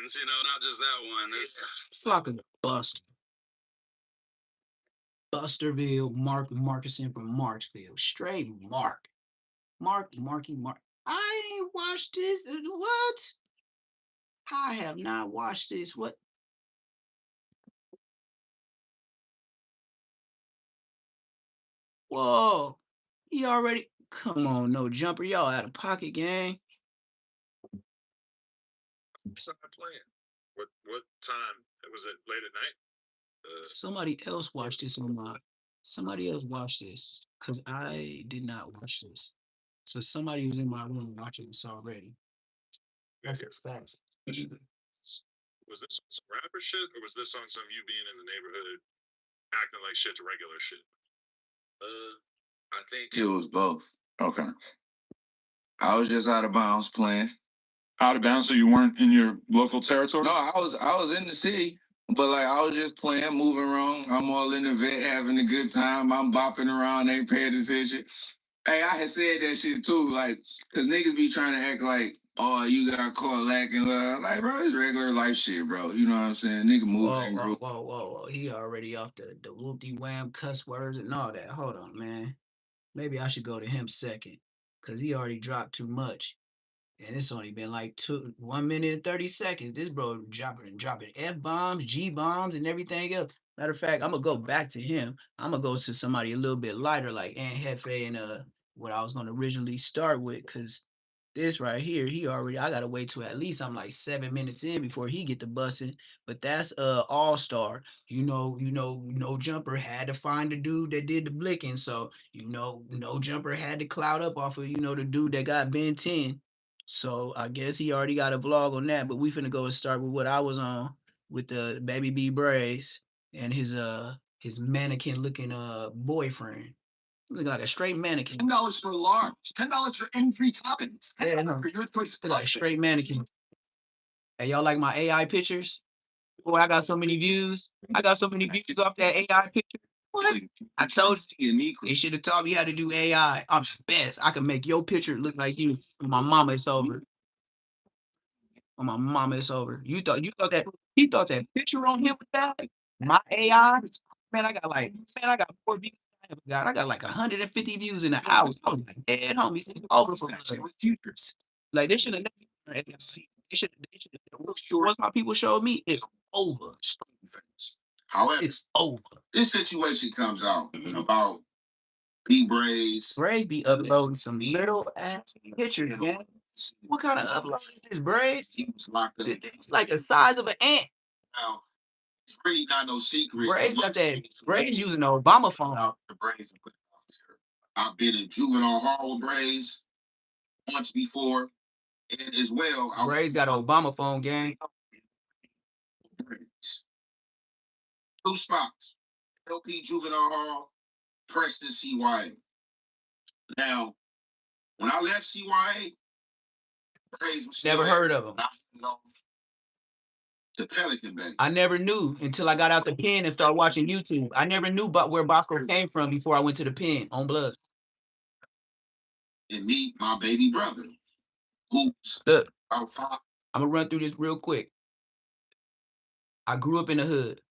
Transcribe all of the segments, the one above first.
ones, not just that one. Flocka Buster. Busterville, Mark Markuson from Marksville. Straight Mark. Marky Mark. I ain't watched this. What? I have not watched this. What? Whoa. He already. Come on, no jumper. Y'all out of pocket, gang. Stop playing. What time? Was it late at night? Somebody else watched this on my. Somebody else watched this because I did not watch this. So somebody was in my room watching this already. That's a fact. Was this on some rapper shit, or was this on some you being in the neighborhood acting like shit's regular shit? I think it was both. Okay. I was just out of bounds playing. Out of bounds, so you weren't in your local territory? No, I was in the city, but like I was just playing, moving around. I'm all in the vet, having a good time. I'm bopping around, ain't paying attention. Hey, I had said that shit too, like, cause niggas be trying to act like, oh, you got caught lacking. Like, bro, it's regular life shit, bro. You know what I'm saying? Nigga moving. Whoa. He already off the whoop-de-wham cuss words and all that. Hold on, man. Maybe I should go to him second. Cause he already dropped too much. And it's only been like 1 minute and 30 seconds. This bro dropping F-bombs, G-bombs, and everything else. Matter of fact, I'm gonna go back to him. I'm gonna go to somebody a little bit lighter, like Aunt Hefe and what I was gonna originally start with, cause this right here, I gotta wait till at least I'm like 7 minutes in before he get the bussing. But that's All-Star. No jumper had to find the dude that did the blicking. So, no jumper had to cloud up off of, the dude that got Ben 10. So I guess he already got a vlog on that, but we finna go and start with what I was on with the baby B Braze and his mannequin looking boyfriend. Looking like a straight mannequin. $10 for large, $10 for any free toppings. Yeah, no. For your choice of Like a straight mannequin. Hey, y'all like my AI pictures? Boy, I got so many views. I got so many views off that AI picture. What? I told you, they should have taught me how to do AI. I'm the best. I can make your picture look like you. My mama, it's over. On my mama, it's over. You thought that he thought that picture on him with that? My AI? Man, I got more views than I ever got. I got like 150 views in the house. I was like, dead homies, it's over for with futures. Like they should have never they should once my people showed me, it's over. However, It's over. this situation comes out about B Braze. Braze be uploading some little ass pictures, man. What kind of upload is this, Braze? He was locked up. It's like the size of an ant. Now, it's really not no secret. Braze got that. Braze using the Obama phone. The Braze and put it out there. I've been in juvenile hall with Braze once before, and as well. Braze got an Obama phone, gang. Braze. 2 spots. LP Juvenile Hall, Preston CYA. Now, when I left CYA, Braze was Never heard of him. The Pelican Bay. I never knew until I got out the pen and started watching YouTube. I never knew about where Bosco came from before I went to the pen on Bloods. And meet my baby brother, who's look. About 5. I'm gonna run through this real quick. I grew up in the hood.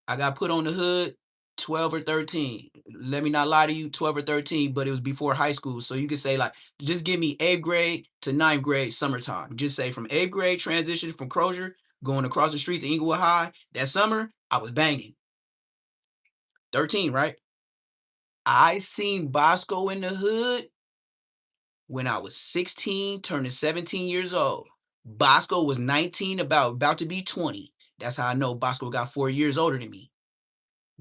I got put on the hood 12 or 13. Let me not lie to you, 12 or 13, but it was before high school. So you could say like, just give me 8th grade to 9th grade summertime. Just say from 8th grade, transition from Crozier, going across the street to Inglewood High. That summer, I was banging. 13, right? I seen Bosco in the hood when I was 16, turning 17 years old. Bosco was 19, about to be 20. That's how I know Bosco got 4 years older than me.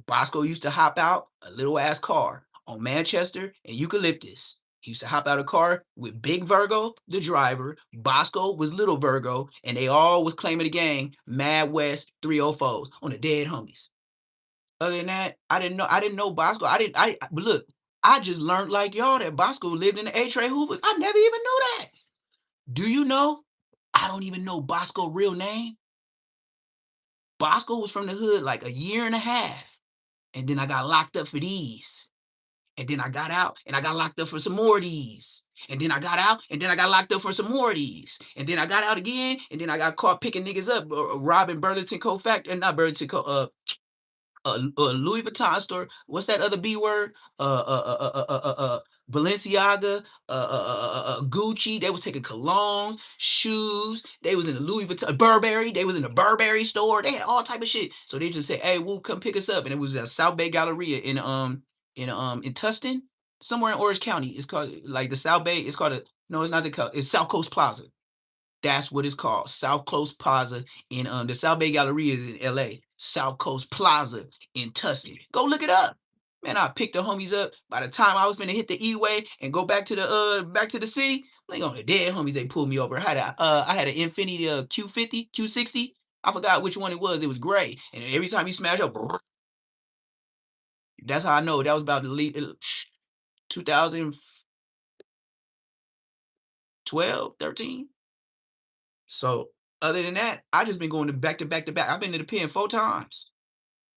Bosco used to hop out a little ass car on Manchester and Eucalyptus. He used to hop out a car with Big Virgo, the driver. Bosco was Little Virgo, and they all was claiming the gang Mad West 304s on the dead homies. Other than that, I didn't know Bosco. But look, I just learned like y'all that Bosco lived in the A-Tray Hoovers. I never even knew that. Do you know? I don't even know Bosco's real name. Bosco was from the hood like a year and a half. And then I got locked up for these. And then I got out and I got locked up for some more of these. And then I got out and then I got locked up for some more of these. And then I got out again and then I got caught picking niggas up, robbing Burlington Co-Factory, not Burlington Louis Vuitton store. What's that other B word? Balenciaga, Gucci. They was taking colognes, shoes. They was in the Louis Vuitton, Burberry. They was in the Burberry store. They had all type of shit. So they just said, "Hey, we'll come pick us up." And it was at South Bay Galleria in Tustin, somewhere in Orange County. It's called like the South Bay. It's called no, it's not it's South Coast Plaza. That's what it's called. South Coast Plaza in the South Bay Galleria is in LA. South Coast Plaza in Tustin. Go look it up. Man, I picked the homies up. By the time I was finna hit the E-way and go back to the city, like on the dead homies, they pulled me over. I had an Infiniti Q50, Q60. I forgot which one it was. It was gray. And every time you smash up, that's how I know that was about 2012, 13. So other than that, I just been going to back to back to back. I've been to the pen 4 times.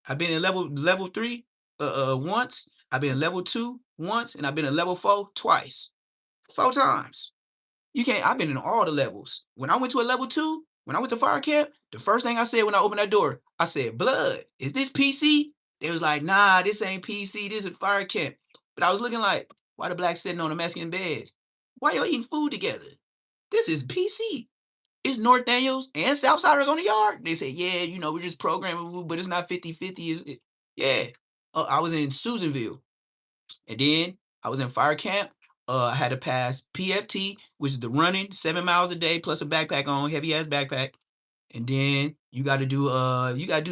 I've been in level 3 once. I've been in level 2 once, and I've been in level 4 twice. 4 times. You can't. I've been in all the levels. When I went to a level 2, when I went to fire camp, the first thing I said when I opened that door, I said, "Blood, is this PC?" They was like, "Nah, this ain't PC. This is fire camp." But I was looking like, why the blacks sitting on the Mexican beds? Why y'all eating food together? This is PC. It's North Daniels and Southsiders on the yard. They say, yeah, we're just programming, but it's not 50-50. Yeah. I was in Susanville. And then I was in fire camp. I had to pass PFT, which is the running 7 miles a day plus a backpack on, heavy ass backpack. And then you got to do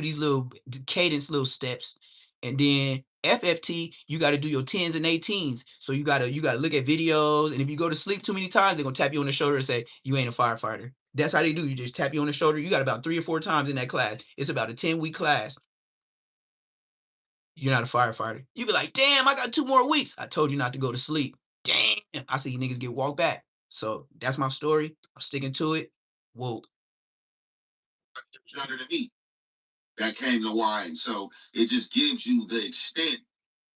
these little cadence little steps. And then FFT, you got to do your 10s and 18s. So you got to look at videos, and if you go to sleep too many times, they're going to tap you on the shoulder and say you ain't a firefighter. That's how they do. You just tap you on the shoulder. You got about 3 or 4 times in that class. It's about a 10-week class. You're not a firefighter. You be like, "Damn, I got 2 more weeks. I told you not to go to sleep." Damn, I see niggas get walked back. So that's my story. I'm sticking to it. Whoa. Better than me. That came to YA. So it just gives you the extent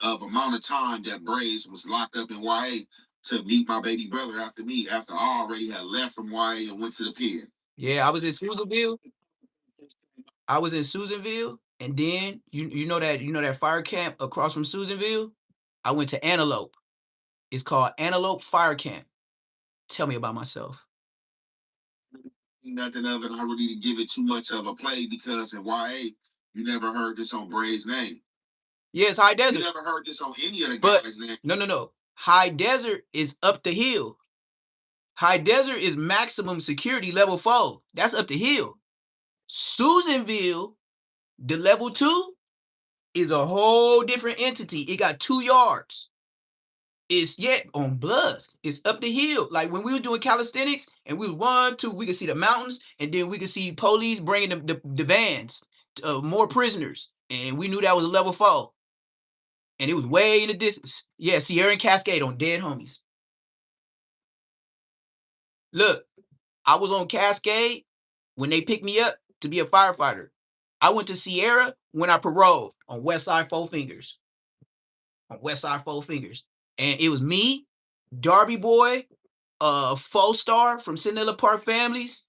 of amount of time that Braze was locked up in YA to meet my baby brother after me, after I already had left from YA and went to the pen. Yeah, I was in Susanville. And then you know that fire camp across from Susanville? I went to Antelope. It's called Antelope Fire Camp. Tell me about myself. Nothing of it. I really didn't give it too much of a play because in YA, you never heard this on Braze's name. Yeah, it's High Desert. You never heard this on any of the But guys' name. no. High Desert is up the hill. High Desert is maximum security level 4. That's up the hill. Susanville, the level 2, is a whole different entity. It got 2 yards. It's on Bloods. It's up the hill. Like when we was doing calisthenics and we was 1, 2, we could see the mountains, and then we could see police bringing the vans, more prisoners, and we knew that was a level 4. And it was way in the distance. Yeah, Sierra and Cascade on dead homies. Look, I was on Cascade when they picked me up to be a firefighter. I went to Sierra when I paroled on Westside Four Fingers. And it was me, Darby Boy, Four Star from Cinderella Park Families,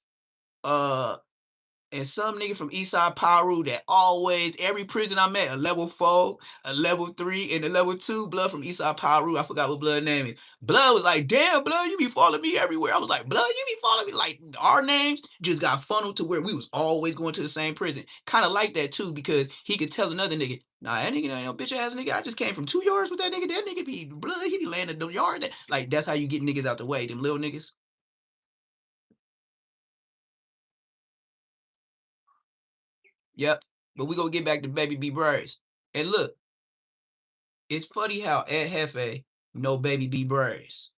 and some nigga from Eastside Paru that always, every prison I met, a level 4, a level 3, and a level 2, Blood from Eastside Paru. I forgot what Blood name is. Blood was like, "Damn, Blood, you be following me everywhere." I was like, "Blood, you be following me?" Like, our names just got funneled to where we was always going to the same prison. Kind of like that, too, because he could tell another nigga, "Nah, that nigga ain't no bitch-ass nigga. I just came from 2 yards with that nigga. That nigga be Blood. He be laying in the yard." Like, that's how you get niggas out the way, them little niggas. Yep. But we gonna get back to Baby B Braze. And look, it's funny how Ed Hefe know Baby B Braze.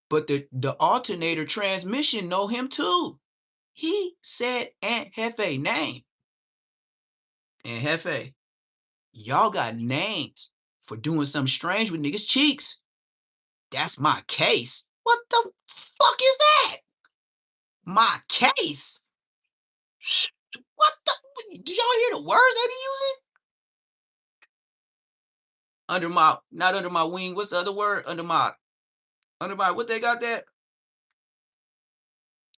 But the alternator transmission know him too. He said Aunt Hefe name. Aunt Hefe, y'all got names for doing something strange with niggas' cheeks. That's my case. What the fuck is that? My case? What the? Do y'all hear the words they be using? not under my wing. What's the other word? Under my, what they got that?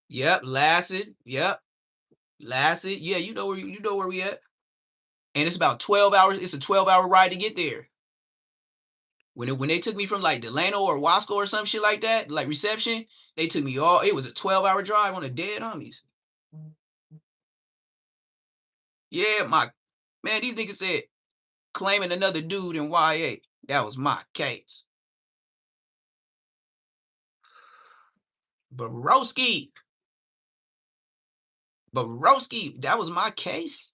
Yep, Lassed. Yep, Lassed. Yeah, you know where we at. And it's about 12 hours. It's a 12-hour ride to get there. When they took me from like Delano or Wasco or some shit like that, like reception, they took me it was a 12-hour drive on a dead homies. Yeah, man, these niggas said claiming another dude in YA. That was my case. Baroski, that was my case.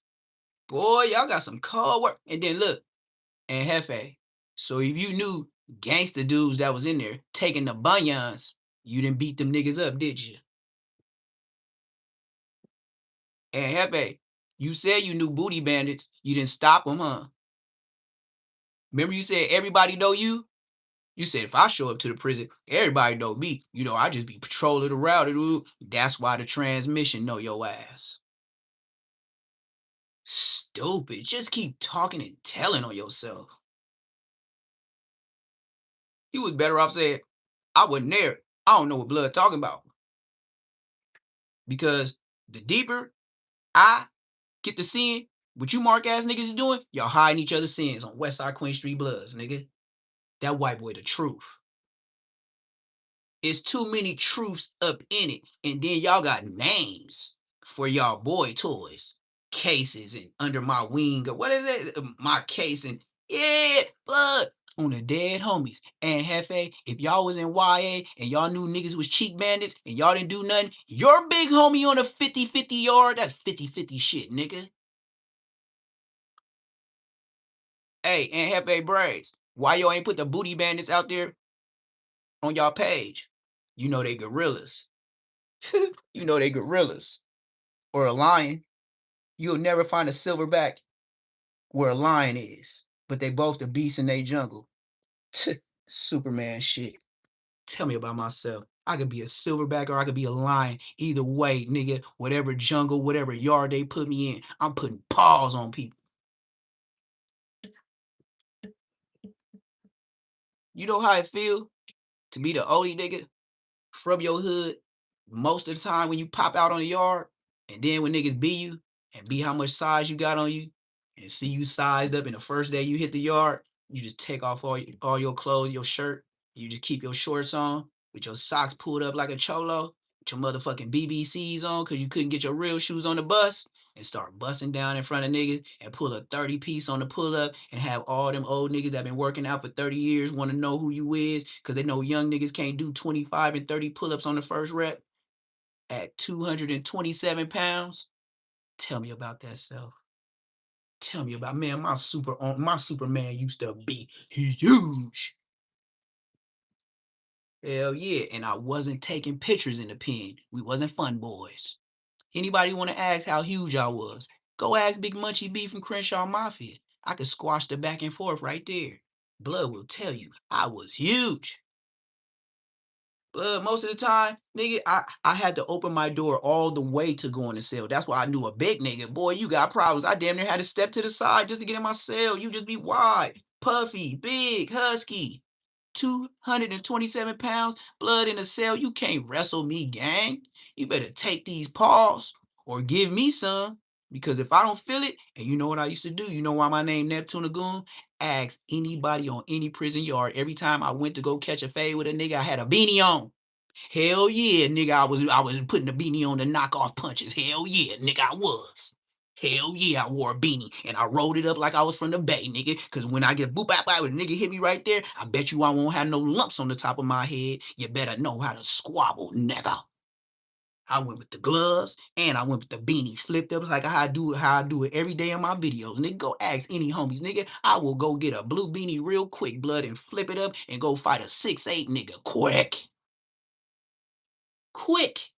Boy, y'all got some cold work. And then look, and Hefe. So if you knew gangster dudes that was in there taking the bunions, you didn't beat them niggas up, did you? And Hefe, you said you knew booty bandits. You didn't stop them, huh? Remember you said everybody know you? You said if I show up to the prison, everybody know me. You know, I just be patrolling around it. That's why the transmission know your ass. Stupid. Just keep talking and telling on yourself. You was better off saying, I wasn't there. I don't know what blood talking about. Because the deeper I get to seeing what you mark ass niggas is doing, y'all hiding each other's sins on Westside Queen Street Bloods, nigga. That white boy the truth. It's too many truths up in it. And then y'all got names for y'all boy toys. Cases and under my wing. What is it? My case and yeah, blood on the dead homies. And Hefe, if y'all was in YA and y'all knew niggas was cheek bandits and y'all didn't do nothing, your big homie on a 50-50 yard, that's 50-50 shit, nigga. Hey, and Hefe Braze, why y'all ain't put the booty bandits out there on y'all page? You know they gorillas. You know they gorillas. Or a lion. You'll never find a silverback where a lion is. But they both the beasts in their jungle. Superman shit. Tell me about myself. I could be a silverback or I could be a lion. Either way, nigga, whatever jungle, whatever yard they put me in, I'm putting paws on people. You know how it feel to be the only nigga from your hood most of the time when you pop out on the yard, and then when niggas be you and be how much size you got on you, and see you sized up in the first day you hit the yard, you just take off all your clothes, your shirt, you just keep your shorts on with your socks pulled up like a cholo, with your motherfucking BBCs on because you couldn't get your real shoes on the bus, and start busting down in front of niggas and pull a 30 piece on the pull up and have all them old niggas that been working out for 30 years want to know who you is because they know young niggas can't do 25 and 30 pull ups on the first rep at 227 pounds. Tell me about that self. Tell me about, man, my Superman used to be huge. Hell yeah, and I wasn't taking pictures in the pen. We wasn't fun boys. Anybody want to ask how huge I was? Go ask Big Munchie B from Crenshaw Mafia. I could squash the back and forth right there. Blood will tell you I was huge. Blood, most of the time, nigga, I had to open my door all the way to go in the cell. That's why I knew a big nigga. Boy, you got problems. I damn near had to step to the side just to get in my cell. You just be wide, puffy, big, husky. 227 pounds, blood in a cell. You can't wrestle me, gang. You better take these paws or give me some. Because if I don't feel it, and you know what I used to do, you know why my name Neptune Lagoon? Ask anybody on any prison yard. Every time I went to go catch a fade with a nigga, I had a beanie on. Hell yeah, nigga, I was putting the beanie on to knock off punches. Hell yeah, nigga, I was. Hell yeah, I wore a beanie and I rolled it up like I was from the Bay, nigga. Cause when I get boop bop bop, when a nigga hit me right there, I bet you I won't have no lumps on the top of my head. You better know how to squabble, nigga. I went with the gloves and I went with the beanie flipped up like how I do it every day in my videos. Nigga, go ask any homies, nigga. I will go get a blue beanie real quick, blood, and flip it up and go fight a 6'8" nigga quick. Quick.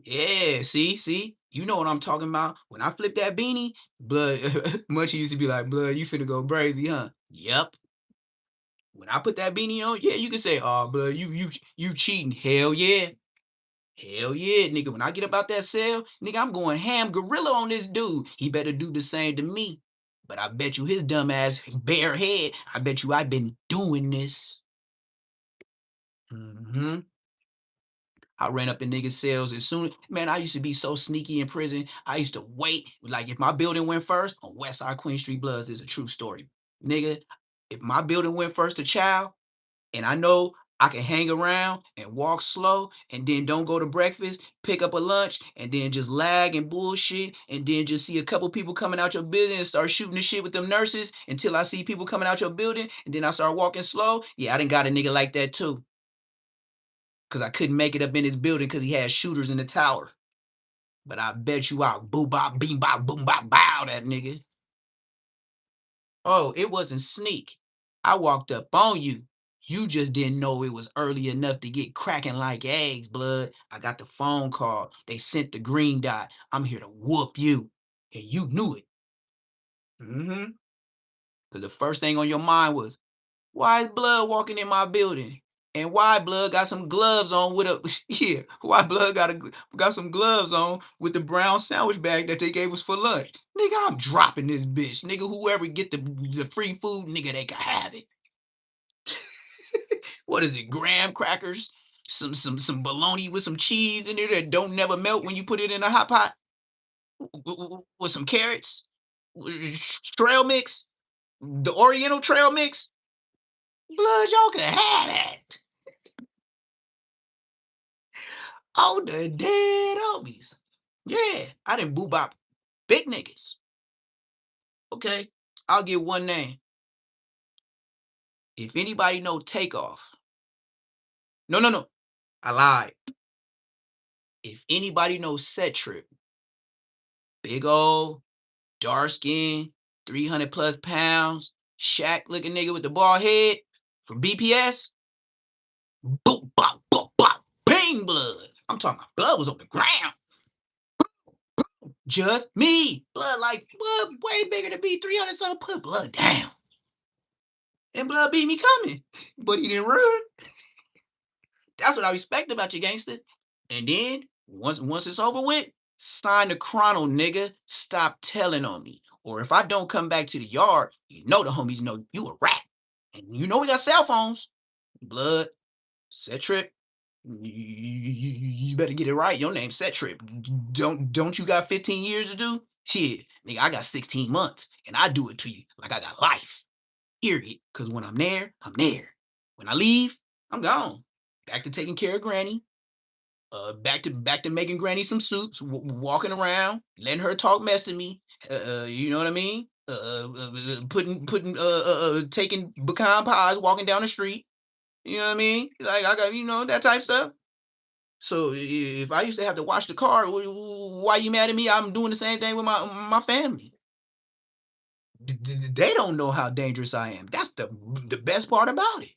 Yeah, see, you know what I'm talking about. When I flip that beanie, blood, Munchie used to be like, blood, you finna go brazy, huh? Yep. When I put that beanie on, yeah, you can say, oh, blood, you cheating. Hell yeah. Hell yeah, nigga. When I get up out that cell, nigga, I'm going ham gorilla on this dude. He better do the same to me. But I bet you his dumb ass bare head, I bet you I've been doing this. Mm-hmm. I ran up in niggas' cells as soon. Man, I used to be so sneaky in prison. I used to wait. Like if my building went first on West Side Queen Street Bloods is a true story. Nigga, if my building went first to child, and I know I can hang around and walk slow and then don't go to breakfast, pick up a lunch, and then just lag and bullshit, and then just see a couple people coming out your building and start shooting the shit with them nurses until I see people coming out your building, and then I start walking slow. Yeah, I done got a nigga like that too. Cause I couldn't make it up in his building because he had shooters in the tower. But I bet you I'll boo bop, beam bop, boom bop, bow that nigga. Oh, it wasn't sneak. I walked up on you. You just didn't know it was early enough to get cracking like eggs, blood. I got the phone call. They sent the green dot. I'm here to whoop you. And you knew it. Mm-hmm. Because the first thing on your mind was, why is Blood walking in my building? And why Blood got some gloves on with a yeah? Why Blood got some gloves on with the brown sandwich bag that they gave us for lunch? Nigga, I'm dropping this bitch. Nigga, whoever get the free food, nigga, they can have it. What is it? Graham crackers, some bologna with some cheese in there that don't never melt when you put it in a hot pot, with some carrots, trail mix, the Oriental trail mix. Blood, y'all can have that. Oh, the dead homies. Yeah, I didn't boo bop big niggas. Okay, I'll give one name. If anybody know Takeoff. No. I lied. If anybody knows Set Trip, big old, dark skin, 300 plus pounds, Shaq looking nigga with the bald head from BPS, boop, bop, bop, bop, bang blood. I'm talking about blood was on the ground. Just me. Blood like, blood way bigger than B300, something, put blood down. And blood beat me coming, but he didn't run. That's what I respect about you, gangster. And then once it's over with, sign the chrono, nigga. Stop telling on me. Or if I don't come back to the yard, you know the homies know you a rat. And you know we got cell phones. Blood, Set Trip. You better get it right. Your name's Set Trip. Don't you got 15 years to do? Shit, nigga, I got 16 months, and I do it to you like I got life. Period. Cause when I'm there, I'm there. When I leave, I'm gone. Back to taking care of Granny. Back to making Granny some soups, walking around, letting her talk mess to me. You know what I mean? Taking pecan pies, walking down the street. You know what I mean? Like I got that type stuff. So if I used to have to wash the car, why you mad at me? I'm doing the same thing with my family. They don't know how dangerous I am. That's the best part about it.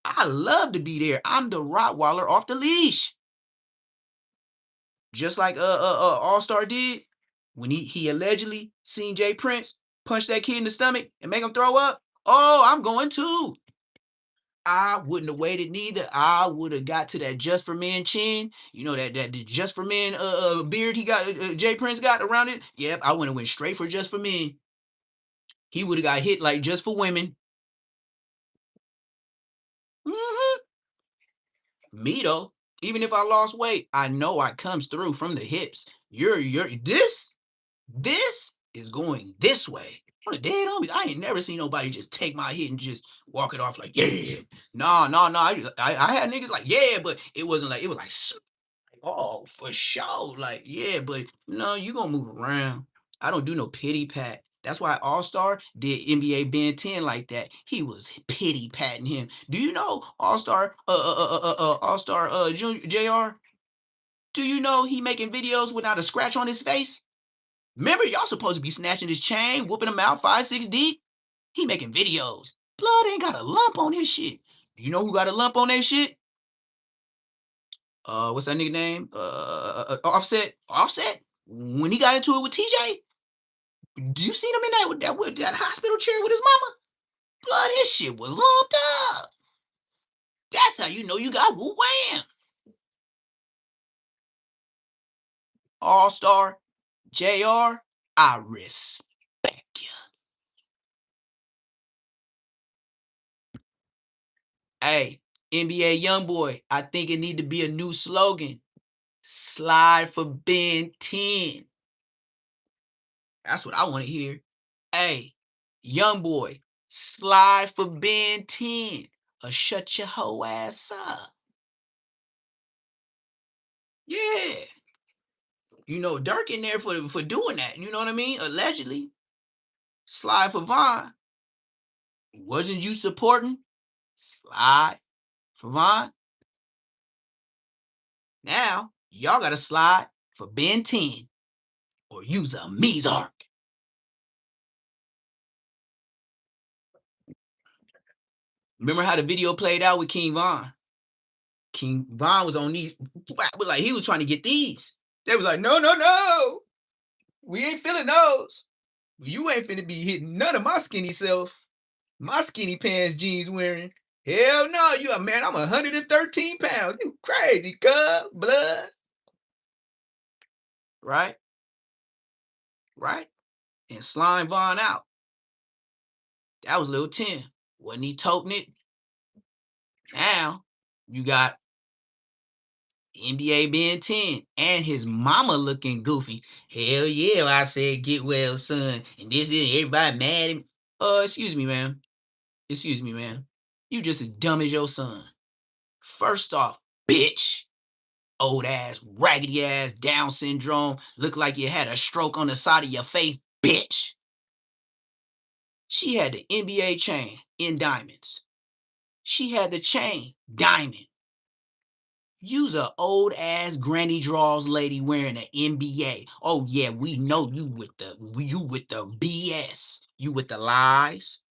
I love to be there. I'm the Rottweiler off the leash. Just like All Star did when he allegedly seen Jay Prince punch that kid in the stomach and make him throw up. Oh, I'm going too. I wouldn't have waited neither. I would have got to that Just for Men chin. You know that Just for Men beard he got Jay Prince got around it. Yep, I would have went straight for Just for Men. He would have got hit like Just for Women. Mm-hmm. Me though, even if I lost weight, I know I comes through from the hips. You're this is going this way. On the dead homies, I ain't never seen nobody just take my hit and just walk it off like, yeah. No. I had niggas like, yeah, but it wasn't like, it was like, oh, for sure. Like, yeah, but no, you gonna move around. I don't do no pity pat. That's why All Star did NBA Ben 10 like that. He was pity patting him. Do you know All Star, All Star, Jr. Do you know he making videos without a scratch on his face? Remember, y'all supposed to be snatching his chain, whooping him out 5-6 deep. He making videos. Blood ain't got a lump on his shit. You know who got a lump on that shit? What's that nigga name? Offset. Offset. When he got into it with TJ, do you see him in that hospital chair with his mama? Blood, his shit was lumped up. That's how you know you got woo wham. All-Star, JR, I respect you. Hey, NBA Youngboy, I think it need to be a new slogan. Slide for Ben 10. That's what I want to hear. Hey, Youngboy, slide for Ben 10 or shut your hoe ass up. Yeah. You know, Dirk in there for doing that. You know what I mean? Allegedly. Slide for Vaughn. Wasn't you supporting? Slide for Vaughn. Now, y'all got to slide for Ben 10 or use a Mizark. Remember how the video played out with King Von? King Von was on these, like he was trying to get these. They was like, no. We ain't feeling those. You ain't finna be hitting none of my skinny self. My skinny pants jeans wearing. Hell no, you a man, I'm 113 pounds. You crazy, cuz, blood. Right? And slime Von out. That was Lil 10. Wasn't he toting it? Now, you got NBA Ben 10 and his mama looking goofy. Hell yeah, I said get well, son. And this is everybody mad at me. Excuse me, man. You just as dumb as your son. First off, bitch. Old ass, raggedy ass, Down syndrome. Look like you had a stroke on the side of your face, bitch. She had the NBA chain in diamonds. She had the chain, diamond. You's a old ass granny draws lady wearing an NBA. Oh yeah, we know you with the BS. You with the lies.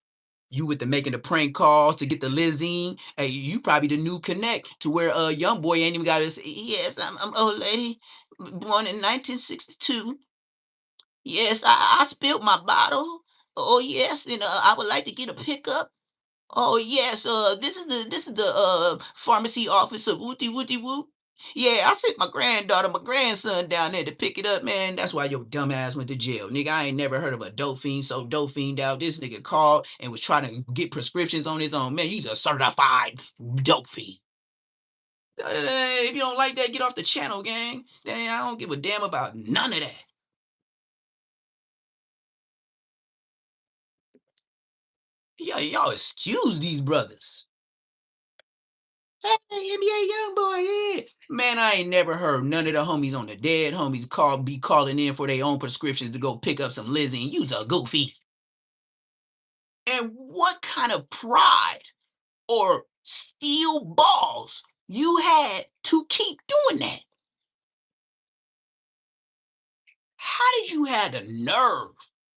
You with the making the prank calls to get the lizine. Hey, you probably the new connect to where young boy ain't even got to say, yes, I'm old lady, born in 1962. Yes, I spilled my bottle. Oh yes, and I would like to get a pickup. Oh yes, this is the pharmacy officer. Wooty whoop. Yeah, I sent my grandson down there to pick it up, man. That's why your dumb ass went to jail. Nigga, I ain't never heard of a dope fiend so dope fiend out. This nigga called and was trying to get prescriptions on his own. Man, you's a certified dope fiend. If you don't like that, get off the channel, gang. Dang, I don't give a damn about none of that. Y'all excuse these brothers. Hey, NBA young boy, yeah. Man, I ain't never heard none of the homies on the dead homies be calling in for their own prescriptions to go pick up some Lizzie and use a goofy. And what kind of pride or steel balls you had to keep doing that? How did you have the nerve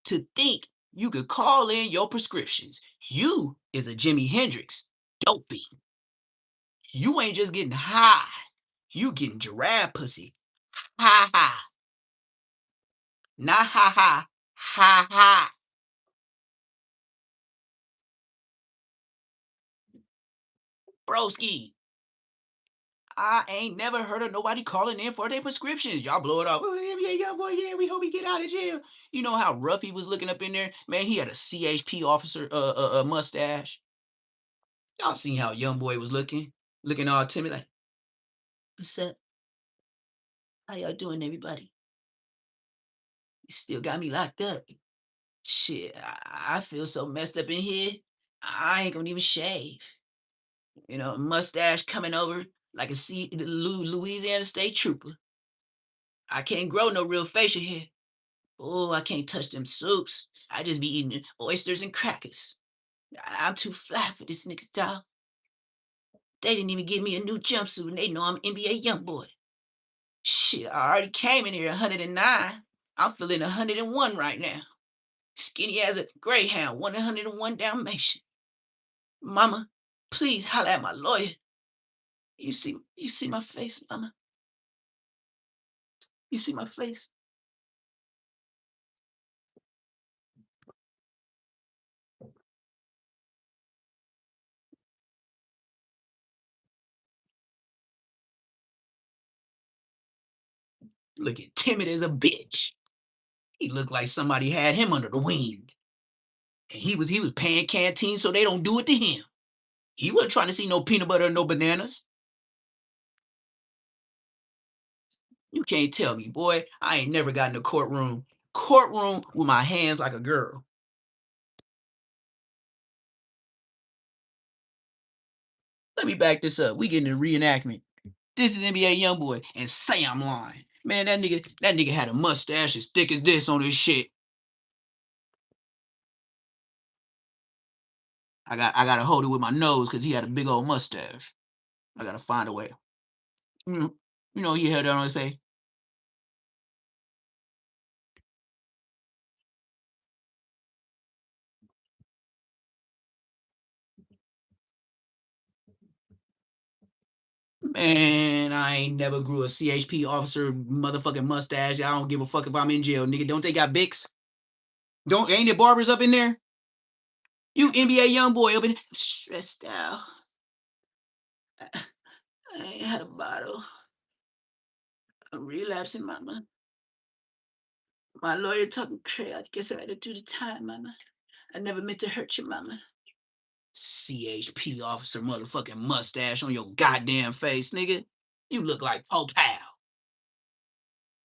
to think you could call in your prescriptions? You is a Jimi Hendrix dope fiend. You ain't just getting high. You getting giraffe pussy. Ha ha. Not ha ha. Ha ha. Broski. I ain't never heard of nobody calling in for their prescriptions. Y'all blow it off. Oh, yeah, young boy, yeah, we hope he get out of jail. You know how rough he was looking up in there? Man, he had a CHP officer mustache. Y'all seen how young boy was looking all timid like, what's up? How y'all doing, everybody? You still got me locked up. Shit, I feel so messed up in here. I ain't gonna even shave. You know, mustache coming over like a Louisiana State Trooper. I can't grow no real facial hair. Oh, I can't touch them soups. I just be eating oysters and crackers. I'm too fly for this nigga's dog. They didn't even give me a new jumpsuit and they know I'm NBA young boy. Shit, I already came in here 109. I'm feeling 101 right now. Skinny as a greyhound, 101 Dalmatian. Mama, please holler at my lawyer. You see my face, mama? You see my face? looking timid as a bitch. He looked like somebody had him under the wing. And he was paying canteen so they don't do it to him. He wasn't trying to see no peanut butter or no bananas. You can't tell me, boy, I ain't never got in a courtroom with my hands like a girl. Let me back this up. We getting a reenactment. This is NBA Youngboy, and say I'm lying. Man, that nigga had a mustache as thick as this on his shit. I gotta hold it with my nose because he had a big old mustache. I gotta find a way. You know, he had that on his face. Man, I ain't never grew a CHP officer motherfucking mustache. I don't give a fuck if I'm in jail, nigga. Don't they got Bics? Ain't there barbers up in there? You NBA Youngboy up in stressed out. I ain't had a bottle. I'm relapsing, mama. My lawyer talking crazy. I guess I gotta do the time, mama. I never meant to hurt you, mama. CHP officer motherfucking mustache on your goddamn face, nigga. You look like Popal.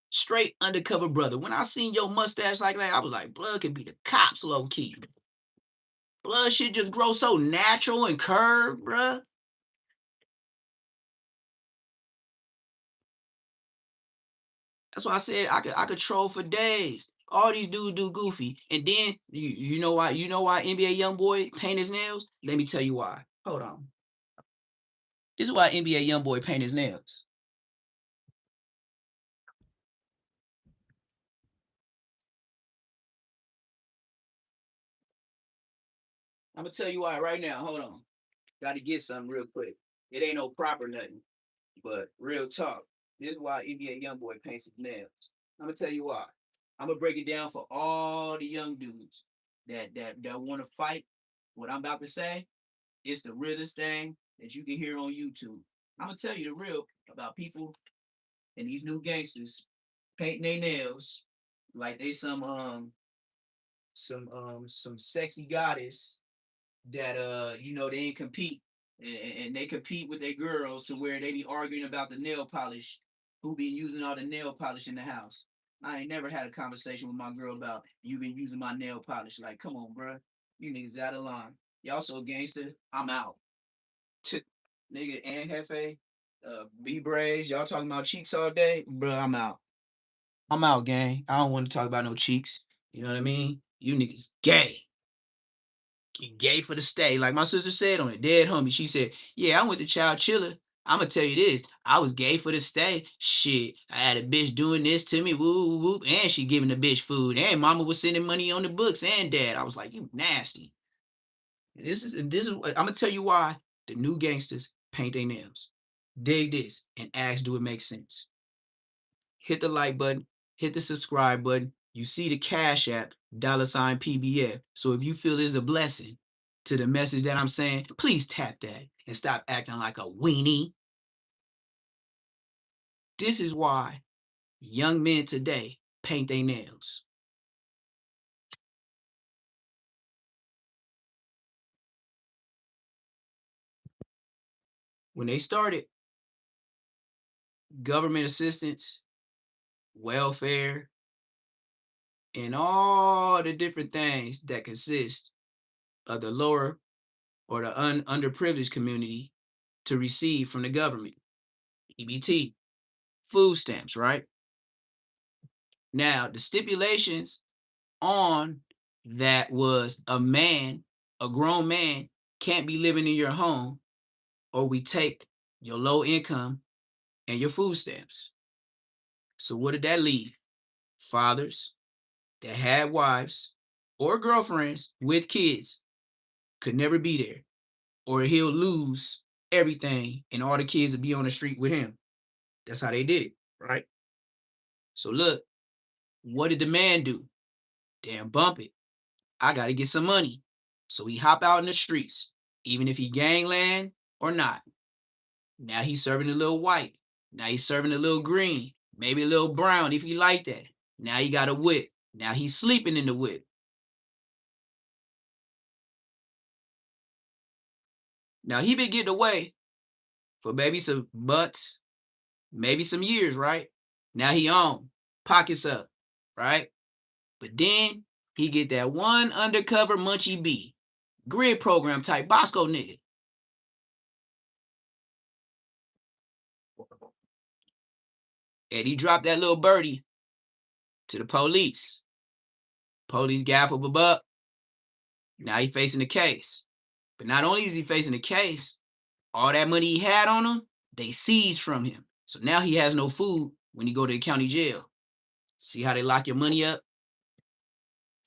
Straight undercover brother. When I seen your mustache like that, I was like, blood could be the cops low key. Blood shit just grow so natural and curved, bruh. That's why I said I could troll for days. All these dudes do goofy. And then you know why NBA Youngboy paint his nails? Let me tell you why. Hold on. This is why NBA Youngboy paint his nails. I'm gonna tell you why right now. Hold on. Gotta get something real quick. It ain't no proper nothing. But real talk. This is why NBA Youngboy paints his nails. I'm gonna tell you why. I'm gonna break it down for all the young dudes that want to fight. What I'm about to say is the realest thing that you can hear on YouTube. I'm gonna tell you the real about people and these new gangsters painting their nails like they some sexy goddess that they ain't compete and they compete with their girls to where they be arguing about the nail polish, who be using all the nail polish in the house. I ain't never had a conversation with my girl about you been using my nail polish. Like, come on, bro, you niggas out of line. Y'all so gangster. I'm out. Nigga and Hefe, B Braze, y'all talking about cheeks all day, bro. I'm out. I'm out, gang. I don't want to talk about no cheeks. You know what I mean? You niggas gay. Gay for the stay. Like my sister said on it, dead homie. She said, yeah, I went to Child Chiller. I'ma tell you this. I was gay for the stay. Shit. I had a bitch doing this to me. Woo woo woo. And she giving the bitch food. And mama was sending money on the books and dad. I was like, you nasty. This is what I'm gonna tell you why the new gangsters paint their nails. Dig this and ask, do it make sense? Hit the like button, hit the subscribe button. You see the Cash App, $PBF. So if you feel there's a blessing to the message that I'm saying, please tap that and stop acting like a weenie. This is why young men today paint their nails. When they started, government assistance, welfare, and all the different things that consist of the lower or the underprivileged community to receive from the government. EBT, food stamps, right? Now, the stipulations on that was a grown man, can't be living in your home, or we take your low income and your food stamps. So what did that leave? Fathers that had wives or girlfriends with kids could never be there, or he'll lose everything and all the kids will be on the street with him. That's how they did it, right? So look, what did the man do? Damn, bump it. I got to get some money. So he hop out in the streets, even if he gangland or not. Now he's serving a little white. Now he's serving a little green. Maybe a little brown if you like that. Now he got a whip. Now he's sleeping in the whip. Now he been getting away for maybe some months, maybe some years, right? Now he on, pockets up, right? But then he get that one undercover Munchie B, grid program type Bosco nigga. And he dropped that little birdie to the police. Police gaffle him up. Now he facing the case. But not only is he facing the case, all that money he had on him, they seized from him. So now he has no food when he go to the county jail. See how they lock your money up?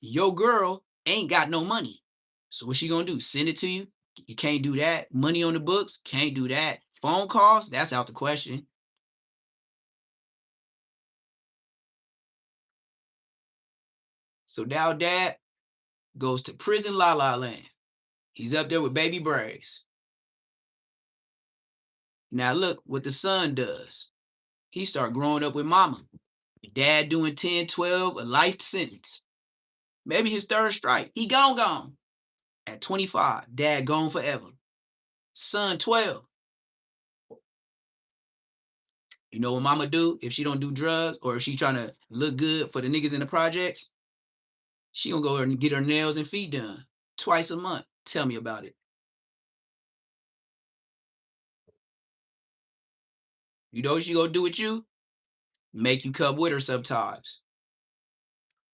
Your girl ain't got no money. So what she gonna do? Send it to you? You can't do that. Money on the books? Can't do that. Phone calls? That's out the question. So now dad goes to prison La La Land. He's up there with baby Braze. Now look what the son does. He start growing up with mama. Dad doing 10, 12, a life sentence. Maybe his third strike. He gone. At 25, dad gone forever. Son 12. You know what mama do if she don't do drugs or if she trying to look good for the niggas in the projects? She gonna go and get her nails and feet done twice a month. Tell me about it. You know what she gonna do with you? Make you come with her sometimes.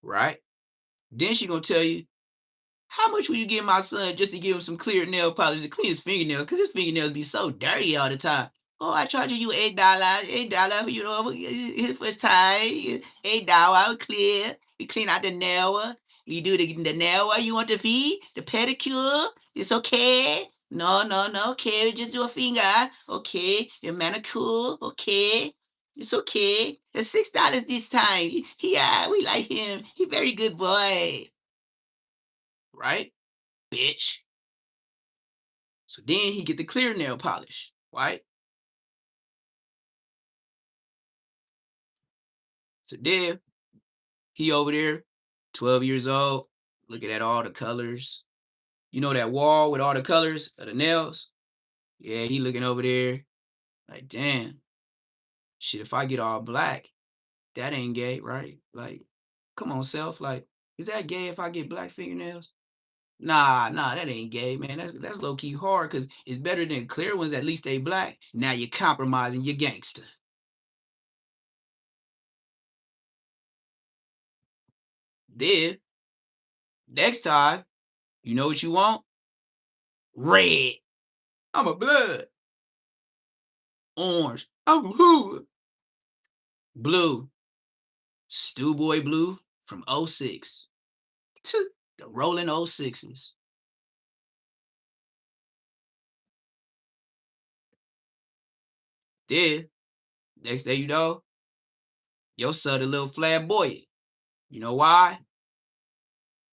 Right? Then she gonna tell you, how much will you give my son just to give him some clear nail polish to clean his fingernails? Because his fingernails be so dirty all the time. Oh, I charge you $8, $8, you know, his first time, $8, clear. You clean out the nail. You do the nail. You want the feet, the pedicure. It's okay. No, okay. Just do a finger. Okay. Your manicure. Okay. It's okay. It's $6 this time. We like him. He very good boy. Right? Bitch. So then he get the clear nail polish, right? So then he over there, 12 years old, looking at all the colors. You know that wall with all the colors of the nails? Yeah, he looking over there like, damn, shit, if I get all black, that ain't gay, right? Like, come on, self. Like, is that gay if I get black fingernails? Nah, that ain't gay, man. That's low key hard because it's better than clear ones. At least they black. Now you're compromising your gangster. Then next time, you know what you want? Red. I'm a blood. Orange. I'm a hood. Blue. Stew Boy Blue from 06. The rolling 06s. Then, next thing you know, your son a little flamboyant. You know why?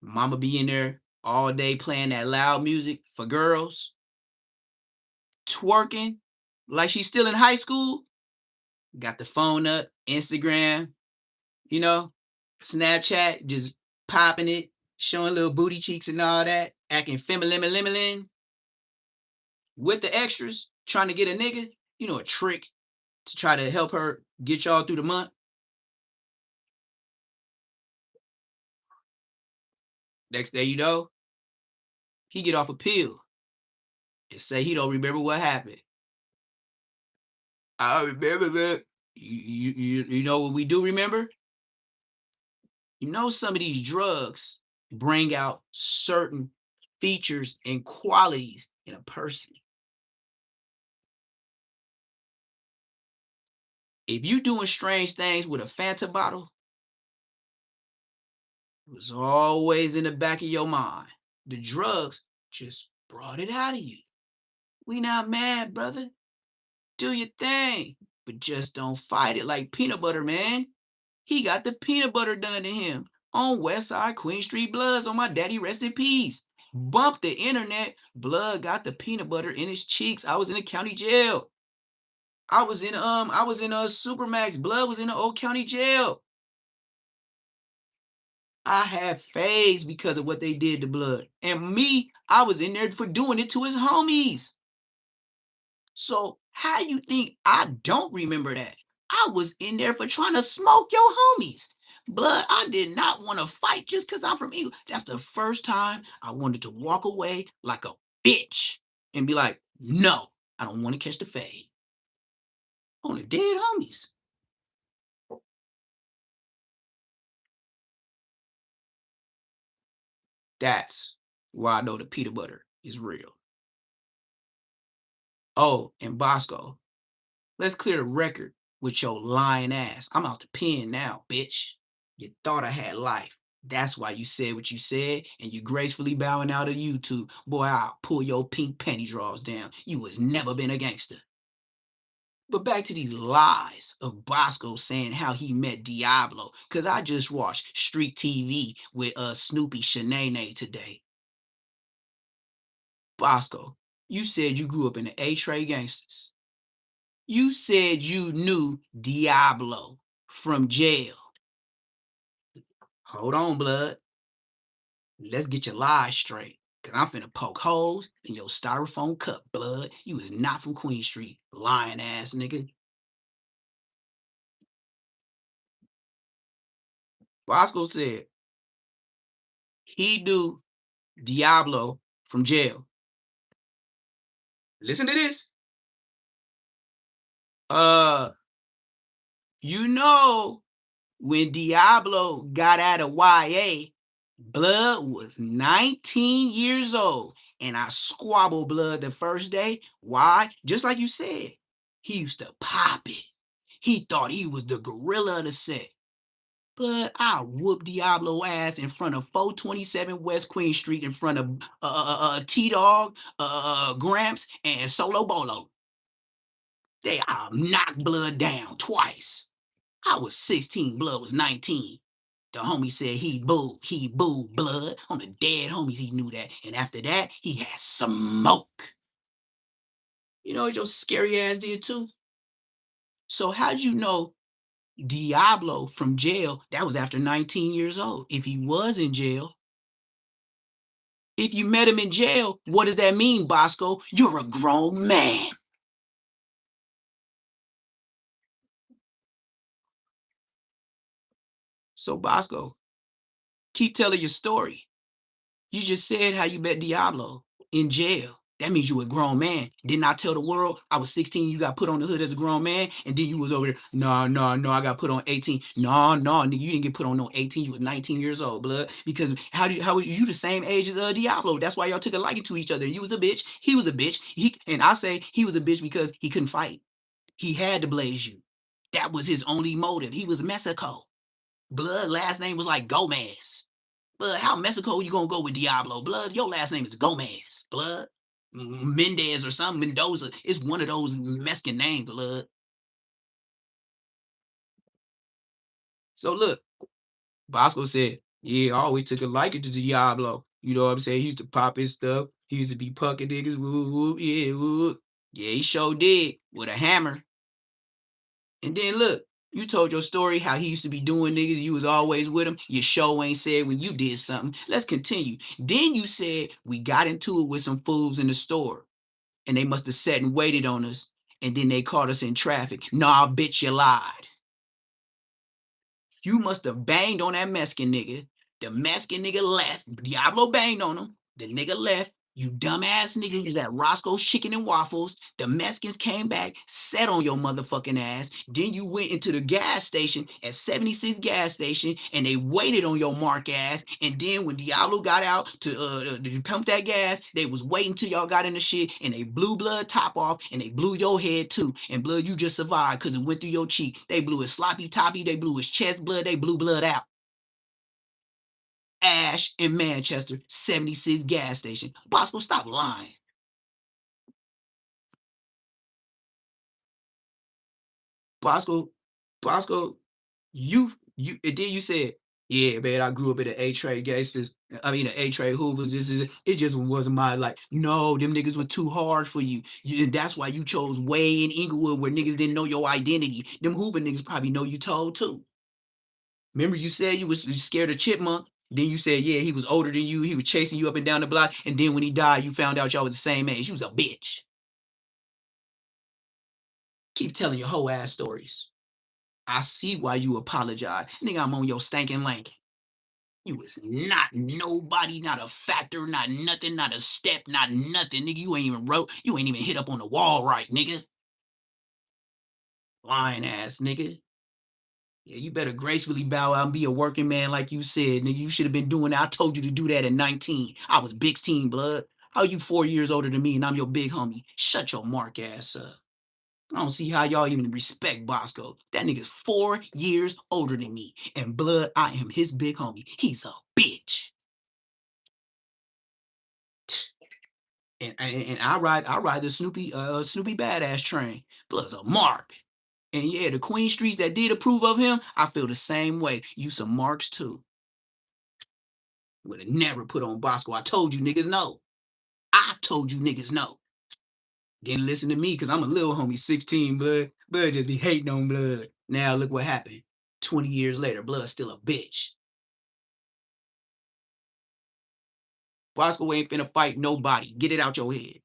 Mama be in there all day playing that loud music for girls. Twerking like she's still in high school. Got the phone up, Instagram, you know, Snapchat, just popping it, showing little booty cheeks and all that, acting feminine with the extras, trying to get a nigga, you know, a trick to try to help her get y'all through the month. Next day, you know, he get off a pill and say he don't remember what happened. I remember that. You know what we do remember? You know, some of these drugs bring out certain features and qualities in a person. If you doing strange things with a Fanta bottle, it was always in the back of your mind. The drugs just brought it out of you. We not mad, brother. Do your thing, but just don't fight it like peanut butter, man. He got the peanut butter done to him on West Side Queen Street Bloods on my daddy rest in peace. Bumped the internet. Blood got the peanut butter in his cheeks. I was in the county jail. I was in Supermax. Blood was in the Old County Jail. I had phase because of what they did to Blood. And me, I was in there for doing it to his homies. So how you think I don't remember that? I was in there for trying to smoke your homies. Blood, I did not want to fight just because I'm from England. That's the first time I wanted to walk away like a bitch and be like, no, I don't want to catch the fade on the dead homies. That's why I know the peanut butter is real. Oh, and Bosco, let's clear the record with your lying ass. I'm out the pen now, bitch. You thought I had life. That's why you said what you said, and you gracefully bowing out of YouTube. Boy, I'll pull your pink penny drawers down. You was never been a gangster. But back to these lies of Bosco saying how he met Diablo, because I just watched Street TV with Snoopy Shanae today. Bosco, you said you grew up in the A-Tray Gangsters. You said you knew Diablo from jail. Hold on, blood. Let's get your lies straight. Cause I'm finna poke holes in your styrofoam cup, blood. You is not from Queen Street, lying ass nigga. Bosco said he knew Diablo from jail. Listen to this. You know, when Diablo got out of YA, Blood was 19 years old. And I squabbled Blood the first day. Why? Just like you said, he used to pop it. He thought he was the gorilla of the set. Blood, I whooped Diablo ass in front of 427 West Queen Street in front of T-Dog, Gramps, and Solo Bolo. I knocked Blood down twice. I was 16, Blood was 19. The homie said he booed Blood. On the dead homies, he knew that. And after that, he had smoke. You know what your scary ass did too? So how'd you know Diablo from jail, that was after 19 years old? If he was in jail, if you met him in jail, what does that mean, Bosco? You're a grown man. So Bosco, keep telling your story. You just said how you met Diablo in jail. That means you a grown man. Didn't I tell the world I was 16, you got put on the hood as a grown man? And then you was over there, no, I got put on 18. No, nigga, you didn't get put on no 18. You was 19 years old, blood. Because how was you the same age as Diablo? That's why y'all took a liking to each other. You was a bitch. He was a bitch. And I say he was a bitch because he couldn't fight. He had to blaze you. That was his only motive. He was Mexico. Blood last name was like Gomez. Blood, how Mexico you gonna go with Diablo? Blood, your last name is Gomez. Blood, Mendez or something, Mendoza. It's one of those Mexican names, blood. So look, Bosco said, yeah, I always took a liking to Diablo. You know what I'm saying? He used to pop his stuff. He used to be pucking niggas. Woo, woo, yeah, woo. Yeah, he sure did with a hammer. And then look, you told your story how he used to be doing niggas. You was always with him. Your show ain't said when you did something. Let's continue. Then you said we got into it with some fools in the store, and they must have sat and waited on us, and then they caught us in traffic. Nah, bitch, you lied. You must have banged on that Mexican nigga. The Mexican nigga left. Diablo banged on him. The nigga left. You dumbass nigga is at Roscoe's Chicken and Waffles. The Mexicans came back, sat on your motherfucking ass. Then you went into the gas station at 76 gas station and they waited on your mark ass. And then when Diablo got out to pump that gas, they was waiting till y'all got in the shit and they blew blood top off and they blew your head too. And blood, you just survived because it went through your cheek. They blew his sloppy toppy, they blew his chest blood, they blew blood out. Ash in Manchester, 76 gas station. Bosco, stop lying. Bosco, you, and then you said, Yeah, man, I grew up in the A-Trade gangsters. I mean, the A-Trade Hoovers. It just wasn't my, like, no, them niggas was too hard for you. And that's why you chose way in Inglewood where niggas didn't know your identity. Them Hoover niggas probably know you told too. Remember you said you scared of Chipmunk? Then you said, yeah, he was older than you. He was chasing you up and down the block. And then when he died, you found out y'all was the same age. You was a bitch. Keep telling your whole ass stories. I see why you apologize. Nigga, I'm on your stankin' lank. You was not nobody, not a factor, not nothing, not a step, not nothing, nigga. You ain't even hit up on the wall right, nigga. Lying ass, nigga. Yeah, you better gracefully bow out and be a working man like you said, nigga. You should have been doing that. I told you to do that at 19. I was big team, blood. How you 4 years older than me and I'm your big homie? Shut your mark ass up. I don't see how y'all even respect Bosco. That nigga's 4 years older than me. And blood, I am his big homie. He's a bitch. And I ride the Snoopy badass train. Blood's a mark. And yeah, the Queen Streets that did approve of him, I feel the same way. You some marks too. Would have never put on Bosco. I told you niggas no. I told you niggas no. Didn't listen to me because I'm a little homie, 16, blood. Blood just be hating on blood. Now look what happened. 20 years later, blood's still a bitch. Bosco ain't finna fight nobody. Get it out your head.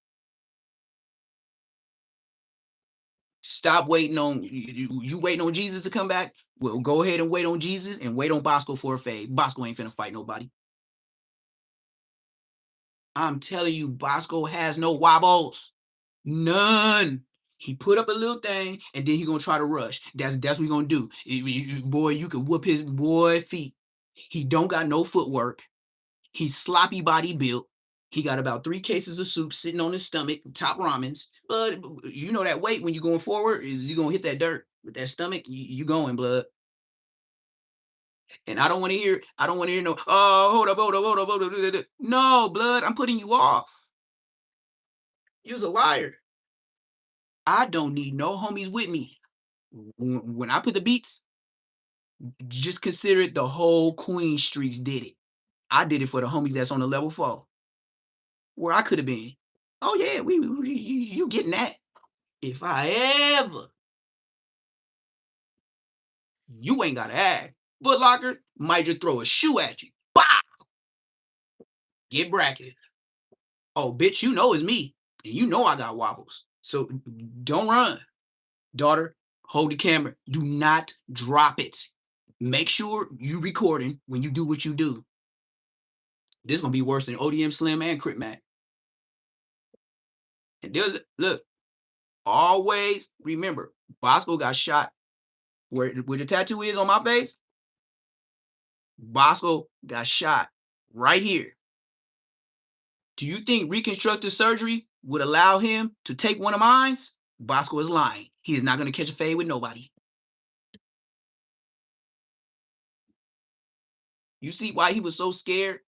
Stop waiting on you waiting on Jesus to come back. Well, go ahead and wait on Jesus and wait on Bosco for a fade. Bosco ain't finna fight nobody. I'm telling you, Bosco has no wobbles. None. He put up a little thing and then he gonna try to rush. That's what he gonna do. Boy, you could whoop his boy feet. He don't got no footwork. He's sloppy body built. He got about 3 cases of soup sitting on his stomach, top ramens. But you know that weight when you're going forward is you gonna hit that dirt with that stomach. You going, blood. And I don't want to hear no. Oh, hold up. No, blood. I'm putting you off. You's a liar. I don't need no homies with me. When I put the beats, just consider it the whole Queen Streets did it. I did it for the homies that's on the level 4. Where I could have been. Oh yeah, you getting that. If I ever, you ain't gotta ask. Foot Locker might just throw a shoe at you. Bah! Get bracket. Oh, bitch, you know it's me. And you know I got wobbles. So don't run. Daughter, hold the camera. Do not drop it. Make sure you recording when you do what you do. This is gonna be worse than ODM Slim and Crit Mac. And look, always remember, Bosco got shot where the tattoo is on my face. Bosco got shot right here. Do you think reconstructive surgery would allow him to take one of mine? Bosco is lying. He is not going to catch a fade with nobody. You see why he was so scared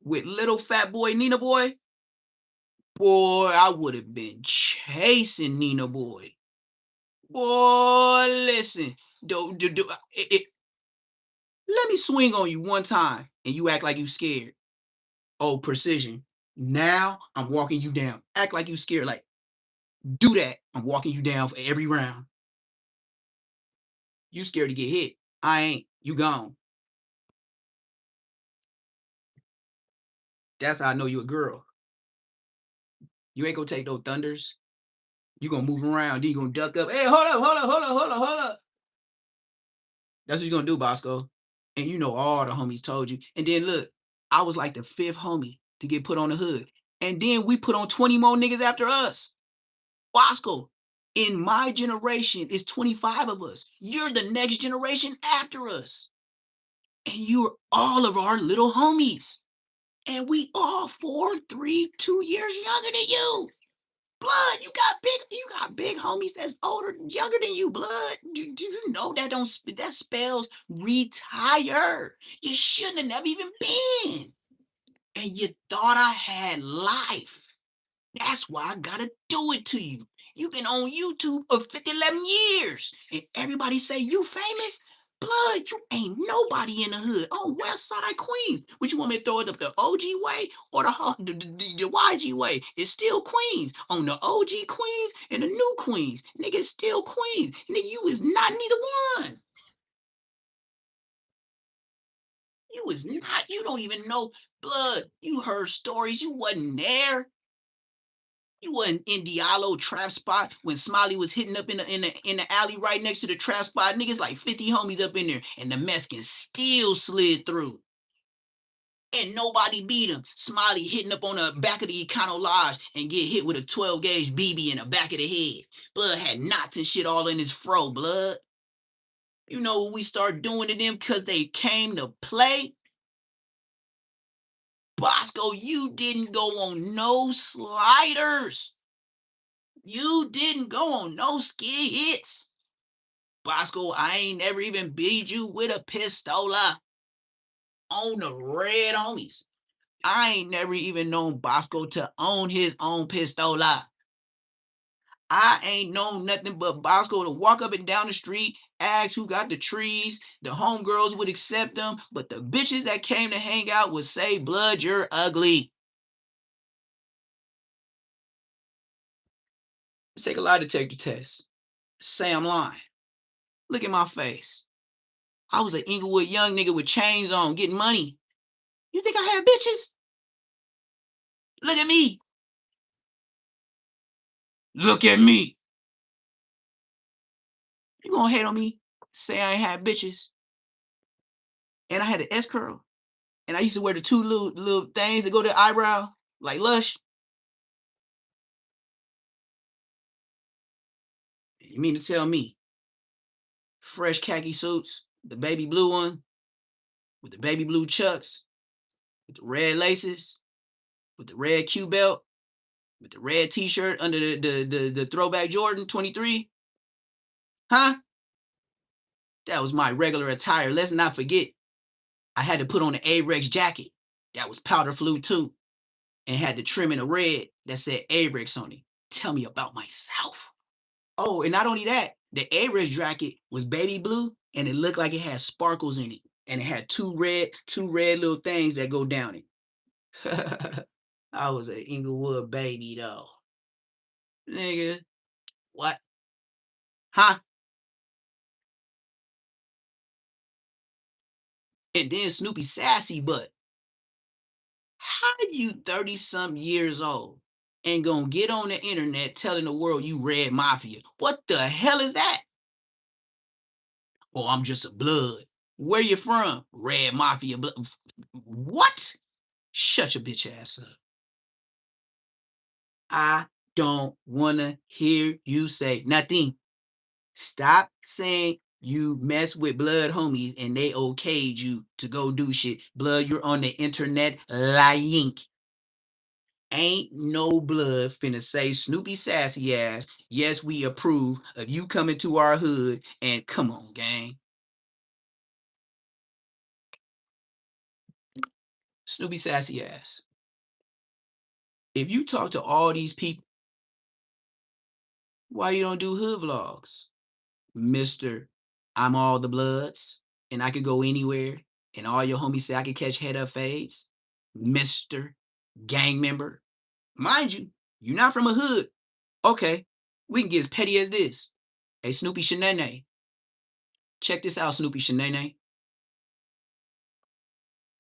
with little fat boy Nina Boy? Boy, I would have been chasing Nina Boy. Boy, listen. Let me swing on you one time and you act like you scared. Oh, precision. Now I'm walking you down. Act like you scared. Like, do that. I'm walking you down for every round. You scared to get hit. I ain't. You gone. That's how I know you a girl. You ain't gonna take no thunders. You gonna move around. Then you gonna duck up. Hey, hold up. That's what you gonna do, Bosco. And you know all the homies told you. And then look, I was like the 5th homie to get put on the hood. And then we put on 20 more niggas after us. Bosco, in my generation, it's 25 of us. You're the next generation after us. And you're all of our little homies. And we all 4, 3, 2 years younger than you. Blood, you got big homies that's younger than you, blood. Do you know that spells retire? You shouldn't have never even been. And you thought I had life. That's why I gotta do it to you. You've been on YouTube for 50, 11 years. And everybody say you famous. Blood, you ain't nobody in the hood. On West Side Queens. Would you want me to throw it up the OG way or the YG way? It's still Queens. On the OG Queens and the new Queens. Nigga, it's still Queens. Nigga, you is not neither one. You was not. You don't even know. Blood, you heard stories. You wasn't there. You wasn't in Diallo trap spot when Smiley was hitting up in the alley right next to the trap spot. Niggas like 50 homies up in there, and the Mexicans still slid through. And nobody beat him. Smiley hitting up on the back of the Econo Lodge and get hit with a 12 gauge BB in the back of the head. Blood had knots and shit all in his fro, blood. You know what we start doing to them because they came to play? Bosco, you didn't go on no sliders. You didn't go on no skid hits. Bosco, I ain't never even beat you with a pistola on the red homies. I ain't never even known Bosco to own his own pistola. I ain't known nothing but Bosco to walk up and down the street, ask who got the trees. The homegirls would accept them, but the bitches that came to hang out would say, blood, you're ugly. Let's take a lie detector test. Say I'm lying. Look at my face. I was an Inglewood young nigga with chains on, getting money. You think I had bitches? Look at me. Look at me. You gonna hate on me? Say I ain't had bitches. And I had an S curl. And I used to wear the two little things that go to the eyebrow, like Lush. You mean to tell me fresh khaki suits, the baby blue one, with the baby blue chucks, with the red laces, with the red Q belt, with the red t-shirt under the throwback Jordan 23? Huh? That was my regular attire. Let's not forget, I had to put on the Avrex jacket. That was powder flu too. And had the trim in the red that said Avrex on it. Tell me about myself. Oh, and not only that, the Avrex jacket was baby blue and it looked like it had sparkles in it. And it had two red little things that go down it. I was an Inglewood baby though. Nigga, what? Huh? And then Snoopy sassy, but how you 30-something years old and gonna get on the internet telling the world you Red Mafia? What the hell is that? Oh, I'm just a blood. Where you from? Red Mafia blood. What? Shut your bitch ass up. I don't wanna hear you say nothing. Stop saying you mess with blood homies and they okayed you to go do shit. Blood, you're on the internet lying. Ain't no blood finna say Snoopy sassy ass, yes, we approve of you coming to our hood and come on, gang. Snoopy sassy ass. If you talk to all these people, why you don't do hood vlogs? Mr. I'm all the bloods and I could go anywhere and all your homies say I could catch head up fades. Mr. Gang member. Mind you, you're not from a hood. Okay, we can get as petty as this. Hey, Snoopy Shenane. Check this out, Snoopy Shenane.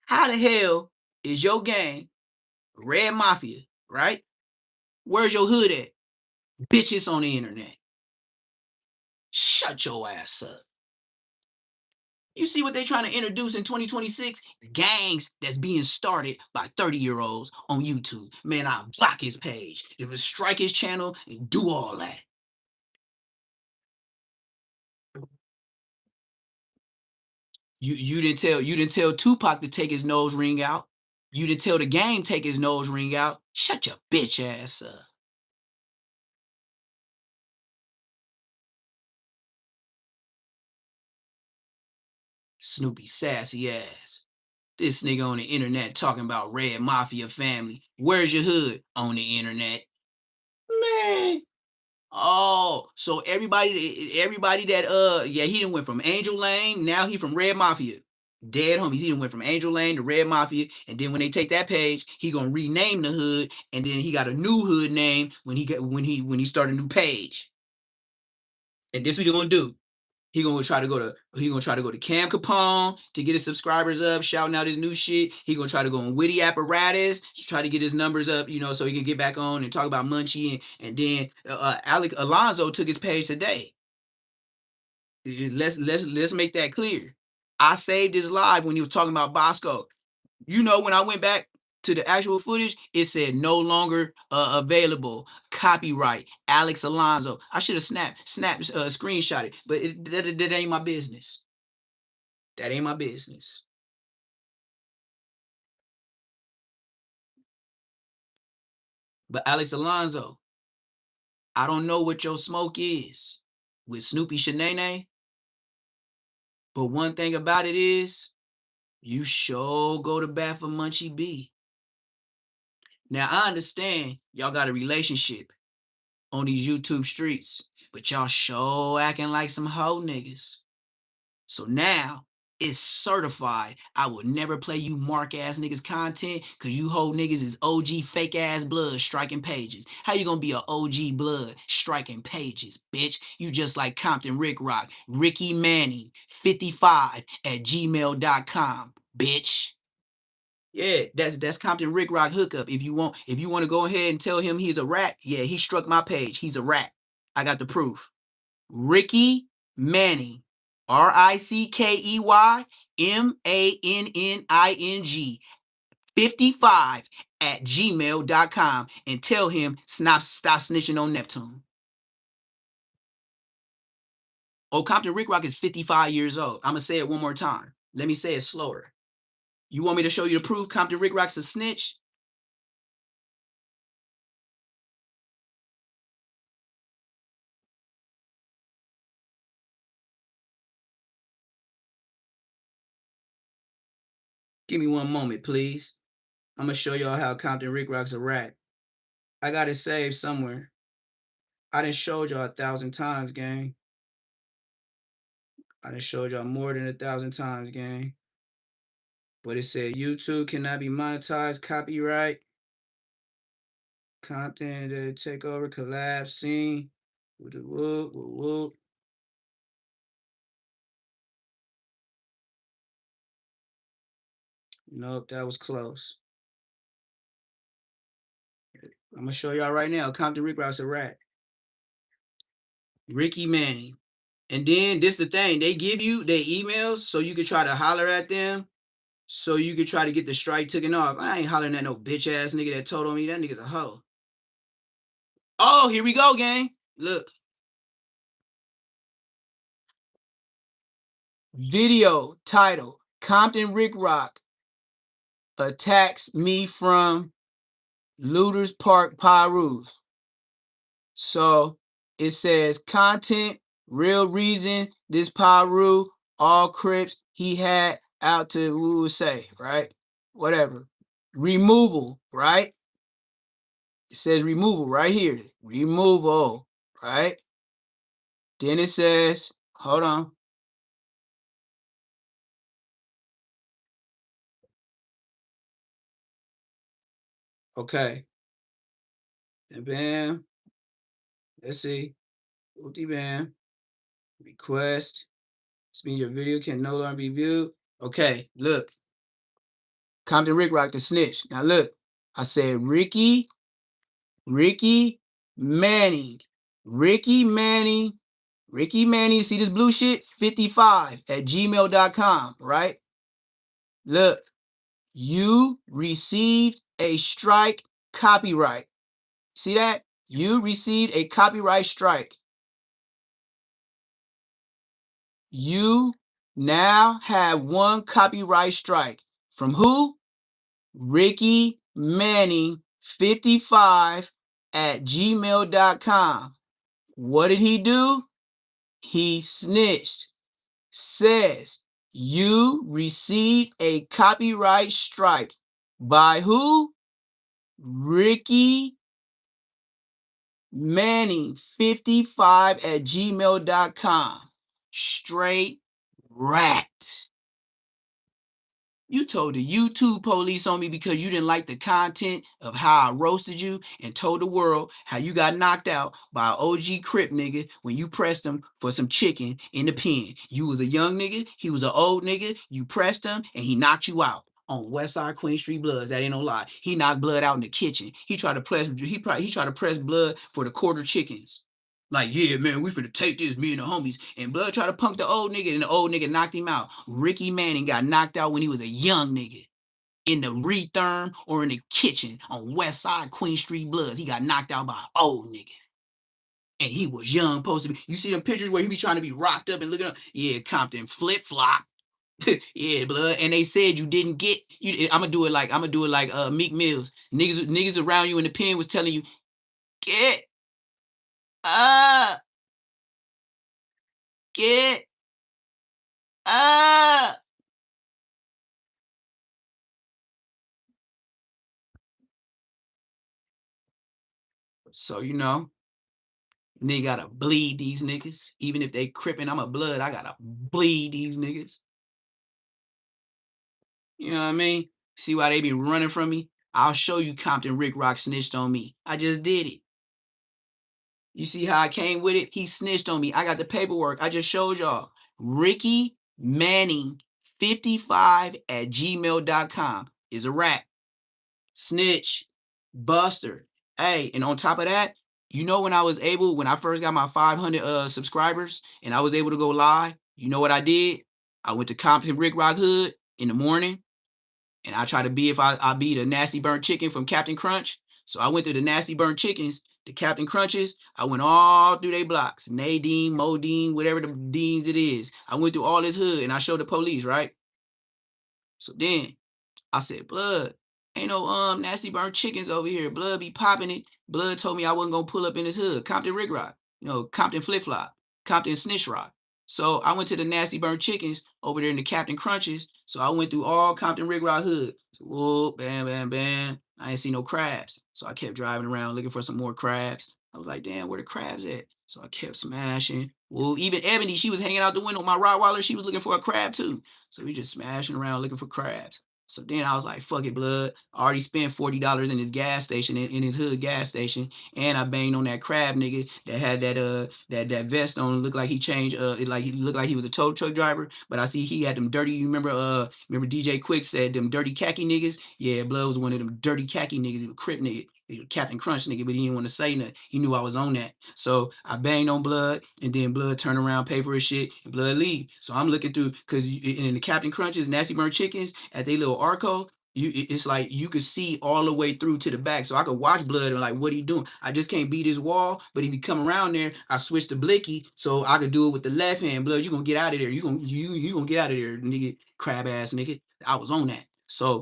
How the hell is your gang Red Mafia, right? Where's your hood at? Bitches on the internet. Shut your ass up. You see what they trying to introduce in 2026? Gangs that's being started by 30-year-olds on YouTube. Man, I'll block his page. If it strike his channel and do all that. You didn't tell Tupac to take his nose ring out. You didn't tell the game take his nose ring out. Shut your bitch ass up. Snoopy sassy ass. This nigga on the internet talking about Red Mafia family. Where's your hood? On the internet. Man, Oh, so everybody that yeah, he done went from Angel Lane, now he from Red Mafia. Dead homies. He done went from Angel Lane to Red Mafia, and then when they take that page, he gonna rename the hood, and then he got a new hood name when he start a new page. And this what he gonna do. He gonna try to go to Cam Capone to get his subscribers up, shouting out his new shit. He gonna try to go on Witty Apparatus to try to get his numbers up, so he can get back on and talk about Munchie. And then Alec Alonzo took his page today. Let's make that clear. I saved his live when he was talking about Bosco. When I went back to the actual footage, it said no longer available. Copyright Alex Alonzo. I should have screenshot it, but that ain't my business. That ain't my business. But Alex Alonzo, I don't know what your smoke is with Snoopy Shanae, but one thing about it is you sure go to bat for Munchie B. Now I understand y'all got a relationship on these YouTube streets, but y'all sure acting like some hoe niggas. So now it's certified. I will never play you mark ass niggas content because you hoe niggas is OG fake ass blood striking pages. How you gonna be a OG blood striking pages, bitch? You just like Compton Rick Rock, Ricky Manning, 55 at gmail.com, bitch. Yeah, that's Compton Rick Rock hookup. If you want to go ahead and tell him he's a rat, yeah, he struck my page. He's a rat. I got the proof. Ricky Manning, RickeyManning, 55 at gmail.com, and tell him stop snitching on Neptune. Oh, Compton Rick Rock is 55 years old. I'm gonna say it one more time. Let me say it slower. You want me to show you the proof Compton Rick Rock's a snitch? Give me one moment, please. I'm gonna show y'all how Compton Rick Rock's a rat. I got it saved somewhere. I done showed y'all 1,000 times, gang. I done showed y'all more than 1,000 times, gang. But it said YouTube cannot be monetized, copyright, Compton takeover, collab, scene, whoop, whoop, whoop. Nope, that was close. I'm gonna show y'all right now. Compton Rick Rock's a rat. Ricky Manning. And then this the thing, they give you their emails so you can try to holler at them, so you can try to get the strike taken off. I ain't hollering at no bitch ass nigga that told on me. That nigga's a hoe. Oh, here we go, gang. Look. Video title: Compton Rick Rock attacks me from Looters Park, Pyru. So it says content, real reason, this Pyru, all Crips he had out to, we would say, right? Whatever. Removal, right? It says removal right here. Removal, right? Then it says, hold on. Okay. And bam. Let's see. Ulti bam. Request. This means your video can no longer be viewed. Okay, look. Compton Rick Rock the snitch. Now look. I said Ricky Manning. Ricky Manning. See this blue shit? 55 at gmail.com, right? Look. You received a strike copyright. See that? You received a copyright strike. You now have one copyright strike. From who? Ricky Manning 55 at gmail.com. What did he do? He snitched. Says you received a copyright strike. By who? Ricky Manning55@gmail.com. Straight rat. You told the YouTube police on me because you didn't like the content of how I roasted you and told the world how you got knocked out by an OG Crip nigga when you pressed him for some chicken in the pen. You was a young nigga, he was an old nigga, you pressed him and he knocked you out. On West Side Queen Street Bloods, that ain't no lie. He knocked Blood out in the kitchen. He tried to press Blood for the quarter chickens. Like, yeah, man, we finna take this, me and the homies. And Blood tried to punk the old nigga, and the old nigga knocked him out. Ricky Manning got knocked out when he was a young nigga. In the retherm or in the kitchen on West Side Queen Street Bloods. He got knocked out by an old nigga. And he was young, supposed to be. You see them pictures where he be trying to be rocked up and looking up? Yeah, Compton flip-flop. Yeah, Blood. And they said you didn't get you. I'ma do it like Meek Mills. Niggas around you in the pen was telling you, get up, get up. So nigga gotta bleed these niggas. Even if they crippin', I'm a Blood. I gotta bleed these niggas. You know what I mean? See why they be running from me? I'll show you Compton Rick Rock snitched on me. I just did it. You see how I came with it? He snitched on me. I got the paperwork. I just showed y'all. Ricky Manning 55@gmail.com is a rat. Snitch. Buster. Hey, and on top of that, when I first got my 500 subscribers and I was able to go live, you know what I did? I went to Compton Rick Rock Hood in the morning. And I try to be if I be the nasty burnt chicken from Captain Crunch. So I went through the nasty burnt chickens, the Captain Crunches. I went all through their blocks, Nadine, Modine, whatever the deans it is. I went through all this hood and I showed the police, right? So then I said, Blood, ain't no nasty burnt chickens over here. Blood be popping it. Blood told me I wasn't gonna pull up in his hood. Compton Rick Rock, Compton Flip Flop, Compton Snitch Rock. So I went to the nasty burnt chickens over there in the Captain Crunches. So I went through all Compton Rick Rock hood. So, whoop, bam, bam, bam. I ain't see no crabs. So I kept driving around looking for some more crabs. I was like, damn, where the crabs at? So I kept smashing. Well, even Ebony, she was hanging out the window. My Rottweiler, she was looking for a crab too. So we just smashing around looking for crabs. So then I was like, fuck it, Blood. I already spent $40 in his gas station, in his hood gas station. And I banged on that crab nigga that had that vest on, looked like he changed, he looked like he was a tow truck driver. But I see he had them dirty, you remember DJ Quick said them dirty khaki niggas? Yeah, Blood was one of them dirty khaki niggas. He was a Crip nigga. He was Captain Crunch nigga, but he didn't want to say nothing. He knew I was on that. So I banged on Blood, and then Blood turn around, pay for his shit, and Blood leave. So I'm looking through, because in the Captain Crunches, Nasty Burnt Chickens, at they little Arco, it's like you could see all the way through to the back. So I could watch Blood and like, what he doing? I just can't beat his wall, but if he come around there, I switch to Blicky so I could do it with the left hand. Blood, you gonna get out of there. You gonna get out of there, nigga, crab ass nigga. I was on that. So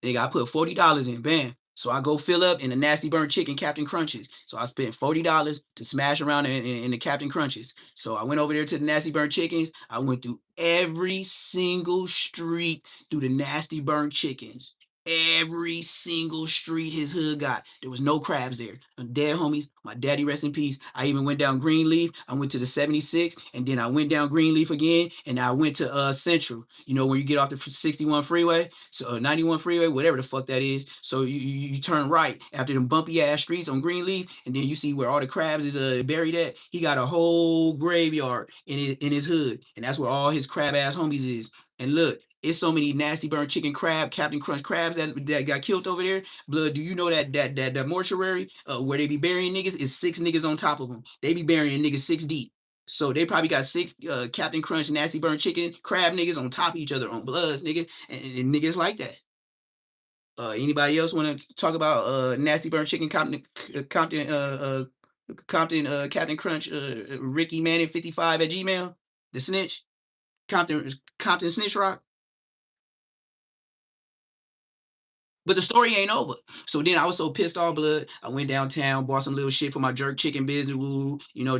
nigga, I put $40 in, bam. So I go fill up in the Nasty Burnt Chicken Captain Crunches. So I spent $40 to smash around in the Captain Crunches. So I went over there to the Nasty Burnt Chickens. I went through every single street through the Nasty Burnt Chickens. Every single street his hood got. There was no crabs there. Dead homies. My daddy, rest in peace. I even went down Greenleaf. I went to the 76, and then I went down Greenleaf again, and I went to Central. When you get off the 61 freeway, so 91 freeway, whatever the fuck that is. So you turn right after them bumpy ass streets on Greenleaf, and then you see where all the crabs is buried at. He got a whole graveyard in his hood, and that's where all his crab ass homies is. And look, it's so many nasty burnt chicken crab, Captain Crunch crabs that got killed over there. Blood, do you know that mortuary where they be burying niggas is 6 niggas on top of them? They be burying niggas 6 deep. So they probably got 6 Captain Crunch nasty burnt chicken crab niggas on top of each other on Bloods, nigga, and niggas like that. Anybody else want to talk about nasty burnt chicken Compton Captain Crunch Ricky Manning 55 at Gmail? The snitch? Compton Snitch Rock? But the story ain't over. So then I was so pissed off, blood. I went downtown, bought some little shit for my jerk chicken business,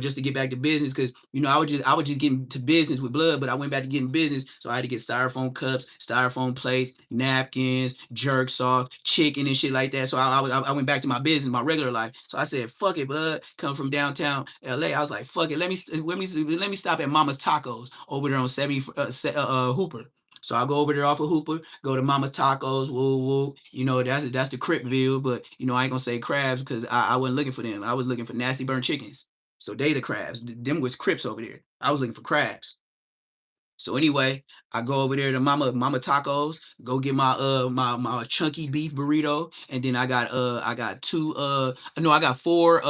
just to get back to business. Cause I was just getting to business with blood, but I went back to getting business. So I had to get styrofoam cups, styrofoam plates, napkins, jerk sauce, chicken and shit like that. So I went back to my business, my regular life. So I said, fuck it, blood. Come from downtown LA. I was like, fuck it. Let me stop at Mama's Tacos over there on 70 Hooper. So I go over there off of Hooper, go to Mama's Tacos, woo woo. That's the Cripville, but I ain't gonna say crabs because I wasn't looking for them. I was looking for nasty burnt chickens. So they the crabs. Them was Crips over there. I was looking for crabs. So anyway, I go over there to Mama Tacos, go get my chunky beef burrito, and then I got two no, I got four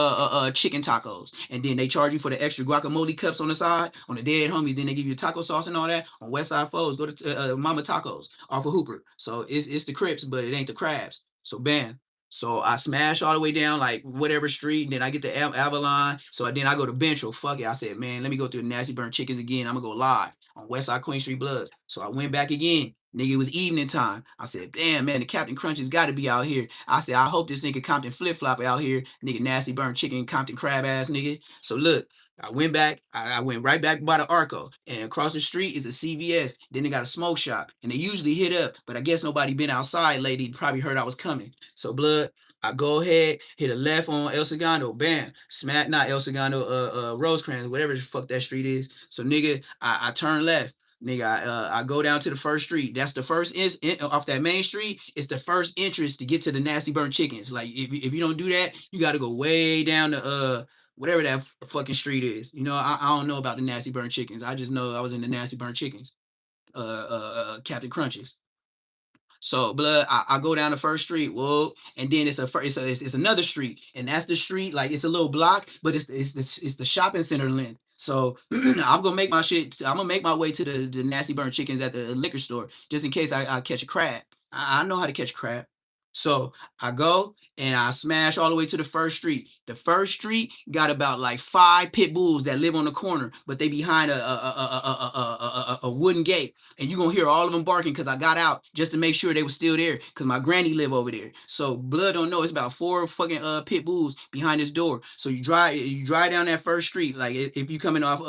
chicken tacos. And then they charge you for the extra guacamole cups on the side, on the dead homies, then they give you taco sauce and all that. On West Side Foes, go to Mama Tacos off of Hooper. So it's the Crips, but it ain't the crabs. So bam. So I smash all the way down like whatever street, and then I get to Avalon. So then I go to Bentro. Fuck it. I said, man, let me go through the nasty burnt chickens again. I'm gonna go live on West Side Queen Street Bloods. So I went back again. Nigga, it was evening time. I said, damn, man, the Captain Crunch has got to be out here. I said, I hope this nigga Compton Flip Flop out here. Nigga, nasty burnt chicken, Compton crab ass nigga. So look, I went back. I went right back by the Arco, and across the street is a CVS. Then they got a smoke shop, and they usually hit up, but I guess nobody been outside lately. Probably heard I was coming. So blood, I go ahead, hit a left on El Segundo, bam, smack, not El Segundo, Rosecrans, whatever the fuck that street is. So nigga, I turn left. Nigga, I go down to the first street. That's the first off that main street. It's the first entrance to get to the nasty burnt chickens. Like if you don't do that, you got to go way down to whatever that fucking street is. I don't know about the nasty burnt chickens. I just know I was in the nasty burnt chickens. Captain Crunches. So blood, I go down the first street, whoa, and then it's another street, and that's the street like it's a little block, but it's the shopping center length. So I'm gonna make my shit. I'm gonna make my way to the nasty burnt chickens at the liquor store just in case I catch a crab. I know how to catch a crab. So I go and I smash all the way to the first street. The first street got about like 5 pit bulls that live on the corner, but they behind a wooden gate, and you gonna hear all of them barking because I got out just to make sure they were still there because my granny live over there. So blood don't know it's about 4 fucking pit bulls behind this door. So you drive down that first street like if you coming off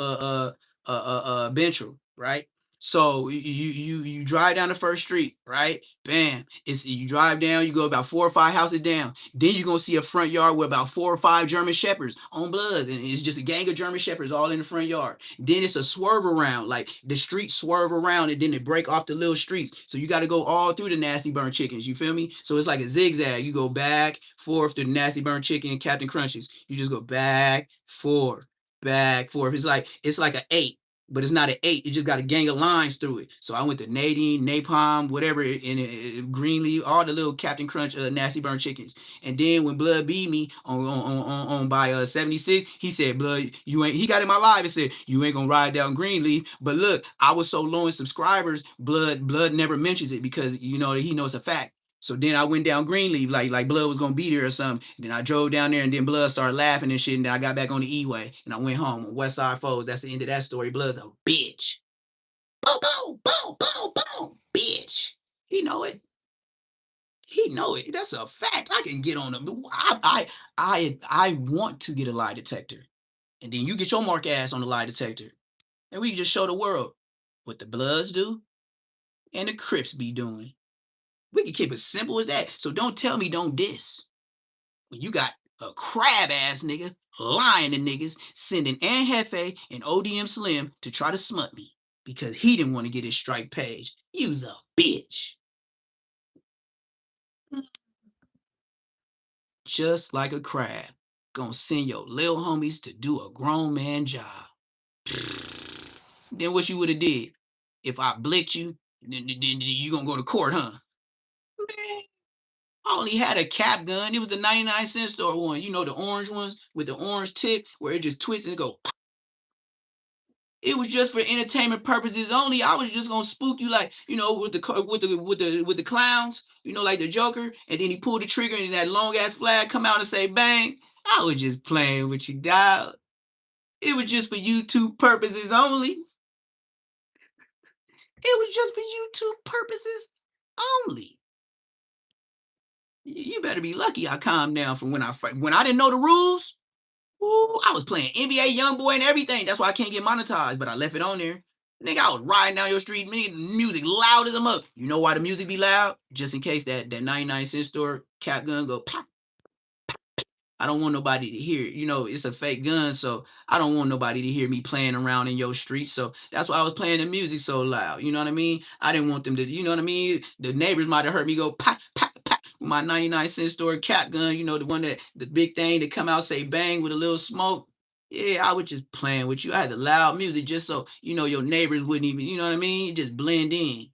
Bentral, right? So you drive down the first street, right? Bam. You drive down, you go about 4 or 5 houses down. Then you're gonna see a front yard with about 4 or 5 German Shepherds on Bloods. And it's just a gang of German Shepherds all in the front yard. Then it's a swerve around, like the streets swerve around and then they break off the little streets. So you gotta go all through the nasty burnt chickens. You feel me? So it's like a zigzag. You go back, forth to the nasty burnt chicken, Captain Crunches. You just go back, forth, back, forth. It's like an 8, but it's not an 8. It just got a gang of lines through it. So I went to Nadine, Napalm, whatever, in Greenleaf, all the little Captain Crunch, nasty burnt chickens. And then when Blood beat me on by 76, he said, Blood, you ain't. He got in my live and said, you ain't gonna ride down Greenleaf. But look, I was so low in subscribers, Blood never mentions it because he knows a fact. So then I went down Greenleaf like Blood was gonna be there or something. And then I drove down there and then Blood started laughing and shit. And then I got back on the E-way and I went home on West Side Foes. That's the end of that story. Blood's a bitch. Boom, boom, boom, boom, boom, bitch. He know it. He know it. That's a fact. I can get on him. I want to get a lie detector, and then you get your mark ass on the lie detector, and we can just show the world what the Bloods do and the Crips be doing. We can keep it simple as that. So don't tell me don't diss. When you got a crab ass nigga lying to niggas, sending Ann Hefe and ODM Slim to try to smut me because he didn't want to get his strike page. You's a bitch. Just like a crab, gonna send your little homies to do a grown man job. Then what you would have did? If I blicked you, then you gonna go to court, huh? Man, I only had a cap gun. It was the 99-cent store one. You know, the orange ones with the orange tip where it just twists and go. It was just for entertainment purposes only. I was just gonna spook you like, with the clowns, like the Joker, and then he pulled the trigger and that long ass flag come out and say bang. I was just playing with you, dog. It was just for YouTube purposes only. It was just for YouTube purposes only. You better be lucky I calmed down from when I didn't know the rules. Ooh, I was playing NBA YoungBoy and everything. That's why I can't get monetized, but I left it on there. Nigga, I was riding down your street, music loud as a mug. You know why the music be loud? Just in case that 99-cent store cap gun go pop. I don't want nobody to hear it. You know, it's a fake gun, so I don't want nobody to hear me playing around in your street. So that's why I was playing the music so loud. You know what I mean? I didn't want them to, you know what I mean? The neighbors might have heard me go pop, pop, pop with my 99-cent store cap gun, you know, the one that the big thing that come out say bang with a little smoke. Yeah, I was just playing with you. I had the loud music just so, you know, your neighbors wouldn't even, you know what I mean? Just blend in.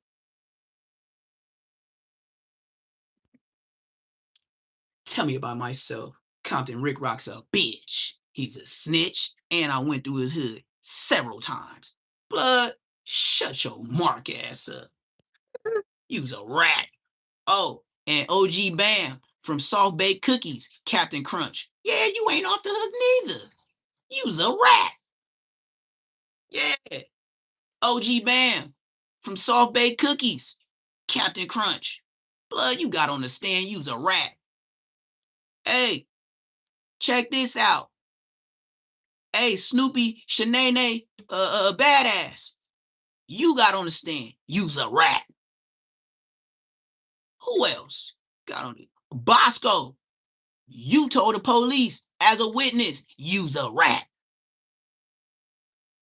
Tell me about myself. Compton Rick Rock's a bitch. He's a snitch, and I went through his hood several times. Blood, shut your mark ass up. You's a rat. Oh, and OG Bam from Soft Baked Cookies, Captain Crunch. Yeah, you ain't off the hook neither. You's a rat. Yeah, OG Bam from Soft Baked Cookies, Captain Crunch. Blood, you got on the stand, you's a rat. Hey, check this out. Hey, Snoopy, Shanae, badass. You got on the stand. You's a rat. Who else got on it? Bosco. You told the police as a witness. You's a rat.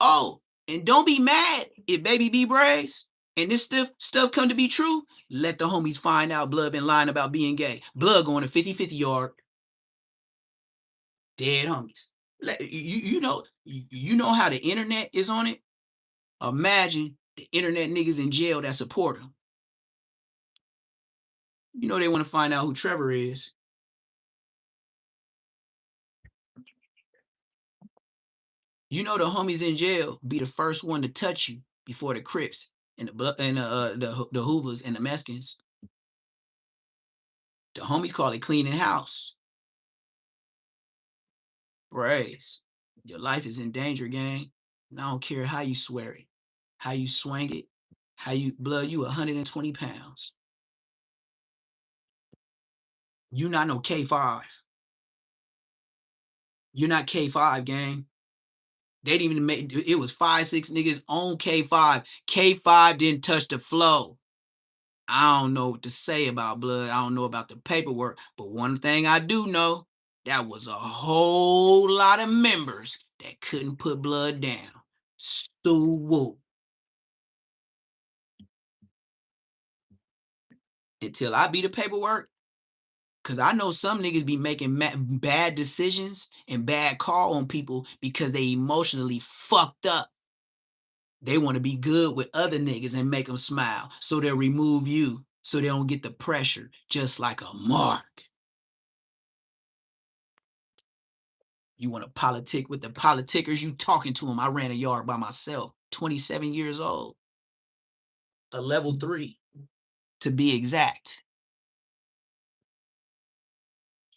Oh, and don't be mad if baby be Braze and this stuff come to be true. Let the homies find out Blood been lying about being gay. Blood going to 50-50 yard. Dead homies. You know how the internet is on it? Imagine the internet niggas in jail that support him. You know they want to find out who Trevor is. You know the homies in jail be the first one to touch you before the Crips and the Hoovers and the Mexicans. The homies call it cleaning house. Braze, your life is in danger, gang. And I don't care how you swear it, how you swing it, how you blood. You 120 pounds. You not no K5. You're not K5, gang. They didn't even make it. Was 5-6 niggas on K5. K5 didn't touch the flow. I don't know what to say about Blood. I don't know about the paperwork, but one thing I do know, that was a whole lot of members that couldn't put Blood down. So whoop. Until I beat the paperwork, because I know some niggas be making bad decisions and bad call on people because they emotionally fucked up. They want to be good with other niggas and make them smile. So they'll remove you so they don't get the pressure, just like a mark. You want to politic with the politickers? You talking to them. I ran a yard by myself, 27 years old. A level 3, to be exact.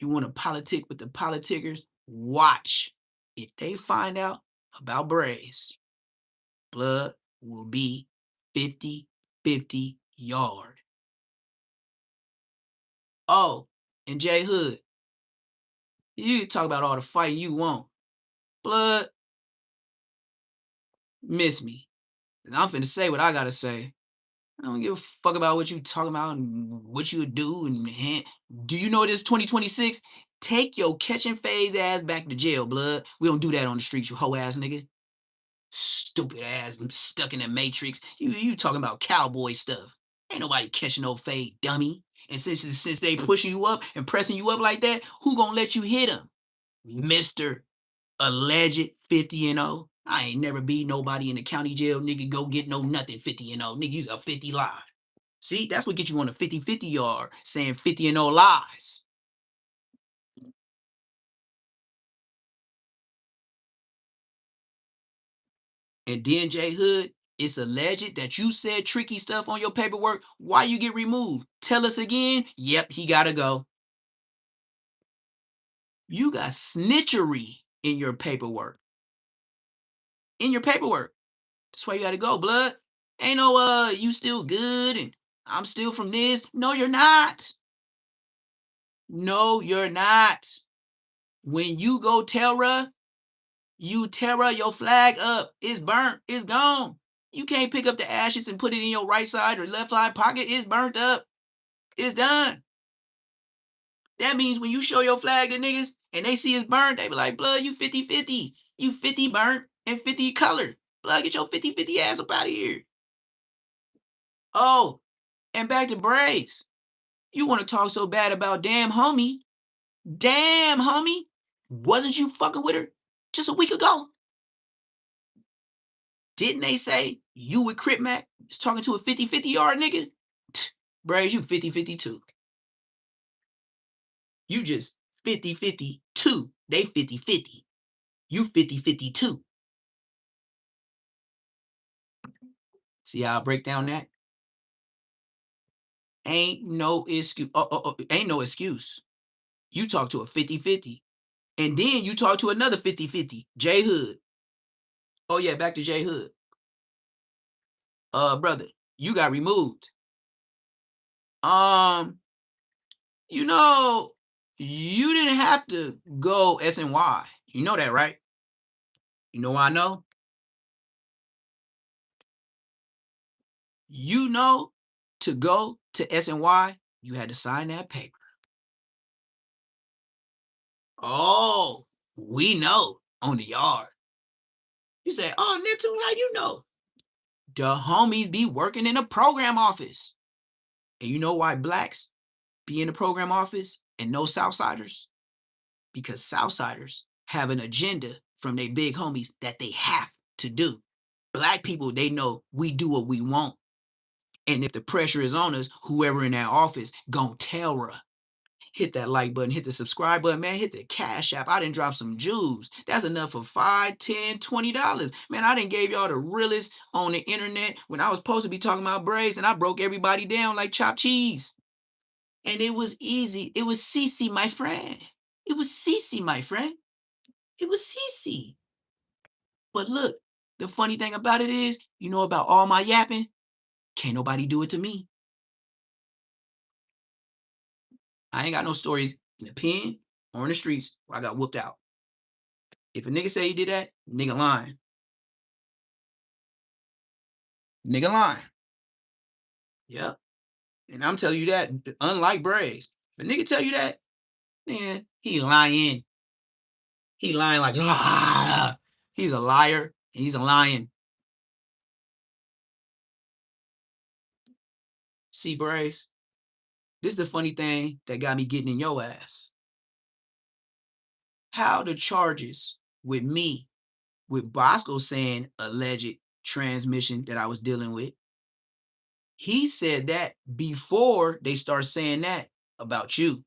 You want to politic with the politickers? Watch. If they find out about Braze, Blood will be 50-50 yard. Oh, and J Hood, you talk about all the fighting you want. Blood, miss me. I'm finna say what I gotta say. I don't give a fuck about what you talking about and what you would do. And do you know this 2026? Take your catching phase ass back to jail, Blood. We don't do that on the streets, you hoe ass nigga. Stupid ass, stuck in the matrix. You talking about cowboy stuff. Ain't nobody catching no fade, dummy. And since they pushing you up and pressing you up like that, who gonna let you hit them? Mr. Alleged 50-0. I ain't never beat nobody in the county jail, nigga. Go get no nothing 50-0. Nigga, you's a 50 lie. See, that's what gets you on a 50-50 yard, saying 50-0 lies. And then J Hood, it's alleged that you said tricky stuff on your paperwork. Why you get removed? Tell us again. Yep, he gotta go. You got snitchery in your paperwork. In your paperwork. That's why you gotta go, Blood. Ain't no you still good and I'm still from this. No, you're not. No, you're not. When you go Terra, you Terra your flag up. It's burnt. It's gone. You can't pick up the ashes and put it in your right side or left side pocket. It's burnt up. It's done. That means when you show your flag to niggas and they see it's burnt, they be like, blood, you 50-50. You 50 burnt and 50 colored. Blood, get your 50-50 ass up out of here. Oh, and back to Braze. You want to talk so bad about damn homie. Damn homie. Wasn't you fucking with her just a week ago? Didn't they say you with Crip Mac is talking to a 50-50 yard nigga? Braze, you 50-50 too. You just 50-50 too. They 50-50. You 50-50 too. See how I break down that? Ain't no excuse. Ain't no excuse. You talk to a 50-50. And then you talk to another 50-50. J Hood. Oh yeah, back to J Hood. Brother, you got removed. You know, you didn't have to go SNY. You know that, right? You know why I know? You know, to go to SNY, you had to sign that paper. Oh, we know on the yard. You say, oh, Neptune, how you know? The homies be working in the program office. And you know why blacks be in the program office and no Southsiders? Because Southsiders have an agenda from their big homies that they have to do. Black people, they know we do what we want. And if the pressure is on us, whoever in that office gon' tell her. Hit that like button, hit the subscribe button, man. Hit the Cash App. I done dropped some jewels. That's enough for $5, $10, $20. Man, I done gave y'all the realest on the internet when I was supposed to be talking about Braze, and I broke everybody down like chopped cheese. And it was easy. It was CC, my friend. It was CC, my friend. It was CC. But look, the funny thing about it is, you know about all my yapping? Can't nobody do it to me. I ain't got no stories in the pen or in the streets where I got whooped out. If a nigga say he did that, nigga lying. Nigga lying. Yep. And I'm telling you that, unlike Braze, if a nigga tell you that, then he lying. He lying like, ah. He's a liar and he's a lion. See, Braze, this is the funny thing that got me getting in your ass. How the charges with me, with Bosco saying alleged transmission that I was dealing with, he said that before they start saying that about you.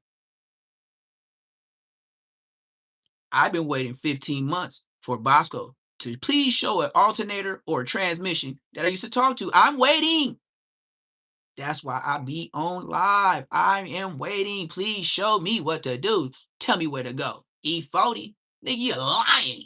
I've been waiting 15 months for Bosco to please show an alternator or a transmission that I used to talk to. I'm waiting. That's why I be on live. I am waiting. Please show me what to do. Tell me where to go. E40, nigga, you're lying.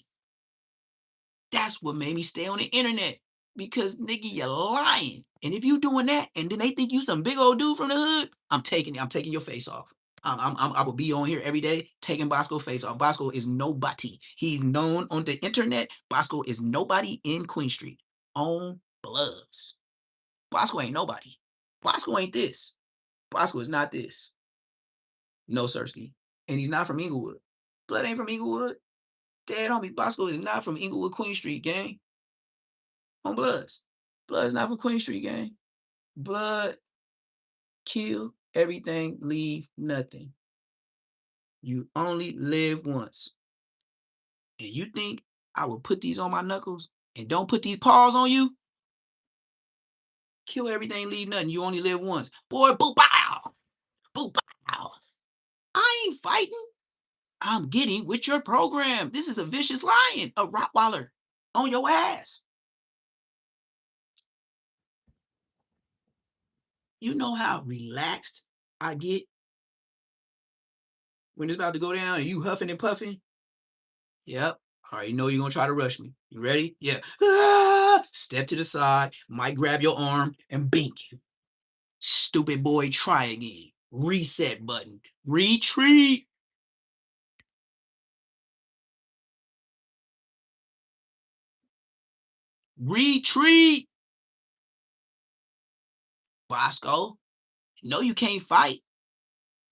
That's what made me stay on the internet. Because nigga, you're lying. And if you doing that, and then they think you some big old dude from the hood, I'm taking your face off. I will be on here every day taking Bosco face off. Bosco is nobody. He's known on the internet. Bosco is nobody in Queen Street. On Bloods. Bosco ain't nobody. Bosco ain't this. Bosco is not this. No, Sirski. And he's not from Inglewood. Blood ain't from Inglewood. Dad, homie, Bosco is not from Inglewood, Queen Street, gang. On Bloods. Blood is not from Queen Street, gang. Blood, kill everything, leave nothing. You only live once. And you think I will put these on my knuckles and don't put these paws on you? Kill everything, leave nothing. You only live once. Boy, boop bow. Boop bow. I ain't fighting. I'm getting with your program. This is a vicious lion, a Rottweiler on your ass. You know how relaxed I get when it's about to go down and you huffing and puffing? Yep. All right, you know you're going to try to rush me. You ready? Yeah. Ah! Step to the side, might grab your arm and bink you. Stupid boy, try again. Reset button. Retreat. Retreat. Bosco, no, you can't fight.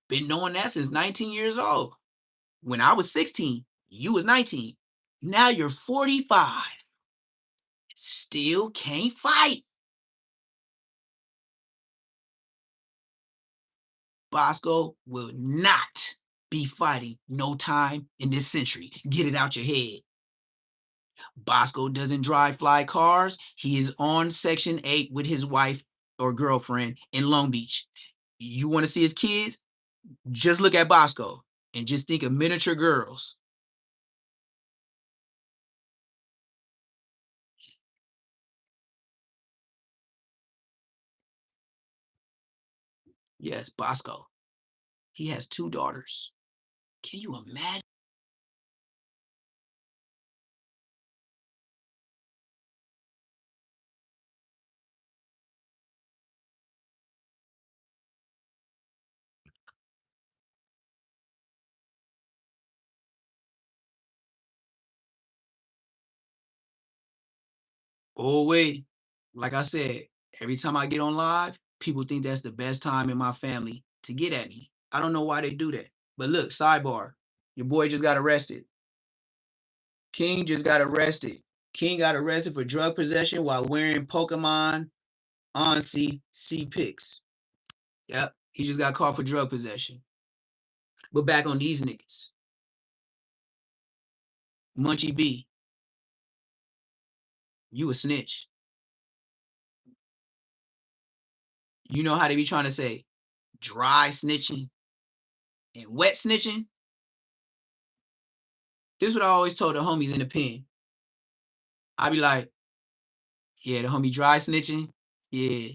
Been knowing that since 19 years old. When I was 16, you was 19. Now you're 45. Still can't fight. Bosco will not be fighting no time in this century. Get it out your head. Bosco doesn't drive fly cars. He is on Section 8 with his wife or girlfriend in Long Beach. You want to see his kids? Just look at Bosco and just think of miniature girls. Yes, Bosco. He has 2 daughters. Can you imagine? Oh, wait. Like I said, every time I get on live, people think that's the best time in my family to get at me. I don't know why they do that. But look, sidebar. Your boy just got arrested. King just got arrested. King got arrested for drug possession while wearing Pokemon Onsi C pics. Yep, he just got caught for drug possession. But back on these niggas. Munchie B, you a snitch. You know how they be trying to say dry snitching and wet snitching? This is what I always told the homies in the pen. I be like, yeah, the homie dry snitching? Yeah.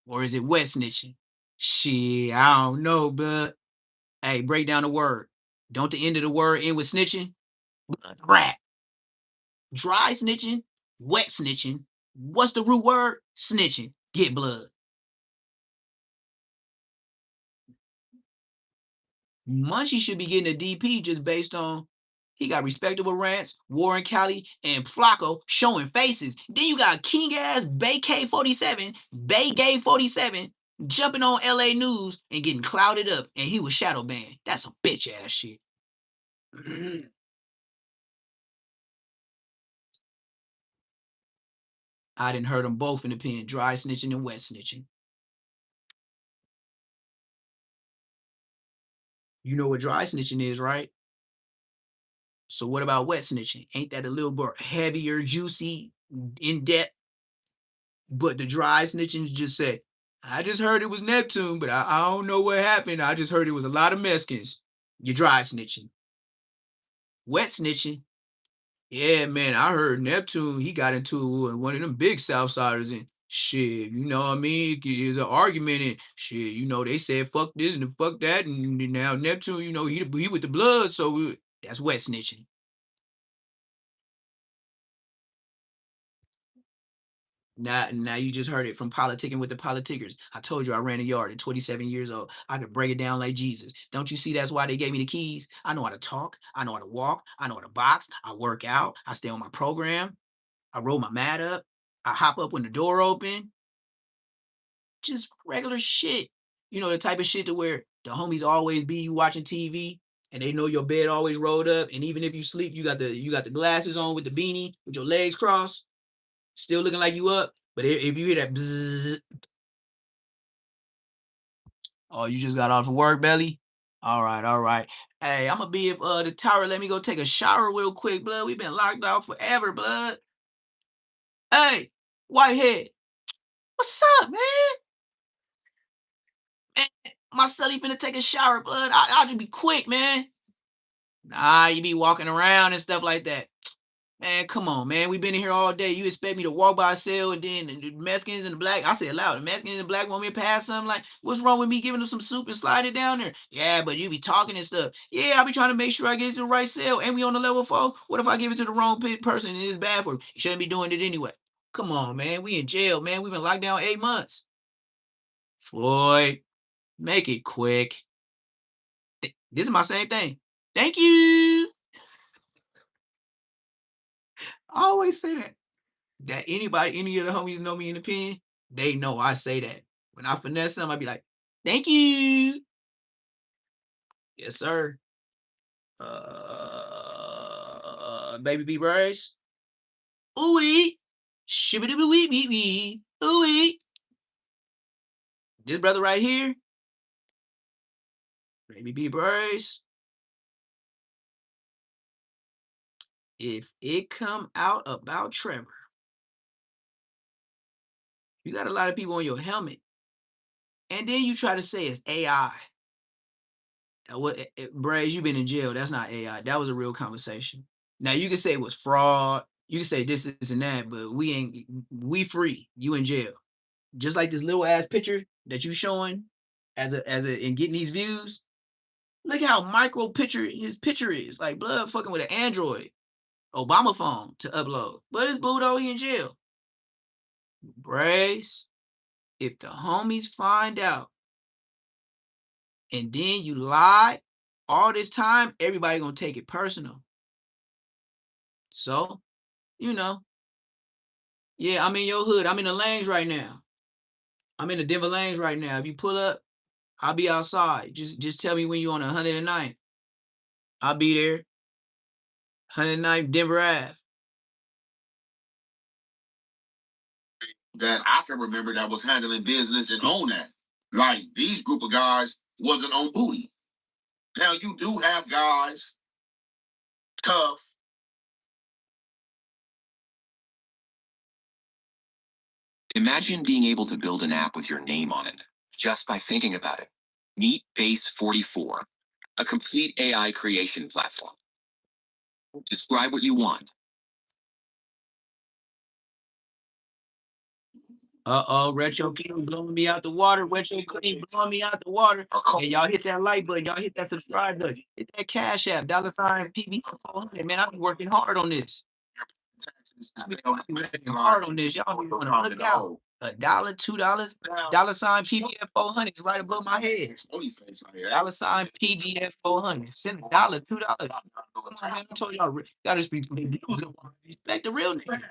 Or is it wet snitching? Shit, I don't know, but hey, break down the word. Don't the end of the word end with snitching? Rat. Dry snitching, wet snitching. What's the root word? Snitching. Get blood. Munchie should be getting a DP just based on he got respectable rants, Warren Cali, and Flacco showing faces. Then you got king ass Bay K47, Bay Gay 47, jumping on LA News and getting clouded up, and he was shadow banned. That's some bitch ass shit. I didn't heard them both in the pen, dry snitching and wet snitching. You know what dry snitching is, right? So what about wet snitching? Ain't that a little bit heavier, juicy, in depth? But the dry snitching just say, I just heard it was Neptune, but I don't know what happened. I just heard it was a lot of Mexicans. You dry snitching. Wet snitching. Yeah, man, I heard Neptune, he got into one of them big Southsiders and shit, you know what I mean? There's an argument and shit, you know, they said fuck this and fuck that. And now Neptune, you know, he with the blood. So that's wet snitching. Now you just heard it from politicking with the politickers. I told you I ran a yard at 27 years old. I could break it down like Jesus. Don't you see that's why they gave me the keys? I know how to talk. I know how to walk. I know how to box. I work out. I stay on my program. I roll my mat up. I hop up when the door open. Just regular shit. You know, the type of shit to where the homies always be you watching TV and they know your bed always rolled up. And even if you sleep, you got the glasses on with the beanie with your legs crossed, still looking like you up. But if you hear that bzzz, oh, you just got off of work, Belly? All right, all right. Hey, I'm gonna be if the tower let me go take a shower real quick, blood. We've been locked out forever, blood. Hey, Whitehead, what's up, man? Man, my celly finna take a shower, blood. I'll just be quick, man. Nah, you be walking around and stuff like that. Man, come on, man. We've been in here all day. You expect me to walk by a cell and then the Mexicans and the black, I say it loud, the Mexicans and the black want me to pass something like, what's wrong with me giving them some soup and slide it down there? Yeah, but you be talking and stuff. Yeah, I be trying to make sure I get it to the right cell and we on the level 4. What if I give it to the wrong person and it's bad for you? You shouldn't be doing it anyway. Come on, man. We in jail, man. We've been locked down 8 months. Floyd. Make it quick. This is my same thing. Thank you. I always say that. That anybody, any of the homies know me in the pen, they know I say that. When I finesse them, I be like, thank you. Yes, sir. Baby B Braze. Ooh-wee. Shibbity-wee-wee-wee. Ooh-wee. This brother right here, Baby B Braze. If it come out about Trevor, you got a lot of people on your helmet, and then you try to say it's AI. What, Braze, you been in jail. That's not AI. That was a real conversation. Now you can say it was fraud. You can say this and that, but we free. You in jail. Just like this little ass picture that you showing as a and getting these views. Look how micro his picture is. Like blood fucking with an Android, Obama phone to upload. But it's Budo, he in jail. Brace, if the homies find out and then you lie all this time, everybody gonna take it personal. So, you know, yeah, I'm in your hood. I'm in the lanes right now. I'm in the Denver lanes right now. If you pull up, I'll be outside. Just tell me when you on 109th. I'll be there. 109th Denver Ave. That I can remember that was handling business and own that. Like these group of guys wasn't on booty. Now you do have guys tough. Imagine being able to build an app with your name on it just by thinking about it. Meet Base 44, a complete AI creation platform. Describe what you want. Retro King blowing me out the water. Retro King blowing me out the water. And y'all hit that like button. Y'all hit that subscribe button. Hit that Cash App. $ PB 400. Man, I've been working hard on this. I've been working hard on this. Y'all be doing a look out. $1, $2, $PBF 400 is right above my head. $PBF 400. Send $1, $2. Come on, man. I told y'all, gotta just be respect the real nigga.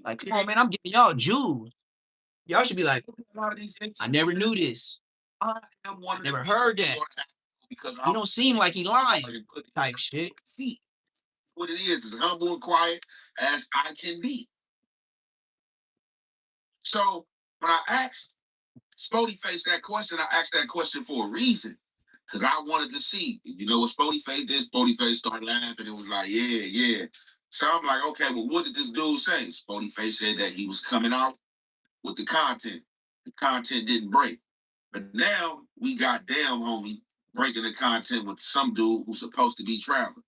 Like, come on, man. I'm giving y'all jewels. Y'all should be like, I never knew this. I never heard that. Because he don't seem like he lying type shit. What it is as humble and quiet as I can be. So when I asked Spody Face that question, I asked that question for a reason. Because I wanted to see, you know what Spody Face did? Spody Face started laughing and was like, yeah. So I'm like, okay, well, what did this dude say? Spody Face said that he was coming out with the content. The content didn't break. But now we got damn homie breaking the content with some dude who's supposed to be traveling.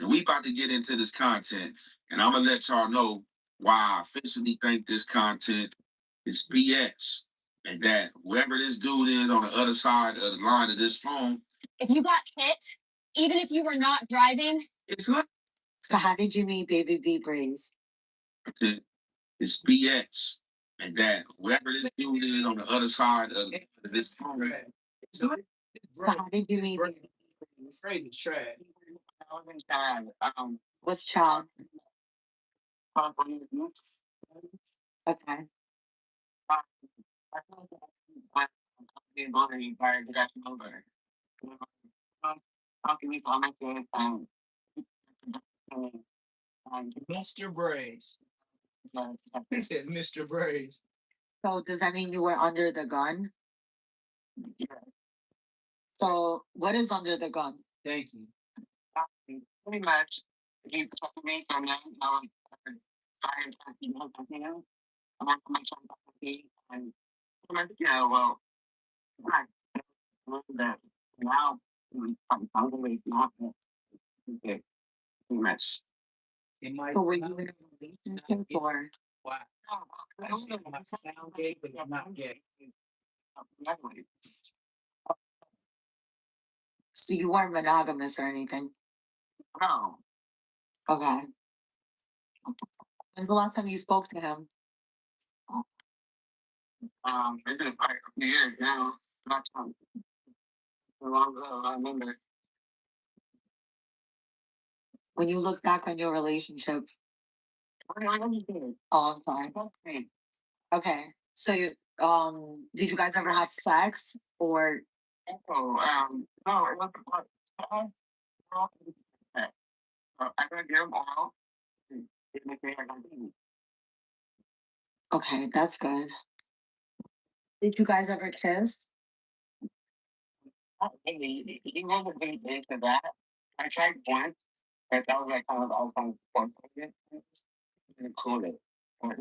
And we about to get into this content, and I'm gonna let y'all know why I officially think this content is BS. And that whoever this dude is on the other side of the line of this phone. If you got hit, even if you were not driving. It's not. So how did you meet Baby B Braze? It's BS. And that whoever this dude is on the other side of this phone. So how did you meet Baby B Braze? Crazy trash. What's child? Okay. Mr. Braze. He said Mr. Braze. So does that mean you were under the gun? So what is under the gun? Thank you. Pretty much, he told me from then on, I'm not my son, and you know, well, right, that now, I'm probably not pretty much. It might So were you in a relationship or? Wow. I don't know if it sound gay, but it's not gay. So you weren't monogamous or anything? No, Okay. When's the last time you spoke to him? it's been quite a few years now, not time. long ago, I remember. When you look back on your relationship, oh, I'm sorry. Okay. So you did you guys ever have sex or No, it wasn't like, I gotta get them all. It makes me like I'm eating. okay, that's good. Did you guys ever kiss? He wasn't really into that. I tried once, but that was like kind of all kind of fun. And cool it. I'm like,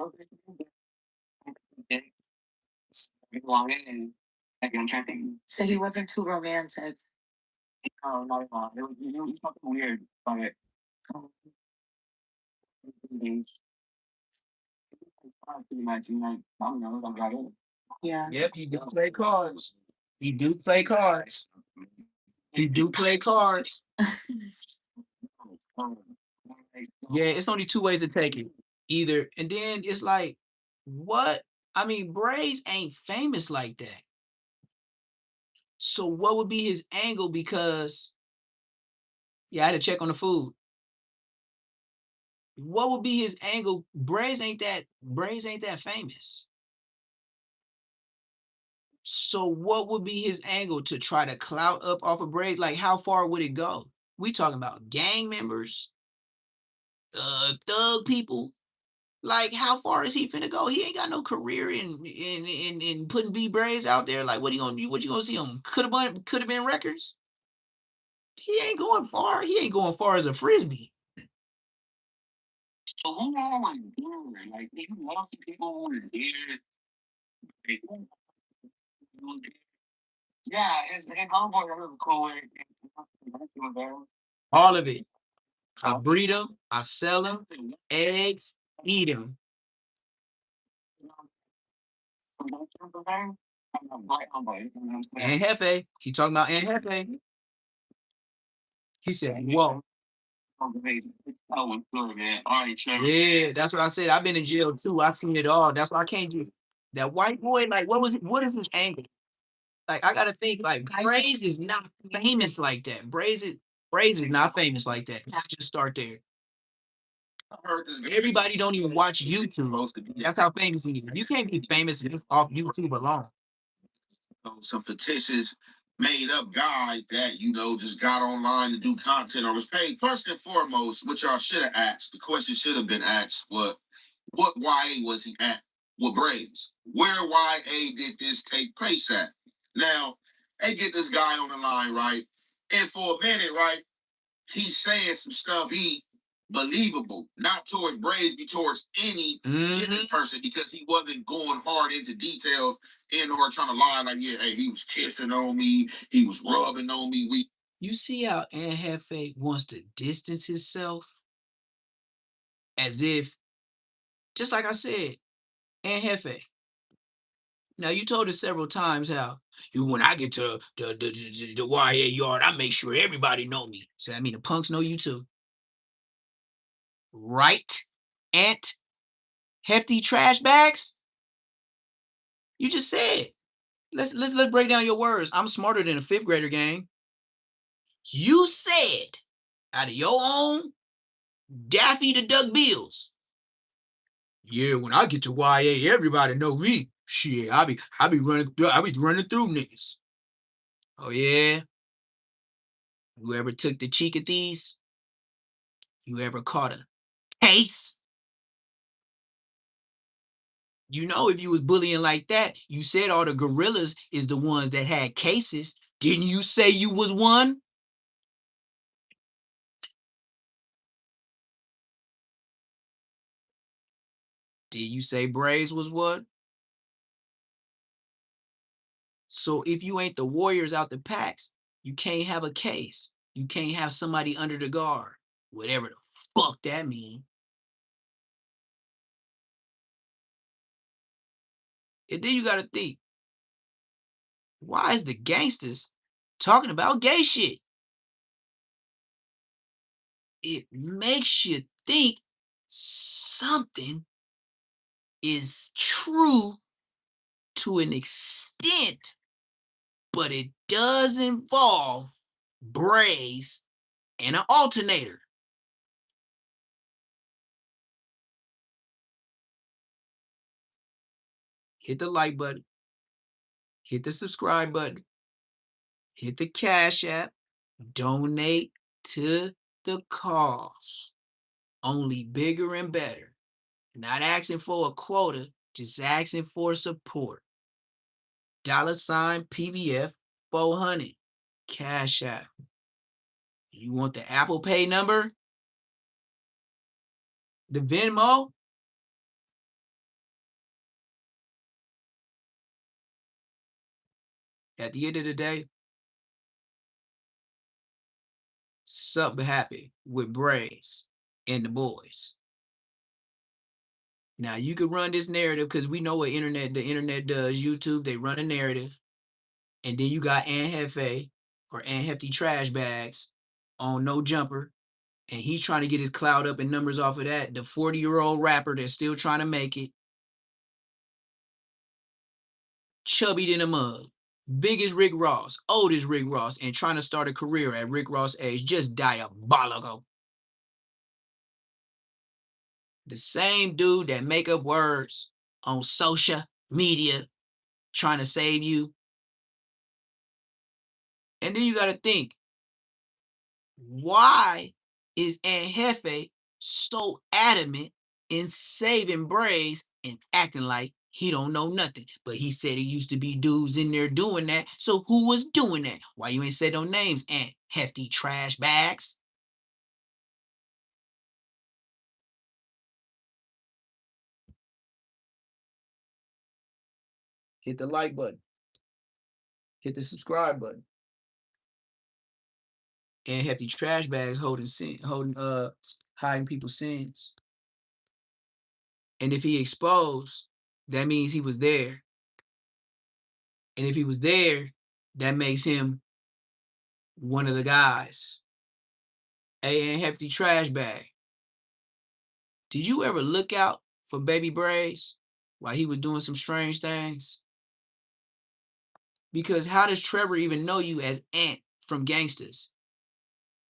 okay, belong in and like I'm trying to think. So he wasn't too romantic. Oh, not at all. It was something weird, but pretty much, you know, I don't know, I got it. Yeah. Yep, he do play cards. He do play cards. He do play cards. Yeah, it's only two ways to take it. Either, and then it's like, what? I mean, Braze ain't famous like that. So what would be his angle? Because yeah, I had to check on the food. What would be his angle? Braze ain't that famous. So what would be his angle to try to clout up off of Braze? Like, how far would it go? We talking about gang members, thug people. Like, how far is he finna go? He ain't got no career in putting B Braze out there. Like, what you gonna see him? Could have been records. He ain't going far. He ain't going far as a frisbee. So who all was there? Like, even lots of people who were there. Yeah, his homeboy was cool. All of it. I breed them. I sell them. Eggs. Eat them. And Hefe. He talking about and Hefe. He said, "Whoa." Yeah, that's what I said. I've been in jail too. I seen it all. That's why I can't just that white boy. Like, what is his angle? Like, I gotta think. Like, Braze is not famous like that. Braze is not famous like that. Let's just start there. I heard this guy Everybody don't even watch YouTube. That's how famous he is. You can't be famous just off YouTube alone. some fictitious made up guy that just got online to do content or was paid. First and foremost, what y'all should have asked, the question should have been asked, what YA was he at with Braves? Where YA did this take place at? Now, they get this guy on the line, right? And for a minute, right, he's saying some stuff he believable, not towards Braves, but towards any given person, because he wasn't going hard into details in or trying to lie like, yeah, hey, he was kissing on me, he was rubbing on me. You see how Hefe wants to distance himself? As if, just like I said, Hefe. Now, you told us several times how when I get to the YA yard, I make sure everybody know me. So I mean the punks know you too. Right? Ant hefty trash bags? You just said. Let's break down your words. I'm smarter than a fifth grader, gang. You said out of your own Daffy the Duck Bills. Yeah, when I get to YA, everybody know me. Shit, I be running through niggas. Oh yeah? You ever took the cheek of these? You ever caught a case? You know, if you was bullying like that, you said all the gorillas is the ones that had cases. Didn't you say you was one? Did you say Braze was what? So if you ain't the warriors out the packs, you can't have a case. You can't have somebody under the guard. Whatever the fuck that mean. And then you gotta think, why is the gangsters talking about gay shit? It makes you think something is true to an extent, but it does involve Braze and an alternator. Hit the like button. Hit the subscribe button. Hit the Cash App. Donate to the cause. Only bigger and better. Not asking for a quota, just asking for support. $ PBF 400. Cash App. You want the Apple Pay number? The Venmo? At the end of the day, something happened with Braze and the boys. Now you can run this narrative because we know what the internet does. YouTube, they run a narrative. And then you got Ann Hefe or Ann Hefty Trash Bags on No Jumper. And he's trying to get his cloud up and numbers off of that. The 40-year-old rapper that's still trying to make it. Chubbied in a mug. Big as Rick Ross, old as Rick Ross, and trying to start a career at Rick Ross' age. Just diabolical. The same dude that make up words on social media trying to save you. And then you got to think, why is Aunt Hefe so adamant in saving Braze and acting like he don't know nothing? But he said it used to be dudes in there doing that. So who was doing that? Why you ain't said no names, Aunt Hefty Trash Bags? Hit the like button. Hit the subscribe button. And Hefty Trash Bags hiding people's sins. And if he exposed, that means he was there. And if he was there, that makes him one of the guys. And Hefty Trash Bag. Did you ever look out for Baby Braze while he was doing some strange things? Because how does Trevor even know you as Ant from Gangsters?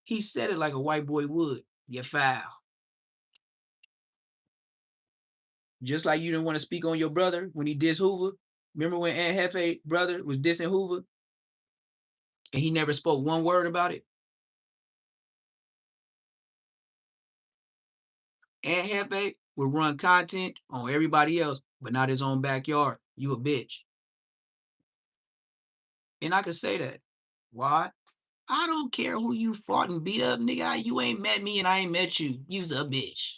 He said it like a white boy would. You foul. Just like you didn't want to speak on your brother when he dissed Hoover. Remember when Aunt Hefe brother was dissing Hoover? And he never spoke one word about it? Aunt Hefe would run content on everybody else, but not his own backyard. You a bitch. And I could say that. Why? I don't care who you fought and beat up, nigga. You ain't met me and I ain't met you. You's a bitch.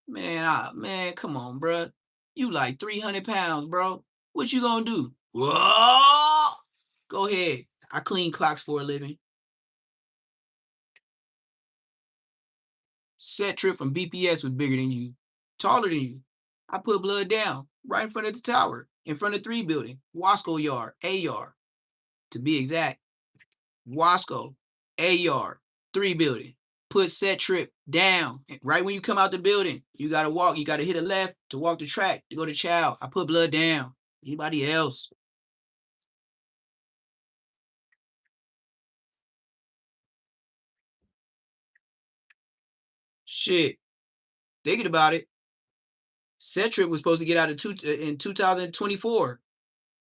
Man, come on, bruh. You like 300 pounds, bro. What you gonna do? Whoa! Go ahead. I clean clocks for a living. Set Trip from BPS was bigger than you. Taller than you. I put blood down right in front of the tower. In front of 3 building. Wasco Yard. A Yard. To be exact. Wasco. A Yard. 3 building. Put Set Trip down. And right when you come out the building, you gotta walk. You gotta hit a left to walk the track to go to Chow. I put blood down. Anybody else? Shit. Thinking about it. Set Trip was supposed to get out in 2024.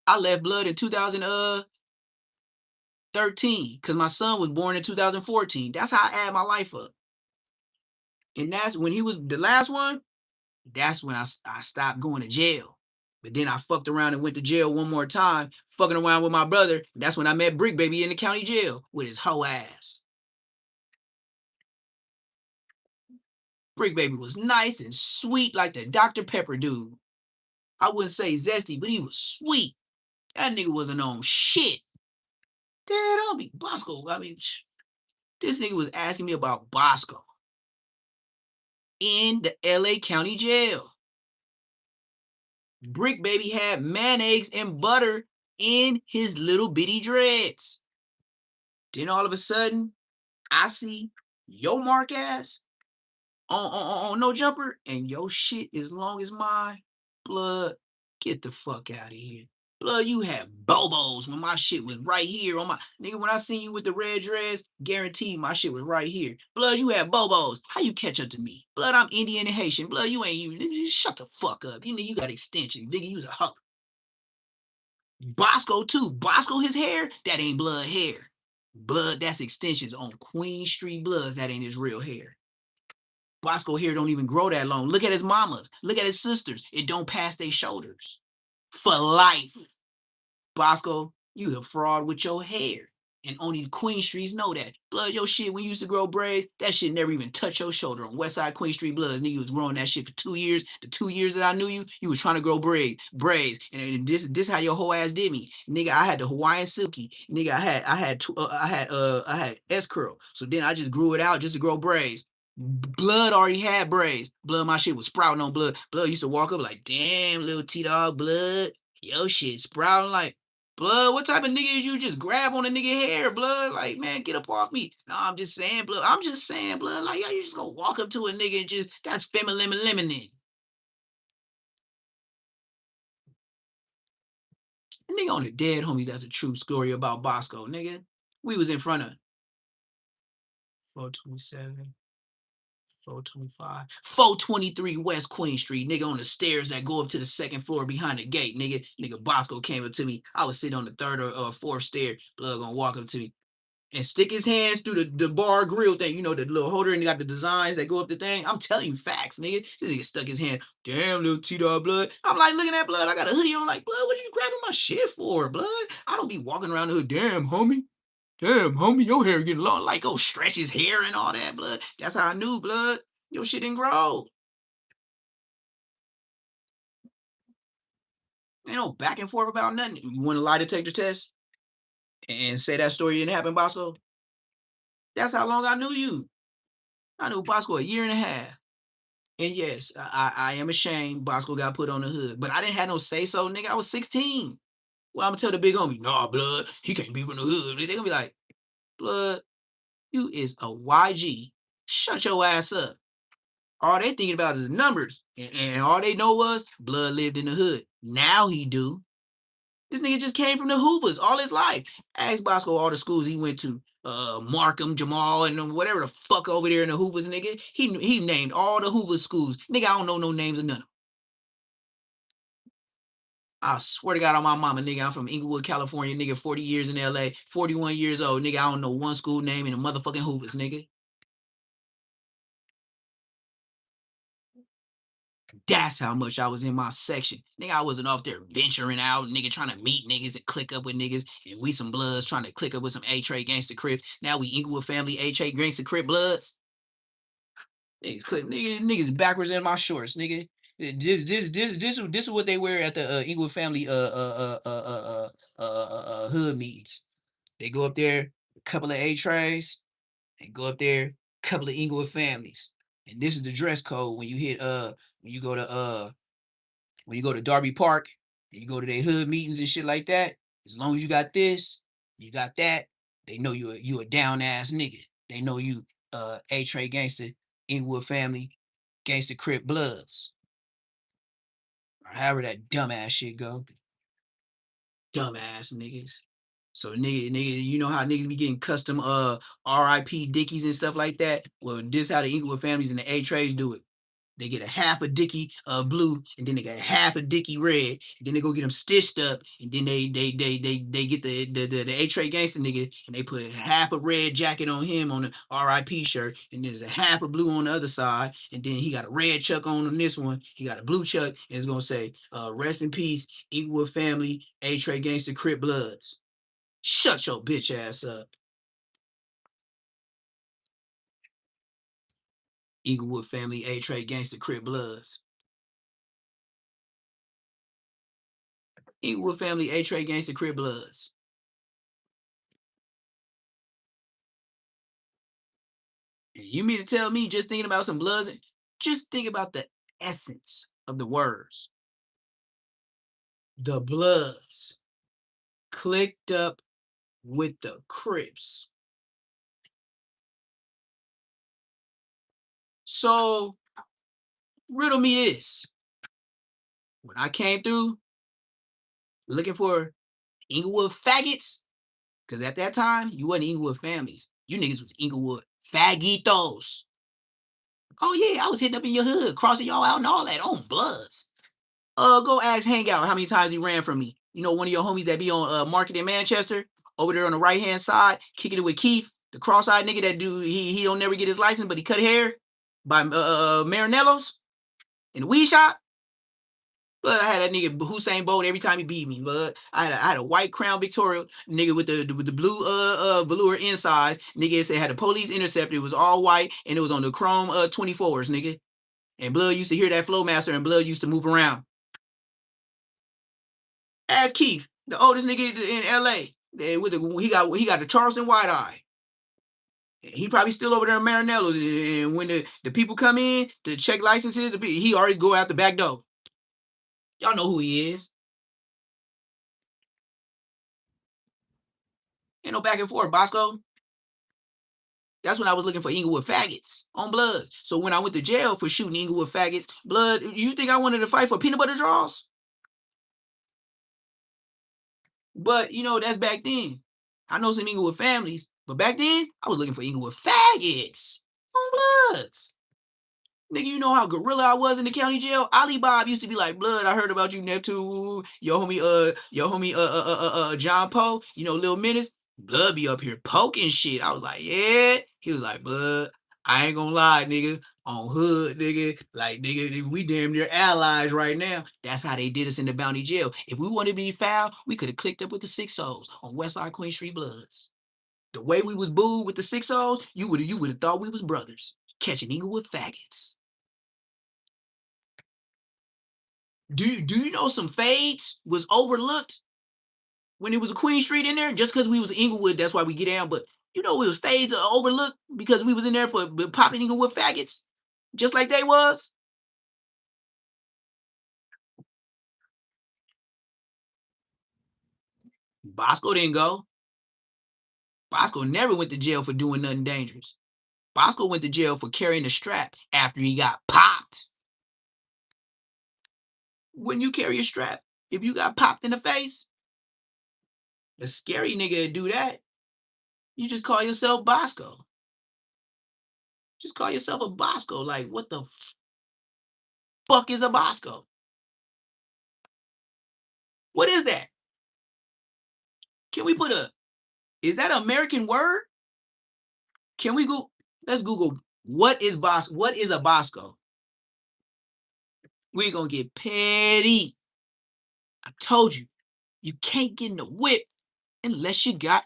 I left blood in 2013 because my son was born in 2014. That's how I add my life up. And that's when he was the last one. That's when I stopped going to jail. But then I fucked around and went to jail one more time, fucking around with my brother. That's when I met Brick Baby in the county jail with his hoe ass. Brick Baby was nice and sweet like the Dr. Pepper dude. I wouldn't say zesty, but he was sweet. That nigga wasn't on shit. Dad, I'll be Bosco. This nigga was asking me about Bosco in the LA County Jail. Brick Baby had mayonnaise and butter in his little bitty dreads. Then all of a sudden, I see your mark ass on No Jumper, and your shit as long as mine. Blood, get the fuck out of here. Blood, you had bobos when my shit was right here on my nigga. When I seen you with the red dress, guaranteed my shit was right here. Blood, you had bobos. How you catch up to me? Blood, I'm Indian and Haitian. Blood, you ain't even shut the fuck up. You got extensions, nigga. You was a hoe. Bosco too. Bosco, his hair, that ain't blood hair. Blood, that's extensions on Queen Street Bloods. That ain't his real hair. Bosco hair don't even grow that long. Look at his mamas. Look at his sisters. It don't pass their shoulders. For life. Bosco, you a fraud with your hair. And only the Queen Streets know that. Blood, your shit, when you used to grow braids, that shit never even touched your shoulder. On Westside Queen Street Bloods, nigga was growing that shit for 2 years. The 2 years that I knew you, you was trying to grow braids. And this how your whole ass did me. Nigga, I had the Hawaiian silky. Nigga, I had S curl. So then I just grew it out just to grow braids. Blood already had braids. Blood, my shit was sprouting on blood. Blood used to walk up like, damn, little T-Dog, blood. Yo shit sprouting like, blood, what type of nigga is you just grab on a nigga hair, blood? Like, man, get up off me. No, I'm just saying, blood. I'm just saying, blood. Like, yo, you just gonna walk up to a nigga and just, that's feminine. Nigga on the dead homies, that's a true story about Bosco, nigga. We was in front of 427, 425, 423 West Queen Street, nigga on the stairs that go up to the second floor behind the gate, nigga. Nigga Bosco came up to me. I was sitting on the third or fourth stair. Blood gonna walk up to me and stick his hands through the bar grill thing, you know, the little holder, and you got the designs that go up the thing. I'm telling you facts, nigga. This nigga stuck his hand, damn, little T-Dog, blood. I'm like, looking at blood. I got a hoodie on, like, blood, what you grabbing my shit for, blood? I don't be walking around the hood, damn, homie. Damn, homie, your hair getting long. Like, go stretch his hair and all that, blood. That's how I knew, blood. Your shit didn't grow. Ain't no back and forth about nothing. You want a lie detector test and say that story didn't happen, Bosco? That's how long I knew you. I knew Bosco a year and a half. And yes, I am ashamed Bosco got put on the hood, but I didn't have no say so, nigga. I was 16. Well, I'm gonna tell the big homie, nah, blood, he can't be from the hood. They gonna be like, blood, you is a YG. Shut your ass up. All they thinking about is the numbers. And all they know was blood lived in the hood. Now he do. This nigga just came from the Hoovers all his life. Ask Bosco all the schools he went to. Markham, Jamal, and whatever the fuck over there in the Hoovers, nigga. He named all the Hoover schools. Nigga, I don't know no names of none. I swear to God on my mama, nigga, I'm from Inglewood, California, nigga, 40 years in LA, 41 years old, nigga, I don't know one school name in the motherfucking Hoovers, nigga. That's how much I was in my section. Nigga, I wasn't off there venturing out, nigga, trying to meet niggas and click up with niggas, and we some bloods trying to click up with some A-Trade Gangster Crips. Now we Inglewood family A-Trade Gangster Crip bloods. Niggas backwards in my shorts, nigga. This is what they wear at the Inglewood family hood meetings. They go up there, a couple of A-Trays, and go up there, a couple of Inglewood families. And this is the dress code when you hit when you go to Darby Park and you go to their hood meetings and shit like that. As long as you got this, you got that, they know you a down ass nigga. They know you A-Trade Gangster, Inglewood family, Gangster Crip Bloods. Or however that dumbass shit go. Dumbass niggas. So nigga, you know how niggas be getting custom RIP Dickies and stuff like that? Well, this how the Inglewood families and the A-Trades do it. They get a half a Dickie blue, and then they got a half a Dickie red. And then they go get them stitched up, and then they get the A-Trade Gangster nigga, and they put half a red jacket on him on the RIP shirt, and there's a half a blue on the other side, and then he got a red chuck on this one. He got a blue chuck, and it's gonna say, "Rest in peace, Inglewood family, A-Trade Gangster Crip Bloods." Shut your bitch ass up. Inglewood family, A-Trade Gangster Crip Bloods. Inglewood family, A-Trade Gangster Crip Bloods. And you mean to tell me just thinking about some Bloods, just think about the essence of the words. The Bloods clicked up with the Crips. So, riddle me this. When I came through, looking for Inglewood faggots? Because at that time, you wasn't Inglewood families. You niggas was Inglewood faggitos. Oh, yeah, I was hitting up in your hood, crossing y'all out and all that on Bloods. Go ask Hangout how many times he ran from me. You know, one of your homies that be on Market in Manchester, over there on the right-hand side, kicking it with Keith, the cross-eyed nigga that do, he don't never get his license, but he cut hair by Marinello's in the weed shop. But I had that nigga Hussein Bolt every time he beat me. But I had a white Crown Victoria nigga with the blue velour insides. Nigga said had a police interceptor. It was all white and it was on the chrome 24s, nigga. And Blood used to hear that Flowmaster and Blood used to move around. Ask Keith, the oldest nigga in LA. He got the Charleston White Eye. He probably still over there in Marinello's. And when the people come in to check licenses, he always go out the back door. Y'all know who he is. Ain't no back and forth, Bosco. That's when I was looking for Inglewood faggots on Bloods. So when I went to jail for shooting Inglewood faggots, Blood, you think I wanted to fight for peanut butter draws? But, you know, that's back then. I know some Inglewood families, but back then, I was looking for Inglewood faggots on Bloods. Nigga, you know how gorilla I was in the county jail? Ali Bob used to be like, Blood, I heard about you, Neptune. Your homie, John Poe, you know, Lil Menace. Blood be up here poking shit. I was like, yeah. He was like, Blood, I ain't gonna lie, nigga. On hood, nigga. Like, nigga, we damn near allies right now. That's how they did us in the Bounty Jail. If we wanted to be foul, we could have clicked up with the 6-0s on Westside Queen Street Bloods. The way we was booed with the 6-0s, you would have thought we was brothers. Catching Inglewood faggots. Do you know some fades was overlooked when it was a Queen Street in there? Just because we was Inglewood, that's why we get down. But you know it was fades overlooked because we was in there for popping Inglewood faggots, just like they was. Bosco didn't go. Bosco never went to jail for doing nothing dangerous. Bosco went to jail for carrying a strap after he got popped. When you carry a strap, if you got popped in the face, a scary nigga to do that. You just call yourself Bosco. Just call yourself a Bosco. Like, what the fuck is a Bosco? What is that? Can we put is that an American word? Can we go, let's Google, what is a Bosco? We're gonna get petty. I told you, you can't get in the whip unless you got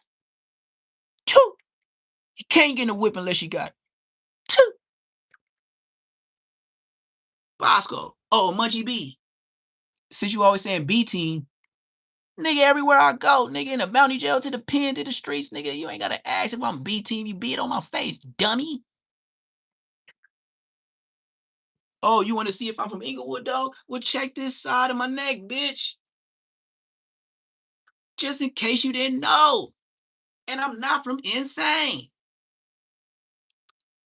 two. You can't get in the whip unless you got two. Bosco. Oh, Munchie B. Since you always saying B team, nigga, everywhere I go, nigga, in the Bounty Jail to the pen to the streets, nigga, you ain't gotta ask if I'm B team. You beat it on my face, dummy. Oh, you want to see if I'm from Inglewood, though? Well, check this side of my neck, bitch. Just in case you didn't know. And I'm not from Insane.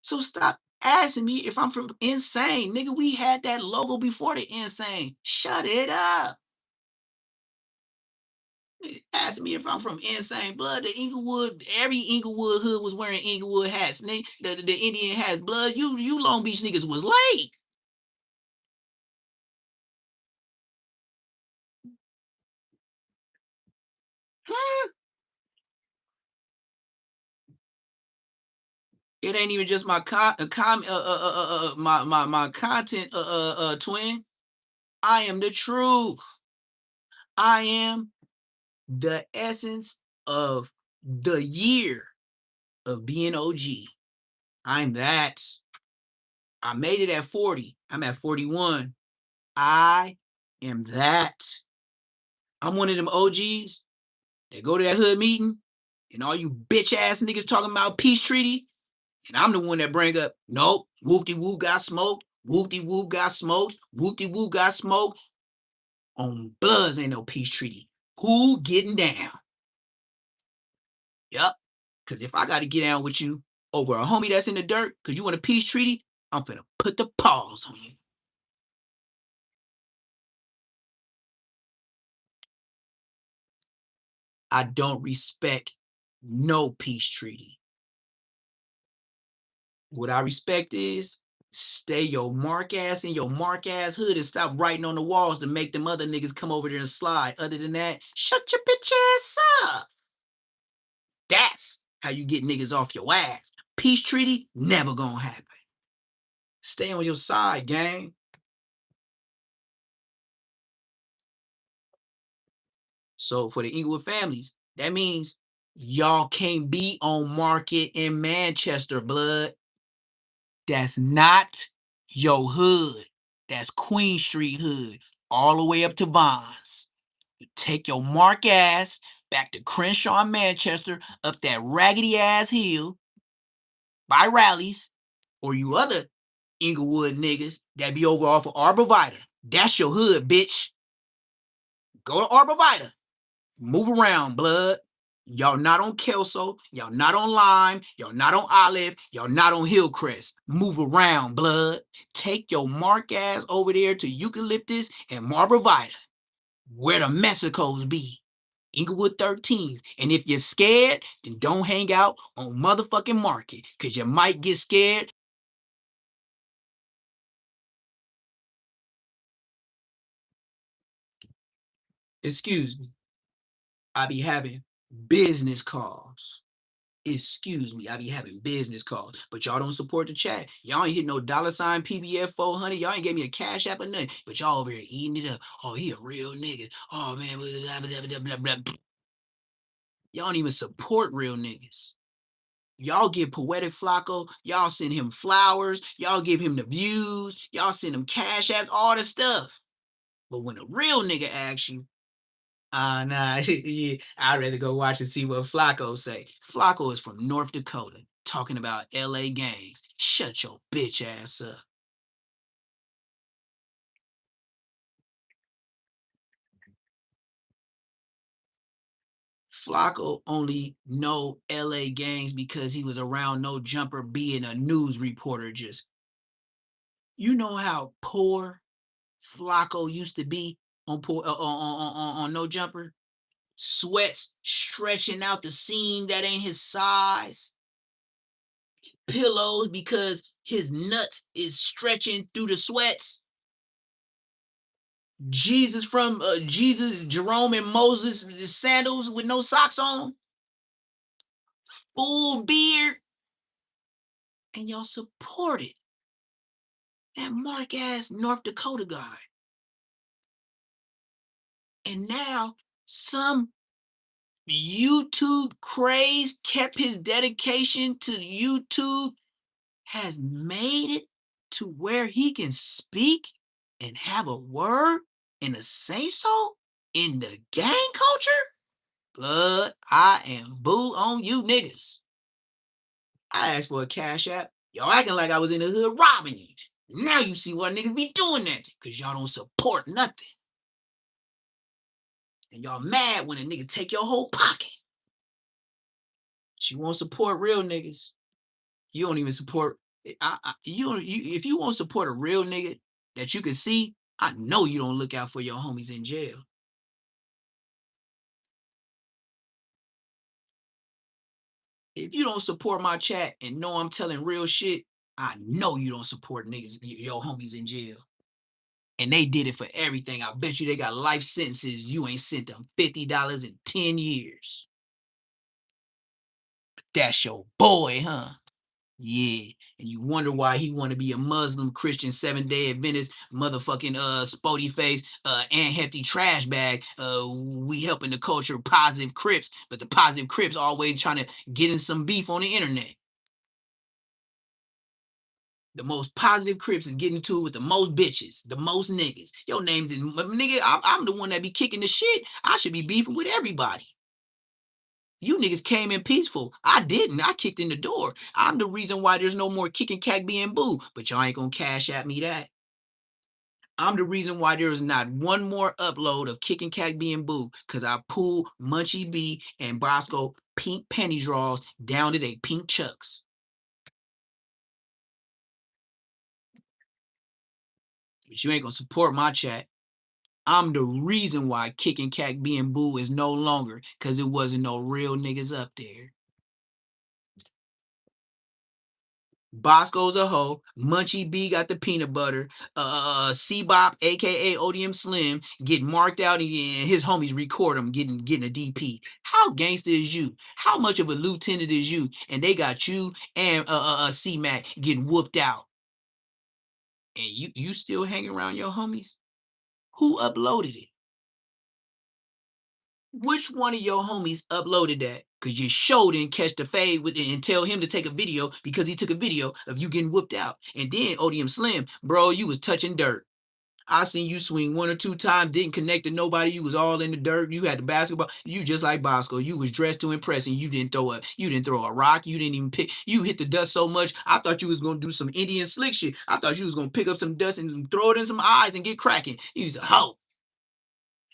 So stop asking me if I'm from Insane. Nigga, we had that logo before the Insane. Shut it up. Ask me if I'm from Insane. Blood, the Inglewood, every Inglewood hood was wearing Inglewood hats. The Indian hats. Blood, you Long Beach niggas was late. Huh? It ain't even just my my content twin. I am the truth. I am the essence of the year of being OG. I'm that. I made it at 40. I'm at 41. I am that. I'm one of them OGs that go to that hood meeting and all you bitch ass niggas talking about peace treaty. And I'm the one that bring up, nope, whoop-de-whoop got smoked, whoop-de-whoop got smoked, whoop-de-whoop got smoked. On Bloods ain't no peace treaty. Who getting down? Yep. Because if I got to get down with you over a homie that's in the dirt because you want a peace treaty, I'm finna put the paws on you. I don't respect no peace treaty. What I respect is stay your mark ass in your mark ass hood and stop writing on the walls to make them other niggas come over there and slide. Other than that, shut your bitch ass up. That's how you get niggas off your ass. Peace treaty never gonna happen. Stay on your side, gang. So for the Inglewood families, that means y'all can't be on Market in Manchester, blood. That's not your hood. That's Queen Street hood, all the way up to Vons. You take your mark ass back to Crenshaw, Manchester, up that raggedy ass hill by Rallies, or you other Inglewood niggas that be over off of Arbor Vitae. That's your hood, bitch. Go to Arbor Vitae. Move around, blood. Y'all not on Kelso. Y'all not on Lime. Y'all not on Olive. Y'all not on Hillcrest. Move around, blood. Take your mark ass over there to Eucalyptus and Arbor Vitae, where the Mexicos be. Inglewood 13s. And if you're scared, then don't hang out on motherfucking Market, because you might get scared. Excuse me. I be having business calls. Excuse me, I be having business calls, but y'all don't support the chat. Y'all ain't hit no $ PBF 400. Y'all ain't gave me a cash app or nothing, but y'all over here eating it up. Oh, he a real nigga. Oh man, blah, blah, blah, blah, blah. Y'all don't even support real niggas. Y'all give Poetic Flacco, y'all send him flowers, y'all give him the views, y'all send him cash apps, all the stuff. But when a real nigga asks you, nah, yeah, I'd rather go watch and see what Flacco say. Flacco is from North Dakota, talking about LA gangs. Shut your bitch ass up. Flacco only know LA gangs because he was around No Jumper being a news reporter. Just, you know how poor Flacco used to be on No Jumper? Sweats stretching out the seam that ain't his size. Pillows because his nuts is stretching through the sweats. Jesus, Jerome and Moses sandals with no socks on. Full beard. And y'all supported that mark ass North Dakota guy. And now some YouTube craze kept his dedication to YouTube, has made it to where he can speak and have a word and a say so in the gang culture. Blood, I am boo on you niggas. I asked for a cash app. Y'all acting like I was in the hood robbing you. Now you see why niggas be doing that, because y'all don't support nothing. And y'all mad when a nigga take your whole pocket. But you won't support real niggas. You don't even support. If you won't support a real nigga that you can see, I know you don't look out for your homies in jail. If you don't support my chat and know I'm telling real shit, I know you don't support niggas, your homies in jail. And they did it for everything. I bet you they got life sentences. You ain't sent them $50 in 10 years. But that's your boy, huh? Yeah, and you wonder why he want to be a Muslim, Christian, 7-day Adventist, motherfucking spotty face, and hefty trash bag. We helping the culture, positive Crips, but the positive Crips always trying to get in some beef on the internet. The most positive Crips is getting to it with the most bitches, the most niggas. Your name's in nigga. I'm the one that be kicking the shit. I should be beefing with everybody. You niggas came in peaceful. I didn't. I kicked in the door. I'm the reason why there's no more kicking cack being boo. But y'all ain't gonna cash at me that. I'm the reason why there's not one more upload of kicking cack being boo. Cause I pulled Munchie B and Bosco pink penny draws down to they pink chucks. But you ain't gonna support my chat. I'm the reason why Kicking Cat being Boo is no longer, because it wasn't no real niggas up there. Bosco's a hoe. Munchie B got the peanut butter. C-Bop, aka ODM Slim, getting marked out and his homies record him getting a DP. How gangster is you? How much of a lieutenant is you? And they got you and C-Mac getting whooped out. And you still hanging around your homies? Who uploaded it? Which one of your homies uploaded that? Because your show didn't catch the fade with it and tell him to take a video because he took a video of you getting whooped out. And then ODM Slim, bro, you was touching dirt. I seen you swing 1 or 2 times, didn't connect to nobody. You was all in the dirt. You had the basketball. You just like Bosco. You was dressed to impress, and you didn't throw a rock. You didn't even pick. You hit the dust so much. I thought you was gonna do some Indian slick shit. I thought you was gonna pick up some dust and throw it in some eyes and get cracking. You was a hoe.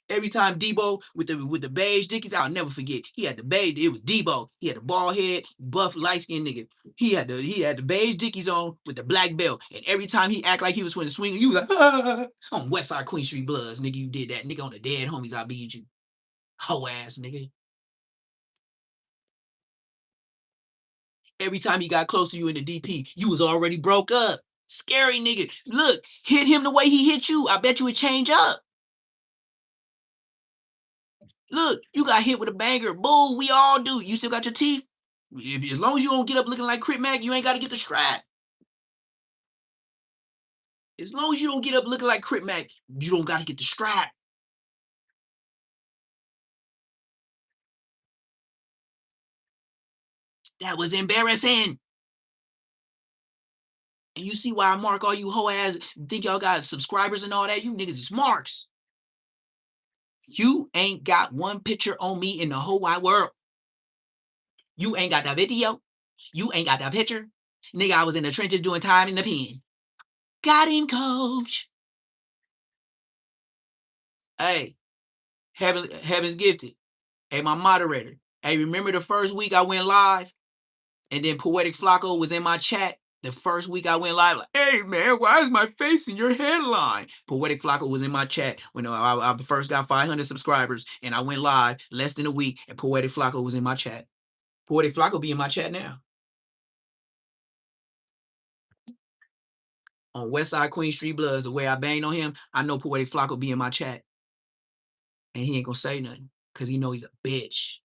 Every time Debo with the beige dickies, I'll never forget. He had the beige. It was Debo. He had the bald head, buff, light skinned nigga. He had the beige dickies on with the black belt. And every time he act like he was going to swing, you was like, ah, on Westside Queen Street Bloods, nigga. You did that, nigga. On the dead homies, I beat you, hoe ass nigga. Every time he got close to you in the DP, you was already broke up. Scary nigga. Look, hit him the way he hit you. I bet you would change up. Look, you got hit with a banger. Boo, we all do. You still got your teeth? As long as you don't get up looking like Crit Mac, you ain't got to get the strap. As long as you don't get up looking like Crit Mac, you don't got to get the strap. That was embarrassing. And you see why I mark all you hoe ass, think y'all got subscribers and all that? You niggas is marks. You ain't got one picture on me in the whole wide world. You ain't got that video. You ain't got that picture. Nigga, I was in the trenches doing time in the pen. Got him, coach. Hey, Heaven's Gifted. Hey, my moderator. Hey, remember the first week I went live? And then Poetic Flacco was in my chat. The first week I went live, like, hey man, why is my face in your headline? Poetic Flacco was in my chat when I first got 500 subscribers, and I went live less than a week, and Poetic Flacco was in my chat. Poetic Flacco be in my chat now. On Westside Queen Street Bloods, the way I banged on him, I know Poetic Flacco be in my chat. And he ain't gonna say nothing, because he know he's a bitch.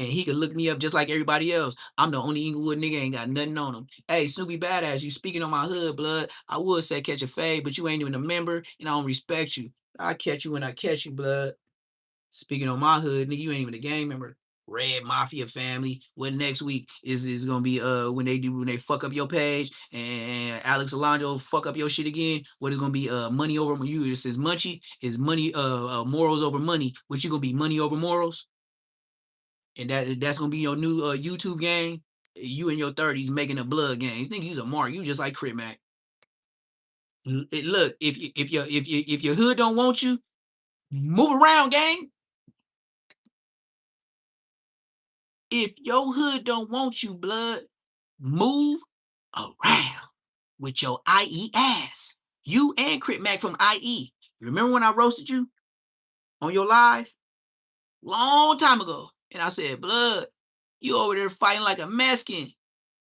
And he could look me up just like everybody else. I'm the only Inglewood nigga ain't got nothing on him. Hey, Snoopy Badass, you speaking on my hood, blood. I would say catch a fade, but you ain't even a member, and I don't respect you. I catch you when I catch you, blood. Speaking on my hood, nigga, you ain't even a gang member. Red Mafia family. What next week is gonna be when they fuck up your page and Alex Alonso fuck up your shit again? What is gonna be money over you? It says Munchie is money morals over money. What you gonna be money over morals? And that's gonna be your new YouTube game. You in your 30s making a blood game. Nigga, you's a mark. You just like Crit Mac. Look, if your hood don't want you, move around, gang. If your hood don't want you, blood, move around with your IE ass. You and Crit Mac from IE. Remember when I roasted you on your live? Long time ago. And I said, blood, you over there fighting like a Mexican.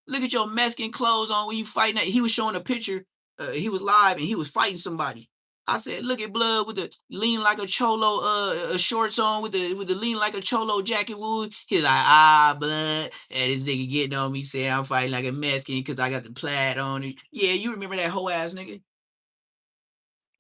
Look at your Mexican clothes on when you fighting. He was showing a picture. He was live and he was fighting somebody. I said, look at blood with the lean like a cholo shorts on with the lean like a cholo jacket. Wood. He's like, blood. And this nigga getting on me saying I'm fighting like a Mexican because I got the plaid on it. Yeah, you remember that whole ass nigga?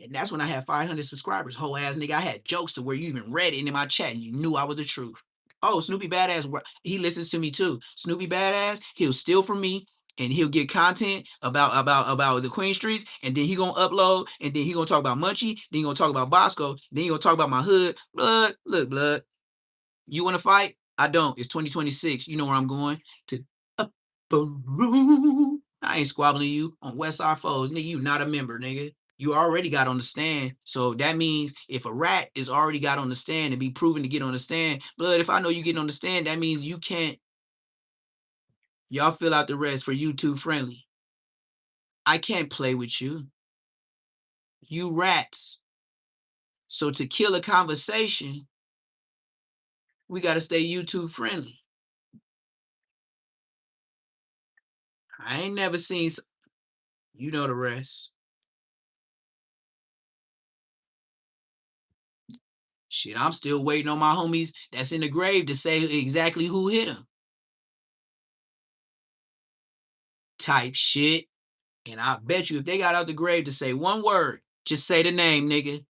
And that's when I had 500 subscribers. Whole ass nigga. I had jokes to where you even read it in my chat and you knew I was the truth. Oh, Snoopy Badass, he listens to me too. Snoopy Badass, he'll steal from me and he'll get content about the Queen Streets, and then he gonna upload, and then he gonna talk about Munchie, then he gonna talk about Bosco, then he gonna talk about my hood. Blood, look, blood. You wanna fight? I don't. It's 2026. You know where I'm going. To Upperoo. I ain't squabbling you on Westside Foes. Nigga, you not a member, nigga. You already got on the stand. So that means if a rat is already got on the stand and be proven to get on the stand, blood, if I know you getting on the stand, that means you can't. Y'all fill out the rest for YouTube friendly. I can't play with you. You rats. So to kill a conversation, we got to stay YouTube friendly. I ain't never seen, you know the rest. Shit, I'm still waiting on my homies that's in the grave to say exactly who hit him. Type shit. And I bet you if they got out the grave to say one word, just say the name, nigga.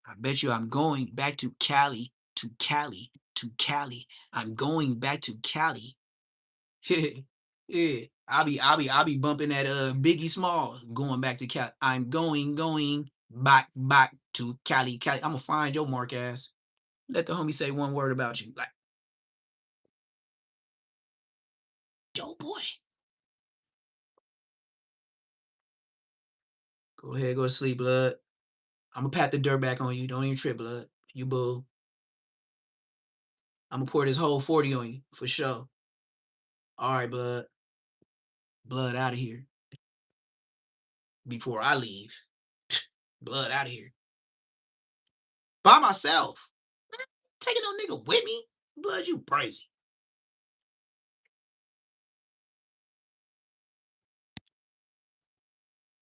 I bet you I'm going back to Cali, to Cali, to Cali. I'm going back to Cali. Yeah. I'll be bumping that Biggie Small going back to Cali. I'm going back to Cali. Cali. I'm gonna find your mark ass. Let the homie say one word about you. Like, yo boy. Go ahead, go to sleep, blood. I'm gonna pat the dirt back on you. Don't even trip, blood. You bull. I'm gonna pour this whole 40 on you for sure. All right, blood. Blood out of here. Before I leave. Blood out of here. By myself. Taking no nigga with me? Blood, you crazy.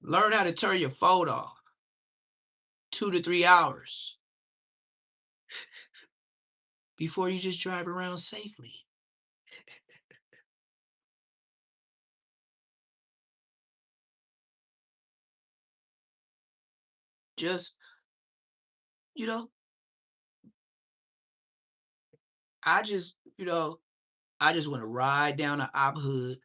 Learn how to turn your phone off. 2 to 3 hours. Before you just drive around safely. Just, you know, I just want to ride down the op hood,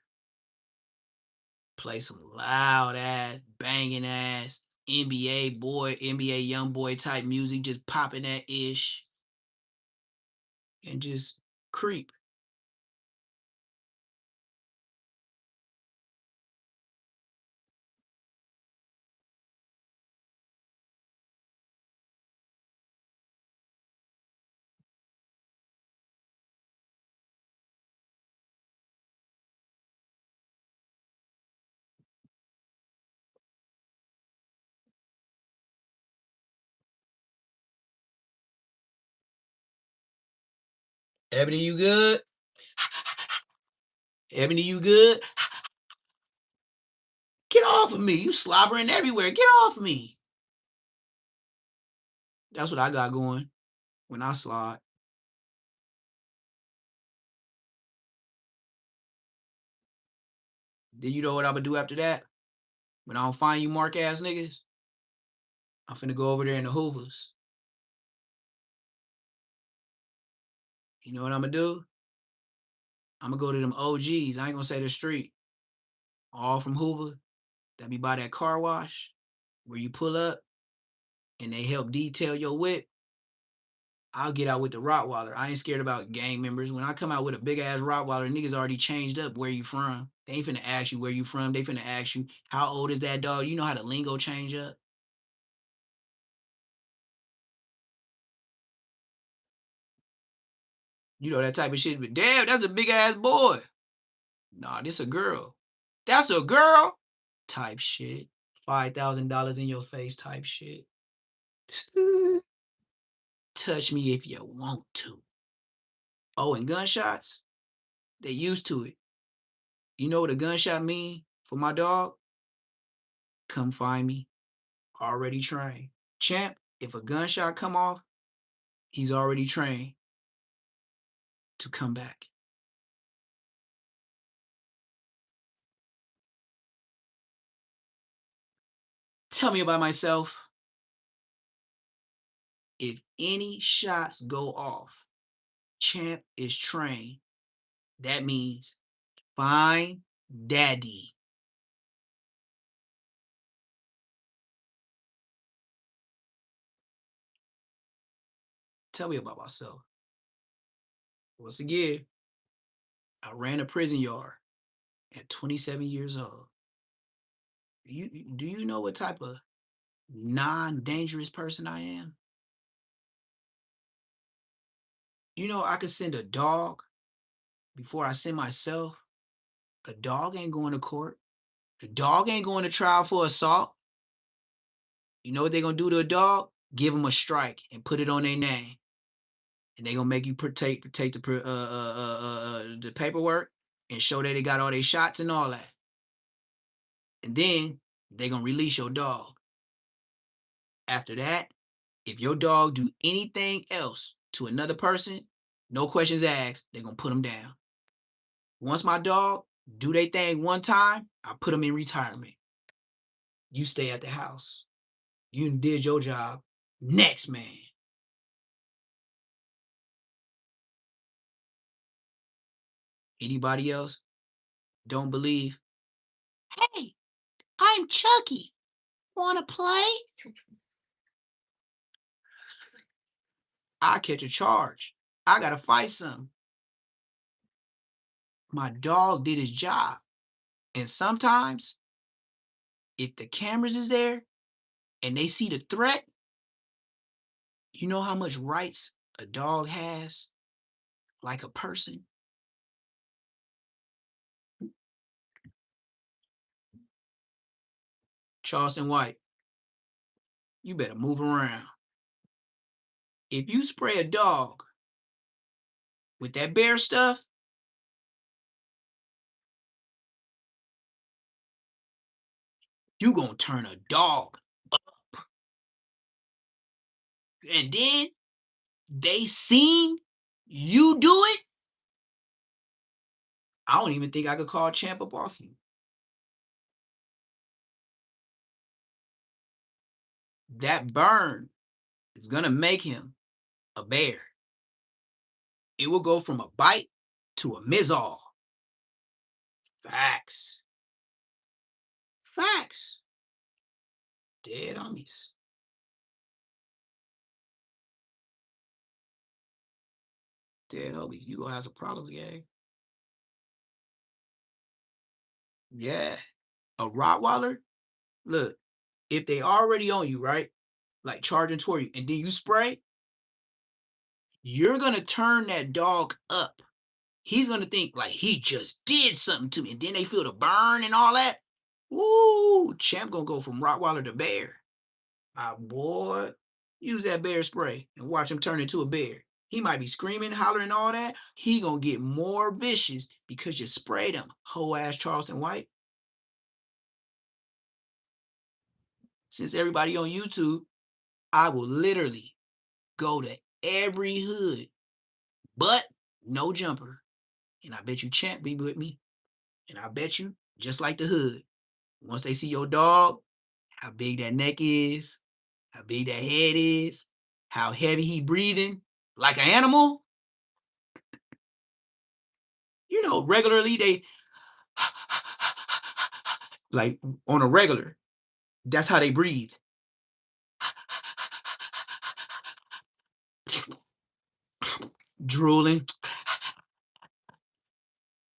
play some loud ass, banging ass, NBA young boy type music, just popping that ish, and just creep. Ebony, you good? Ebony, you good? Get off of me. You slobbering everywhere. Get off me. That's what I got going when I slide. Then you know what I'm gonna do after that? When I don't find you mark ass niggas, I'm finna go over there in the Hoovers. You know what I'm gonna do? I'm gonna go to them OGs. I ain't gonna say the street. All from Hoover. That be by that car wash where you pull up and they help detail your whip. I'll get out with the Rottweiler. I ain't scared about gang members. When I come out with a big ass Rottweiler, niggas already changed up where you from. They ain't finna ask you where you from. They finna ask you, how old is that dog? You know how the lingo change up? You know that type of shit. But damn, that's a big ass boy. Nah, this a girl. That's a girl? Type shit. $5,000 in your face type shit. Touch me if you want to. Oh, and gunshots? They used to it. You know what a gunshot mean for my dog? Come find me. Already trained. Champ, if a gunshot come off, he's already trained to come back. Tell me about myself. If any shots go off, Champ is trained. That means find daddy. Tell me about myself. Once again, I ran a prison yard at 27 years old. Do you know what type of non-dangerous person I am? You know I could send a dog before I send myself. A dog ain't going to court. A dog ain't going to trial for assault. You know what they're gonna do to a dog? Give them a strike and put it on their name, and they're gonna make you take the paperwork and show that they got all their shots and all that, and then they're gonna release your dog. After that, if your dog do anything else to another person, no questions asked, they're gonna put them down. Once my dog do they thing one time, I put them in retirement. You stay at the house. You did your job. Next man. Anybody else don't believe? Hey, I'm Chucky. Wanna play? I catch a charge. I gotta fight some. My dog did his job. And sometimes, if the cameras is there and they see the threat, you know how much rights a dog has, like a person? Charleston White, you better move around. If you spray a dog with that bear stuff, you gonna turn a dog up. And then they seen you do it. I don't even think I could call Champ up off you. That burn is gonna make him a bear. It will go from a bite to a mizzle. Facts. Facts. Dead homies. Dead homies. You gonna have some problems, gang. Yeah. A Rottweiler, look, if they already on you, right? Like charging toward you, and then you spray, you're gonna turn that dog up. He's gonna think like he just did something to me, and then they feel the burn and all that. Ooh, Champ gonna go from Rottweiler to bear. Ah, boy, use that bear spray and watch him turn into a bear. He might be screaming, hollering, all that. He gonna get more vicious because you sprayed him, whole ass Charleston White. Since everybody on YouTube, I will literally go to every hood, but no jumper. And I bet you Champ be with me. And I bet you, just like the hood, once they see your dog, how big that neck is, how big that head is, how heavy he breathing, like an animal. You know, regularly they like on a regular. That's how they breathe. Drooling.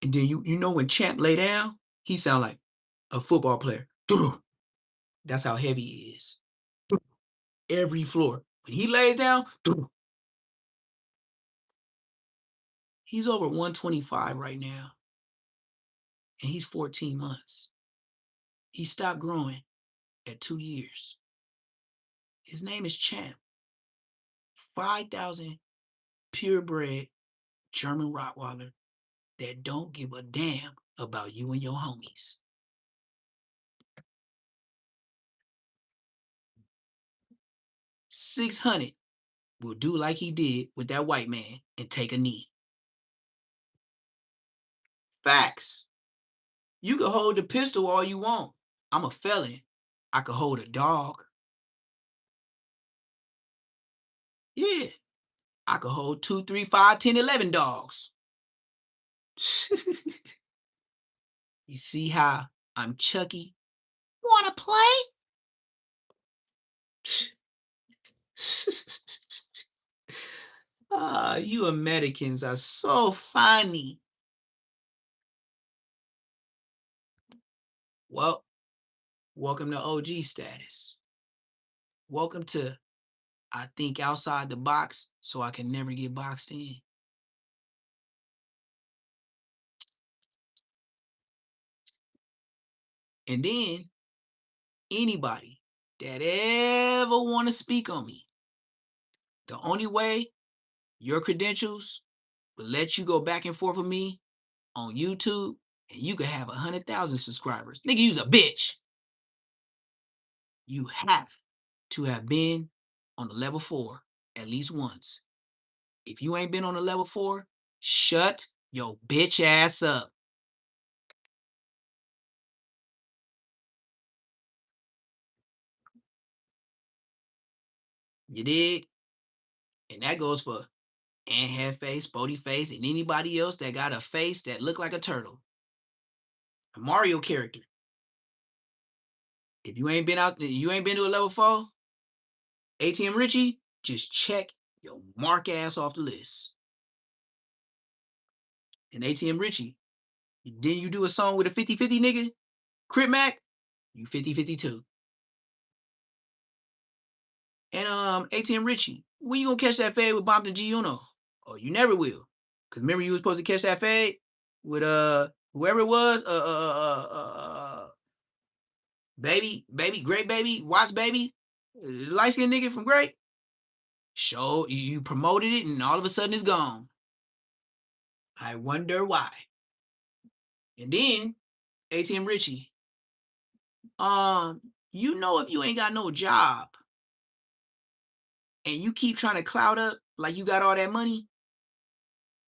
And then you know when Champ lay down, he sound like a football player. That's how heavy he is. Every floor. When he lays down, he's over 125 right now. And he's 14 months. He stopped growing at 2 years. His name is Champ. 5,000 purebred German Rottweiler that don't give a damn about you and your homies. 600 will do like he did with that white man and take a knee. Facts. You can hold the pistol all you want. I'm a felon. I could hold a dog. Yeah. I could hold 2, 3, 5, 10, 11 dogs. You see how I'm Chucky? Wanna play? You Americans are so funny. Well, welcome to OG status. Welcome to I think outside the box so I can never get boxed in. And then anybody that ever want to speak on me, the only way your credentials will let you go back and forth with me on YouTube and you could have 100,000 subscribers. Nigga, you's a bitch. You have to have been on the level 4 at least once. If you ain't been on the level 4, shut your bitch ass up. You dig? And that goes for Ant Face, Spody Face, and anybody else that got a face that look like a turtle. A Mario character. If you ain't been to a level 4, ATM Richie, just check your mark ass off the list. And ATM Richie, then you do a song with a 50-50 nigga, Crip Mac, you 50-50 too. And ATM Richie, when you gonna catch that fade with Bompton G Uno? Oh, you never will. Cause remember you was supposed to catch that fade with whoever it was, Great Baby, Watts Baby, light skinned nigga from Great. Show you promoted it and all of a sudden it's gone. I wonder why. And then ATM Richie, you know if you ain't got no job and you keep trying to cloud up like you got all that money.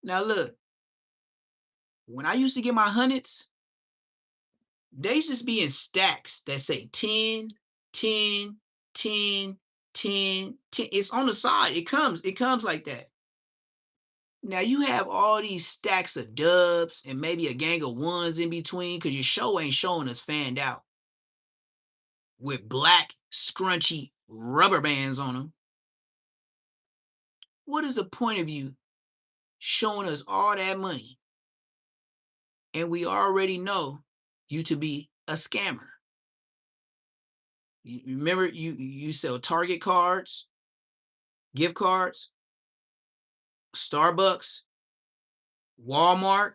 Now look, when I used to get my hundreds, they used to just be in stacks that say 10, 10, 10, 10, 10. It's on the side. It comes like that. Now you have all these stacks of dubs and maybe a gang of ones in between because your show ain't showing us fanned out with black scrunchy rubber bands on them. What is the point of you showing us all that money and we already know you to be a scammer? You remember you sell Target cards, gift cards, Starbucks, Walmart,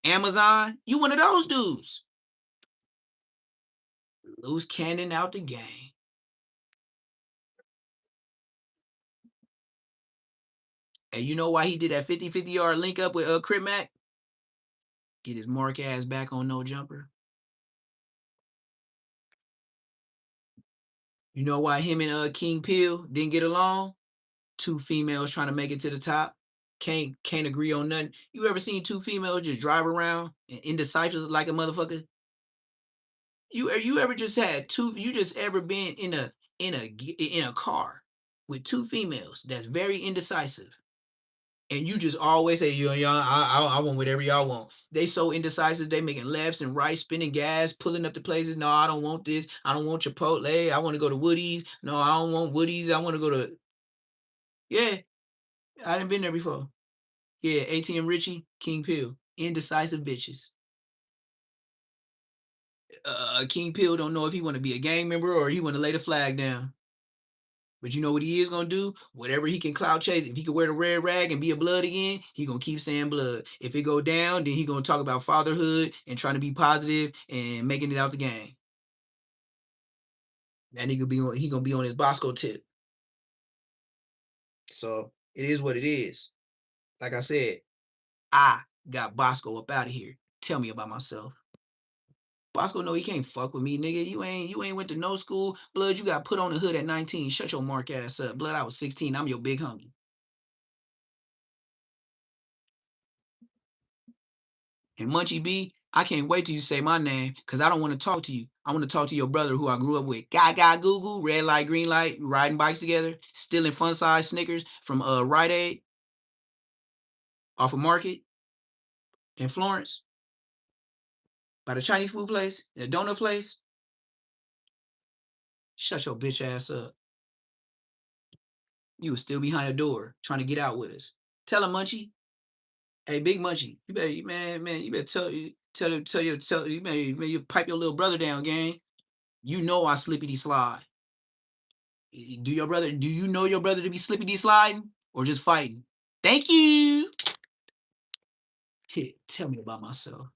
Amazon. You one of those dudes. Loose cannon out the game. And you know why he did that 50-50 yard link up with Crip Mac? Get his mark ass back on no jumper. You know why him and King Peel didn't get along? Two females trying to make it to the top. Can't agree on nothing. You ever seen two females just drive around and indecisive like a motherfucker? You ever just had two? You just ever been in a car with two females that's very indecisive, and you just always say, y'all, I want whatever y'all want. They so indecisive, they making lefts and rights, spinning gas, pulling up to places. No, I don't want this. I don't want Chipotle. I want to go to Woody's. No, I don't want Woody's. I want to go to. Yeah, I done been there before. Yeah, ATM Richie, King Pill, indecisive bitches. King Pill don't know if he want to be a gang member or he want to lay the flag down. But you know what he is gonna do? Whatever he can cloud chase. If he can wear the red rag and be a blood again, he gonna keep saying blood. If it go down, then he gonna talk about fatherhood and trying to be positive and making it out the game. That nigga he gonna be on his Bosco tip. So it is what it is. Like I said, I got Bosco up out of here. Tell me about myself. Bosco know he can't fuck with me, nigga. You ain't went to no school. Blood, you got put on the hood at 19. Shut your mark ass up. Blood, I was 16. I'm your big homie. And Munchie B, I can't wait till you say my name because I don't want to talk to you. I want to talk to your brother who I grew up with. Gaga Goo Goo, red light, green light, riding bikes together, stealing fun size Snickers from Rite Aid off of Market in Florence by the Chinese food place, the donut place. Shut your bitch ass up. You was still behind the door trying to get out with us. Tell him, Munchie. Hey, Big Munchie, you better, man, you better you better you pipe your little brother down, gang. You know I slippity slide. Do you know your brother to be slippity sliding or just fighting? Thank you. Here, tell me about myself.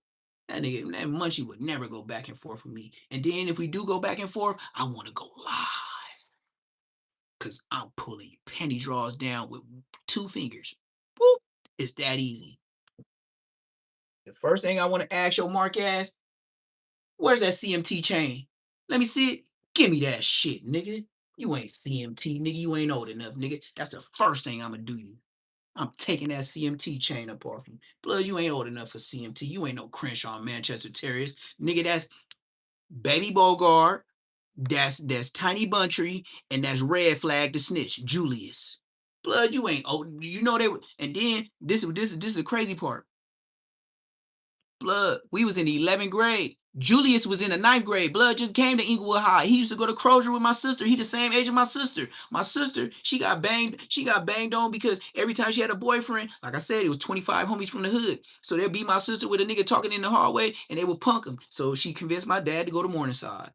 That nigga, that Munchie would never go back and forth with me. And then if we do go back and forth, I want to go live. Cause I'm pulling penny draws down with 2 fingers. Whoop. It's that easy. The first thing I want to ask your mark ass, where's that CMT chain? Let me see it. Give me that shit, nigga. You ain't CMT, nigga. You ain't old enough, nigga. That's the first thing I'm gonna do you. I'm taking that CMT chain up off you. Blood, you ain't old enough for CMT. You ain't no Crenshaw Manchester Terriers. Nigga, that's Baby Bogart, that's Tiny Buntree, and that's Red Flag the Snitch, Julius. Blood, you ain't old. You know they were, and then this is the crazy part. Blood, we was in the 11th grade. Julius was in the 9th grade. Blood just came to Inglewood High. He used to go to Crozier with my sister. He the same age as my sister. My sister, she got banged on because every time she had a boyfriend, like I said, it was 25 homies from the hood. So they'd be my sister with a nigga talking in the hallway and they would punk him. So she convinced my dad to go to Morningside.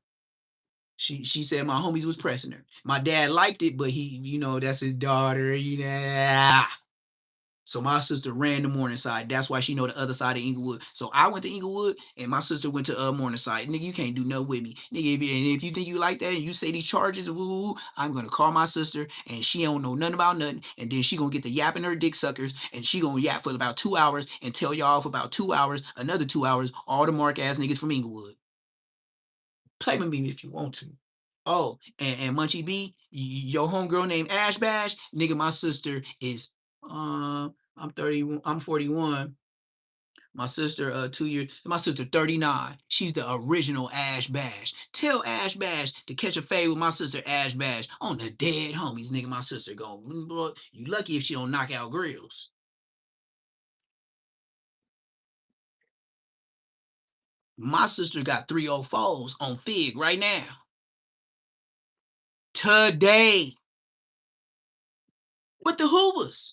She said my homies was pressing her. My dad liked it, but he, that's his daughter, So my sister ran to Morningside. That's why she know the other side of Inglewood. So I went to Inglewood and my sister went to Morningside. Nigga, you can't do no with me. Nigga, if you think you like that and you say these charges, I'm gonna call my sister and she don't know nothing about nothing. And then she gonna get the yapping her dick suckers and she gonna yap for about 2 hours and tell y'all for about 2 hours, another 2 hours, all the mark ass niggas from Inglewood. Play with me if you want to. Oh, and Munchie B, your homegirl named Ash Bash, nigga, my sister is I'm 30, I'm 41. My sister 2 years, my sister 39. She's the original Ash Bash. Tell Ash Bash to catch a fade with my sister Ash Bash on the dead homies, nigga. My sister you lucky if she don't knock out grills. My sister got 304s on Fig right now. Today. With the Hoovers.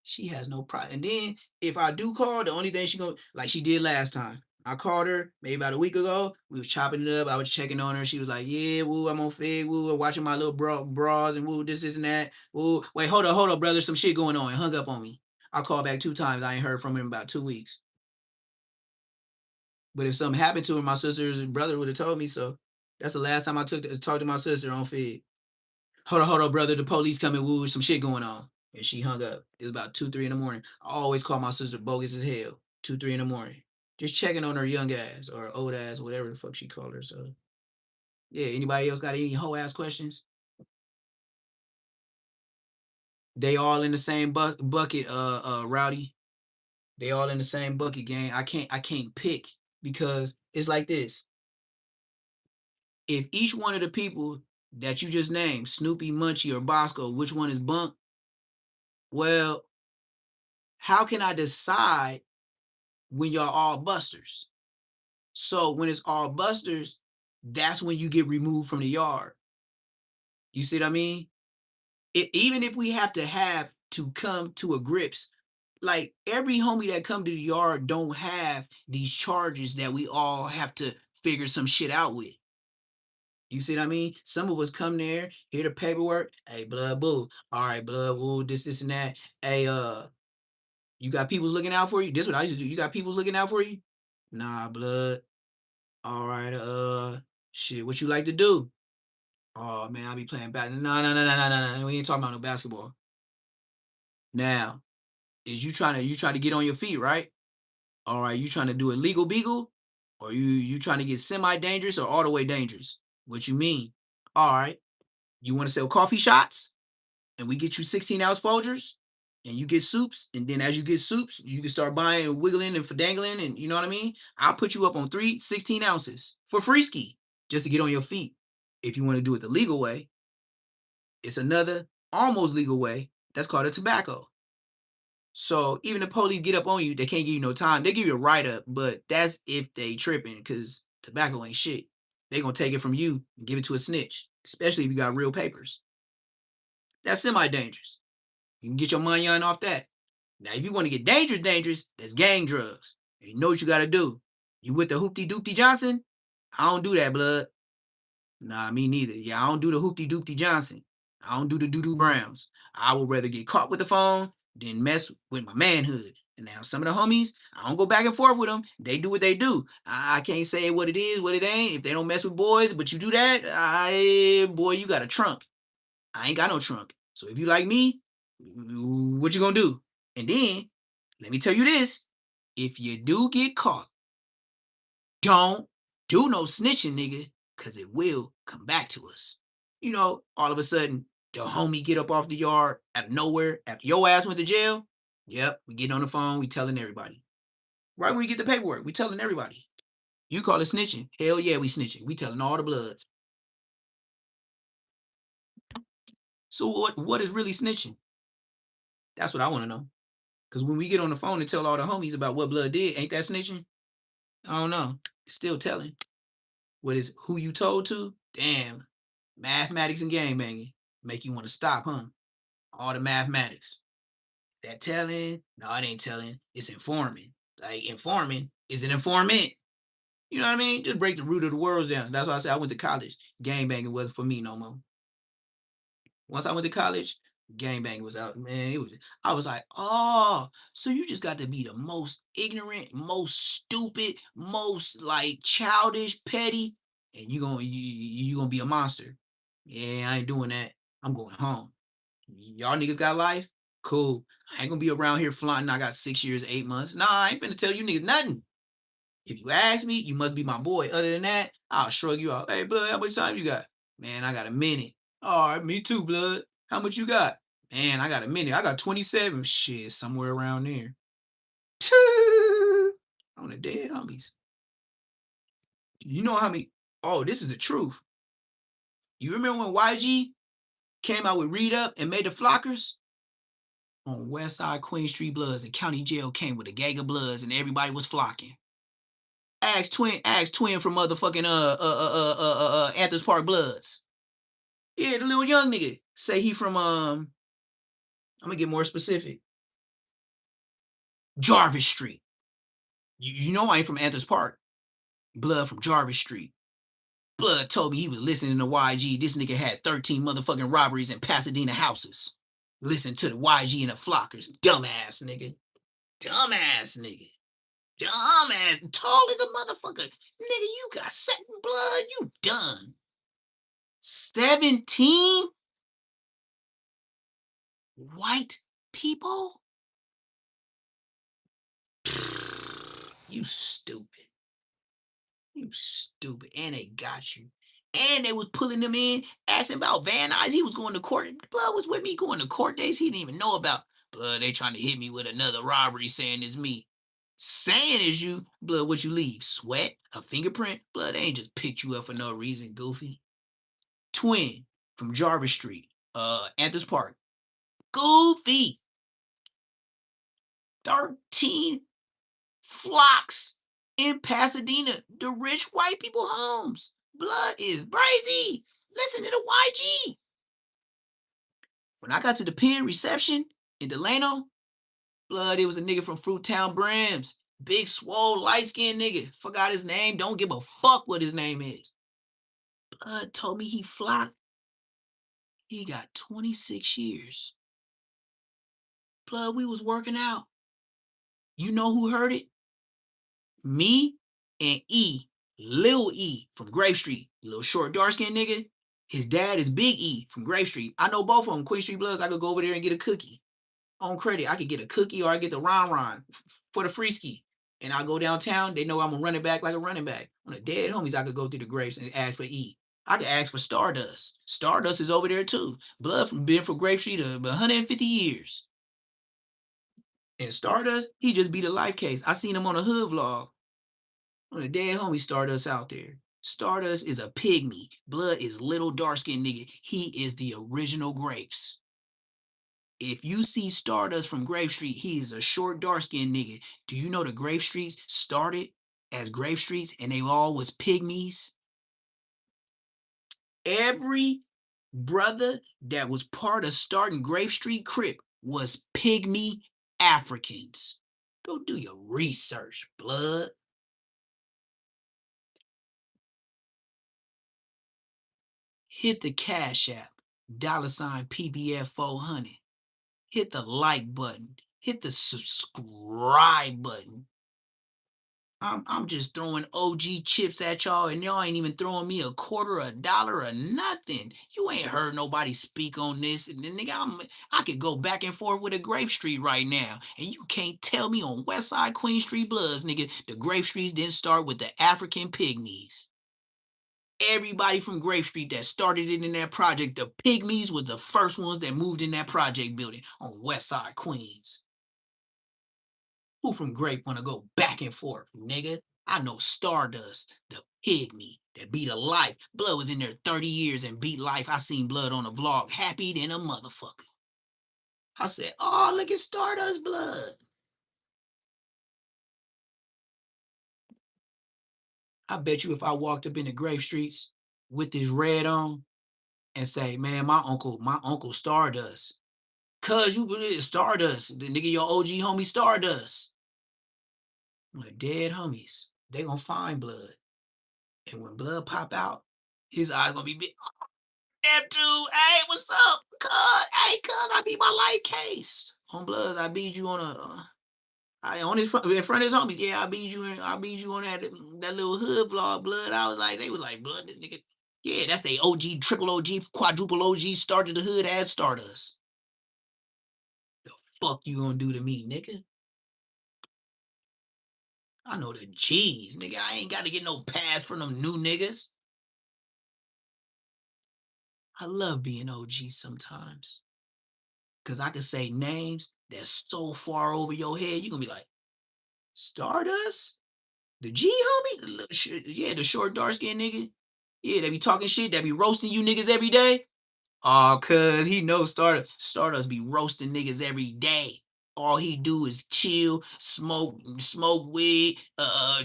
She has no pride. And then if I do call, the only thing she gonna, like she did last time. I called her maybe about a week ago. We was chopping it up. I was checking on her. She was like, yeah, woo, I'm on Fig, woo, I'm watching my little bras and woo, this and that. Woo, wait, hold up, brother. Some shit going on. And hung up on me. I called back 2 times. I ain't heard from him in about 2 weeks. But if something happened to her, my sister's brother would have told me so. That's the last time I talked to my sister on Fig. Hold up, brother. The police coming, woo, some shit going on. And she hung up. It was about 2, 3 in the morning. I always call my sister bogus as hell. 2, 3 in the morning. Just checking on her young ass or old ass, whatever the fuck she called her. So yeah, anybody else got any whole ass questions? They all in the same bucket, Rowdy. They all in the same bucket, gang. I can't pick because it's like this. If each one of the people that you just named, Snoopy, Munchie, or Bosco, which one is bunk? Well, how can I decide when y'all all busters? So when it's all busters, that's when you get removed from the yard. You see what I mean? Even if we have to come to a grips, like every homie that come to the yard don't have these charges that we all have to figure some shit out with. You see what I mean? Some of us come there, hear the paperwork. Hey, blood, boo. All right, blood, boo. This, and that. Hey, you got people looking out for you. This is what I used to do. You got people looking out for you? Nah, blood. All right, shit. What you like to do? Oh man, I'll be playing basketball. No. We ain't talking about no basketball. Now, is you trying to get on your feet, right? All right, you trying to do a legal beagle, or you trying to get semi-dangerous or all the way dangerous? What you mean? All right, you want to sell coffee shots, and we get you 16-ounce Folgers, and you get soups, and then as you get soups, you can start buying and wiggling and fadangling, and you know what I mean? I'll put you up on 3 16 ounces for free ski, just to get on your feet. If you want to do it the legal way, it's another almost legal way. That's called a tobacco. So even the police get up on you, they can't give you no time. They give you a write-up, but that's if they tripping because tobacco ain't shit. They gonna take it from you and give it to a snitch, especially if you got real papers. That's semi-dangerous. You can get your money on off that. Now, if you want to get dangerous, that's gang drugs. And you know what you got to do. You with the Hoopty Doopty Johnson? I don't do that, blood. Nah, me neither. Yeah, I don't do the Hoopty Doopty Johnson. I don't do the Doo Doo Browns. I would rather get caught with the phone than mess with my manhood. And now some of the homies, I don't go back and forth with them. They do what they do. I can't say what it is, what it ain't. If they don't mess with boys, but you do that, boy, you got a trunk. I ain't got no trunk. So if you like me, what you gonna do? And then, let me tell you this. If you do get caught, don't do no snitching, nigga, because it will come back to us. You know, all of a sudden, the homie get up off the yard out of nowhere after your ass went to jail. Yep, we get on the phone, we telling everybody. Right when we get the paperwork, we telling everybody. You call it snitching. Hell yeah, we snitching. We telling all the bloods. So what is really snitching? That's what I want to know. Because when we get on the phone and tell all the homies about what blood did, ain't that snitching? I don't know. It's still telling. What is who you told to? Damn. Mathematics and gang banging make you want to stop, huh? All the mathematics. That telling? No, it ain't telling. It's informing. Like informing is an informant. You know what I mean? Just break the root of the words down. That's why I said I went to college. Gang banging wasn't for me no more. Once I went to college, gang banging was out. Man, I was like, oh, so you just got to be the most ignorant, most stupid, most like childish, petty, and you gonna be a monster. Yeah, I ain't doing that. I'm going home. Y'all niggas got life? Cool. I ain't gonna be around here flaunting. I got 6 years, 8 months. Nah, I ain't finna tell you niggas nothing. If you ask me, you must be my boy. Other than that, I'll shrug you off. Hey, blood, how much time you got? Man, I got a minute. All right, me too, blood. How much you got? Man, I got a minute. I got 27. Shit, somewhere around there. On the dead homies. You know how many? Oh, this is the truth. You remember when YG came out with Read Up and made the Flockers? On West Side Queen Street Bloods, and County Jail came with a gang of bloods and everybody was flocking. Ask twin from motherfucking Anthers Park Bloods. Yeah, the little young nigga. Say he from I'm gonna get more specific. Jarvis Street. You know I ain't from Anthers Park. Blood from Jarvis Street. Blood told me he was listening to YG. This nigga had 13 motherfucking robberies in Pasadena houses. Listen to the YG and the Flockers. Dumbass nigga. Dumbass nigga. Dumbass. Tall as a motherfucker. Nigga, you got second blood. You done. 17 white people? You stupid. You stupid. And they got you. And they was pulling them in, asking about Van Nuys. He was going to court. Blood was with me going to court days he didn't even know about. Blood, they trying to hit me with another robbery saying it's me. Saying it's you. Blood, what you leave? Sweat? A fingerprint? Blood, they ain't just picked you up for no reason, goofy. Twin from Jarvis Street, Anthers Park. Goofy. 13 flocks in Pasadena, the rich white people homes. Blood is Brazy. Listen to the YG. When I got to the pen reception in Delano, blood, it was a nigga from Fruittown Brims. Big, swole, light-skinned nigga. Forgot his name. Don't give a fuck what his name is. Blood told me he flocked. He got 26 years. Blood, we was working out. You know who heard it? Me and E, Lil E from Grape Street, little short dark skinned nigga. His dad is Big E from Grape Street. I know both of them. Queen Street Bloods. I could go over there and get a cookie. On credit, I could get a cookie or I get the Ron for the free ski. And I go downtown. They know I'm a running back like a running back. On the dead homies, I could go through the grapes and ask for E. I could ask for Stardust. Stardust is over there too. Blood from been for Grape Street 150 years. And Stardust, he just beat a life case. I seen him on a hood vlog. On the dead homie Stardust out there. Stardust is a pygmy. Blood is little dark-skinned nigga. He is the original Grapes. If you see Stardust from Grape Street, he is a short, dark-skinned nigga. Do you know the Grape Streets started as Grape Streets and they all was pygmies? Every brother that was part of starting Grape Street Crip was pygmy Africans. Go do your research, blood. Hit the Cash App, $ PBF 400. Hit the like button. hit the subscribe button. I'm just throwing OG chips at y'all, and y'all ain't even throwing me a quarter, a dollar, or nothing. You ain't heard nobody speak on this. And then, nigga, I could go back and forth with a Grape Street right now, and you can't tell me on West Side Queen Street Bloods, nigga, the Grape Streets didn't start with the African pygmies. Everybody from Grape Street that started it in that project, the pygmies was the first ones that moved in that project building on West Side Queens. Who from Grape want to go back and forth, nigga? I know Stardust, the pygmy that beat a life. Blood was in there 30 years and beat life. I seen Blood on a vlog, happy than a motherfucker. I said, oh, look at Stardust Blood. I bet you if I walked up in the Grape Streets with this red on and say, man, my uncle Stardust. Cuz you Stardust, the nigga your OG homie Stardust. I'm like, dead homies. They gonna find Blood. And when Blood pop out, his eyes gonna be big. Neptune, hey, what's up? Cuz, hey, cuz, I beat my light case. On Bloods, I beat you on in front of his homies. Yeah, I beat you on that little hood vlog, Blood. They was like, Blood, this nigga. Yeah, that's the OG, triple OG, quadruple OG, started the hood as Stardust. The fuck you gonna do to me, nigga? I know the G's, nigga. I ain't got to get no pass from them new niggas. I love being OG sometimes. Because I can say names that's so far over your head, you're going to be like, Stardust? The G homie? Yeah, the short, dark-skinned nigga. Yeah, they be talking shit, they be roasting you niggas every day. Oh, cuz he knows Stardust be roasting niggas every day. All he do is chill, smoke weed,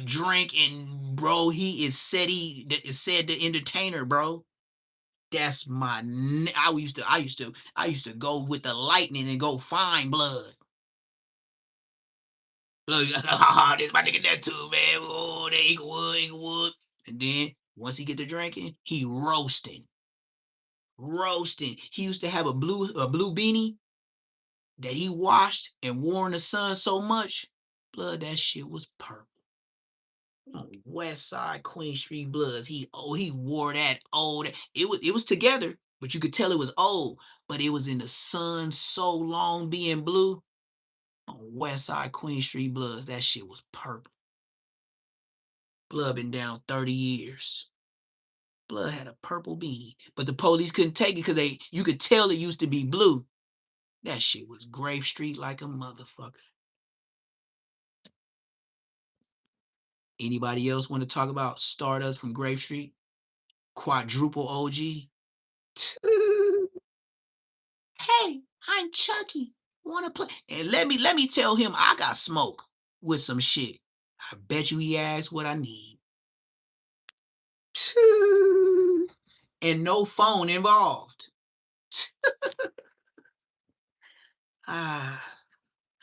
drink, and bro, he is said the entertainer, bro. That's my. I used to go with the lightning and go find Blood. Blood, this my nigga that too, man. Oh, that Inglewood. And then once he get to drinking, he roasting. He used to have a blue beanie that he washed and wore in the sun so much, Blood, that shit was purple. On West Side Queen Street Bloods, he wore that old. It was together, but you could tell it was old. But it was in the sun so long being blue. On West Side Queen Street Bloods, that shit was purple. Blood been down 30 years. Blood had a purple beanie, but the police couldn't take it because you could tell it used to be blue. That shit was Grape Street like a motherfucker. Anybody else want to talk about Stardust from Grape Street? Quadruple OG? Hey, I'm Chucky. Wanna play? And let me tell him I got smoke with some shit. I bet you he asked what I need. And no phone involved. I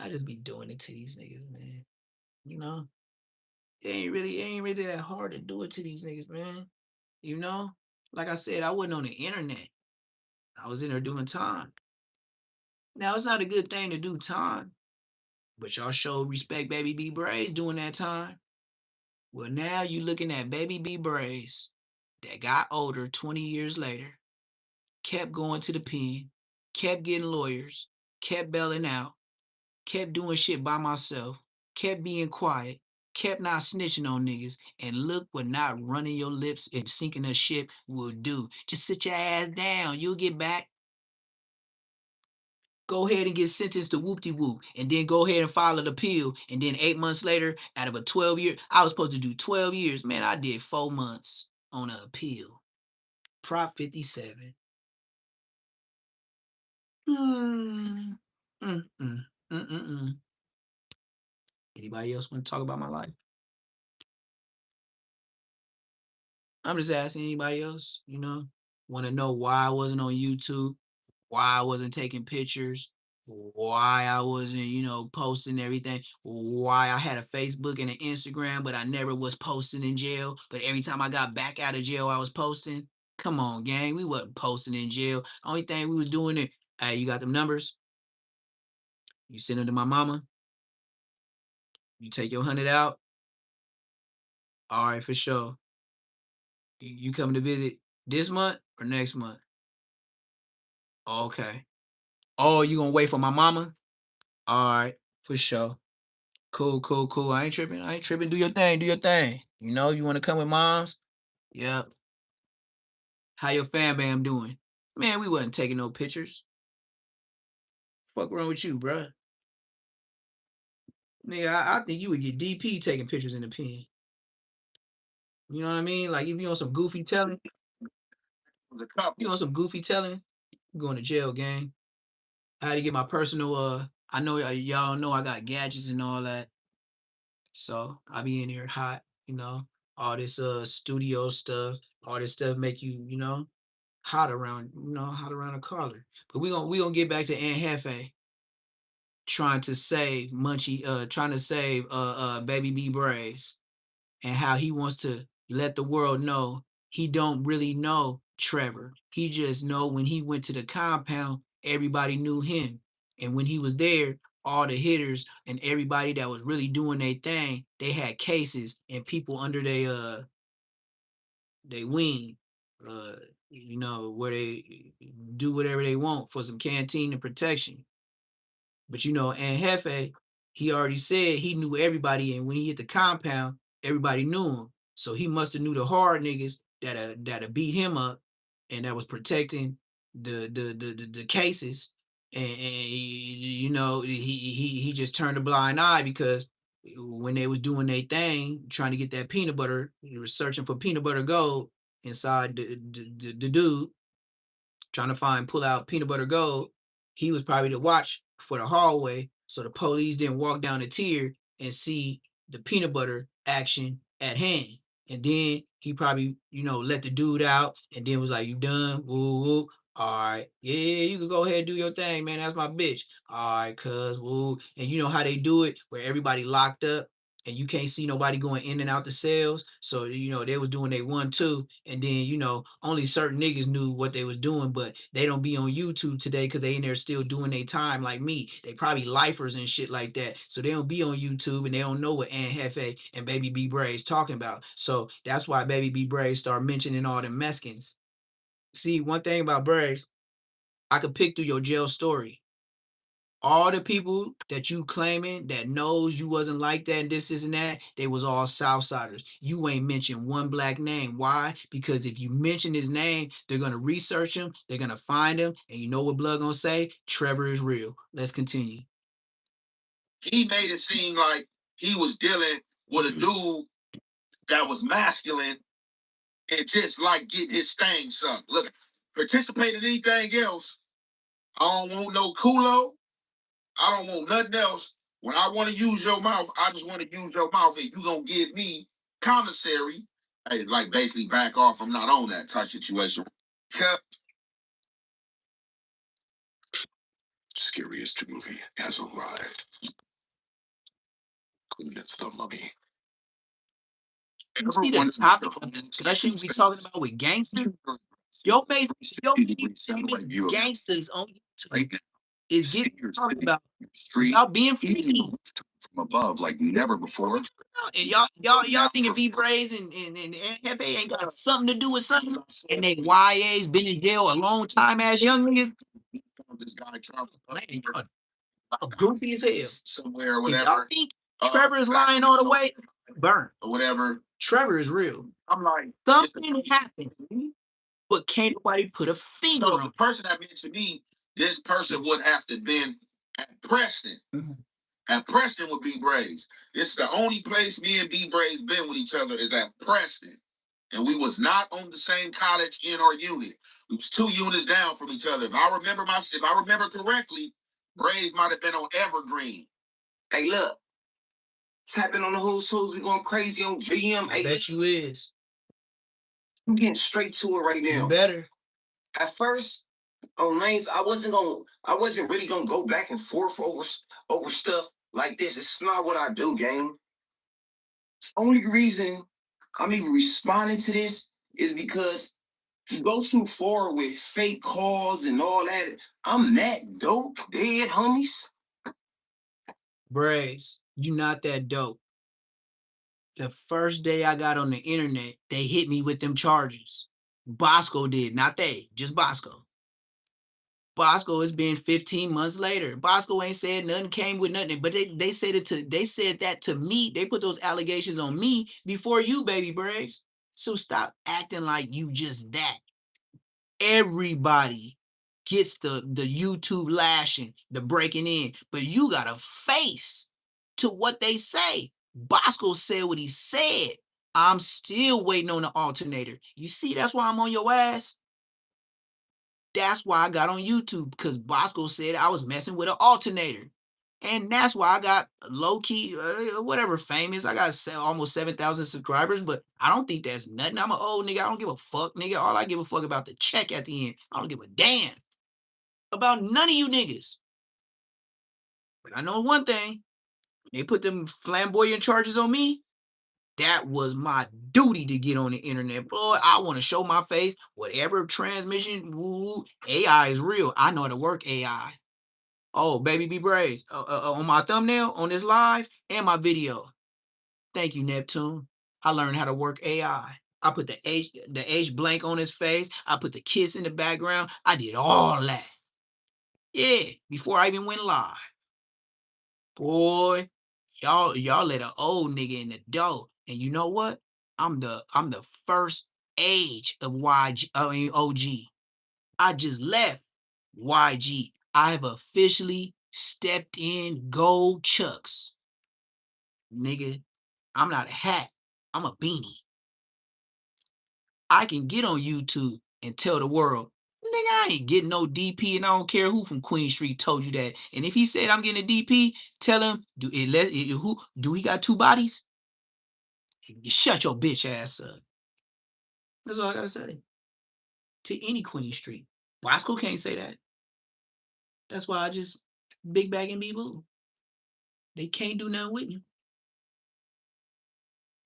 just be doing it to these niggas, man. You know? It ain't really that hard to do it to these niggas, man. You know? Like I said, I wasn't on the internet. I was in there doing time. Now it's not a good thing to do time, but y'all showed respect Baby B Braze doing that time. Well, now you looking at Baby B Braze that got older 20 years later, kept going to the pen, kept getting lawyers, kept bailing out, kept doing shit by myself, kept being quiet, kept not snitching on niggas, and look what not running your lips and sinking a ship will do. Just sit your ass down. You'll get back. Go ahead and get sentenced to whoop-de-whoop, and then go ahead and file an appeal, and then 8 months later, out of a 12-year, I was supposed to do 12 years. Man, I did 4 months on an appeal. Prop 57. Mm, mm, mm, mm, mm, mm. Anybody else want to talk about my life? I'm just asking anybody else, want to know why I wasn't on YouTube, why I wasn't taking pictures, why I wasn't, posting everything, why I had a Facebook and an Instagram, but I never was posting in jail. But every time I got back out of jail, I was posting. Come on, gang. We wasn't posting in jail. Only thing we was doing it, hey, you got them numbers? You send it to my mama. You take your 100 out. All right, for sure. You coming to visit this month or next month? Okay. Oh, you gonna wait for my mama? All right, for sure. Cool, cool, cool. I ain't tripping. I ain't tripping. Do your thing. Do your thing. You know, you want to come with moms? Yep. How your fam bam doing? Man, we wasn't taking no pictures. Fuck wrong with you, bruh? Nigga, I think you would get DP taking pictures in the pen. You know what I mean? Like if you on some goofy telling, you on some goofy telling, you going to jail, gang. I had to get my personal. I know y'all know I got gadgets and all that, so I be in here hot. You know, all this studio stuff, all this stuff make you hot around hot around the collar. But we gonna get back to Aunt Hefe trying to save Baby B Braze, and how he wants to let the world know he don't really know Trevor. He just know when he went to the compound, everybody knew him. And when he was there, all the hitters and everybody that was really doing their thing, they had cases and people under they wing, where they do whatever they want for some canteen and protection. But and Hefe, he already said he knew everybody, and when he hit the compound, everybody knew him. So he must have knew the hard niggas that beat him up, and that was protecting the cases. And he just turned a blind eye because when they was doing their thing, trying to get that peanut butter, they were searching for peanut butter gold inside the dude, trying to pull out peanut butter gold. He was probably to watch for the hallway, so the police didn't walk down the tier and see the peanut butter action at hand. And then he probably, let the dude out and then was like, "You done? Woo woo. All right, yeah, you can go ahead and do your thing, man. That's my bitch. All right, cuz woo." And you know how they do it, where everybody locked up and you can't see nobody going in and out the cells. So, they was doing they 1-2, and then, only certain niggas knew what they was doing, but they don't be on YouTube today because they in there still doing their time like me. They probably lifers and shit like that. So they don't be on YouTube and they don't know what Aunt Hefe and Baby B Braze talking about. So that's why Baby B Braze start mentioning all the Mexicans. See, one thing about Braze, I could pick through your jail story. All the people that you claiming that knows you wasn't like that and this and that, they was all Southsiders. You ain't mentioned one black name. Why? Because if you mention his name, they're gonna research him, they're gonna find him, and you know what Blood gonna say? Trevor is real. Let's continue. He made it seem like he was dealing with a dude that was masculine and just like get his thing sucked. Look, participate in anything else. I don't want no culo. I don't want nothing else. When I want to use your mouth, I just want to use your mouth. If you gonna give me commissary, hey, like basically back off. I'm not on that type situation. Scariest movie has arrived. It's the Mummy. You see the topic of discussion we talking about with gangsters? Your main gangsters on YouTube is getting talking about being freaky from above like never before. And y'all thinking B Braze and Hefe ain't got something to do with something? And they YA's been in jail a long time as young niggas. This guy traveled goofy as hell. Somewhere or whatever. If y'all think Trevor is lying all the way, burn. Or whatever. Trevor is real. I'm like, something happened, but can't nobody put a finger on the person that mentioned me, this person would have to been at Preston. Mm-hmm. At Preston with B Braze. This is the only place me and B Braze been with each other is at Preston. And we was not on the same college in our unit. We was 2 units down from each other. If I remember correctly, Braze might have been on Evergreen. Hey, look. Tapping on the who's who's, we going crazy on GM. I bet you is. I'm getting straight to it right now. You better. At first, on lanes, I wasn't really gonna go back and forth over stuff like this. It's not what I do, gang. Only reason I'm even responding to this is because you go too far with fake calls and all that. I'm that dope, dead homies. Braze, you not that dope. The first day I got on the internet, they hit me with them charges. Bosco did, not they, just Bosco. Bosco has been 15 months later. Bosco ain't said nothing, came with nothing, but they said that to me. They put those allegations on me before you, baby Braves. So stop acting like you just that. Everybody gets the YouTube lashing, the breaking in, but you got a face to what they say. Bosco said what he said. I'm still waiting on the alternator. You see, that's why I'm on your ass. That's why I got on YouTube, because Bosco said I was messing with an alternator. And that's why I got low key, whatever, famous. I got almost 7,000 subscribers, but I don't think that's nothing. I'm an old nigga. I don't give a fuck, nigga. All I give a fuck about the check at the end. I don't give a damn about none of you niggas. But I know one thing. When they put them flamboyant charges on me, that was my duty to get on the internet. Boy, I want to show my face. Whatever transmission, AI is real. I know how to work AI. Oh, baby, be Braze. On my thumbnail, on this live, and my video. Thank you, Neptune. I learned how to work AI. I put the H blank on his face. I put the kiss in the background. I did all that. Yeah, before I even went live. Boy, y'all let an old nigga in the door. And you know what? I'm the first age of OG. I just left YG. I have officially stepped in gold chucks. Nigga, I'm not a hat. I'm a beanie. I can get on YouTube and tell the world, nigga, I ain't getting no DP, and I don't care who from Queen Street told you that. And if he said I'm getting a DP, tell him, do he got two bodies? Shut your bitch ass up. That's all I gotta say. To any Queen Street. Bosco can't say that. That's why I just big bag and be boo. They can't do nothing with me.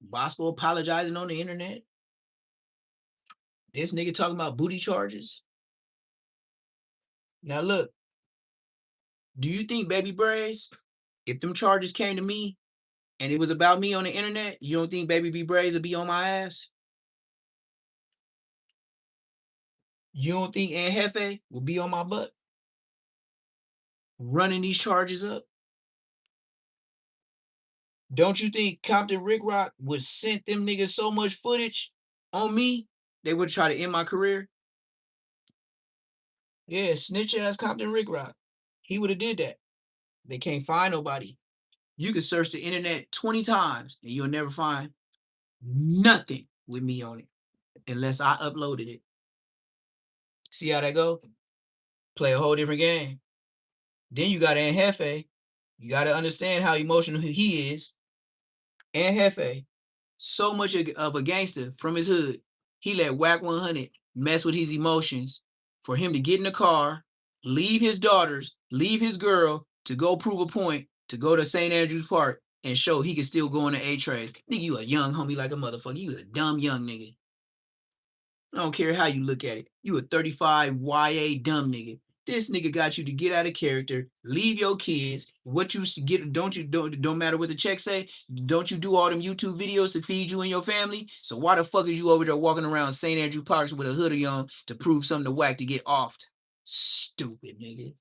Bosco apologizing on the internet. This nigga talking about booty charges. Now look, do you think, baby Braze, if them charges came to me and it was about me on the internet, you don't think baby B Braze would be on my ass? You don't think Aunt Hefe will be on my butt? Running these charges up? Don't you think Compton Rick Rock would send them niggas so much footage on me, they would try to end my career? Yeah, snitch ass Compton Rick Rock. He would have did that. They can't find nobody. You can search the internet 20 times and you'll never find nothing with me on it unless I uploaded it. See how that go? Play a whole different game. Then you got Aunt Hefe. You got to understand how emotional he is. Aunt Hefe, so much of a gangster from his hood. He let Whack 100 mess with his emotions for him to get in the car, leave his daughters, leave his girl to go prove a point, to go to St. Andrews Park and show he can still go in the A-Trays. Nigga, you a young homie like a motherfucker. You a dumb young nigga. I don't care how you look at it. You a 35 YA dumb nigga. This nigga got you to get out of character, leave your kids. What you get, don't matter what the check say. Don't you do all them YouTube videos to feed you and your family? So why the fuck is you over there walking around St. Andrew Parks with a hoodie on to prove something to Whack to get offed? Stupid nigga.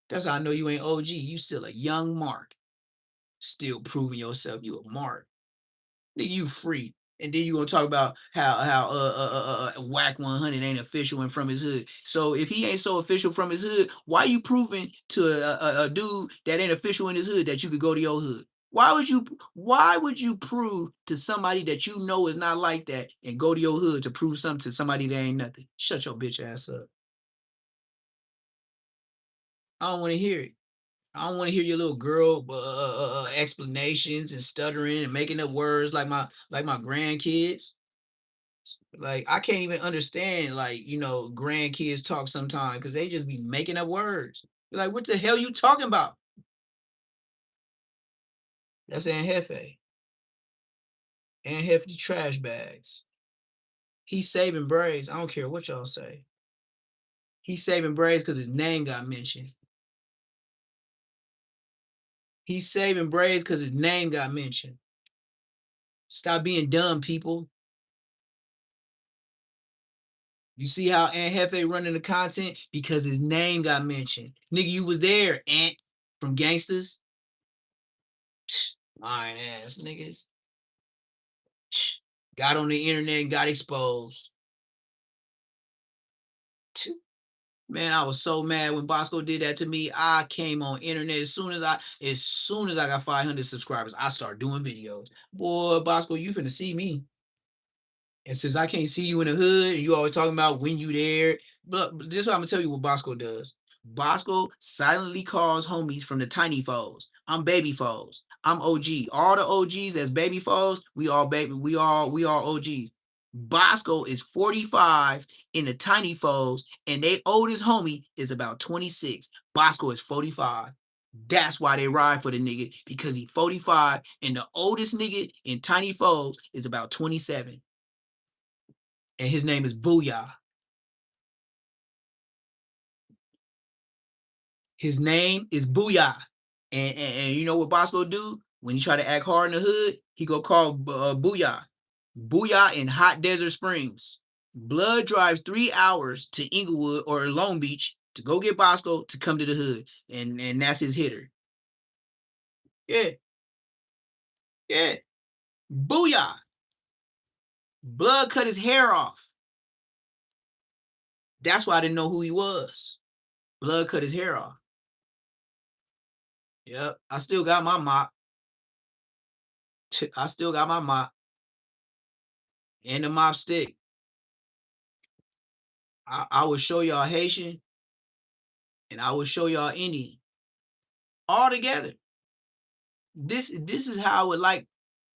That's how I know you ain't OG. You still a young Mark. Still proving yourself. You a Mark. Nigga, you free. And then you gonna talk about how Whack 100 ain't official and from his hood. So if he ain't so official from his hood, why you proving to a dude that ain't official in his hood that you could go to your hood? Why would you prove to somebody that you know is not like that and go to your hood to prove something to somebody that ain't nothing? Shut your bitch ass up. I don't want to hear it. I don't want to hear your little girl explanations and stuttering and making up words like my grandkids. Like I can't even understand grandkids talk sometimes because they just be making up words. Like what the hell you talking about? That's Aunt Hefe. Aunt Hefty trash bags. He's saving Braze. I don't care what y'all say. He's saving Braze because his name got mentioned. He's saving Braze because his name got mentioned. Stop being dumb, people. You see how Aunt Hefe running the content? Because his name got mentioned. Nigga, you was there, Aunt, from Gangsters. Lying ass niggas. Got on the internet and got exposed. Man, I was so mad when Bosco did that to me. I came on internet as soon as I got 500 subscribers, I started doing videos. Boy, Bosco, you finna see me. And since I can't see you in the hood, and you always talking about when you there, but this is what I'm gonna tell you what Bosco does. Bosco silently calls homies from the tiny foes. I'm baby foes. I'm OG. All the OGs that's baby foes, we all baby, we all OGs. Bosco is 45 in the tiny foes, and their oldest homie is about 26. Bosco is 45. That's why they ride for the nigga, because he 45, and the oldest nigga in tiny foes is about 27. And his name is Booyah. His name is Booyah. And you know what Bosco do? When he try to act hard in the hood, he go call Booyah. Booyah in Hot Desert Springs. Blood drives 3 hours to Inglewood or Long Beach to go get Bosco to come to the hood. And that's his hitter. Yeah. Yeah. Booyah. Blood cut his hair off. That's why I didn't know who he was. Blood cut his hair off. Yep. I still got my mop. I still got my mop and the mop stick. I will show y'all Haitian and I will show y'all Indian all together. This is how I would like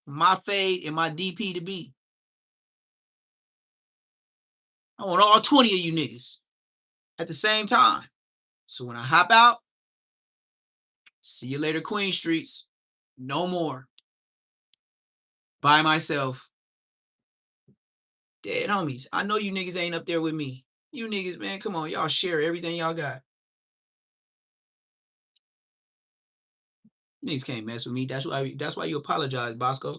my fade and my DP to be. I want all 20 of you niggas at the same time. So when I hop out, see you later, Queen Streets. No more. By myself. Dead homies. I know you niggas ain't up there with me. You niggas, man, come on. Y'all share everything y'all got. Niggas can't mess with me. That's why you apologize, Bosco.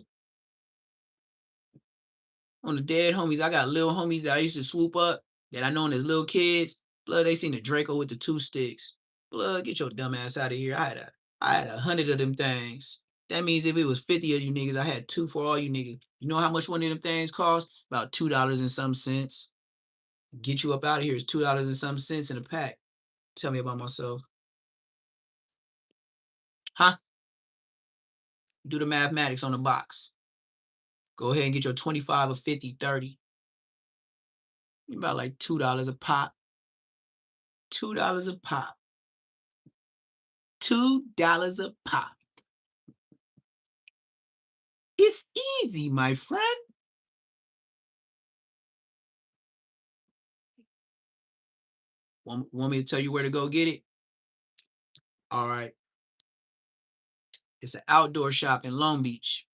On the dead homies, I got little homies that I used to swoop up that I known as little kids. Blood, they seen the Draco with the 2 sticks. Blood, get your dumb ass out of here. I had 100 of them things. That means if it was 50 of you niggas, I had 2 for all you niggas. You know how much one of them things cost? About $2 and some cents. Get you up out of here is $2 and some cents in a pack. Tell me about myself. Huh? Do the mathematics on the box. Go ahead and get your 25 or 50, 30. About like $2 a pop. $2 a pop. $2 a pop. It's easy, my friend. Want me to tell you where to go get it? All right. It's an outdoor shop in Long Beach.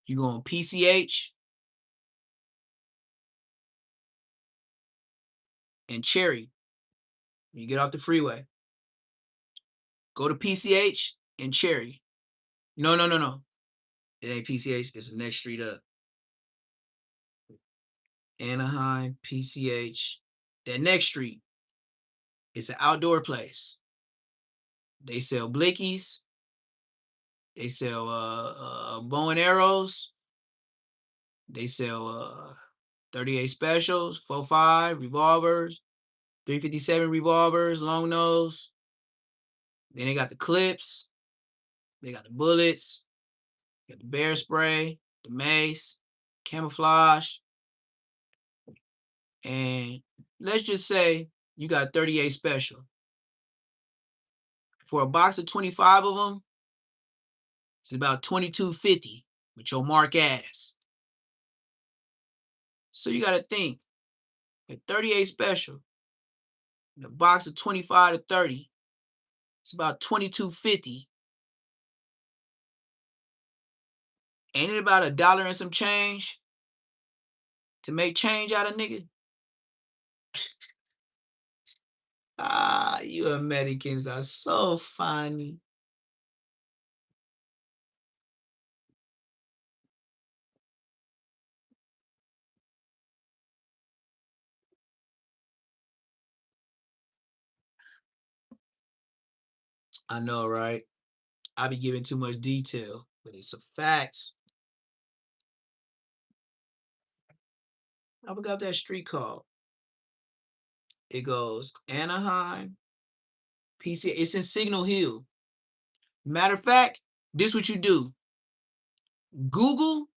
You go on PCH and Cherry. You get off the freeway. Go to PCH and Cherry. No. It ain't PCH. It's the next street up. Anaheim, PCH. That next street. It's an outdoor place. They sell blickies. They sell bow and arrows. They sell 38 specials, 4.5 revolvers, 357 revolvers, long nose. Then they got the clips. They got the bullets. They got the bear spray, the mace, camouflage. And let's just say you got 38 special. For a box of 25 of them, it's about $22.50 with your mark ass. So you got to think, at 38 special, in a box of 25 to 30, it's about $22.50. Ain't it about $1 and some change to make change out of nigga? You Americans are so funny. I know, right? I be giving too much detail, but it's a fact. I forgot that street called. It goes Anaheim, PC. It's in Signal Hill. Matter of fact, this what you do. Google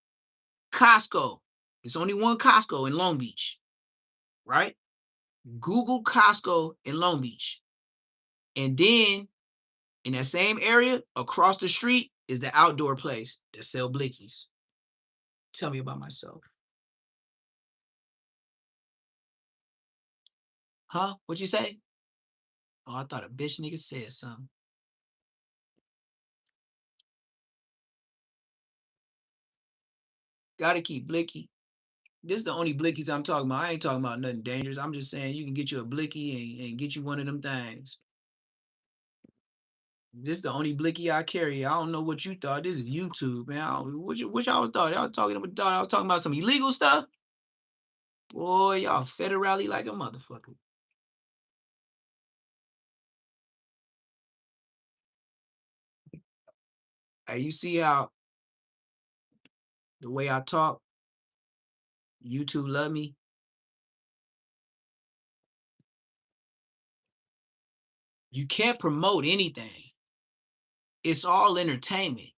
Costco. It's only one Costco in Long Beach, right? Google Costco in Long Beach. And then in that same area, across the street, is the outdoor place that sell blickies. Tell me about myself. Huh? What'd you say? Oh, I thought a bitch nigga said something. Gotta keep blicky. This is the only blickies I'm talking about. I ain't talking about nothing dangerous. I'm just saying you can get you a blicky and get you one of them things. This is the only blicky I carry. I don't know what you thought. This is YouTube, man. What y'all thought? Y'all talking about? I was talking about some illegal stuff. Boy, y'all federally like a motherfucker. Hey, you see how the way I talk, YouTube love me. You can't promote anything. It's all entertainment.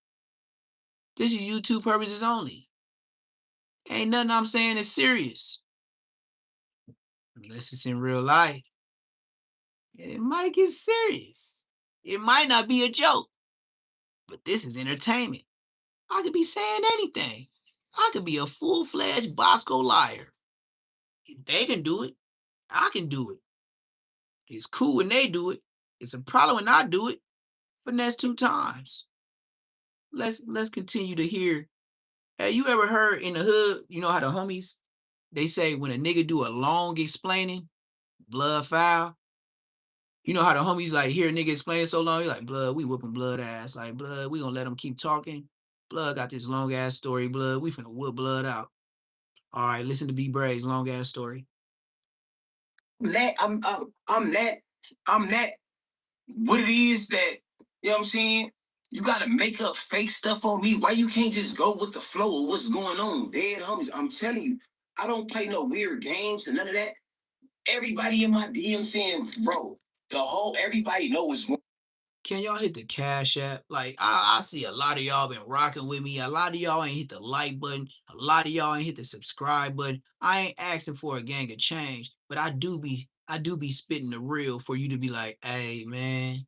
This is YouTube purposes only. Ain't nothing I'm saying is serious. Unless it's in real life. It might get serious. It might not be a joke. But this is entertainment. I could be saying anything. I could be a full-fledged Bosco liar. If they can do it, I can do it. It's cool when they do it. It's a problem when I do it. Finesse 2 times. Let's continue to hear. Have you ever heard in the hood, you know how the homies, they say when a nigga do a long explaining, blood foul? You know how the homies like hear a nigga explaining so long, you're like, blood, we whooping blood ass. Like, blood, we gonna let him keep talking. Blood got this long ass story, blood. We finna whoop blood out. All right, listen to B Braze, long ass story. I'm that. What it is that, you know what I'm saying? You gotta make up fake stuff on me. Why you can't just go with the flow of what's going on? Dead homies, I'm telling you, I don't play no weird games and none of that. Everybody in my DM saying, bro, everybody know what's wrong. Can y'all hit the cash app? Like, I see a lot of y'all been rocking with me. A lot of y'all ain't hit the like button. A lot of y'all ain't hit the subscribe button. I ain't asking for a gang of change, but I do be spitting the real for you to be like, hey man,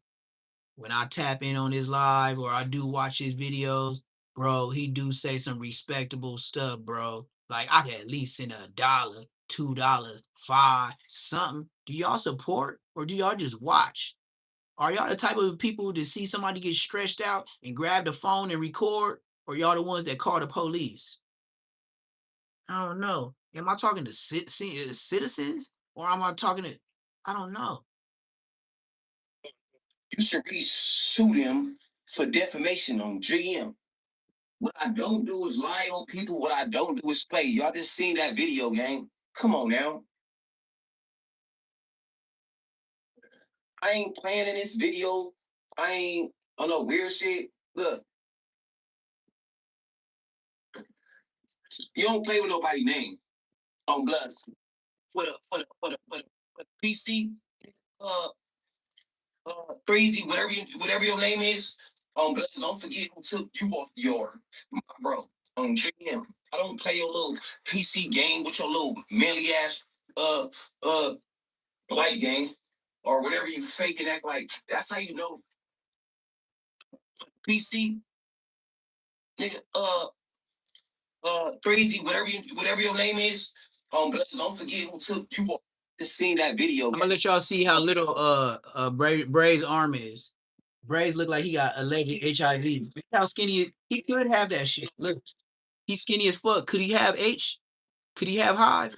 when I tap in on his live or I do watch his videos, bro, he do say some respectable stuff, bro. Like I can at least send $1, $2, $5, something. Do y'all support or do y'all just watch? Are y'all the type of people to see somebody get stretched out and grab the phone and record? Or y'all the ones that call the police? I don't know. Am I talking to citizens? Or am I talking to, I don't know. You should really sue them for defamation on GM. What I don't do is lie on people. What I don't do is play. Y'all just seen that video, gang. Come on now. I ain't playing in this video. I ain't on no weird shit. Look, you don't play with nobody's name on Bloods. For the PC, crazy, whatever your name is, Bloods, don't forget who took you off your bro on GM. I don't play your little PC game with your little manly ass uh uh light game or whatever you fake and act like. That's how you know PC nigga crazy, whatever your name is, don't forget who took you off. Just seen that video. I'm gonna let y'all see how little Braze arm is. Braze look like he got alleged HIV. Look how skinny he could have that shit. Look, he's skinny as fuck. Could he have H? Could he have Hive?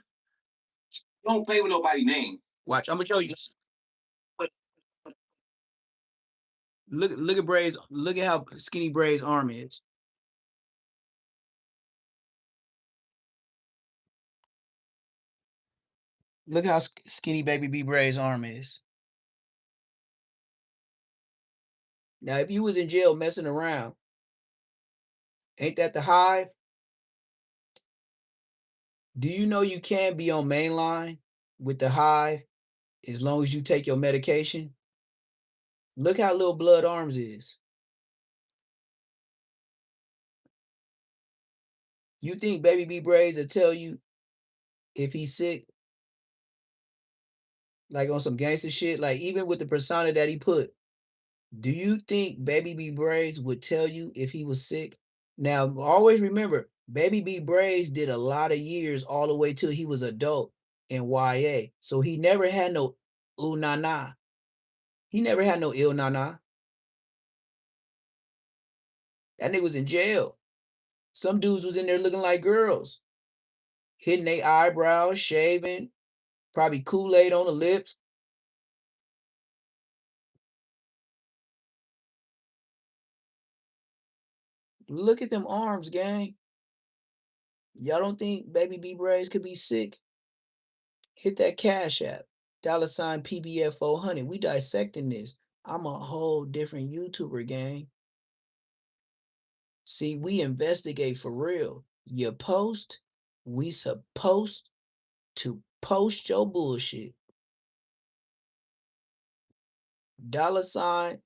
Don't play with nobody's name. Watch, I'm gonna show you. Look at Braze. Look at how skinny Braze arm is. Look how skinny baby B Braze arm is. Now, if you was in jail messing around, ain't that the hive? Do you know you can be on mainline with the hive as long as you take your medication? Look how little Blood Arms is. You think Baby B Braze will tell you if he's sick? Like on some gangster shit? Like even with the persona that he put, do you think Baby B Braze would tell you if he was sick? Now, always remember, Baby B Braze did a lot of years all the way till he was adult in YA. So he never had no ooh na na. He never had no ill na na. That nigga was in jail. Some dudes was in there looking like girls, hitting their eyebrows, shaving, probably Kool-Aid on the lips. Look at them arms, gang. Y'all don't think Baby B Braze could be sick? Hit that Cash App. $ PBF 400. We dissecting this. I'm a whole different YouTuber, gang. See, we investigate for real. You post, we supposed to post your bullshit. $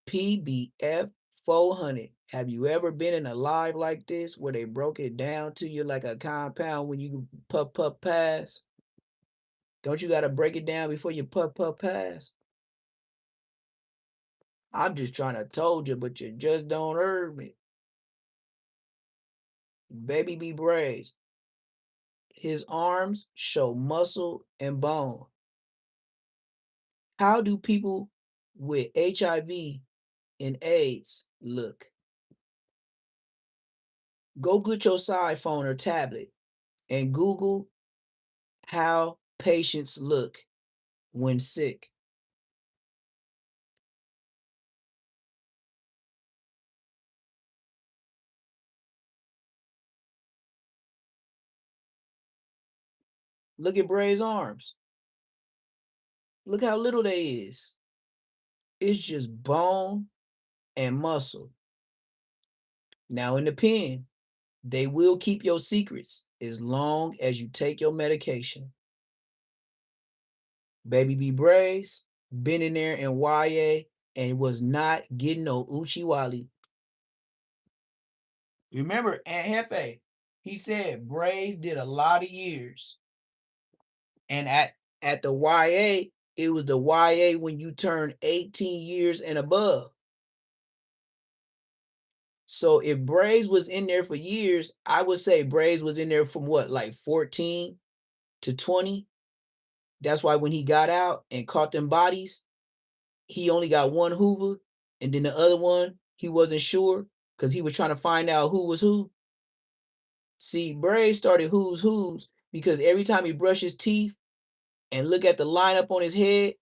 PBF 400. Have you ever been in a live like this where they broke it down to you like a compound when you puff pass? Don't you gotta break it down before you puff pass? I'm just trying to told you, but you just don't heard me. Baby B Braze. His arms show muscle and bone. How do people with HIV and AIDS look? Go get your side phone or tablet and Google how patients look when sick. Look at Bray's arms. Look how little they is. It's just bone and muscle. Now in the pen, they will keep your secrets as long as you take your medication. Baby B Braze been in there in YA and was not getting no Uchiwali. Remember, Aunt Hefe, he said Braze did a lot of years. And at the YA, it was the YA when you turn 18 years and above. So if Braze was in there for years, I would say Braze was in there from what, like 14 to 20? That's why when he got out and caught them bodies, he only got one Hoover, and then the other one, he wasn't sure because he was trying to find out who was who. See, Braze started who's because every time he brushed his teeth and look at the lineup on his head,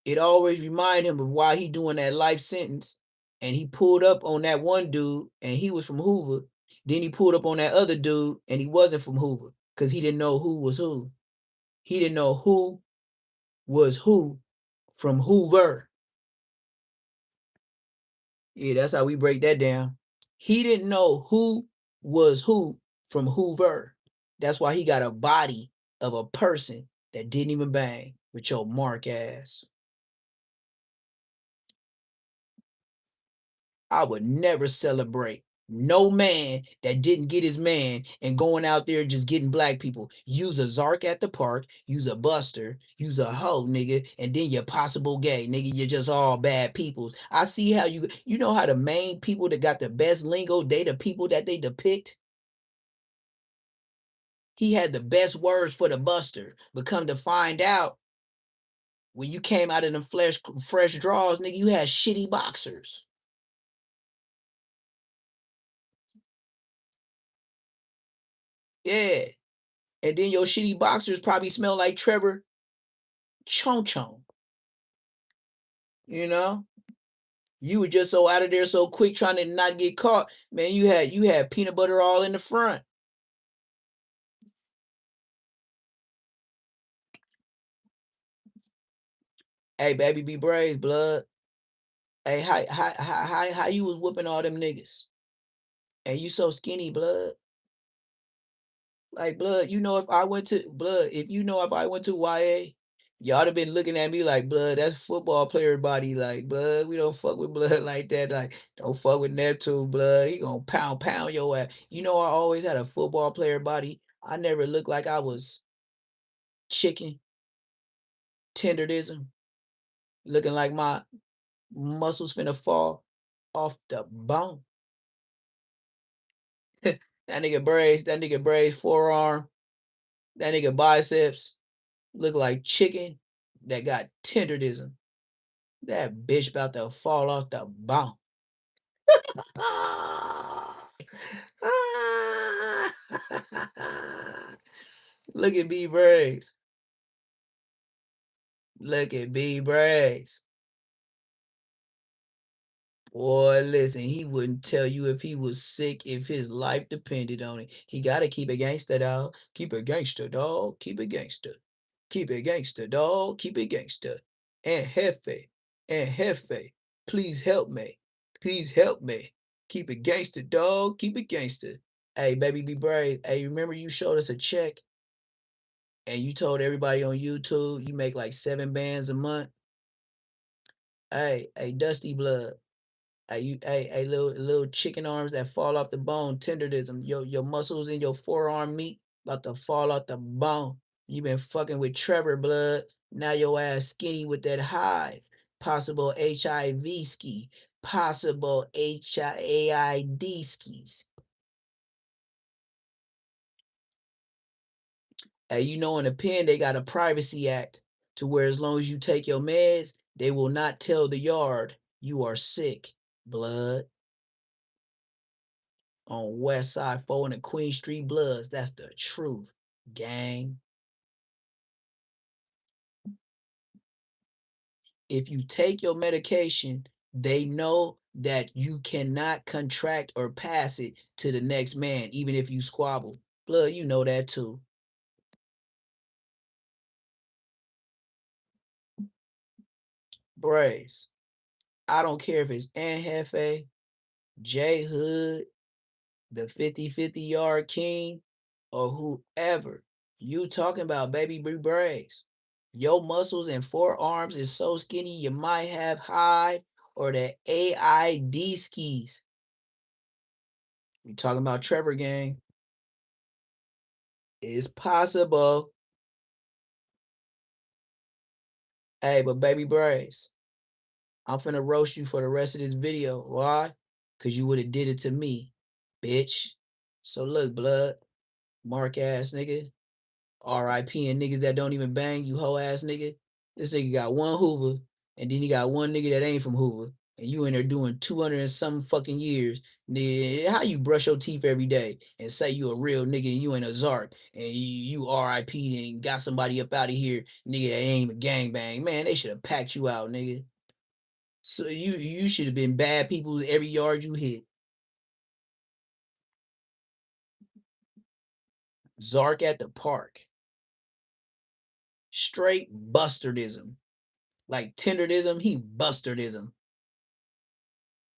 it always reminded him of why he doing that life sentence. And he pulled up on that one dude and he was from Hoover. Then he pulled up on that other dude and he wasn't from Hoover because he didn't know who was who. He didn't know who was who from Hoover. Yeah, that's how we break that down. He didn't know who was who from Hoover. That's why he got a body of a person that didn't even bang with your mark ass. I would never celebrate no man that didn't get his man and going out there just getting black people. Use a Zark at the park, use a Buster, use a hoe, nigga, and then you're possible gay, nigga. You're just all bad peoples. I see how you know how the main people that got the best lingo, they the people that they depict. He had the best words for the Buster, but come to find out, when you came out in the fresh draws, nigga, you had shitty boxers. Yeah. And then your shitty boxers probably smell like Trevor Chon Chon. You know? You were just so out of there so quick trying to not get caught. Man, you had peanut butter all in the front. Hey, baby, be brave, blood. Hey, how you was whooping all them niggas? And you so skinny, blood. Like blood, you know if I went to blood, if you know if I went to YA, y'all have been looking at me like blood, that's football player body. Like blood, we don't fuck with blood like that. Like, don't fuck with Neptune, blood. He gonna pound your ass. You know I always had a football player body. I never looked like I was chicken, tenderism, looking like my muscles finna fall off the bone. That nigga Braze forearm, that nigga biceps look like chicken that got tenderism. That bitch about to fall off the bone. Look at B Braze. Look at B Braze. Boy, listen, he wouldn't tell you if he was sick if his life depended on it. He gotta keep it gangster, dog. Keep it gangster, dog. Keep it gangster. Keep it gangster, dog. Keep it gangster. And Hefe, please help me. Please help me. Keep it gangster, dog. Keep it gangster. Hey, baby, be brave. Hey, remember you showed us a check and you told everybody on YouTube you make like 7 bands a month? Hey, Dusty Blood. Hey, little chicken arms that fall off the bone, tenderism. Your muscles in your forearm meat about to fall off the bone. You been fucking with Trevor Blood. Now your ass skinny with that hive. Possible HIV ski. Possible HIAID skis. Hey, you know in the pen they got a privacy act to where as long as you take your meds, they will not tell the yard you are sick, blood. On West Side 4 and the Queen Street Bloods. That's the truth, gang. If you take your medication, they know that you cannot contract or pass it to the next man, even if you squabble. Blood, you know that too. Braze. I don't care if it's Anhefe, J Hood, the 50-50 yard king, or whoever. You talking about baby Braze. Your muscles and forearms is so skinny you might have hive or the AID skis. You talking about Trevor gang. It's possible. Hey, but baby Braze, I'm finna roast you for the rest of this video. Why? Cause you would have did it to me, bitch. So look, blood, mark ass nigga. RIP and niggas that don't even bang, you hoe ass nigga. This nigga got one Hoover, and then he got one nigga that ain't from Hoover. And you in there doing 200 and some fucking years. Nigga, how you brush your teeth every day and say you a real nigga and you ain't a Zark and you RIP and got somebody up out of here, nigga, that ain't even gangbang. Man, they should have packed you out, nigga. So you should have been bad people every yard you hit. Zark at the park. Straight bustardism. Like tenderdism, he bustardism.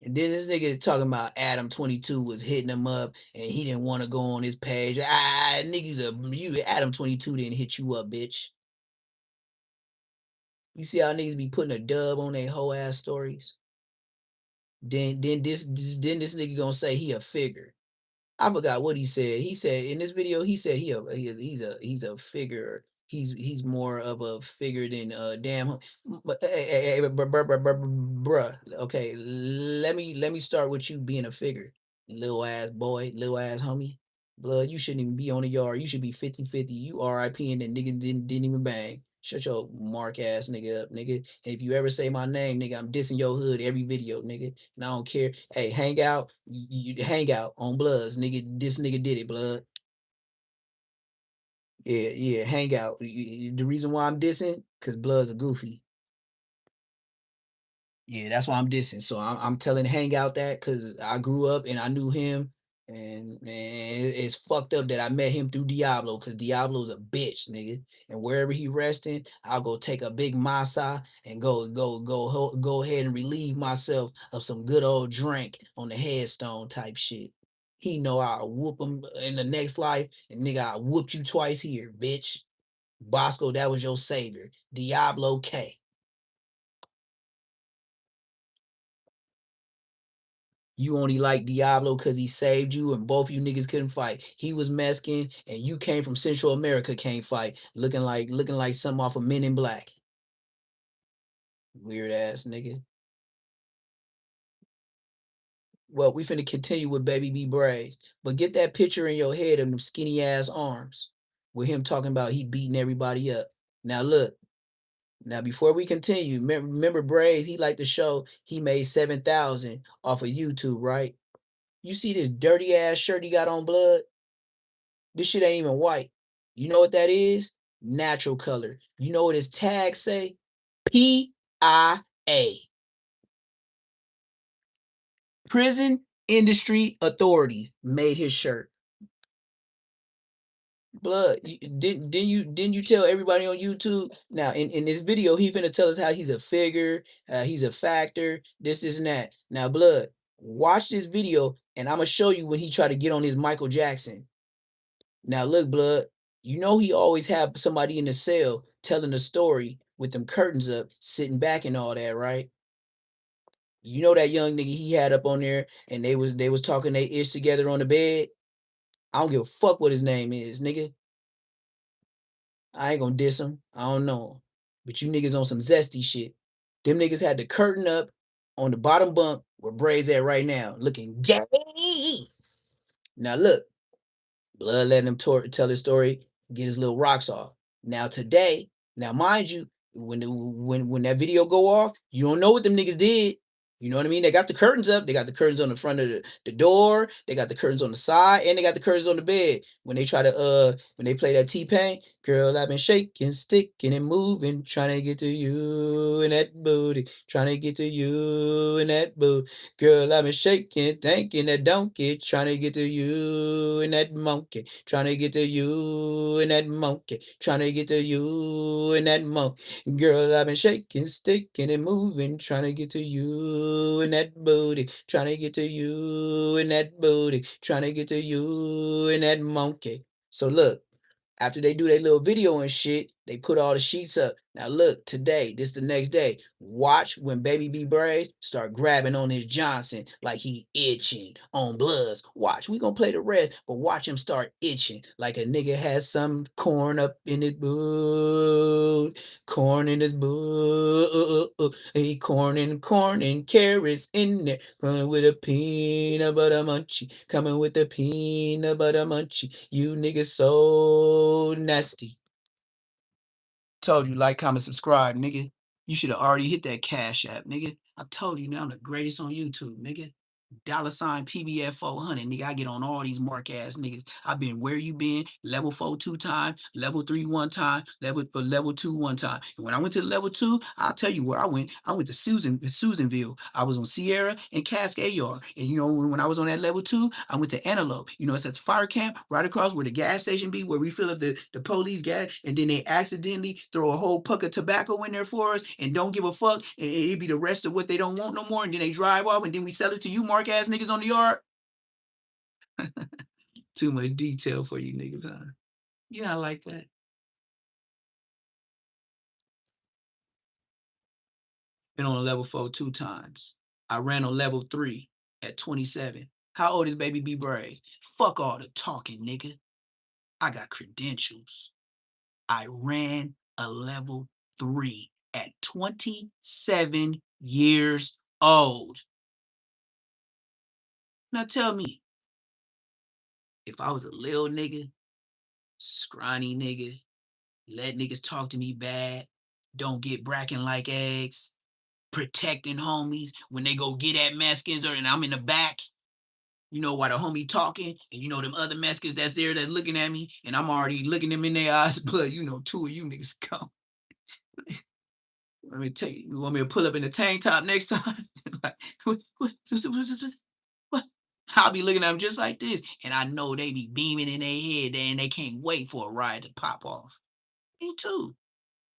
And then this nigga talking about Adam 22 was hitting him up and he didn't want to go on his page. Adam 22 didn't hit you up, bitch. You see how niggas be putting a dub on their whole ass stories? Then this nigga gonna say he a figure. I forgot what he said. He said in this video, he said he's a figure. He's more of a figure than damn. But hey, bruh. Okay, let me start with you being a figure, little ass boy, little ass homie. Blood, you shouldn't even be on the yard. You should be 50-50. You RIP and then nigga didn't even bang. Shut your mark ass nigga up, nigga. And if you ever say my name, nigga, I'm dissing your hood every video, nigga. And I don't care. Hey, hang out. You hang out on Bloods, nigga. This nigga did it, blood. Yeah, hang out. The reason why I'm dissing, cause Bloods are goofy. Yeah, that's why I'm dissing. So I'm telling hang out that cause I grew up and I knew him And man, it's fucked up that I met him through Diablo, cause Diablo's a bitch, nigga. And wherever he resting, I'll go take a big masa and go ahead and relieve myself of some good old drink on the headstone type shit. He know I'll whoop him in the next life, and nigga, I whooped you twice here, bitch. Bosco, that was your savior. Diablo K. You only like Diablo because he saved you and both you niggas couldn't fight. He was Mexican and you came from Central America, can't fight. Looking like something off of Men in Black. Weird ass nigga. Well, we finna continue with Baby B Braze. But get that picture in your head of them skinny ass arms with him talking about he beating everybody up. Now look, now before we continue, remember Braze, he liked to show he made 7,000 off of YouTube, right? You see this dirty ass shirt he got on, blood? This shit ain't even white. You know what that is? Natural color. You know what his tags say? PIA. Prison Industry Authority made his shirt. Blood, didn't you tell everybody on YouTube? Now in this video, he finna tell us how he's a figure, he's a factor, this and that. Now, blood, watch this video, and I'm gonna show you when he tried to get on his Michael Jackson. Now look, blood, you know he always have somebody in the cell telling a story with them curtains up, sitting back and all that, right? You know that young nigga he had up on there, and they was talking they ish together on the bed. I don't give a fuck what his name is, nigga. I ain't gonna diss him. I don't know him. But you niggas on some zesty shit. Them niggas had the curtain up on the bottom bunk where Braze at right now, looking gay. Now look, blood letting him tell his story, get his little rocks off. Now today, now mind you, when that video go off, you don't know what them niggas did. You know what I mean? They got the curtains up. They got the curtains on the front of the door. They got the curtains on the side, and they got the curtains on the bed. When they try to when they play that T-Pain, girl, I've been shaking, sticking, and moving, trying to get to you and that booty, trying to get to you and that booty. Girl, I've been shaking, thinking that donkey, trying to get to you and that monkey, trying to get to you and that monkey, trying to get to you and that monkey. Girl, I've been shaking, sticking, and moving, trying to get to you and that booty, trying to get to you and that booty, trying to get to you and that monkey. So look, after they do their little video and shit, they put all the sheets up. Now look, today, this the next day. Watch when Baby B Braze start grabbing on his Johnson like he itching on Bloods. Watch, we gonna play the rest, but watch him start itching like a nigga has some corn up in his boot. Corn in his boot. Hey, corn and carrots in there. Coming with a peanut butter munchie. Coming with a peanut butter munchie. You niggas so nasty. Told you, like, comment, subscribe, nigga. You should have already hit that Cash App, nigga. I told you now I'm the greatest on YouTube, nigga. $ PBF 400, nigga. I get on all these mark ass niggas. I've been where you been, level 4 2 times, level 3 1 time, level 2 1 time. And when I went to level 2, I'll tell you where I went. I went to Susanville. I was on Sierra and Cascade Yard. And you know, when I was on that level 2, I went to Antelope. You know, it's that fire camp right across where the gas station be, where we fill up the police gas, and then they accidentally throw a whole puck of tobacco in there for us and don't give a fuck, and it be the rest of what they don't want no more, and then they drive off, and then we sell it to you mark ass niggas on the yard. Too much detail for you niggas, huh? You not like that. Been on level 4 2 times. I ran on level 3 at 27. How old is Baby B Braze? Fuck all the talking, nigga. I got credentials. I ran a level 3 at 27 years old. Now tell me, if I was a little nigga, scrawny nigga, let niggas talk to me bad, don't get bracking like eggs, protecting homies when they go get at Mexicans or and I'm in the back, you know, while the homie talking, and you know them other Mexicans that's there that's looking at me, and I'm already looking them in their eyes, but you know, 2 of you niggas come. Let me tell you, you want me to pull up in the tank top next time? Like, what? I'll be looking at them just like this, and I know they be beaming in their head, and they can't wait for a ride to pop off. Me too.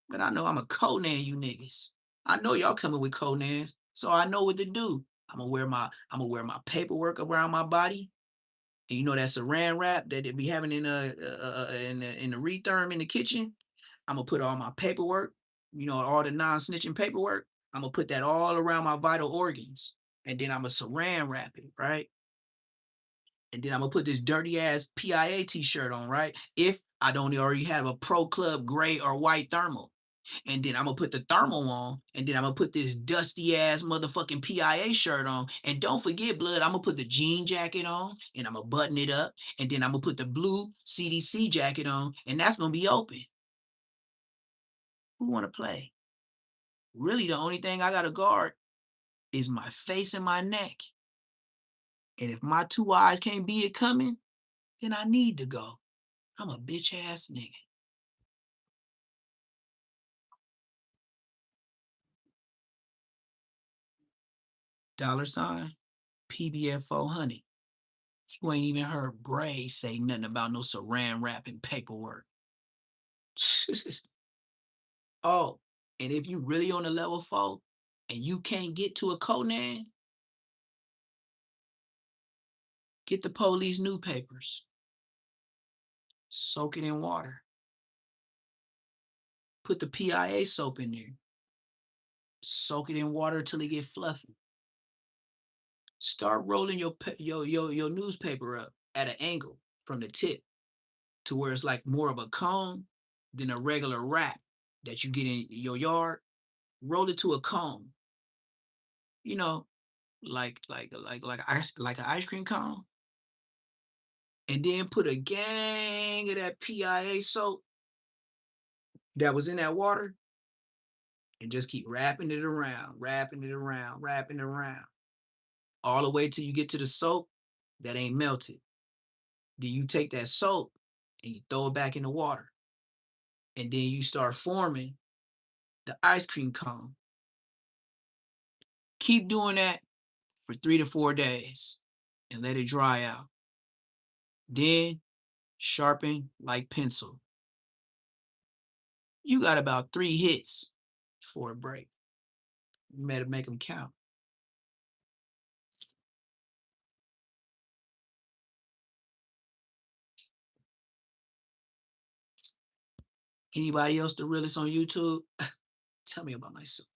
But I know I'm a Conan, you niggas. I know y'all coming with Conans, so I know what to do. I'm gonna wear my paperwork around my body. And you know that saran wrap that they be having in the retherm in the kitchen. I'm gonna put all my paperwork, all the non-snitching paperwork. I'm gonna put that all around my vital organs, and then I'm gonna saran wrap it, right? And then I'm gonna put this dirty ass PIA t-shirt on, right? If I don't already have a Pro Club gray or white thermal. And then I'm gonna put the thermal on, and then I'm gonna put this dusty ass motherfucking PIA shirt on. And don't forget, blood, I'm gonna put the jean jacket on, and I'm gonna button it up, and then I'm gonna put the blue CDC jacket on, and that's gonna be open. Who wanna play? Really, the only thing I gotta guard is my face and my neck. And if my two eyes can't be it coming, then I need to go. I'm a bitch ass nigga. $ PBF 400. You ain't even heard Braze say nothing about no saran wrap and paperwork. Oh, and if you really on a level 4 and you can't get to a Conan, get the police newspapers, soak it in water, put the PIA soap in there, soak it in water till it get fluffy. Start rolling your newspaper up at an angle from the tip to where it's like more of a cone than a regular wrap that you get in your yard. Roll it to a cone, you know, like an ice cream cone, and then put a gang of that PIA soap that was in that water, and just keep wrapping it around, wrapping it around, wrapping it around, all the way till you get to the soap that ain't melted. Then you take that soap and you throw it back in the water, and then you start forming the ice cream cone. Keep doing that for 3 to 4 days and let it dry out. Then sharpen like pencil. You got about 3 hits for a break. You better make them count. Anybody else the realest on YouTube? Tell me about myself.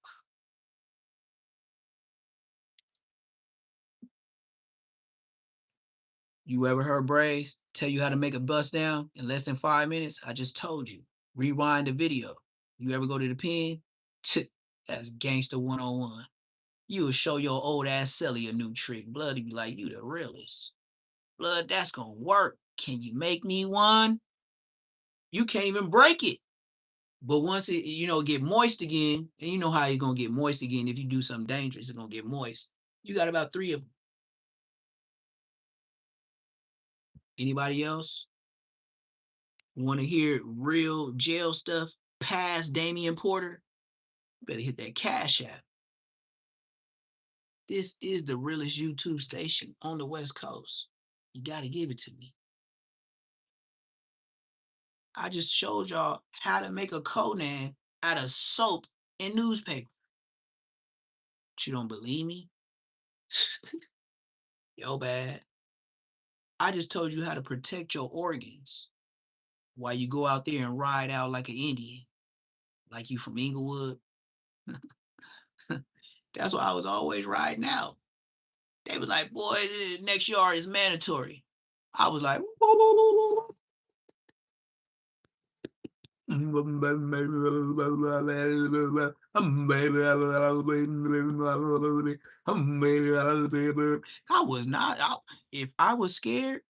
You ever heard Braze tell you how to make a bust down in less than 5 minutes? I just told you. Rewind the video. You ever go to the pen? That's gangster 101. You will show your old ass Sally a new trick. Blood be like, you the realest. Blood, that's gonna work. Can you make me one? You can't even break it. But once it, get moist again, and you know how it's gonna get moist again if you do something dangerous, it's gonna get moist. You got about 3 of them. Anybody else want to hear real jail stuff past Damian Porter? Better hit that Cash App. This is the realest YouTube station on the West Coast. You gotta give it to me. I just showed y'all how to make a Conan out of soap and newspaper. But you don't believe me? Yo, bad. I just told you how to protect your organs while you go out there and ride out like an Indian, like you from Inglewood. That's why I was always riding out. They was like, boy, next yard is mandatory. I was like, I was not. If I was scared,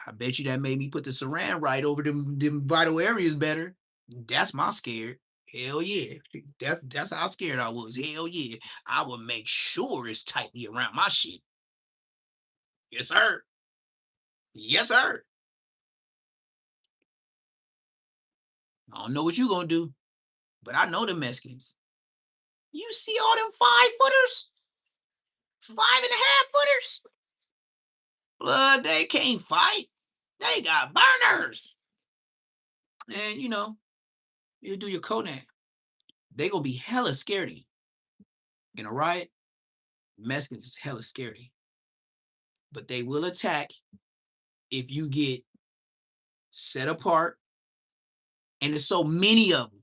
I bet you that made me put the saran right over them vital areas better. That's my scared. Hell yeah. That's how scared I was. Hell yeah. I would make sure it's tightly around my shit. Yes, sir. Yes, sir. I don't know what you gonna do, but I know the Mexicans. You see all them 5-footers? 5.5-footers? Blood, they can't fight. They got burners. And you know, you do your Conan. They gonna be hella scaredy. In a riot, Mexicans is hella scaredy. But they will attack if you get set apart. And there's so many of them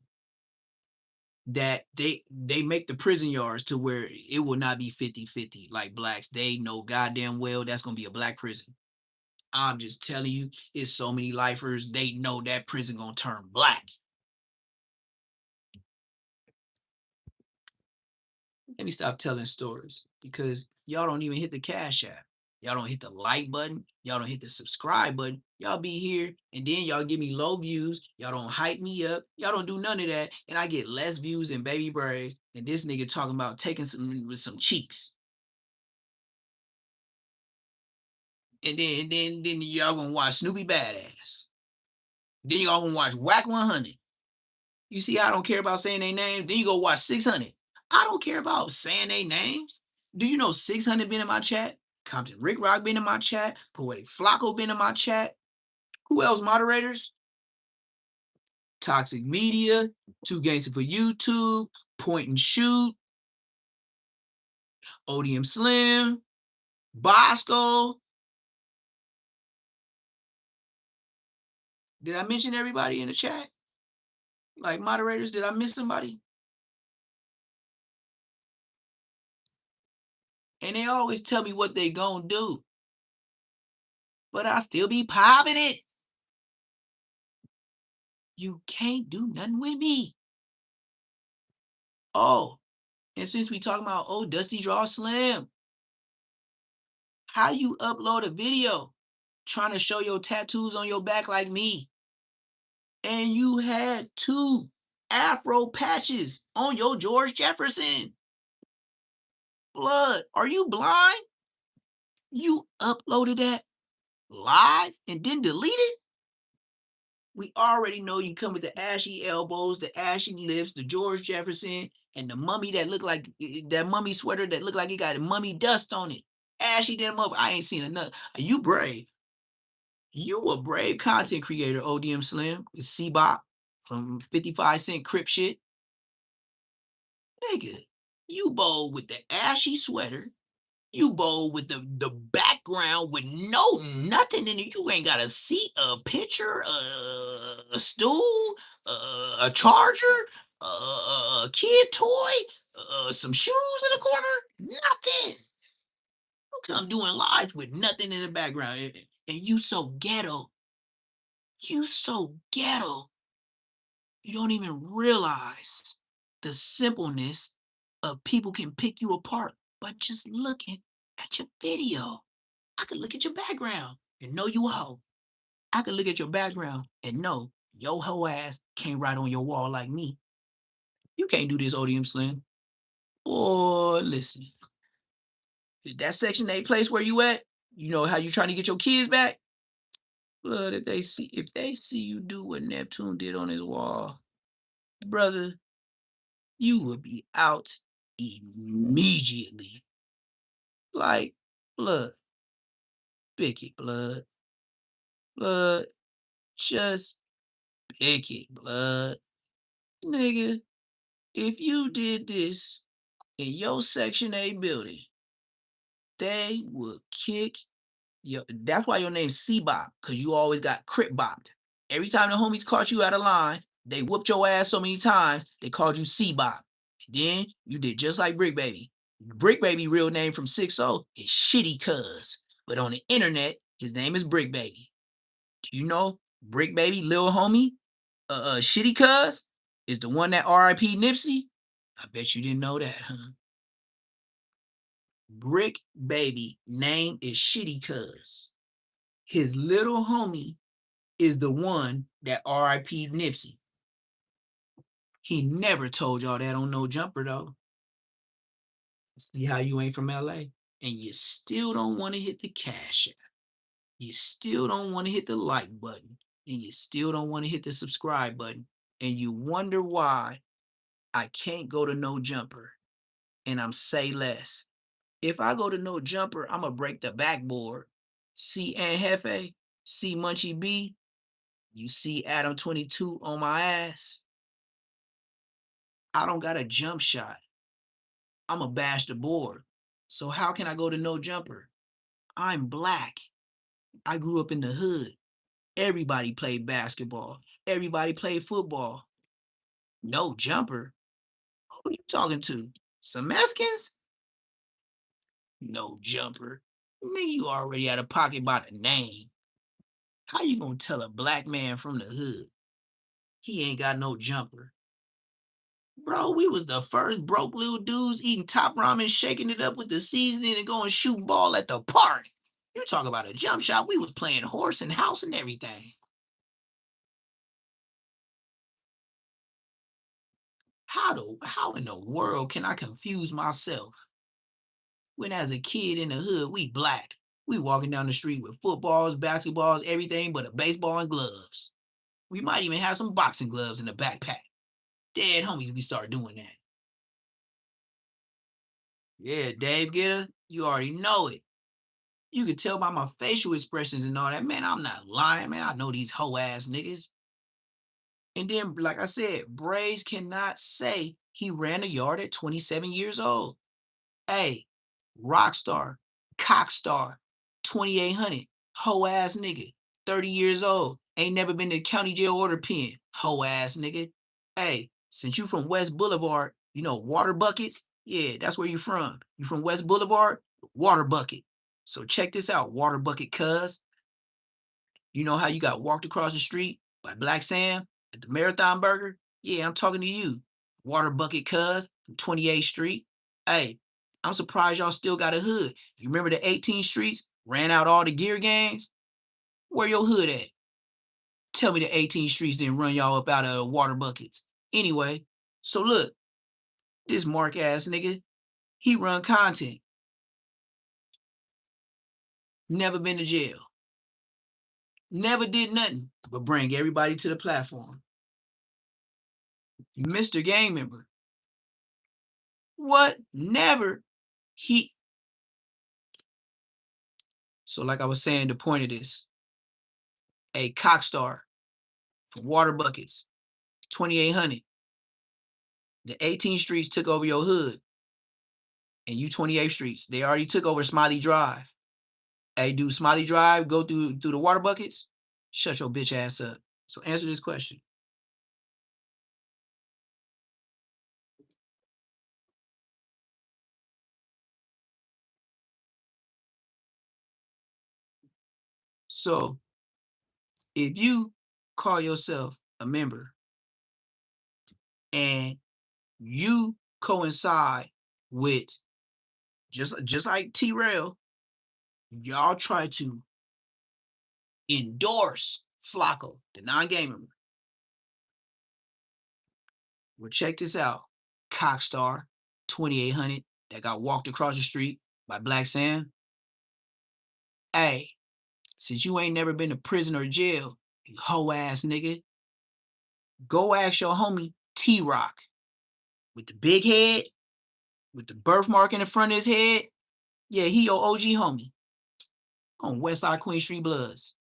that they make the prison yards to where it will not be 50-50 like blacks. They know goddamn well that's gonna be a black prison. I'm just telling you, it's so many lifers. They know that prison gonna turn black. Let me stop telling stories because y'all don't even hit the cash app. Y'all don't hit the like button. Y'all don't hit the subscribe button. Y'all be here and then y'all give me low views. Y'all don't hype me up. Y'all don't do none of that. And I get less views than Baby Braze. And this nigga talking about taking some with some cheeks. And then y'all gonna watch Snoopy Badass. Then y'all gonna watch Whack 100. You see, I don't care about saying their names. Then you go watch 600. I don't care about saying their names. Do you know 600 been in my chat? Compton Rick Rock been in my chat. Poetic Flacco been in my chat. Who else moderators? Toxic Media, Two Gangster for YouTube, Point and Shoot, ODM Slim, Bosco. Did I mention everybody in the chat? Like moderators, did I miss somebody? And they always tell me what they gonna do. But I still be popping it. You can't do nothing with me. Oh, and since we talking about Dusty Draw Slim, how you upload a video trying to show your tattoos on your back like me, and you had 2 afro patches on your George Jefferson? Blood, are you blind? You uploaded that live and then delete it? We already know you come with the ashy elbows, the ashy lips, the George Jefferson, and the mummy that look like that mummy sweater that look like it got mummy dust on it. Ashy damn mother. I ain't seen enough. You brave. You a brave content creator, ODM Slim. With C-Bop from 55 Cent Crip shit. Nigga, you bold with the ashy sweater. You bold with the background with nothing in it. You ain't got a seat, a picture, a stool, a charger, a kid toy, some shoes in the corner. Nothing. You come doing lives with nothing in the background, and you so ghetto. You so ghetto. You don't even realize the simpleness of people can pick you apart by just looking at your video. I could look at your background and know you a hoe. I could look at your background and know your hoe ass can't write on your wall like me. You can't do this, ODM Slim. Boy, listen. That Section 8 place where you at, you know how you trying to get your kids back? Blood, if they see you do what Neptune did on his wall, brother, you will be out immediately. Like, blood, pick it, blood. Blood, just pick it, blood. Nigga, if you did this in your Section 8 building, they would kick your. That's why your name's C-Bop, because you always got Crip bopped. Every time the homies caught you out of line, they whooped your ass so many times, they called you C-Bop. And then you did just like Brick Baby. Brick Baby real name from 6-0 is Shitty Cuz. But on the internet, his name is Brick Baby. Do you know Brick Baby, Lil Homie, Shitty Cuz is the one that R.I.P. Nipsey? I bet you didn't know that, huh? Brick Baby name is Shitty Cuz. His little homie is the one that R.I.P. Nipsey. He never told y'all that on No Jumper, though. See how you ain't from LA? And you still don't want to hit the cash app. You still don't want to hit the like button. And you still don't want to hit the subscribe button. And you wonder why I can't go to No Jumper and I'm say less. If I go to No Jumper, I'm going to break the backboard. see Aunt Hefe, see Munchie B, you see Adam 22 on my ass. I don't got a jump shot. I'm a bash the board. So how can I go to no jumper? I'm black. I grew up in the hood. Everybody played basketball. Everybody played football. No jumper? Who you talking to? Some Mexicans? No jumper. Man, you already out of pocket by the name. How you gonna tell a black man from the hood he ain't got no jumper? Bro, we was the first broke little dudes eating top ramen, shaking it up with the seasoning and going shoot ball at the park. You talk about a jump shot, we was playing horse and house and everything. How in the world can I confuse myself when as a kid in the hood, we black. We walking down the street with footballs, basketballs, everything but a baseball and gloves. We might even have some boxing gloves in the backpack. Dead homies, we start doing that. Yeah, Dave Getter, you already know it. You can tell by my facial expressions and all that. Man, I'm not lying, man. I know these hoe ass niggas. And then, like I said, Braze cannot say he ran a yard at 27 years old. Hey, Rockstar, Cockstar, 2800, hoe ass nigga, 30 years old, ain't never been to county jail or the pen, hoe ass nigga. Hey, since you from West Boulevard, you know water buckets? Yeah, that's where you from. You from West Boulevard? Water bucket. So check this out, water bucket cuz. You know how you got walked across the street by Black Sam at the Marathon Burger? Yeah, I'm talking to you. Water bucket cuz from 28th Street. Hey, I'm surprised y'all still got a hood. You remember the 18th Streets ran out all the gear gangs? Where your hood at? Tell me the 18th Streets didn't run y'all up out of water buckets. Anyway, so look, this Mark ass nigga, he run content. Never been to jail. Never did nothing but bring everybody to the platform. Mr. Gang Member. What? Never. So like I was saying, the point of this, a Cockstar from Water Buckets, 2800. The 18th Streets took over your hood, and you 28th Streets. They already took over Smiley Drive. Hey, do Smiley Drive go through the water buckets? Shut your bitch ass up. So answer this question. So if you call yourself a member and you coincide with just like T-Rail, y'all try to endorse Flacco, the non-game member. Well, check this out. Cockstar, 2800, that got walked across the street by Black Sam. Hey, since you ain't never been to prison or jail, you hoe ass nigga, go ask your homie T-Rock with the big head, with the birthmark in the front of his head. Yeah, he your OG homie on Westside Queen Street Bloods.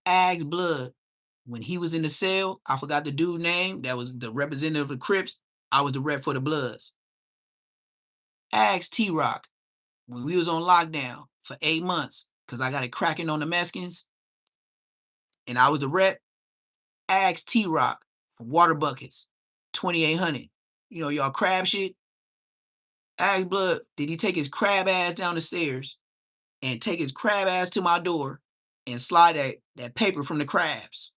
Ags Blood. When he was in the cell, I forgot the dude name. That was the representative of the Crips. I was the rep for the Bloods. Ask T-Rock when we was on lockdown for 8 months because I got it cracking on the Mexicans and I was the rep. Ask T-Rock from Water Buckets, 2800. You know, y'all crab shit. Ask Blood, did he take his crab ass down the stairs and take his crab ass to my door and slide that paper from the crabs?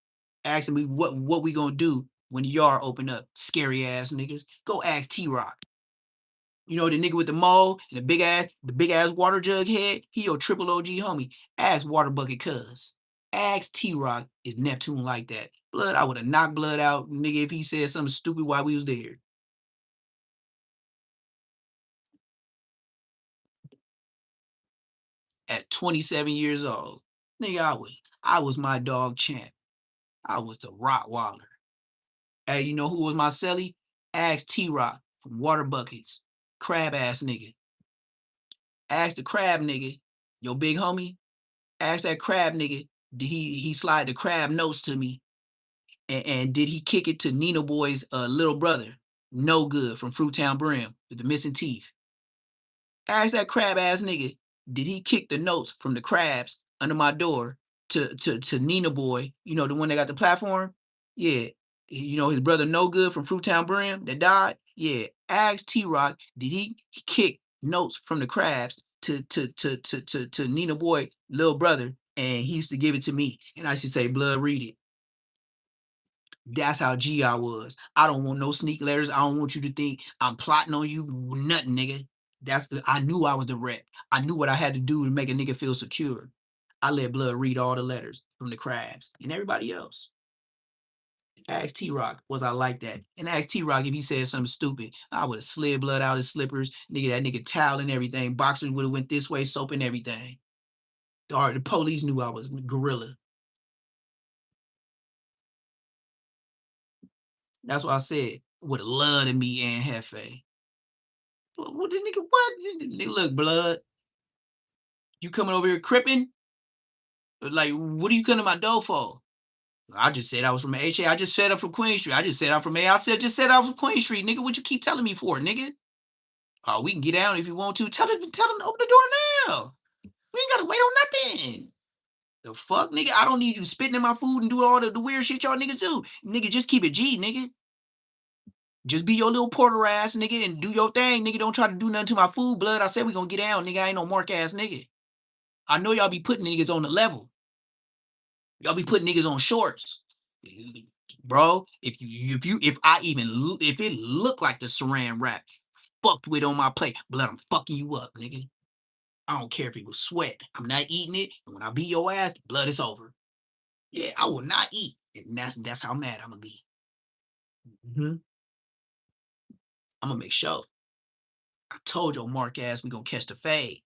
Asking me what we gonna do when the yard open up. Scary ass niggas. Go ask T-Rock. You know the nigga with the mole and the big ass water jug head? He your triple OG homie. Ask Water Bucket cuz. Ask T-Rock is Neptune like that. Blood, I would have knocked Blood out, nigga, if he said something stupid while we was there. At 27 years old. Nigga, I was my dog champ. I was the Rottweiler. Hey, you know who was my celly? Ask T-Rock from Water Buckets. Crab ass nigga. Ask the crab nigga, your big homie, Ask that crab nigga, did he slide the crab notes to me? And did he kick it to Nina Boy's little brother? No good from Fruittown Brim with the missing teeth. Ask that crab ass nigga, did he kick the notes from the crabs under my door to Nina Boy, you know, the one that got the platform? Yeah. You know, his brother No Good from Fruittown Brim that died? Yeah. Ask T-Rock, did he kick notes from the crabs to Nina Boy, little brother? And he used to give it to me. And I used to say, blood, read it. That's how G I was. I don't want no sneak letters. I don't want you to think I'm plotting on you. Nothing, nigga. I knew I was the rep. I knew what I had to do to make a nigga feel secure. I let Blood read all the letters from the crabs and everybody else. Ask T-Rock, was I like that? And ask T-Rock if he said something stupid. I would have slid blood out his slippers, nigga, that nigga towel and everything. Boxers would have went this way, soap and everything. The police knew I was gorilla. That's what I said. Would have loved to meet Ann Hefe. What the nigga? What? Nigga, look, blood. You coming over here cripping? Like, what are you coming to my door for? I just said I was from HA. I just said I'm from Queen Street. I just said I'm from A. Just said I was from Queen Street, nigga. What you keep telling me for, nigga? Oh, we can get out if you want to. Tell them to open the door now. We ain't gotta wait on nothing. The fuck, nigga? I don't need you spitting in my food and doing all the weird shit y'all niggas do. Nigga, just keep it G, nigga. Just be your little porter ass, nigga, and do your thing, nigga. Don't try to do nothing to my food, blood. I said we gonna get down, nigga. I ain't no mark ass nigga. I know y'all be putting niggas on the level. Y'all be putting niggas on shorts. Bro, if it looked like the saran wrap fucked with on my plate, blood, I'm fucking you up, nigga. I don't care if it was sweat. I'm not eating it. And when I beat your ass, blood is over. Yeah, I will not eat. And that's how mad I'm gonna be. I'm gonna make sure. I told your mark ass we gonna catch the fade.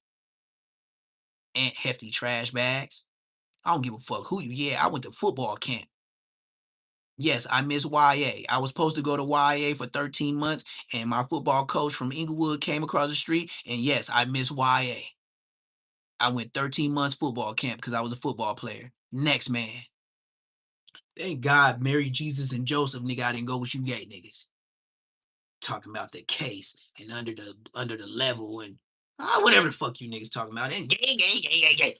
And hefty trash bags. I don't give a fuck who you. Yeah, I went to football camp. Yes, I miss YA. I was supposed to go to YA for 13 months, and my football coach from Inglewood came across the street, and yes, I miss YA. I went 13 months football camp because I was a football player. Next man. Thank God Mary, Jesus, and Joseph, nigga, I didn't go with you gay niggas. Talking about the case and under the level and whatever the fuck you niggas talking about. And gay.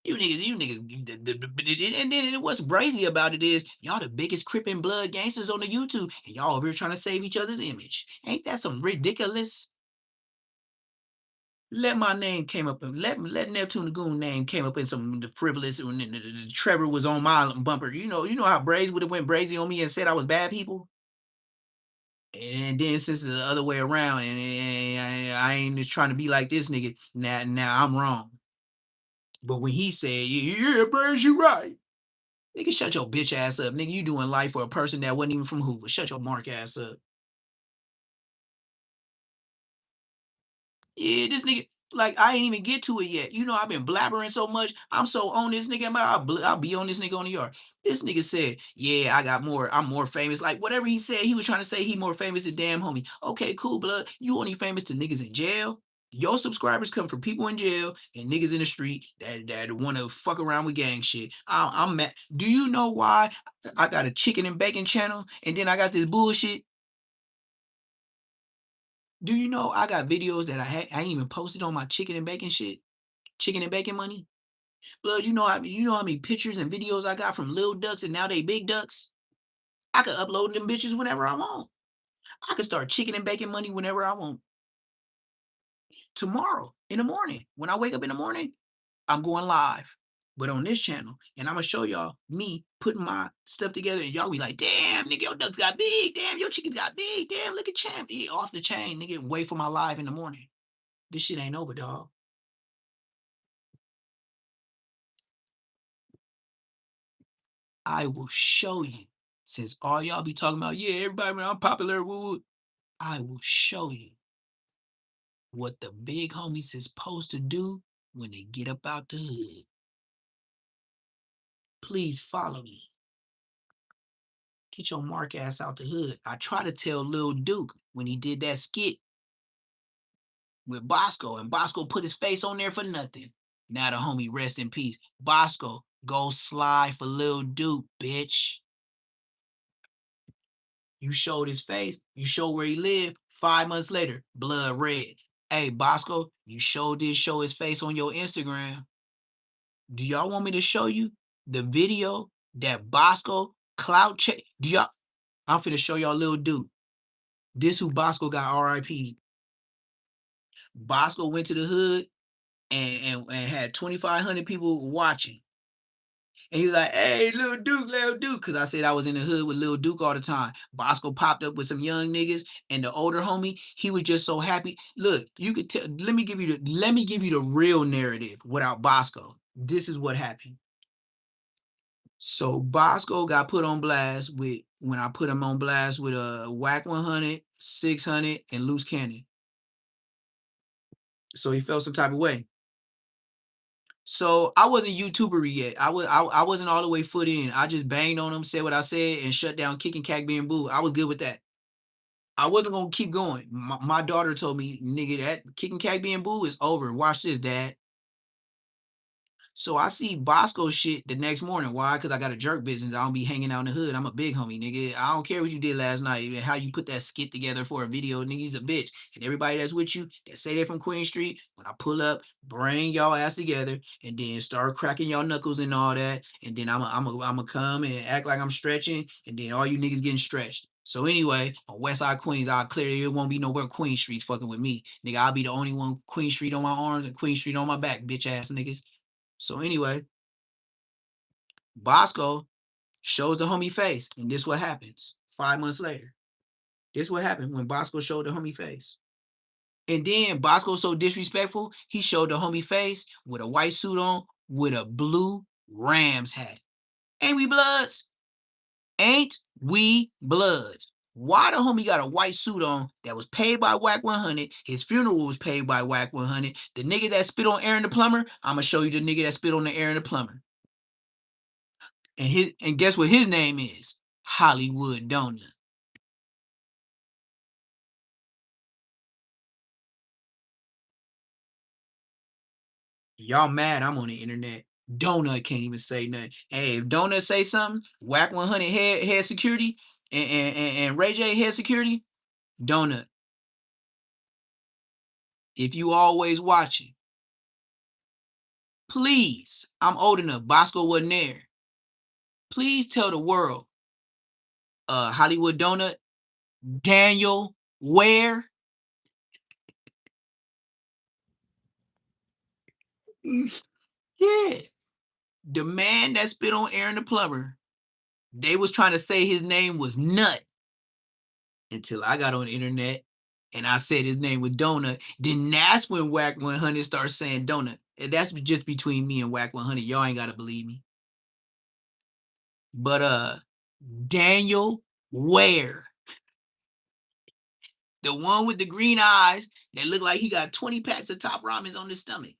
You niggas, and then what's brazy about it is y'all the biggest Crippin' blood gangsters on the YouTube, and y'all over here trying to save each other's image. Ain't that some ridiculous? Let my name came up, let Neptune the Goon name came up in some the frivolous, when the Trevor was on my bumper. You know how Braze would have went brazy on me and said I was bad people? And then since it's the other way around, and I ain't just trying to be like this nigga, now I'm wrong. But when he said, yeah, Braze, you right. Nigga, shut your bitch ass up. Nigga, you doing life for a person that wasn't even from Hoover. Shut your mark ass up. Yeah, this nigga, like, I ain't even get to it yet. You know, I've been blabbering so much. I'm so on this nigga, man, I'll be on this nigga on the yard. This nigga said, yeah, I'm more famous. Like, whatever he said, he was trying to say he more famous than damn homie. Okay, cool, blood. You only famous to niggas in jail? Your subscribers come from people in jail and niggas in the street that want to fuck around with gang shit. I'm mad. Do you know why I got a chicken and bacon channel and then I got this bullshit? Do you know I got videos that I ain't even posted on my chicken and bacon shit? Chicken and bacon money? Blood, you know how many pictures and videos I got from little ducks and now they big ducks? I could upload them bitches whenever I want. I could start chicken and bacon money whenever I want. Tomorrow in the morning, when I wake up in the morning, I'm going live. But on this channel, and I'm gonna show y'all me putting my stuff together, and y'all be like, damn, nigga, your ducks got big, damn, your chickens got big, damn, look at champ, he off the chain, nigga, wait for my live in the morning. This shit ain't over, dog. I will show you. Since all y'all be talking about, yeah, everybody, man, I'm popular, woo. I will show you what the big homies is supposed to do when they get up out the hood. Please follow me. Get your mark ass out the hood. I try to tell Lil Duke when he did that skit with Bosco, and Bosco put his face on there for nothing. Now the homie rest in peace. Bosco, go slide for Lil Duke, bitch. You showed his face. You showed where he lived. 5 months later, blood red. Hey, Bosco, you did show his face on your Instagram. Do y'all want me to show you the video that Bosco clout check? I'm finna show y'all Lil Duke. This who Bosco got RIP. Bosco went to the hood and had 2,500 people watching. And he was like, hey, Lil Duke, because I said I was in the hood with Lil Duke all the time. Bosco popped up with some young niggas, and the older homie, he was just so happy. Look, you could tell. Let me give you the real narrative without Bosco. This is what happened. So Bosco got put on blast when I put him on blast with a Whack 100, 600, and Loose Cannon. So he felt some type of way. So I wasn't YouTuber yet. I wasn't all the way foot in. I just banged on him, said what I said, and shut down Kicking Cack being Boo. I was good with that. I wasn't gonna keep going. My daughter told me, nigga, that Kicking Cack being Boo is over. Watch this, Dad. So I see Bosco shit the next morning. Why? Because I got a jerk business. I don't be hanging out in the hood. I'm a big homie, nigga. I don't care what you did last night and how you put that skit together for a video. Nigga, you's a bitch. And everybody that's with you that say they're from Queen Street, when I pull up, bring y'all ass together and then start cracking y'all knuckles and all that. And then I'm a come and act like I'm stretching. And then all you niggas getting stretched. So anyway, on Westside Queens, I'll clear it won't be nowhere Queen Street fucking with me. Nigga, I'll be the only one Queen Street on my arms and Queen Street on my back, bitch ass niggas. So anyway, Bosco shows the homie face, and this what happens 5 months later. This what happened when Bosco showed the homie face. And then Bosco so disrespectful, he showed the homie face with a white suit on with a blue Rams hat. Ain't we bloods? Ain't we bloods? Why the homie got a white suit on that was paid by Whack 100? His funeral was paid by Whack 100. The nigga that spit on Aaron the Plumber, I'ma show you the nigga that spit on the Aaron the Plumber. And guess what his name is? Hollywood Donut. Y'all mad I'm on the internet. Donut can't even say nothing. Hey, if Donut say something, Whack 100 head security and Ray J head security, Donut. If you always watching, please, I'm old enough. Bosco wasn't there. Please tell the world, Hollywood Donut, Daniel Ware. Yeah. The man that spit on Aaron the Plumber, they was trying to say his name was Nut until I got on the internet and I said his name was Donut. Then that's when Whack 100 started saying Donut. And that's just between me and Whack 100. Y'all ain't got to believe me. But Daniel Ware, the one with the green eyes that look like he got 20 packs of Top Ramens on his stomach,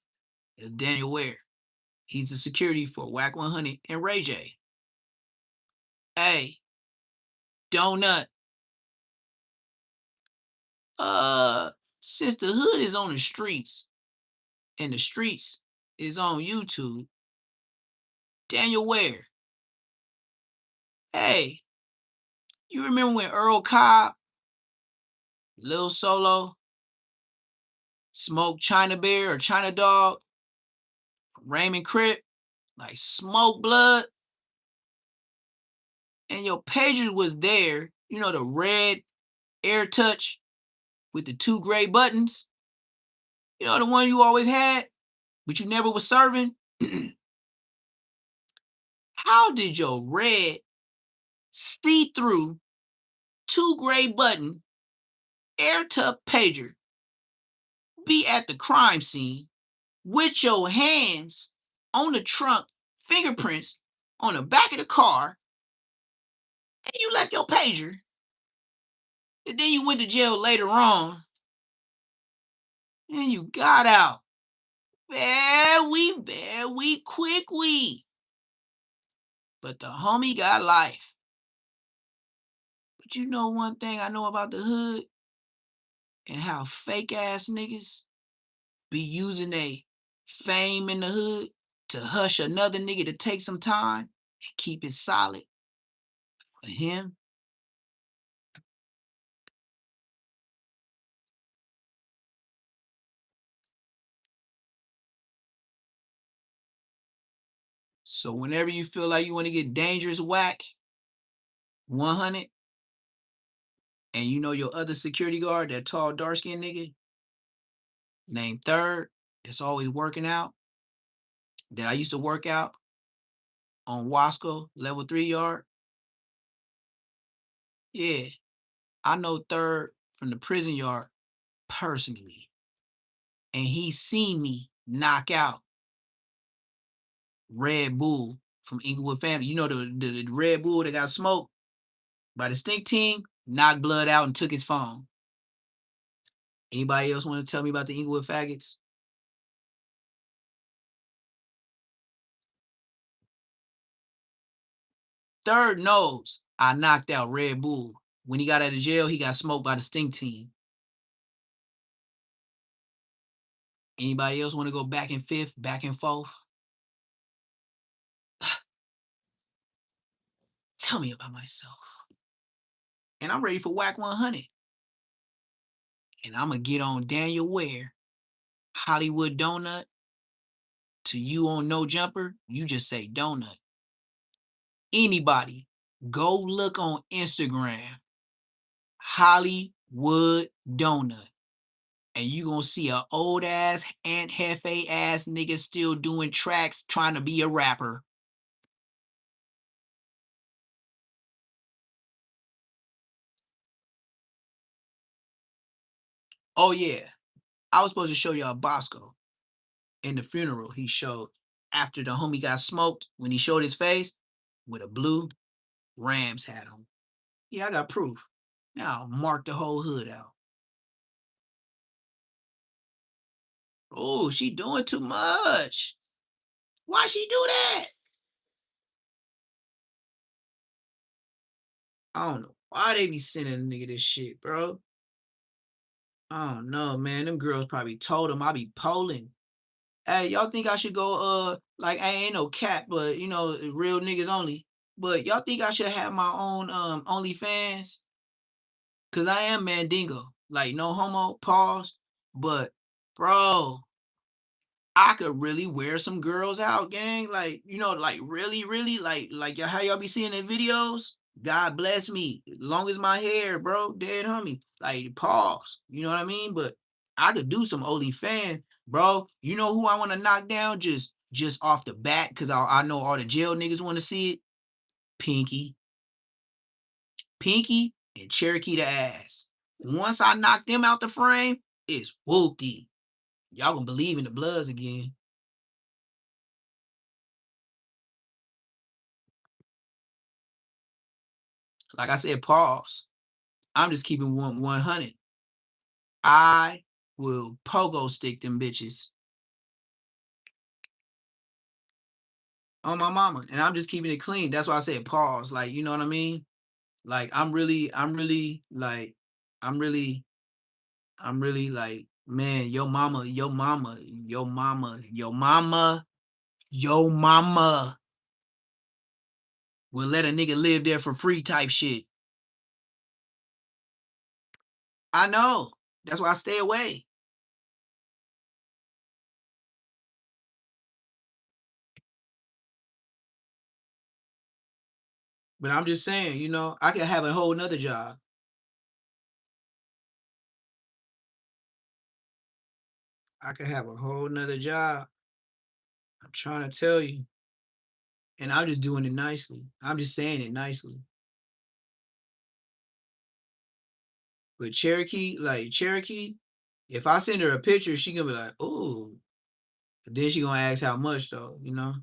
is Daniel Ware. He's the security for Whack 100 and Ray J. Hey, Donut. Since the hood is on the streets and the streets is on YouTube, Daniel Ware. Hey, you remember when Earl Cobb, Lil Solo, Smoke China Bear or China Dog, Raymond Crip, like Smoke Blood, and your pager was there, you know, the red Air Touch with the 2 gray buttons, you know, the one you always had, but you never was serving. How did your red see-through 2 gray button AirTuck pager be at the crime scene with your hands on the trunk, fingerprints on the back of the car, and you left your pager, and then you went to jail later on, and you got out very quickly. But the homie got life. But you know one thing I know about the hood and how fake ass niggas be using fame in the hood to hush another nigga to take some time and keep it solid for him. So whenever you feel like you want to get dangerous whack, 100, and you know your other security guard, that tall, dark-skinned nigga, named Third, that's always working out, that I used to work out on Wasco, level 3 yard. Yeah, I know Third from the prison yard personally. And he seen me knock out Red Bull from Inglewood Family. You know the Red Bull that got smoked by the stink team, knocked blood out and took his phone. Anybody else want to tell me about the Inglewood faggots? Third knows I knocked out Red Bull. When he got out of jail, he got smoked by the stink team. Anybody else want to go back and fifth, back and forth? Tell me about myself. And I'm ready for Whack 100. And I'm going to get on Daniel Ware, Hollywood Donut. To you on No Jumper, you just say donut. Anybody, go look on Instagram, Hollywood Donut. And you gonna see a old ass Aunt Hefe ass nigga still doing tracks trying to be a rapper. Oh yeah, I was supposed to show y'all Bosco in the funeral he showed after the homie got smoked when he showed his face with a blue Rams hat on. Yeah, I got proof. Now I'll mark the whole hood out. Oh, she doing too much. Why she do that? I don't know why they be sending a nigga this shit, bro. I don't know, man. Them girls probably told him I be polling. Hey, y'all think I should go, like, I ain't no cat, but, you know, real niggas only. But y'all think I should have my own OnlyFans? Because I am Mandingo. Like, no homo, pause. But, bro, I could really wear some girls out, gang. Like, you know, like really, like how y'all be seeing in videos. God bless me. Long as my hair, bro, dead homie. Like, pause. You know what I mean? But I could do some OnlyFans, bro. You know who I want to knock down just off the bat, because I know all the jail niggas want to see it. Pinky. Pinky and Cherokee the ass. Once I knock them out the frame, it's whoopty. Y'all gonna believe in the Bloods again. Like I said, pause. I'm just keeping 100. I will pogo stick them bitches on my mama, and I'm just keeping it clean. That's why I said pause. Like, you know what I mean? Like, I'm really like, man, your mama will let a nigga live there for free type shit. I know. That's why I stay away. But I'm just saying, you know, I could have a whole nother job. I could have a whole nother job. I'm trying to tell you. And I'm just doing it nicely. I'm just saying it nicely. But Cherokee, if I send her a picture, she gonna be like, "Oh." Then she gonna ask how much though, you know?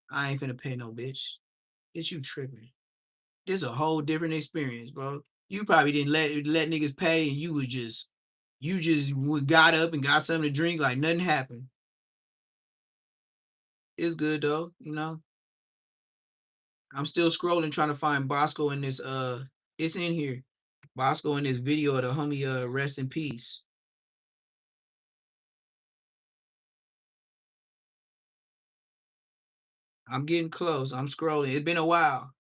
I ain't finna pay no bitch. Bitch, you tripping. This a whole different experience, bro. You probably didn't let niggas pay, and you just got up and got something to drink like nothing happened. It's good though, you know. I'm still scrolling trying to find Bosco in this it's in here. Bosco in this video of the homie rest in peace. I'm getting close. I'm scrolling. It's been a while.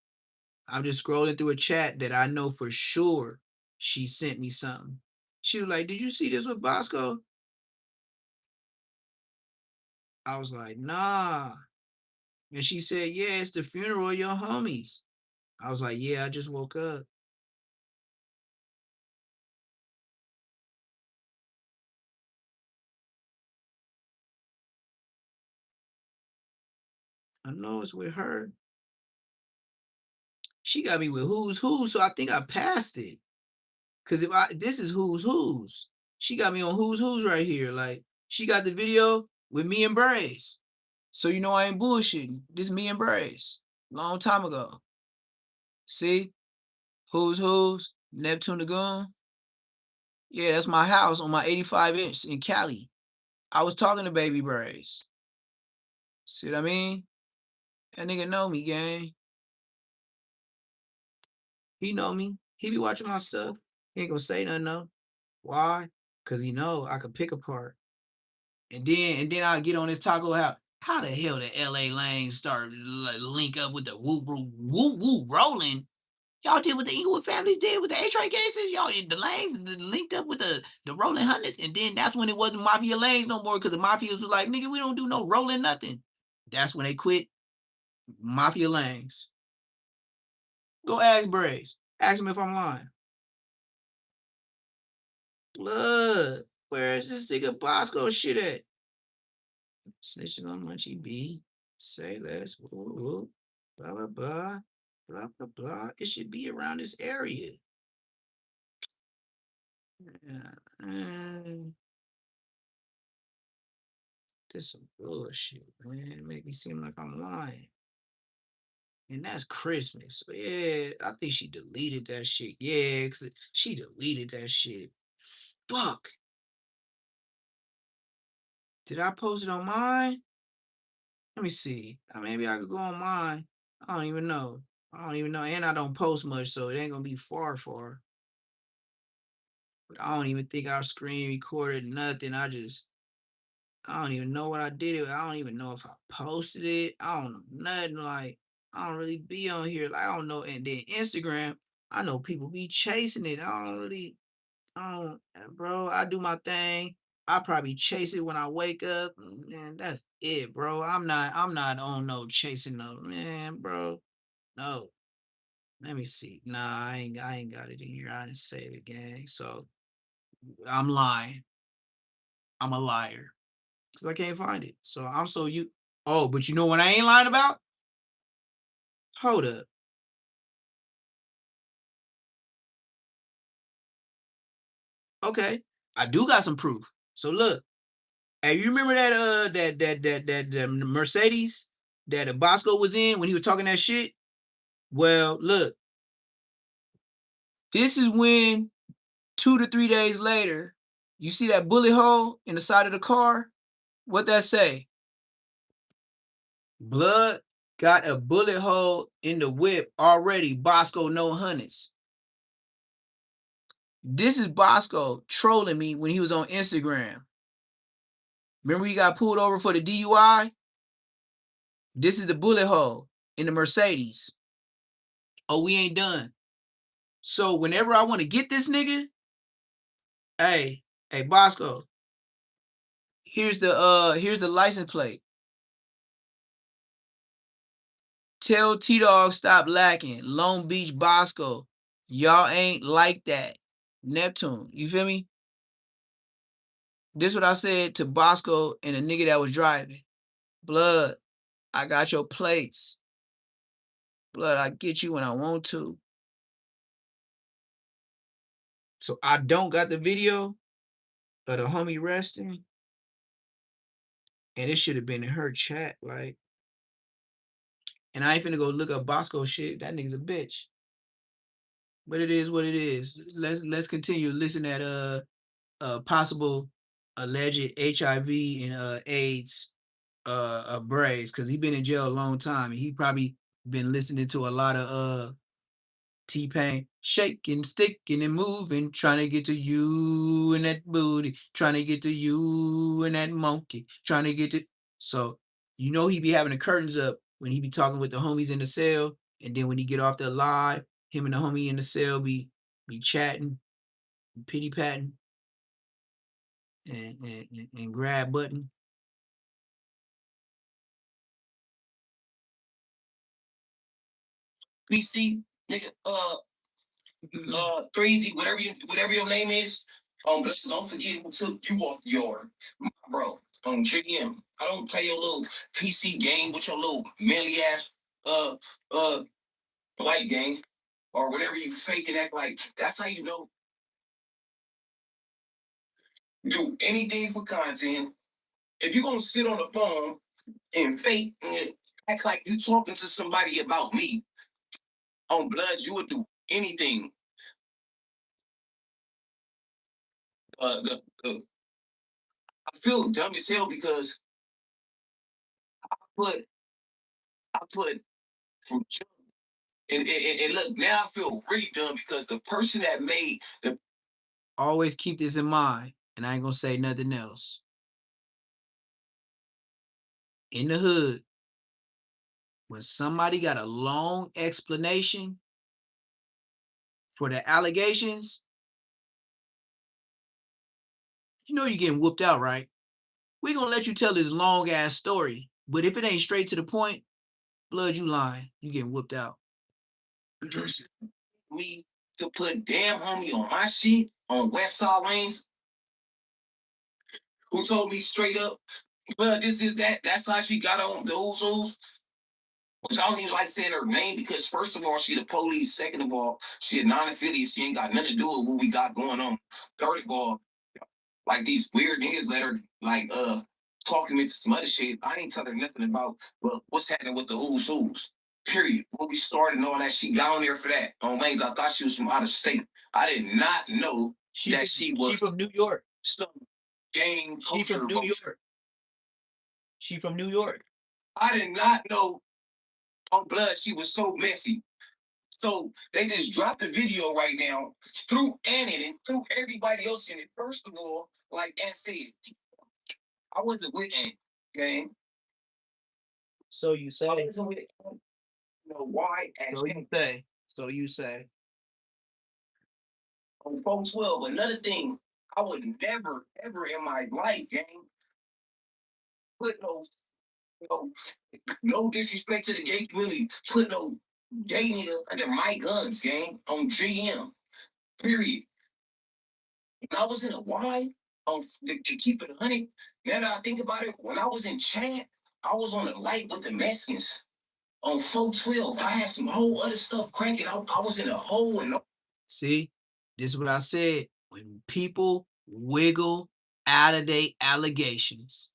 I'm just scrolling through a chat that I know for sure she sent me something. She was like, "Did you see this with Bosco?" I was like, "Nah." And she said, "Yeah, it's the funeral of your homies." I was like, "Yeah, I just woke up." I know it's with her. She got me with who's who, so I think I passed it. Cause if I this is who's, she got me on who's right here. Like she got the video with me and Braze. So you know I ain't bullshitting. This me and Braze. Long time ago. See? Who's? Neptune the Goon. Yeah, that's my house on my 85-inch in Cali. I was talking to Baby Braze. See what I mean? That nigga know me, gang. He know me. He be watching my stuff. He ain't gonna say nothing though. Why? Cause he know I could pick apart. And then I'll get on this taco house. How the hell the LA lanes start link up with the woo rolling? Y'all did what the Inglewood families did with the A-Train cases. Y'all the lanes linked up with the rolling hundreds, and then that's when it wasn't mafia lanes no more because the mafias was like, nigga, we don't do no rolling nothing. That's when they quit mafia lanes. Go ask Braze. Ask him if I'm lying. Blood. Where is this nigga Bosco shit at? Snitching on Munchie B. Say less. Woo, blah, blah, blah. Blah, blah, blah. It should be around this area. Yeah. This some bullshit, man. It make me seem like I'm lying. And that's Christmas. So yeah, I think she deleted that shit. Yeah, cause she deleted that shit. Fuck. Did I post it on mine? Let me see. Maybe I could go on mine. I don't even know. And I don't post much, so it ain't gonna be far. But I don't even think I screen recorded nothing. I don't even know what I did. I don't even know if I posted it. I don't know nothing. Like, I don't really be on here. Like, I don't know. And then Instagram, I know people be chasing it. Bro, I do my thing. I probably chase it when I wake up. Man, that's it, bro. I'm not on no chasing no, man, bro. No. Let me see. Nah, I ain't got it in here. I didn't save it, gang. So I'm lying. I'm a liar. Because I can't find it. So I'm so you. Oh, but you know what I ain't lying about? Hold up. Okay. I do got some proof. So look. Hey, you remember that Mercedes that Bosco was in when he was talking that shit? Well, look. This is when 2 to 3 days later, you see that bullet hole in the side of the car? What that say? Blood got a bullet hole in the whip already. Bosco no hundreds. This is Bosco trolling me when he was on Instagram. Remember he got pulled over for the DUI? This is the bullet hole in the Mercedes. Oh, we ain't done. So whenever I want to get this nigga, hey Bosco, here's the license plate. Tell T-Dog stop lacking. Long Beach Bosco. Y'all ain't like that. Neptune. You feel me? This what I said to Bosco and the nigga that was driving. Blood, I got your plates. Blood, I get you when I want to. So I don't got the video of the homie resting. And it should have been in her chat. Like, and I ain't finna go look up Bosco shit. That nigga's a bitch. But it is what it is. Let's continue. Listen at possible alleged HIV and AIDS Braze, because he been in jail a long time and he probably been listening to a lot of T-Pain shaking, sticking, and moving, trying to get to you and that booty, trying to get to you and that monkey, trying to get to. So you know he be having the curtains up when he be talking with the homies in the cell, and then when he get off the live, him and the homie in the cell be chatting, pity patting, and grab button. BC, nigga, Brazy, whatever your name is, don't forget who took you off the yard, bro. JM, I don't play your little PC game with your little manly ass, uh, uh, white game, or whatever you fake and act like. That's how you know. Do anything for content. If you're gonna sit on the phone and fake and act like you talking to somebody about me on blood, you would do anything. I feel dumb as hell because I put from jump. And look, now I feel really dumb because the person that made the Always keep this in mind, and I ain't gonna say nothing else. In the hood, when somebody got a long explanation for the allegations, you know you're getting whooped out, right? We gonna let you tell this long ass story, but if it ain't straight to the point, blood, you lying. You getting whooped out. me to put damn homie on my shit on West Side Lanes, who told me straight up, well, this is that. That's how she got on those. Which I don't even like saying her name because first of all, she the police. Second of all, she a non-affiliate. She ain't got nothing to do with what we got going on. Third of all, like these weird niggas that are like talking into some other shit. I ain't telling her nothing about what's happening with the who's. Period. When we started and all that, she got on there for that. On lanes, I thought she was from out of state. I did not know she was from New York. some gang culture. She from New York. I did not know on blood she was so messy. So they just dropped the video right now, threw Ann in it, threw everybody else in it. First of all, like Ann said, I wasn't with Ann, gang. So you say. Why? So you say. On 412, another thing, I would never, ever in my life, gang, put no disrespect to the gay community, put no gay nigga under my guns, gang, on GM, period. When I was in a Y, to keep it 100, now that I think about it, when I was in Chad, I was on the light with the Mexicans. On 412, I had some whole other stuff cranking. I was in a hole and See, this is what I said. When people wiggle out of their allegations,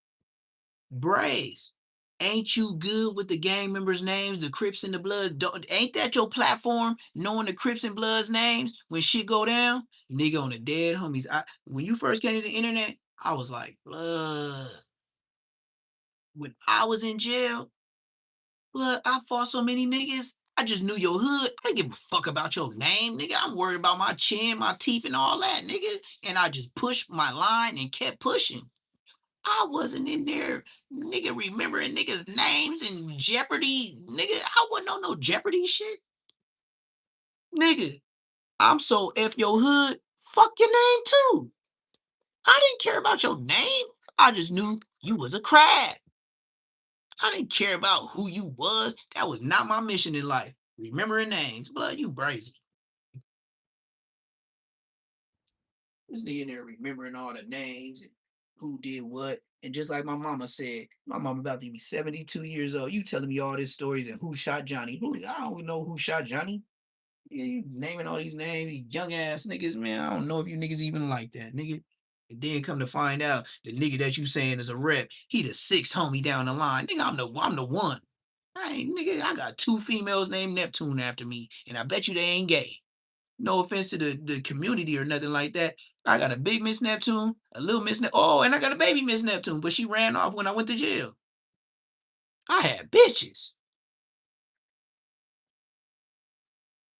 Braze, ain't you good with the gang members' names, the Crips and the Bloods? Ain't that your platform, knowing the Crips and Bloods' names when shit go down? Nigga on the dead homies. When you first came to the internet, I was like, blood. When I was in jail, blood, I fought so many niggas. I just knew your hood. I didn't give a fuck about your name, nigga. I'm worried about my chin, my teeth, and all that, nigga. And I just pushed my line and kept pushing. I wasn't in there, nigga, remembering niggas' names and Jeopardy. Nigga, I wasn't on no Jeopardy shit. Nigga, I'm so F your hood. Fuck your name too. I didn't care about your name. I just knew you was a crab. I didn't care about who you was. That was not my mission in life. Remembering names. Blood, you brazy. This nigga in there remembering all the names and who did what. And just like my mama said, my mama about to be 72 years old. You telling me all these stories and who shot Johnny? I don't know who shot Johnny. Yeah, you naming all these names, these young ass niggas, man. I don't know if you niggas even like that, nigga. And then come to find out the nigga that you saying is a rep, he the sixth homie down the line. Nigga, I'm the one. Nigga, I got two females named Neptune after me, and I bet you they ain't gay. No offense to the community or nothing like that. I got a big Miss Neptune, a little Miss oh, and I got a baby Miss Neptune, but she ran off when I went to jail. I had bitches.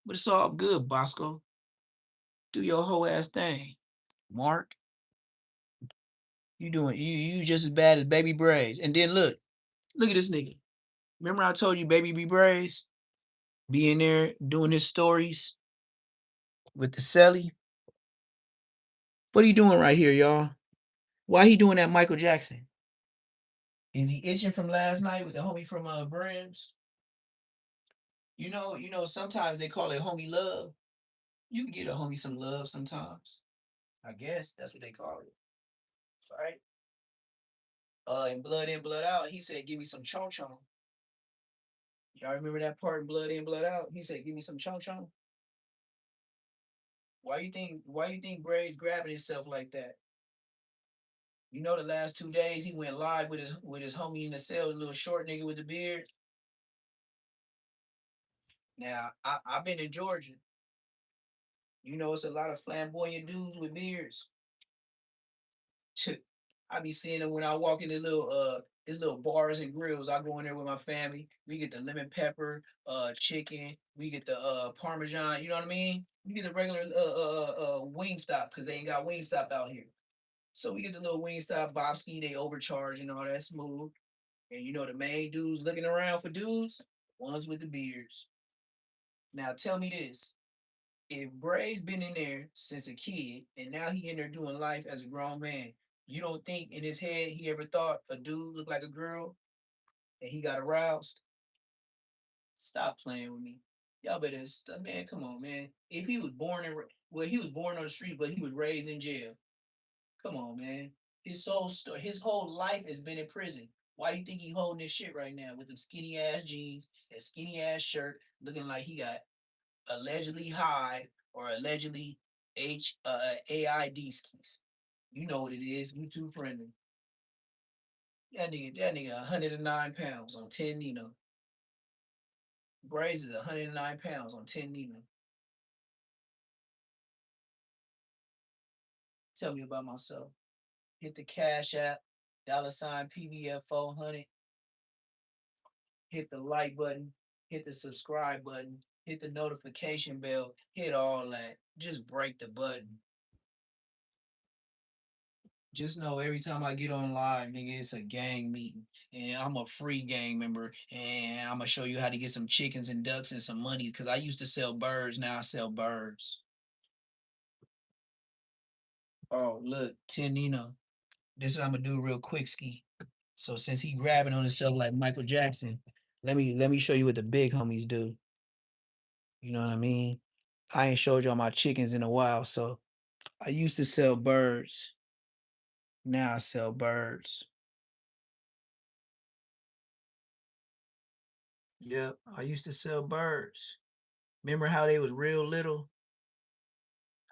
But it's all good, Bosco. Do your whole ass thing. Mark, you just as bad as baby Braze. And then look at this nigga. Remember I told you Baby B Braze be in there doing his stories with the celly? What he doing right here, y'all? Why he doing that Michael Jackson? Is he itching from last night with the homie from Brims? You know, sometimes they call it homie love. You can get a homie some love sometimes. I guess that's what they call it. Right? In, Blood Out, he said, give me some chon chon. Y'all remember that part in Blood In, Blood Out? He said, give me some chon chon. Why you think Braze grabbing himself like that? You know, the last 2 days he went live with his homie in the cell, the little short nigga with the beard. Now, I've been in Georgia. You know, it's a lot of flamboyant dudes with beards. I be seeing them when I walk in the little bars and grills. I go in there with my family. We get the lemon pepper, chicken. We get the parmesan. You know what I mean? We get the regular wing stop because they ain't got wing stop out here. So we get the little wing stop Bobski. They overcharge and all that smooth. And you know the main dudes looking around for dudes, ones with the beards. Now tell me this: if Bray's been in there since a kid and now he in there doing life as a grown man, you don't think in his head he ever thought a dude looked like a girl and he got aroused? Stop playing with me. Y'all better man, come on, man. If he was born he was born on the street, but he was raised in jail. Come on, man. His whole life has been in prison. Why you think he holding this shit right now with them skinny ass jeans and skinny ass shirt, looking like he got allegedly high or allegedly AID skis? You know what it is. YouTube friendly. That nigga 109 pounds on 10 Nino. Braze is 109 pounds on 10 Nino. Tell me about myself. Hit the Cash App, $ PVF 400. Hit the like button, hit the subscribe button, hit the notification bell, hit all that. Just break the button. Just know every time I get on live, nigga, it's a gang meeting. And I'm a free gang member. And I'm going to show you how to get some chickens and ducks and some money. Because I used to sell birds. Now I sell birds. Oh, look, Nino. This is what I'm going to do real quick, Ski. So since he grabbing on himself like Michael Jackson, let me show you what the big homies do. You know what I mean? I ain't showed y'all my chickens in a while, so I used to sell birds. Now I sell birds. Yep, I used to sell birds. Remember how they was real little?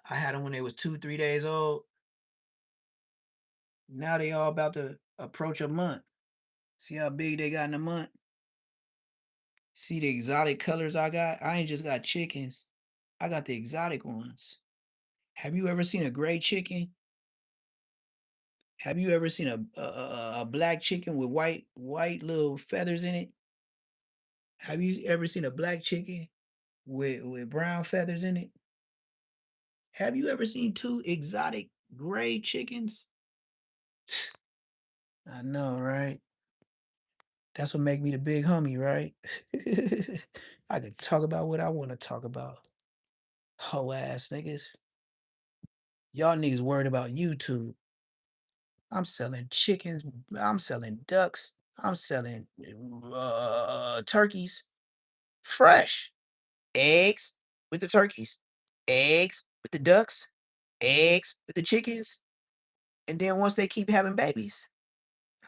I had them when they was 2, 3 days old. Now they all about to approach a month. See how big they got in a month? See the exotic colors I got? I ain't just got chickens. I got the exotic ones. Have you ever seen a gray chicken? Have you ever seen a black chicken with white little feathers in it? Have you ever seen a black chicken with brown feathers in it? Have you ever seen two exotic gray chickens? I know, right? That's what make me the big homie, right? I could talk about what I want to talk about. Hoe ass niggas. Y'all niggas worried about YouTube. I'm selling chickens. I'm selling ducks. I'm selling turkeys. Fresh. Eggs with the turkeys. Eggs with the ducks. Eggs with the chickens. And then once they keep having babies,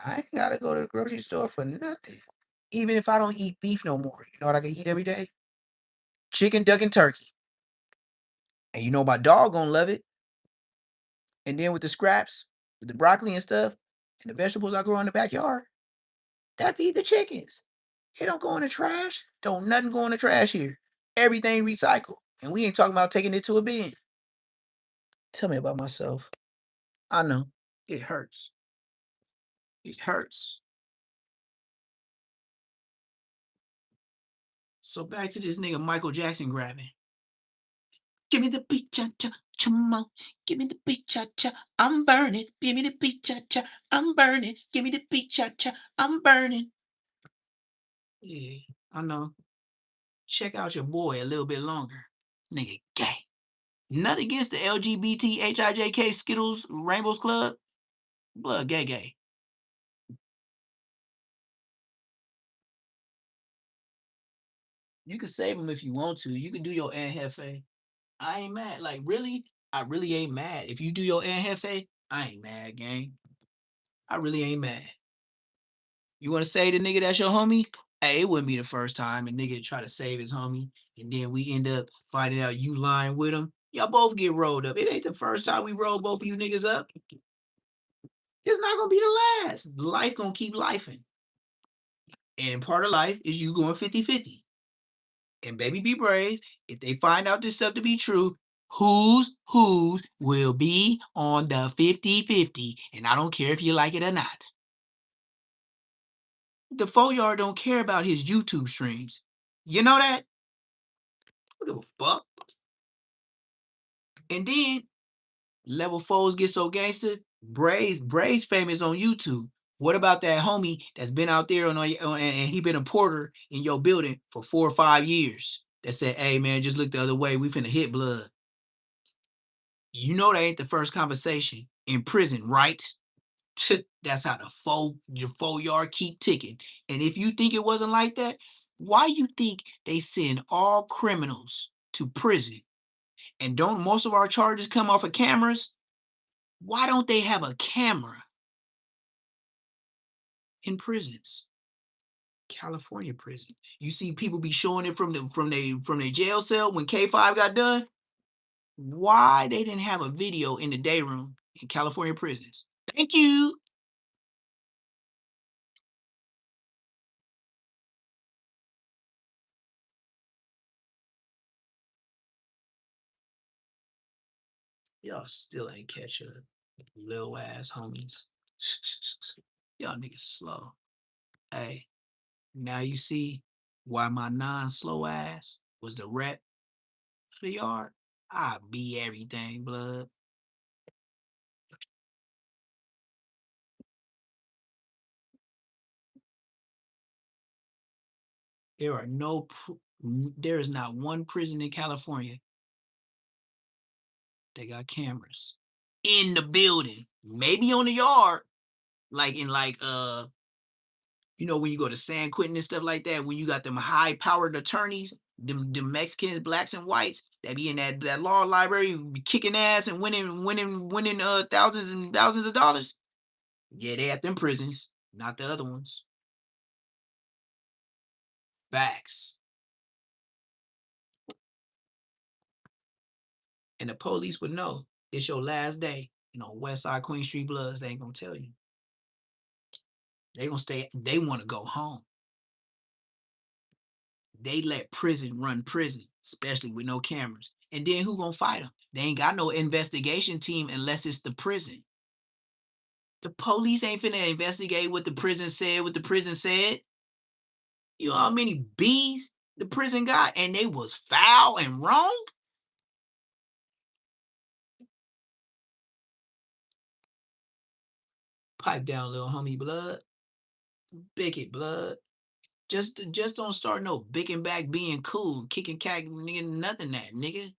I ain't gotta go to the grocery store for nothing. Even if I don't eat beef no more, you know what I can eat every day? Chicken, duck, and turkey. And you know my dog gonna love it. And then with the scraps, with the broccoli and stuff, and the vegetables I grow in the backyard, that feed the chickens. It don't go in the trash. Don't nothing go in the trash here. Everything recycled. And we ain't talking about taking it to a bin. Tell me about myself. I know. It hurts. It hurts. So back to this nigga Michael Jackson grabbing. Give me the beat, cha cha, chamo. Give me the beat, cha cha. I'm burning. Give me the beat, cha cha. I'm burning. Give me the beat, cha cha. I'm burning. Yeah, I know. Check out your boy a little bit longer. Nigga gay. Nothing against the LGBT HIJK Skittles Rainbows Club. Blood gay. You can save them if you want to. You can do your Anhefe. I ain't mad. Like, really? I really ain't mad. If you do your Anhefe, I ain't mad, gang. I really ain't mad. You want to say the nigga that's your homie? Hey, it wouldn't be the first time a nigga try to save his homie, and then we end up finding out you lying with him. Y'all both get rolled up. It ain't the first time we roll both of you niggas up. It's not gonna be the last. Life gonna keep lifing. And part of life is you going 50-50. And baby be brave. If they find out this stuff to be true, who's will be on the 50-50. And I don't care if you like it or not. The 4-yard don't care about his YouTube streams. You know that? I don't give a fuck. And then level 4s get so gangster. Braze famous on YouTube. What about that homie that's been out there and he been a porter in your building for 4 or 5 years? That said, hey man, just look the other way. We finna hit blood. You know that ain't the first conversation in prison, right? That's how your 4-yard keep ticking. And if you think it wasn't like that, why you think they send all criminals to prison? And don't most of our charges come off of cameras? Why don't they have a camera in prisons? California prison. You see people be showing it from their jail cell when K5 got done. Why they didn't have a video in the day room in California prisons? Thank you. Y'all still ain't catch up, little ass homies. Y'all niggas slow. Hey, now you see why my non-slow ass was the rep for the yard. I be everything, blood. There is not one prison in California that got cameras in the building. Maybe on the yard, like in when you go to San Quentin and stuff like that, when you got them high powered attorneys, them Mexicans, blacks and whites that be in that law library be kicking ass and winning thousands and thousands of dollars. Yeah, they at them prisons, not the other ones. Facts. And the police would know it's your last day. West Side Queen Street Bloods, they ain't gonna tell you. They gonna stay, they wanna go home. They let prison run prison, especially with no cameras. And then who gonna fight them? They ain't got no investigation team unless it's the prison. The police ain't finna investigate what the prison said. You know how many B's the prison got and they was foul and wrong? Pipe down, little homie blood. Bigot blood. Just don't start no bicking back being cool, kicking cat, nigga, nothing that, nigga.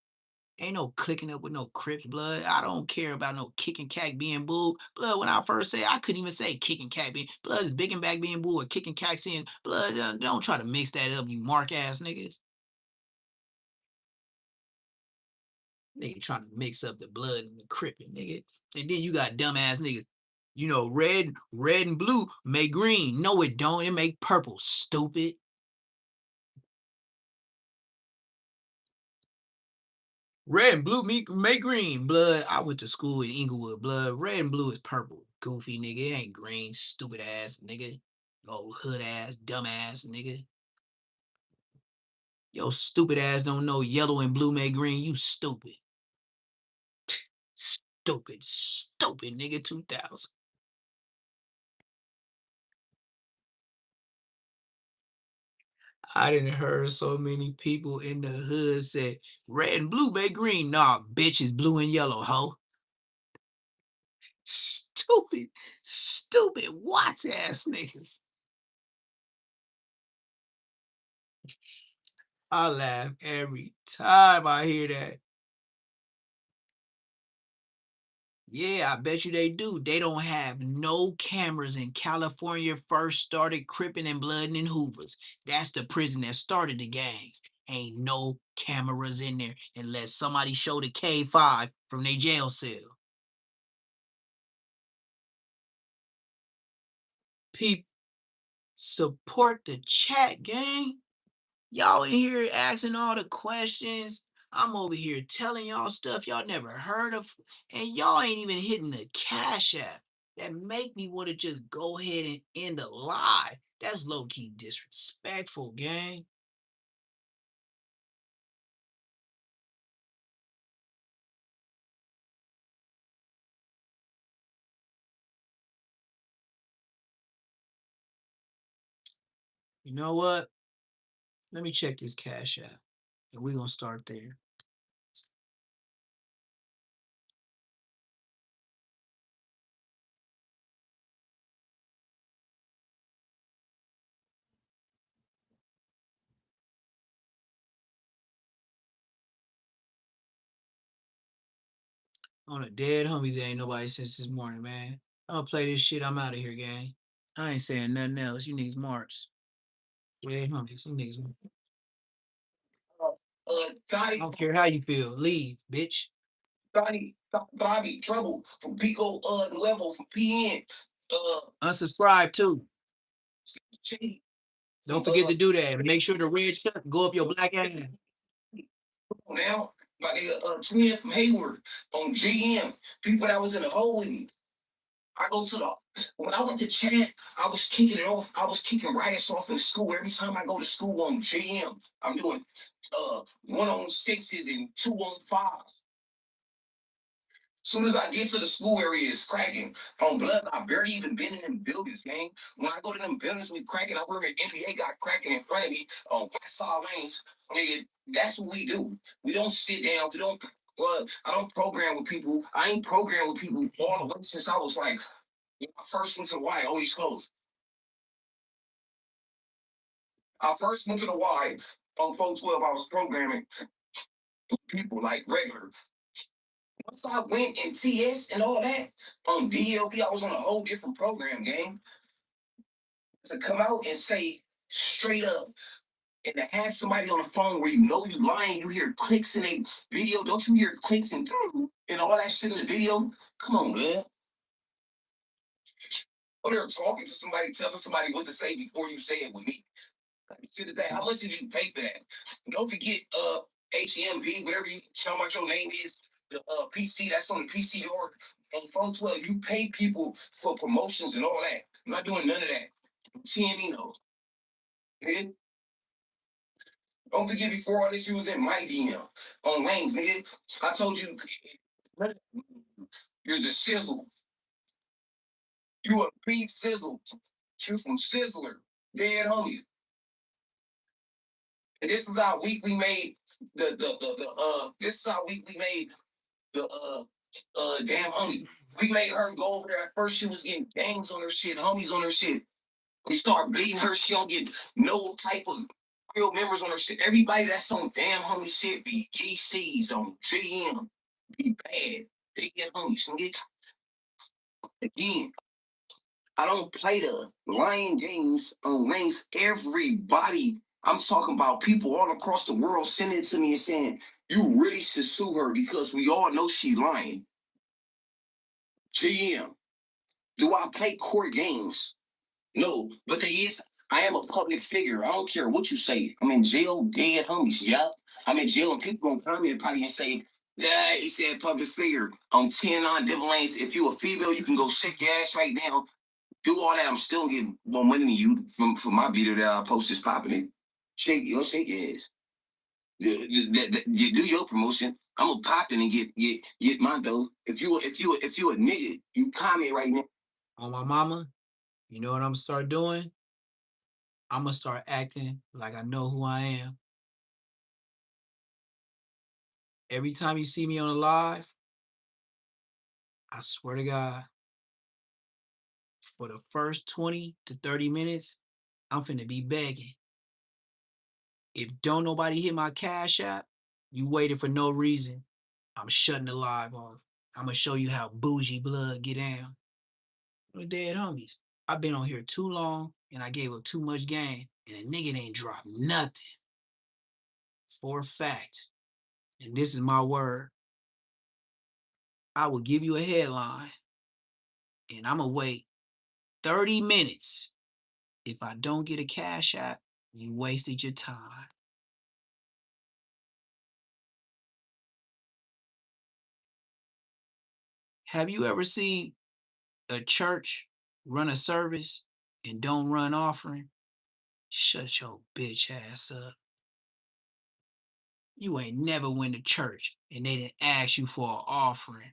Ain't no clicking up with no Crips, blood. I don't care about no kicking cat being bull. Blood, when I first say, I couldn't even say kicking cat being, blood is bicking back being bull or kicking cat seeing, blood, don't try to mix that up, you mark ass niggas. Nigga trying to mix up the blood and the crippin', nigga. And then you got dumbass niggas. Red and blue make green. No, it don't. It make purple, stupid. Red and blue make green. Blood, I went to school in Inglewood. Blood, red and blue is purple. Goofy nigga. It ain't green. Stupid ass nigga. Old hood ass, dumb ass nigga. Yo, stupid ass don't know yellow and blue make green. You stupid. Stupid nigga 2000. I didn't heard so many people in the hood say red and blue make green. Nah, bitch is blue and yellow, ho. Stupid Watts ass niggas. I laugh every time I hear that. Yeah, I bet you they do. They don't have no cameras in California first started cripping and blooding in Hoovers. That's the prison that started the gangs. Ain't no cameras in there unless somebody showed a K5 from their jail cell. People support the chat gang. Y'all in here asking all the questions. I'm over here telling y'all stuff y'all never heard of, and y'all ain't even hitting the cash app. That make me want to just go ahead and end the live. That's low key disrespectful, gang. You know what? Let me check this cash app, and we're gonna start there. On a dead homies, there ain't nobody since this morning, man. I'm gonna play this shit. I'm out of here, gang. I ain't saying nothing else. You niggas marks. Yeah, homies. You niggas. I don't care how you feel. Leave, bitch. Bobby, trouble from Pico level from PN. Unsubscribe too. Shady. Don't forget to do that. And make sure the red shirt go up your black ass. Now, my nigga twin from Hayward on GM. People that was in the hole with me. I go to the when I went to chat, I was kicking it off. I was kicking riots off in school. Every time I go to school on GM, I'm doing 1-on-6s and 2-on-5s. Soon as I get to the school area, it's cracking. On blood, I barely even been in them buildings, gang. When I go to them buildings with cracking, I work at NBA got cracking in front of me on West Side Lanes. Nigga, that's what we do. We don't sit down. We don't. I don't program with people. I ain't programmed with people all the way since I was like, I first went to the Y on East Coast. I first went to the Y on 412. I was programming people like regular. Once I went in TS and all that on DLP, I was on a whole different program, gang. To come out and say straight up and to have somebody on the phone where you know you lying, you hear clicks in a video, don't you hear clicks and all that shit in the video? Come on, man. I'm there talking to somebody, telling somebody what to say before you say it with me. To the day, how much did you pay for that? Don't forget HMB, whatever you tell about your name is, the PC that's on the PCR on 412. You pay people for promotions and all that. I'm not doing none of that. TME though. Nigga. Don't forget before all this, you was in my DM on lanes, nigga. I told you you're a sizzle. You a beef sizzle. You from Sizzler. Dead homie. And this is how week we made this is how week we made the damn homie. We made her go over there. At first she was getting gangs on her shit, homies on her shit. We start bleeding her. She don't get no type of real members on her shit. Everybody that's on damn homie shit be GCs on GM. Be bad. They get homies. Nigga. Again, I don't play the lying games on lanes. Everybody, I'm talking about people all across the world sending it to me and saying, you really should sue her because we all know she lying. GM, do I play court games? No, but there is, I am a public figure. I don't care what you say. I'm in jail, dead homies. Yup. I'm in jail and people gonna comment probably and say, yeah, he said public figure. I'm 10 on different lanes. If you a female, you can go shake your ass right now. Do all that. I'm still getting more money than you from my video that I post is popping it. Shake your ass. You do your promotion. I'm gonna pop it and get my dough. If you a nigga, you comment right now. On my mama, you know what I'm gonna start doing? I'm gonna start acting like I know who I am. Every time you see me on a live, I swear to God, for the first 20 to 30 minutes, I'm finna be begging. If don't nobody hit my Cash App, you waiting for no reason. I'm shutting the live off. I'm gonna show you how bougie blood get down. We're dead homies. I've been on here too long and I gave up too much game and a nigga ain't dropped nothing. For a fact. And this is my word. I will give you a headline and I'm gonna wait 30 minutes. If I don't get a Cash App, you wasted your time. Have you ever seen a church run a service and don't run offering? Shut your bitch ass up. You ain't never went to church and they didn't ask you for an offering.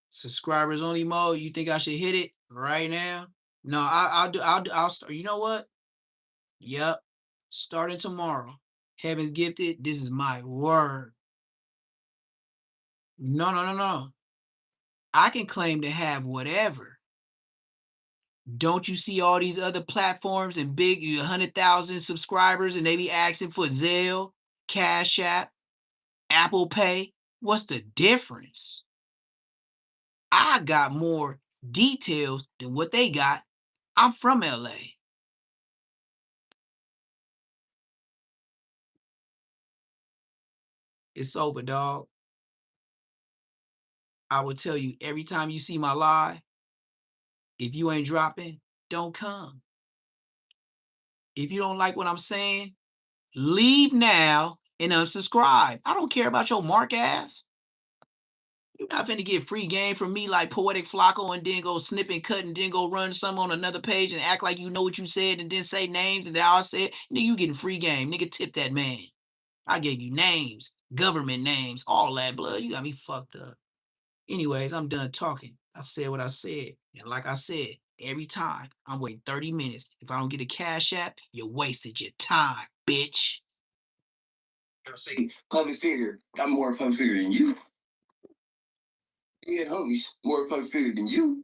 Subscribers only mode. You think I should hit it right now? No, I'll start. You know what? Yep. Starting tomorrow. Heaven's gifted. This is my word. No. I can claim to have whatever. Don't you see all these other platforms and big 100,000 subscribers and they be asking for Zelle, Cash App, Apple Pay? What's the difference? I got more details than what they got. I'm from LA. It's over, dog. I will tell you every time you see my live, if you ain't dropping, don't come. If you don't like what I'm saying, leave now and unsubscribe. I don't care about your mark ass. You're not finna get free game from me like Poetic Flacco and then go snip and cut and then go run some on another page and act like you know what you said and then say names and then I said, nigga, you getting free game. Nigga, tip that man. I gave you names, government names, all that blood. You got me fucked up. Anyways, I'm done talking. I said what I said. And like I said, every time I'm waiting 30 minutes. If I don't get a Cash App, you wasted your time, bitch. I say public figure. I'm more a public figure than you. Yeah, homies, more a public figure than you.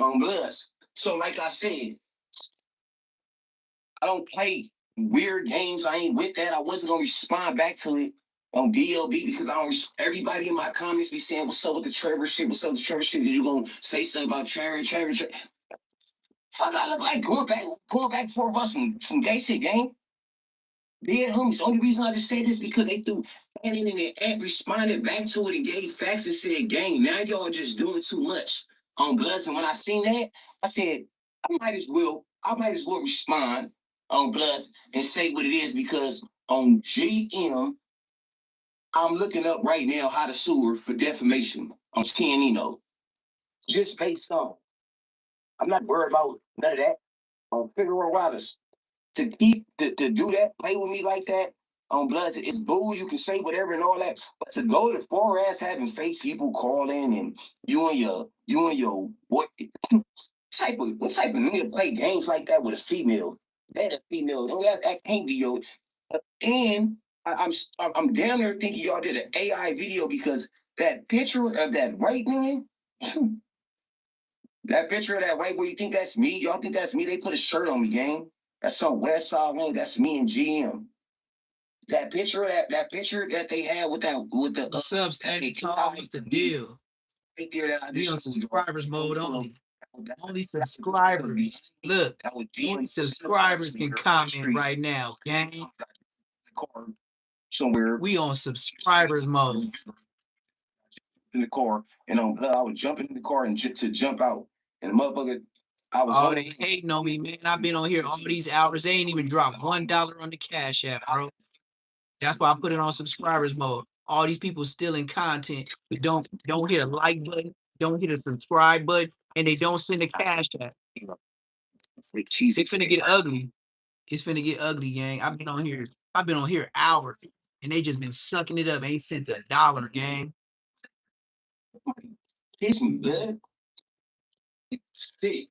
On Bloods. So like I said, I don't play weird games. I ain't with that. I wasn't gonna respond back to it on DLB because I don't. Everybody in my comments be saying, "What's up with the Trevor shit? What's up with the Trevor shit? Did you gonna say something about Trevor? Fuck, I look like going back for us some gay shit, gang. Dead homies. Only reason I just say this because they threw and in there and responded back to it and gave facts and said, "Gang, now y'all just doing too much on Bloods." And when I seen that, I said, I might as well respond on Bloods and say what it is because on GM, I'm looking up right now how to sue her for defamation on TNE. Just based on, I'm not worried about none of that. On Federal Riders to do that, play with me like that on Bloods, it's boo. You can say whatever and all that, but to go to four ass having fake people calling and you and your what type of nigga play games like that with a female? That a female, that can't be yo. And I'm down there thinking y'all did an AI video because that picture of that white man. That picture of that white boy, you think that's me? Y'all think that's me? They put a shirt on me, gang. That's some West Side Wing. That's me and GM. That picture that they had with the subs, what's the deal? Right there that I We on subscribers mode only. Only subscribers. Look, only subscribers can comment right now, gang. Somewhere we on subscribers mode. In the car, and I was jumping in the car and to jump out, and the motherfucker. I was oh, they hating on me, man. I've been on here all these hours. They ain't even dropped $1 on the Cash App, bro. That's why I put it on subscribers mode. All these people stealing content, but don't hit a like button, don't hit a subscribe button, and they don't send a Cash App. It's finna get ugly. It's finna get ugly, gang. I've been on here hours, and they just been sucking it up. Ain't sent $1, gang. Kiss me, man. Stick.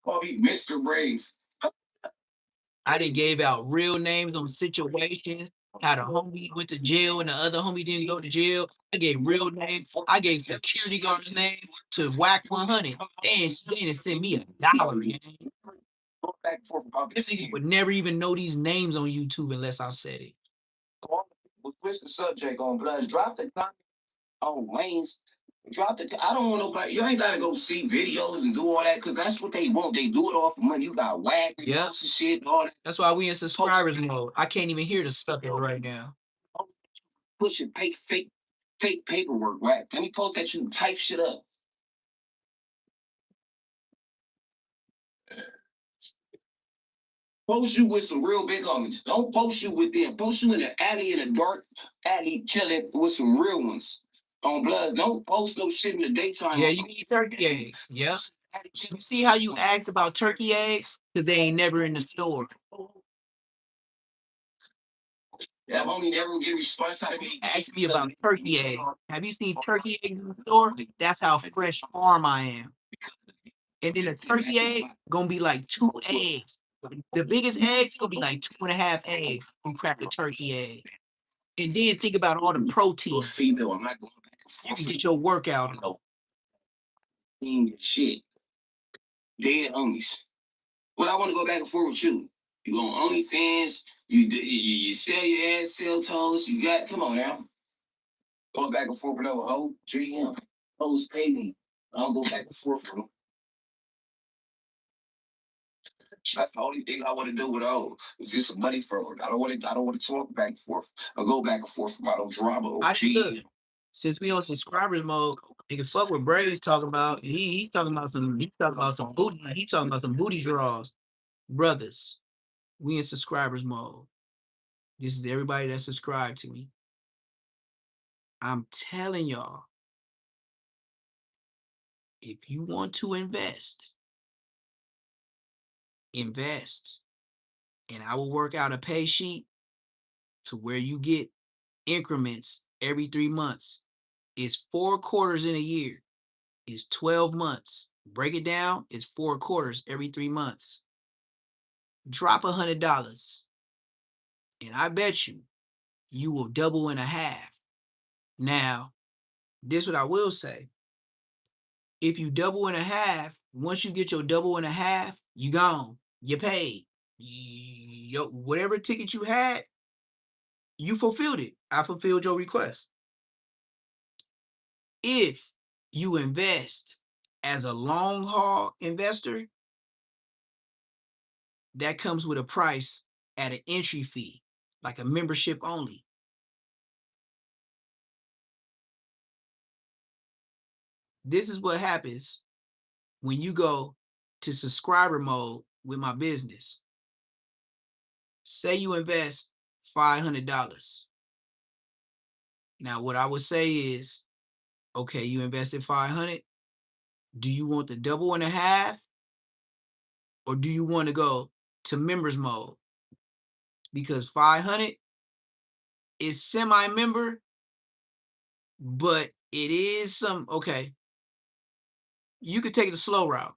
Call me Mr. Braze. I done gave out real names on situations. how the homie went to jail and the other homie didn't go to jail. I gave real names. I gave security guards names to Whack 100. They didn't send me $1. Man. Back and forth about this. You would never even know these names on YouTube unless I said it. We'll switch the subject on Blood. Drop the comment on Wayne's. Drop the. I don't want nobody. You ain't gotta go see videos and do all that because that's what they want. They do it off of money. You got whack and shit. All that. That's why we in subscribers mode. I can't even hear the sucker right now. Pushing fake paperwork, right? Let me post that you type shit up. Post you with some real big homies. Don't post you with them. Post you in the alley, in a dark alley, chilling with some real ones. On Bloods. Don't post no shit in the daytime. Yeah, you eat turkey eggs. Yeah. You see how you asked about turkey eggs? Because they ain't never in the store. That homie never get a response out of me. Ask me about turkey eggs. Have you seen turkey eggs in the store? That's how fresh farm I am. And then a turkey egg gonna be like 2 eggs. The biggest eggs gonna be like 2.5 eggs. You crack a turkey egg. And then think about all the protein. Female, I'm not going back and You forth. can get your workout on. Shit. Dead homies. But I want to go back and forth with you. You on OnlyFans, you sell your ass, sell toes, you got, come on now. Go back and forth with that hoe, GM. Hoes pay me. I don't go back and forth with them. That's the only thing I want to do with hoes. It's just some money from her. I don't want to talk back and forth. I go back and forth about no drama. Look, since we on subscribers mode, nigga, fuck what Braze talking about. He's talking about some booty. He talking about some booty draws. Brothers, we in subscribers mode. This is everybody that subscribed to me. I'm telling y'all, if you want to invest, and I will work out a pay sheet to where you get increments every 3 months. It's 4 quarters in a year. It's 12 months. Break it down. It's 4 quarters every 3 months. Drop $100, and I bet you will double in a half. Now, this is what I will say. If you double in a half, once you get your double in a half, you gone. You paid. Whatever ticket you had, you fulfilled it. I fulfilled your request. If you invest as a long haul investor, that comes with a price at an entry fee, like a membership only. This is what happens when you go to subscriber mode with my business. Say you invest $500. Now, what I would say is, okay, you invested $500. Do you want the double and a half? Or do you want to go to members mode? Because 500 is semi-member, but it is okay. You could take the slow route.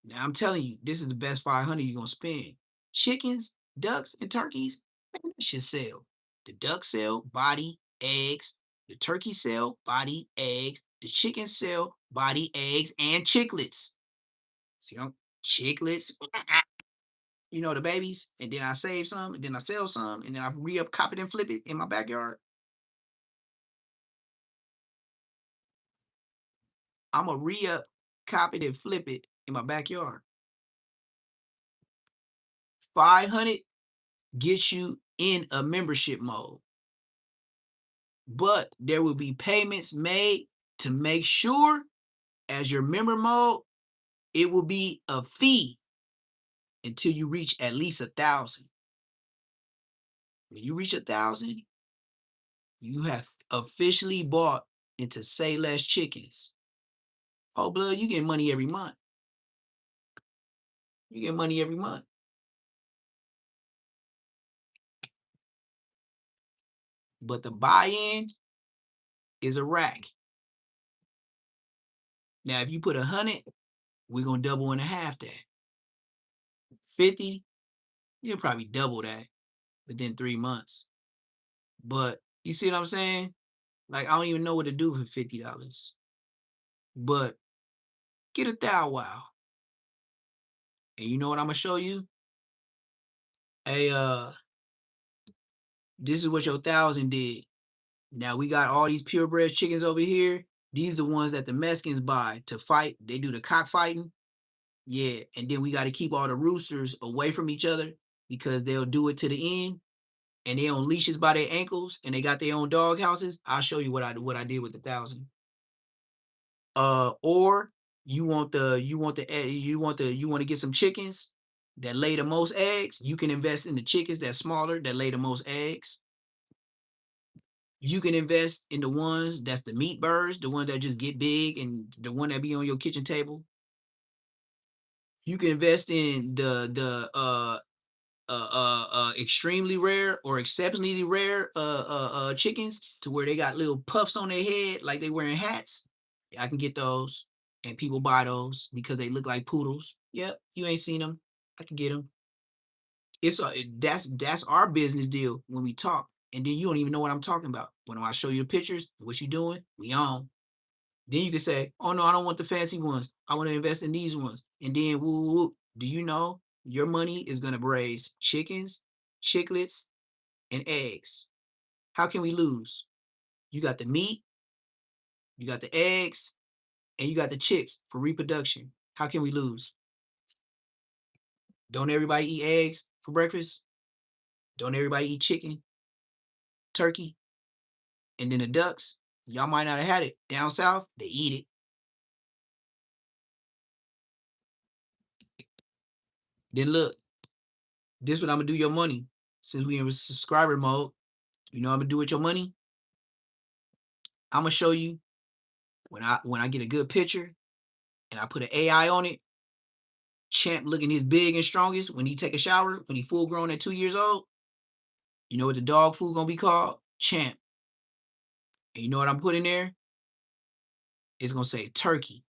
Now, I'm telling you, this is the best 500 you're going to spend. Chickens, ducks, and turkeys, man, that should sell. The duck sell, body, eggs. The turkey sell, body, eggs. The chicken sell, body, eggs, and chicklets. See, chicklets. You know, the babies. And then I save some, and then I sell some, and then I re-up, cop it, and flip it in my backyard. I'm going to re-up, cop it, and flip it in my backyard. 500 gets you in a membership mode. But there will be payments made to make sure as your member mode, it will be a fee until you reach at least 1,000. When you reach 1,000, you have officially bought into Say Less Chickens. Oh, blood, you get money every month. You get money every month. But the buy-in is a rack. Now, if you put 100, we're going to double and a half that. 50, you'll probably double that. within 3 months. But you see what I'm saying? Like, I don't even know what to do for $50. But get a thou wow. And you know what I'm gonna show you? Hey, this is what your 1,000 did. Now we got all these purebred chickens over here. These are the ones that the Mexicans buy to fight. They do the cockfighting. Yeah, and then we got to keep all the roosters away from each other because they'll do it to the end, and they on leashes by their ankles, and they got their own dog houses. I'll show you what I did with the 1,000. Or you want to get some chickens that lay the most eggs. You can invest in the chickens that's smaller that lay the most eggs. You can invest in the ones that's the meat birds, the ones that just get big and the one that be on your kitchen table. You can invest in the extremely rare or exceptionally rare chickens to where they got little puffs on their head like they wearing hats. I can get those, and people buy those because they look like poodles. Yep, you ain't seen them. I can get them. That's our business deal when we talk, and then you don't even know what I'm talking about. When I show you the pictures, what you doing, we on. Then you can say, "Oh no, I don't want the fancy ones. I want to invest in these ones." And then, woo, woo, woo. Do you know your money is gonna raise chickens, chicklets, and eggs? How can we lose? You got the meat, you got the eggs, and you got the chicks for reproduction. How can we lose? Don't everybody eat eggs for breakfast? Don't everybody eat chicken, turkey, and then the ducks? Y'all might not have had it. Down south, they eat it. Then look, this what I'm gonna do your money. Since we in subscriber mode, you know what I'm gonna do with your money? I'm gonna show you when I get a good picture and I put an AI on it. Champ looking his big and strongest when he take a shower, when he full grown at 2 years old. You know what the dog food gonna be called? Champ. And you know what I'm putting there? It's gonna say turkey,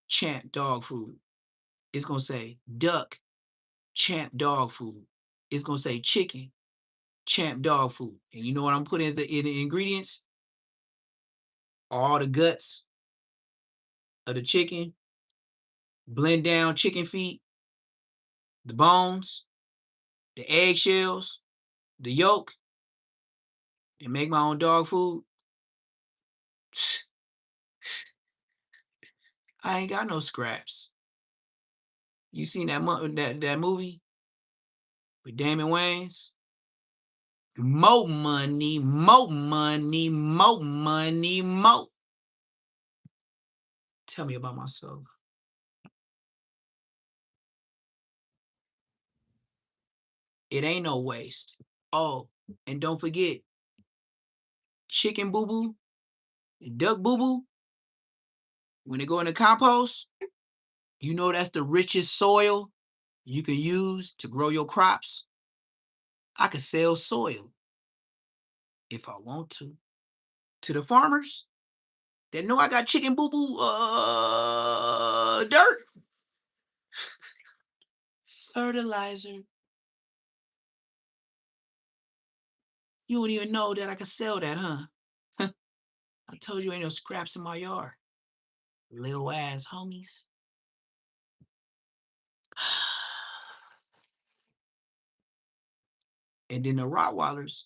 champ dog food. It's gonna say duck, champ dog food. It's gonna say chicken, champ dog food. And you know what I'm putting as in the ingredients? All the guts of the chicken, blend down chicken feet, the bones, the eggshells, the yolk, and make my own dog food. I ain't got no scraps. You seen that that movie with Damon Wayans? More money, more money, more money, more. Tell me about myself. It ain't no waste. Oh, and don't forget, chicken boo boo, duck boo boo, when they go in the compost, you know that's the richest soil you can use to grow your crops. I could sell soil if I want to. To the farmers that know I got chicken boo boo dirt. Fertilizer. You don't even know that I could sell that, huh? I told you ain't no scraps in my yard. Little ass homies. And then the Rottweilers.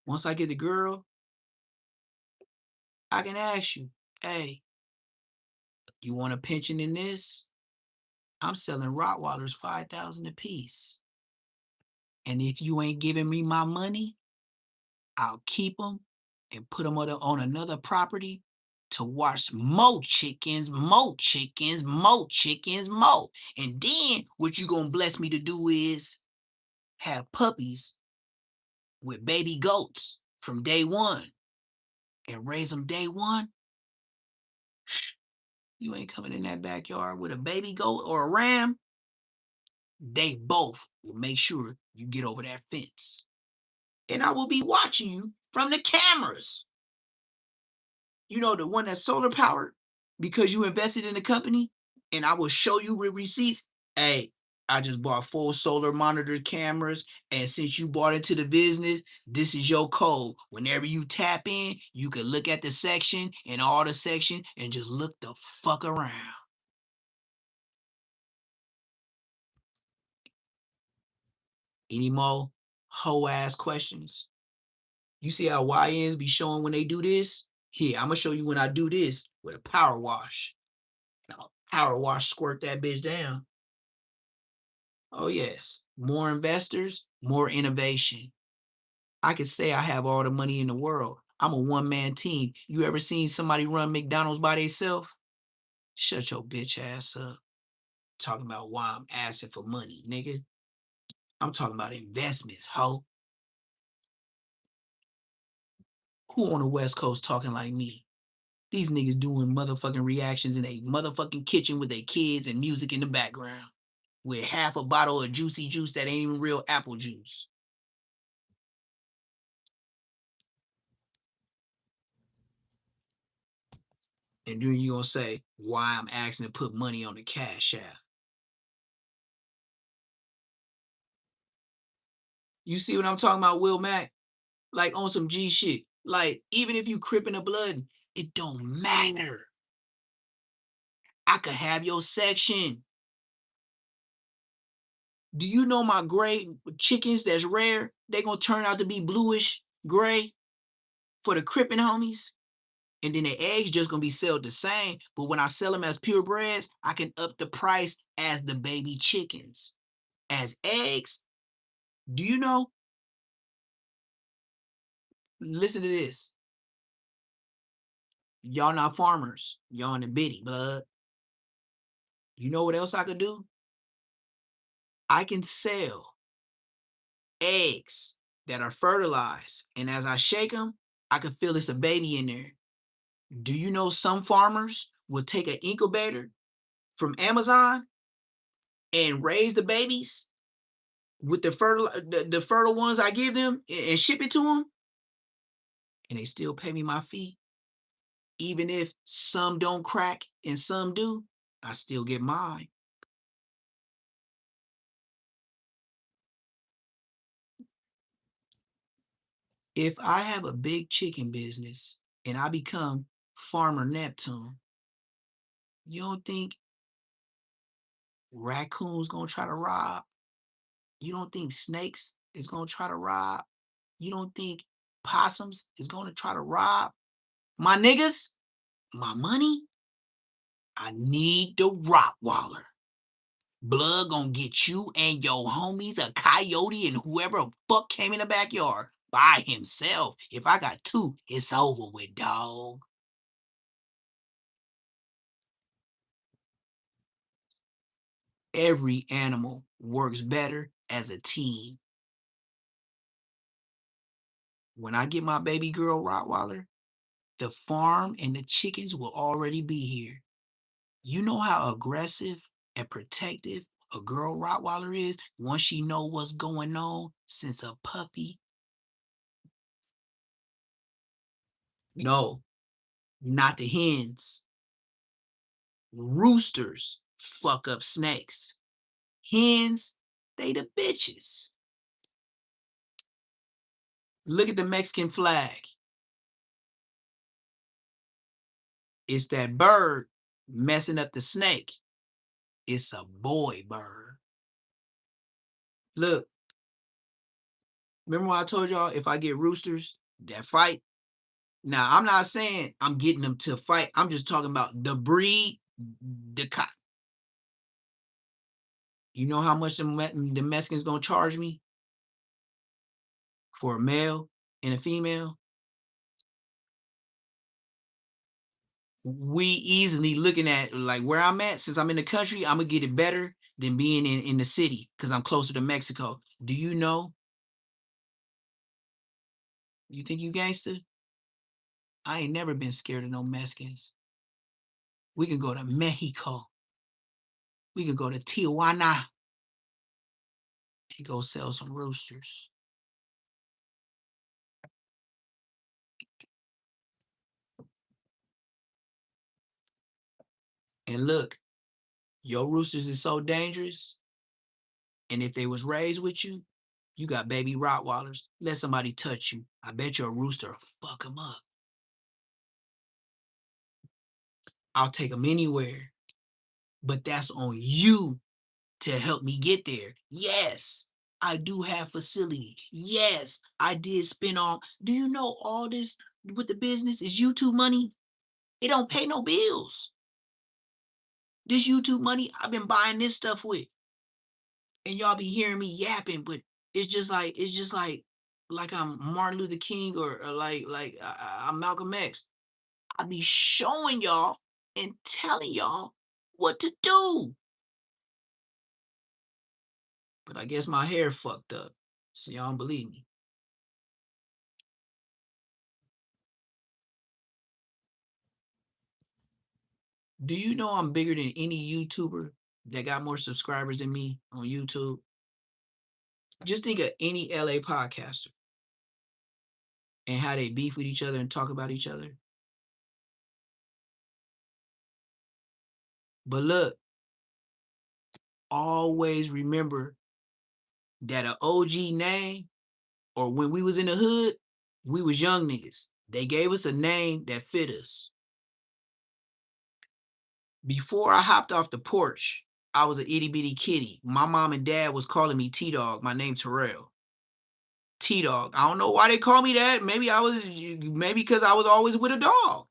Once I get the girl, I can ask you, hey, you want a pension in this? I'm selling Rottweilers 5,000 a piece. And if you ain't giving me my money, I'll keep them and put them on another property to watch more chickens, more chickens, more chickens, more. And then what you gonna bless me to do is have puppies with baby goats from day one and raise them day one. You ain't coming in that backyard with a baby goat or a ram. They both will make sure you get over that fence. And I will be watching you from the cameras. You know, the one that's solar powered because you invested in the company, and I will show you with receipts. Hey, I just bought 4 solar monitor cameras, and since you bought into the business, this is your code. Whenever you tap in, you can look at the section and all the section and just look the fuck around. Any more hoe ass questions? You see how YNs be showing when they do this? Here, I'm gonna show you when I do this with a power wash. Now, power wash squirt that bitch down. Oh yes, more investors, more innovation. I could say I have all the money in the world. I'm a one-man team. You ever seen somebody run McDonald's by themselves? Shut your bitch ass up. Talking about why I'm asking for money, nigga. I'm talking about investments, ho. Who on the West Coast talking like me? These niggas doing motherfucking reactions in a motherfucking kitchen with their kids and music in the background. With half a bottle of juicy juice that ain't even real apple juice. And then you gonna say why I'm asking to put money on the Cash App. You see what I'm talking about, Will Mac? Like on some G shit. Like, even if you crippin' the blood, it don't matter. I could have your section. Do you know my gray chickens that's rare? They gonna turn out to be bluish gray for the crippin' homies. And then the eggs just gonna be sold the same. But when I sell them as purebreds, I can up the price as the baby chickens. As eggs, do you know? Listen to this. Y'all not farmers. Y'all in the bitty, blood. You know what else I could do? I can sell eggs that are fertilized. And as I shake them, I can feel it's a baby in there. Do you know some farmers will take an incubator from Amazon and raise the babies with the fertile ones I give them and ship it to them? And they still pay me my fee. Even if some don't crack and some do, I still get mine. If I have a big chicken business and I become Farmer Neptune, you don't think raccoons gonna try to rob? You don't think snakes is gonna try to rob? You don't think possums is gonna try to rob? My niggas, my money, I need the Rottweiler. Blood gonna get you and your homies a coyote and whoever the fuck came in the backyard by himself. If I got 2, it's over with, dog. Every animal works better as a team. When I get my baby girl Rottweiler, the farm and the chickens will already be here. You know how aggressive and protective a girl Rottweiler is once she know what's going on since a puppy? No, not the hens. Roosters fuck up snakes. Hens, they the bitches. Look at the Mexican flag. It's that bird messing up the snake. It's a boy bird. Look, remember when I told y'all if I get roosters that fight? Now, I'm not saying I'm getting them to fight. I'm just talking about the breed, the cock. You know how much the Mexicans gonna charge me for a male and a female? We easily looking at like where I'm at. Since I'm in the country, I'm gonna get it better than being in the city because I'm closer to Mexico. Do you know? You think you gangster? I ain't never been scared of no Mexicans. We can go to Mexico. We can go to Tijuana and go sell some roosters. And look, your roosters is so dangerous. And if they was raised with you, you got baby Rottweilers. Let somebody touch you. I bet you a rooster will fuck them up. I'll take them anywhere. But that's on you to help me get there. Yes, I do have facility. Yes, I did spend on. Do you know all this with the business is YouTube money? It don't pay no bills. This YouTube money, I've been buying this stuff with. And y'all be hearing me yapping, but it's just like I'm Martin Luther King or I'm Malcolm X. I be showing y'all and telling y'all what to do. But I guess my hair fucked up, so y'all don't believe me. Do you know I'm bigger than any YouTuber that got more subscribers than me on YouTube? Just think of any LA podcaster and how they beef with each other and talk about each other. But look, always remember that an OG name, or when we was in the hood, we was young niggas. They gave us a name that fit us. Before I hopped off the porch, I was an itty bitty kitty. My mom and dad was calling me T-Dog. My name Terrell. T-Dog. I don't know why they call me that. Maybe because I was always with a dog.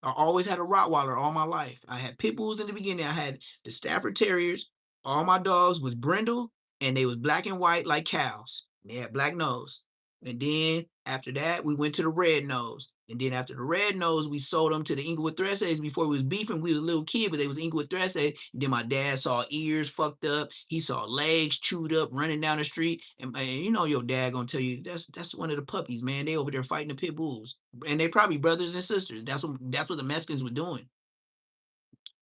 I always had a Rottweiler all my life. I had pit bulls in the beginning. I had the Stafford Terriers. All my dogs was brindle, and they was black and white like cows. They had black nose. And then after that, we went to the red nose. And then after the red nose, we sold them to the Inglewood Thresheads. Before we was beefing, we was a little kid, but they was Inglewood Thresheads. Then my dad saw ears fucked up. He saw legs chewed up running down the street. And you know your dad gonna tell you that's one of the puppies, man. They over there fighting the pit bulls. And they probably brothers and sisters. That's what the Mexicans were doing.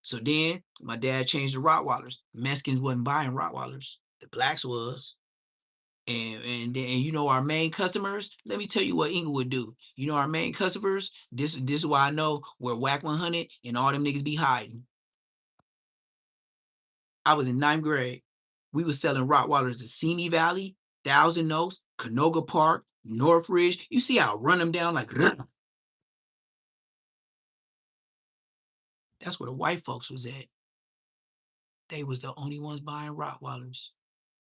So then my dad changed to Rottweilers. Mexicans wasn't buying Rottweilers. The blacks was. And you know our main customers. Let me tell you what Inglewood do. You know our main customers. This is why I know where Whack 100 and all them niggas be hiding. I was in 9th grade. We was selling Rottweilers to Simi Valley, Thousand Oaks, Canoga Park, Northridge. You see how I run them down like. That's where the white folks was at. They was the only ones buying Rottweilers.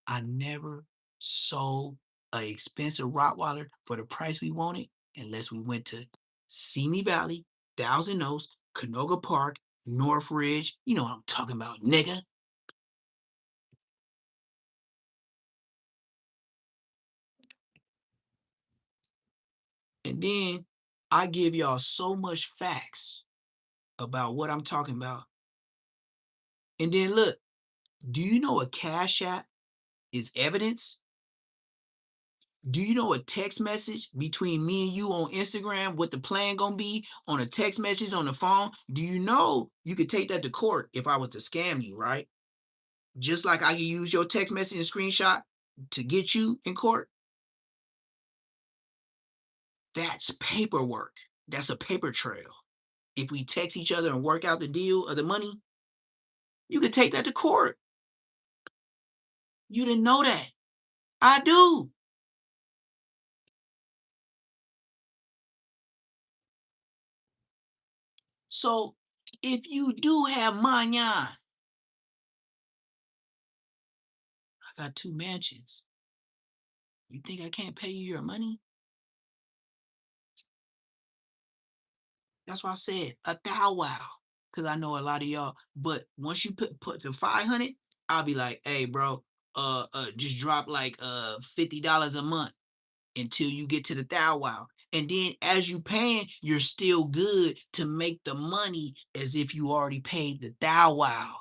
I never sold an expensive Rottweiler for the price we wanted unless we went to Simi Valley, Thousand Oaks, Canoga Park, Northridge. You know what I'm talking about, nigga. And then I give y'all so much facts about what I'm talking about. And then look, do you know a Cash App is evidence? Do you know a text message between me and you on Instagram, what the plan gonna be on a text message on the phone? Do you know you could take that to court if I was to scam you, right? Just like I can use your text message and screenshot to get you in court. That's paperwork. That's a paper trail. If we text each other and work out the deal of the money, you could take that to court. You didn't know that. I do. So if you do have manyan, I got 2 mansions. You think I can't pay you your money? That's why I said a thou wow. Cause I know a lot of y'all. But once you put to 500, I'll be like, hey, bro, just drop like $50 a month until you get to the thou wow. And then as you paying, you're still good to make the money as if you already paid the thou wow.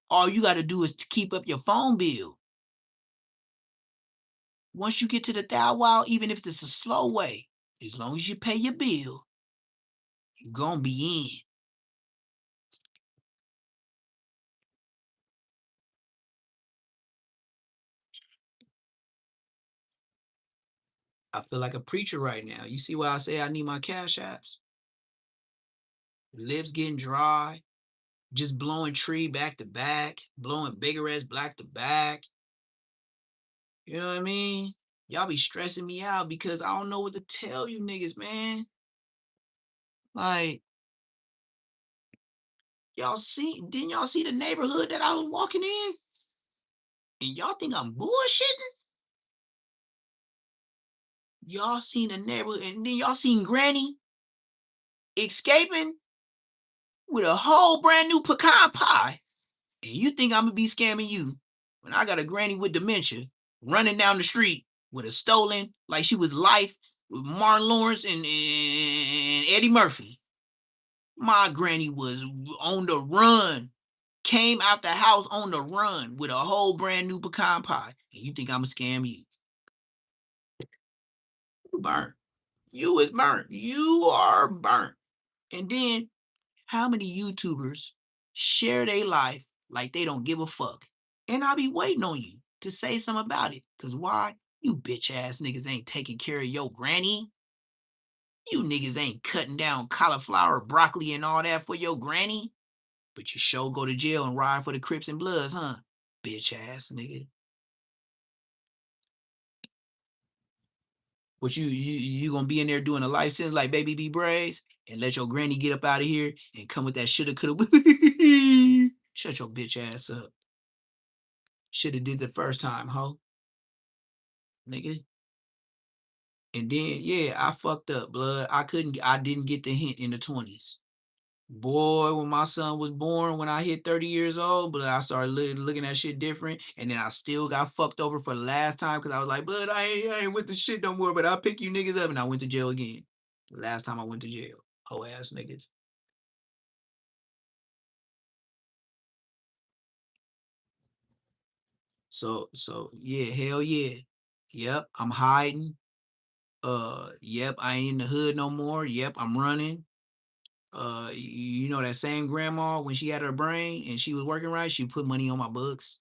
All you got to do is to keep up your phone bill. Once you get to the thou wow, even if it's a slow way, as long as you pay your bill, you're gonna be in. I feel like a preacher right now. You see why I say I need my cash apps? Lips getting dry. just blowing tree back to back, blowing bigger ass back to back. You know what I mean? Y'all be stressing me out because I don't know what to tell you niggas, man. Like, didn't y'all see the neighborhood that I was walking in? And y'all think I'm bullshitting? Y'all seen the neighborhood, and then y'all seen Granny escaping with a whole brand new pecan pie. And you think I'm gonna be scamming you when I got a granny with dementia running down the street with a stolen, like she was life with Martin Lawrence and Eddie Murphy. My granny was on the run, came out the house on the run with a whole brand new pecan pie. And you think I'm gonna scam you? You burnt. You is burnt. You are burnt. And then how many YouTubers share their life like they don't give a fuck? And I'll be waiting on you to say something about it. Cause why? You bitch ass niggas ain't taking care of your granny. You niggas ain't cutting down cauliflower, broccoli, and all that for your granny. But you sure go to jail and ride for the Crips and Bloods, huh? Bitch ass nigga. What you gonna be in there doing a life sentence like Baby B Braze and let your granny get up out of here and come with that shoulda coulda. Shut your bitch ass up. Shoulda did the first time, ho. Nigga. And then yeah, I fucked up, blood. I didn't get the hint in the 20s. Boy, when my son was born, when I hit 30 years old, but I started looking at shit different. And then I still got fucked over for the last time because I was like, blood, I ain't with the shit no more, but I'll pick you niggas up. And I went to jail again. The last time I went to jail. Hoe ass niggas. So yeah, hell yeah. Yep, I'm hiding. Yep, I ain't in the hood no more. Yep, I'm running. You know that same grandma when she had her brain and she was working right, she put money on my books.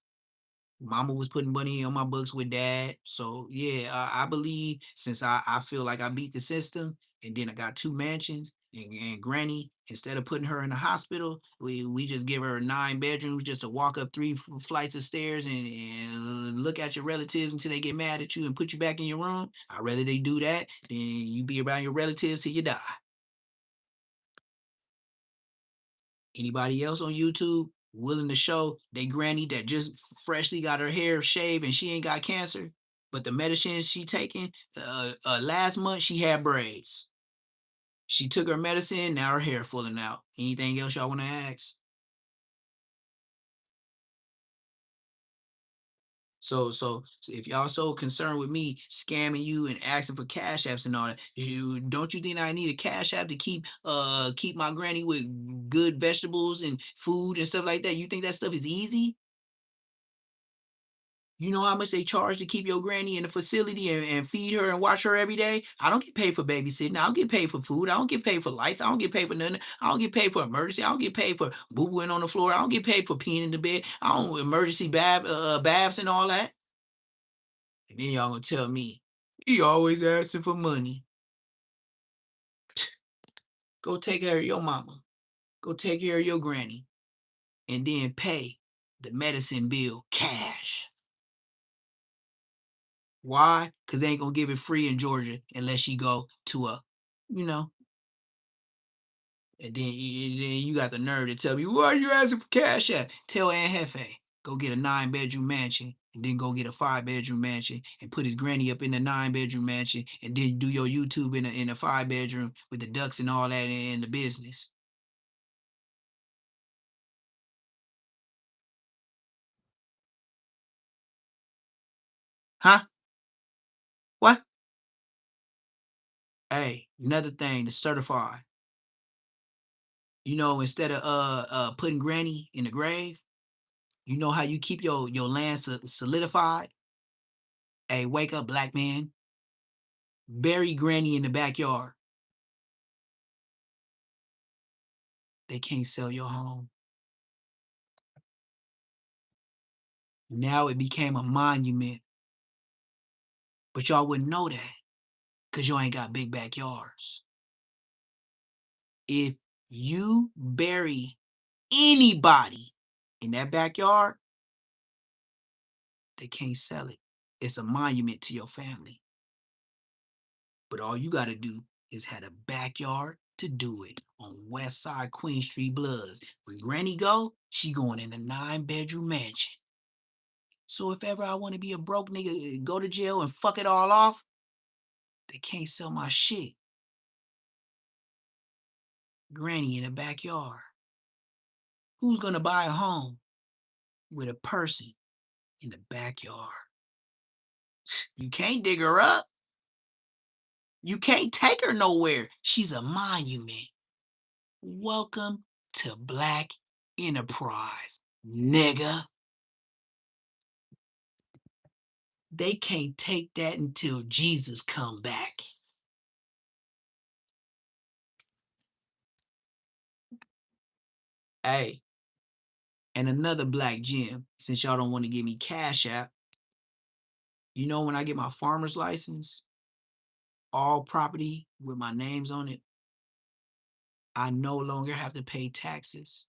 Mama was putting money on my books with dad. So yeah, I believe since I feel like I beat the system and then I got 2 mansions and granny, instead of putting her in the hospital, we just give her 9 bedrooms just to walk up 3 flights of stairs and look at your relatives until they get mad at you and put you back in your room. I'd rather they do that than you be around your relatives till you die. Anybody else on YouTube willing to show they granny that just freshly got her hair shaved and she ain't got cancer, but the medicine she taking, last month she had braids. She took her medicine, now her hair falling out. Anything else y'all want to ask? So if y'all so concerned with me scamming you and asking for cash apps and all that, don't you think I need a cash app to keep my granny with good vegetables and food and stuff like that? You think that stuff is easy? You know how much they charge to keep your granny in the facility and feed her and watch her every day? I don't get paid for babysitting. I don't get paid for food. I don't get paid for lights. I don't get paid for nothing. I don't get paid for emergency. I don't get paid for boo-booing on the floor. I don't get paid for peeing in the bed. I don't emergency baths and all that. And then y'all gonna tell me, he always asking for money. Go take care of your mama. Go take care of your granny. And then pay the medicine bill cash. Why? Because they ain't gonna give it free in Georgia unless she go to a, you know. And then you got the nerve to tell me, why are you asking for cash at? Tell Aunt Hefe, go get a 9 bedroom mansion and then go get a 5 bedroom mansion and put his granny up in the 9 bedroom mansion and then do your YouTube in a 5 bedroom with the ducks and all that in the business. Huh? What? Hey, another thing to certify. You know, instead of putting granny in the grave, you know how you keep your land solidified? Hey, wake up, black man. Bury granny in the backyard. They can't sell your home. Now it became a monument. But y'all wouldn't know that because y'all ain't got big backyards. If you bury anybody in that backyard, they can't sell it. It's a monument to your family. But all you got to do is have a backyard to do it on West Side Queen Street Bloods. When Granny go, she going in a 9-bedroom mansion. So if ever I want to be a broke nigga, go to jail and fuck it all off, they can't sell my shit. Granny in the backyard. Who's gonna buy a home with a person in the backyard? You can't dig her up. You can't take her nowhere. She's a monument. Welcome to Black Enterprise, nigga. They can't take that until Jesus come back. Hey, and another black gem, since y'all don't want to give me Cash App, you know when I get my farmer's license, all property with my names on it, I no longer have to pay taxes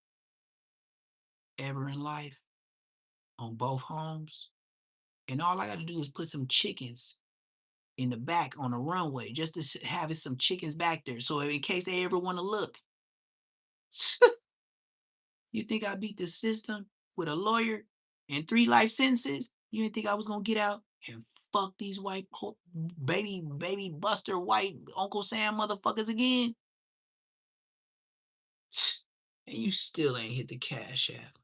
ever in life on both homes. And all I got to do is put some chickens in the back on the runway just to have some chickens back there. So in case they ever want to look. You think I beat the system with a lawyer and 3 life sentences? You didn't think I was going to get out and fuck these white baby buster white Uncle Sam motherfuckers again? And you still ain't hit the Cash App.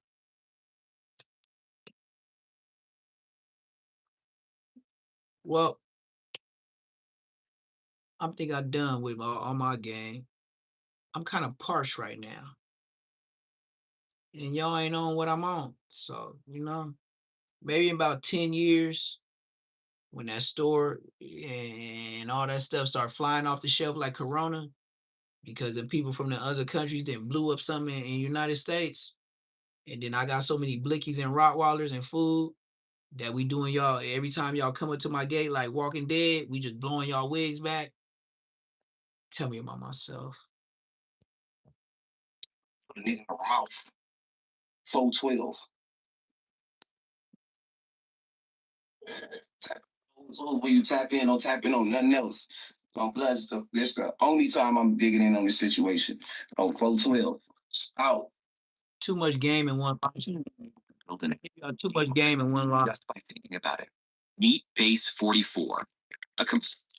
Well, I think I'm done with all my game. I'm kind of parched right now. And y'all ain't on what I'm on. So, maybe in about 10 years, when that store and all that stuff start flying off the shelf like Corona, because the people from the other countries then blew up something in the United States. And then I got so many blickies and Rottweilers and food that we doing y'all every time y'all come up to my gate like Walking Dead, we just blowing y'all wigs back. Tell me about myself. Underneath my mouth. 412. When you tap in, don't tap in on nothing else. On Bloods, this the only time I'm digging in on this situation. On 412. Out. Too much game in one line. Too much game in one line. Just by thinking about it. Meet Base 44.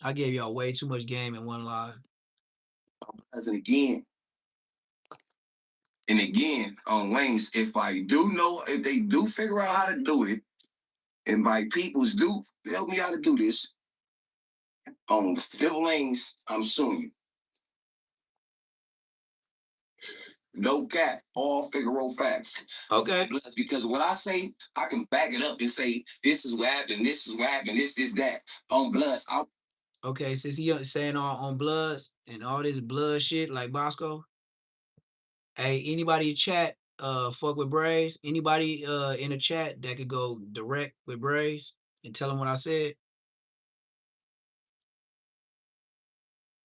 I gave y'all way too much game in one line. And again, on lanes, if they do figure out how to do it, and my peoples do help me how to do this, on 5 lanes, I'm suing you. No cap, all Figaro facts. Okay. Because what I say, I can back it up and say, this is what happened, this is what happened, this, that. On Bloods, okay, since he saying all on Bloods and all this blood shit like Bosco, hey, anybody in chat fuck with Braze? Anybody in the chat that could go direct with Braze and tell him what I said?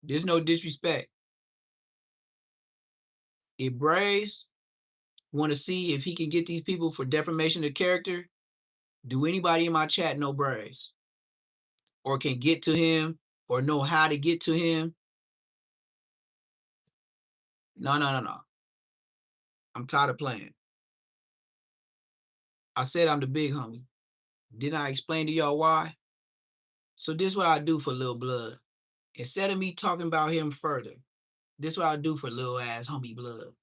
There's no disrespect. If Braze want to see if he can get these people for defamation of character, do anybody in my chat know Braze? Or can get to him or know how to get to him? No. I'm tired of playing. I said I'm the big homie. Didn't I explain to y'all why? So this is what I do for Lil Blood. Instead of me talking about him further, this is what I do for Lil ass homie Blood.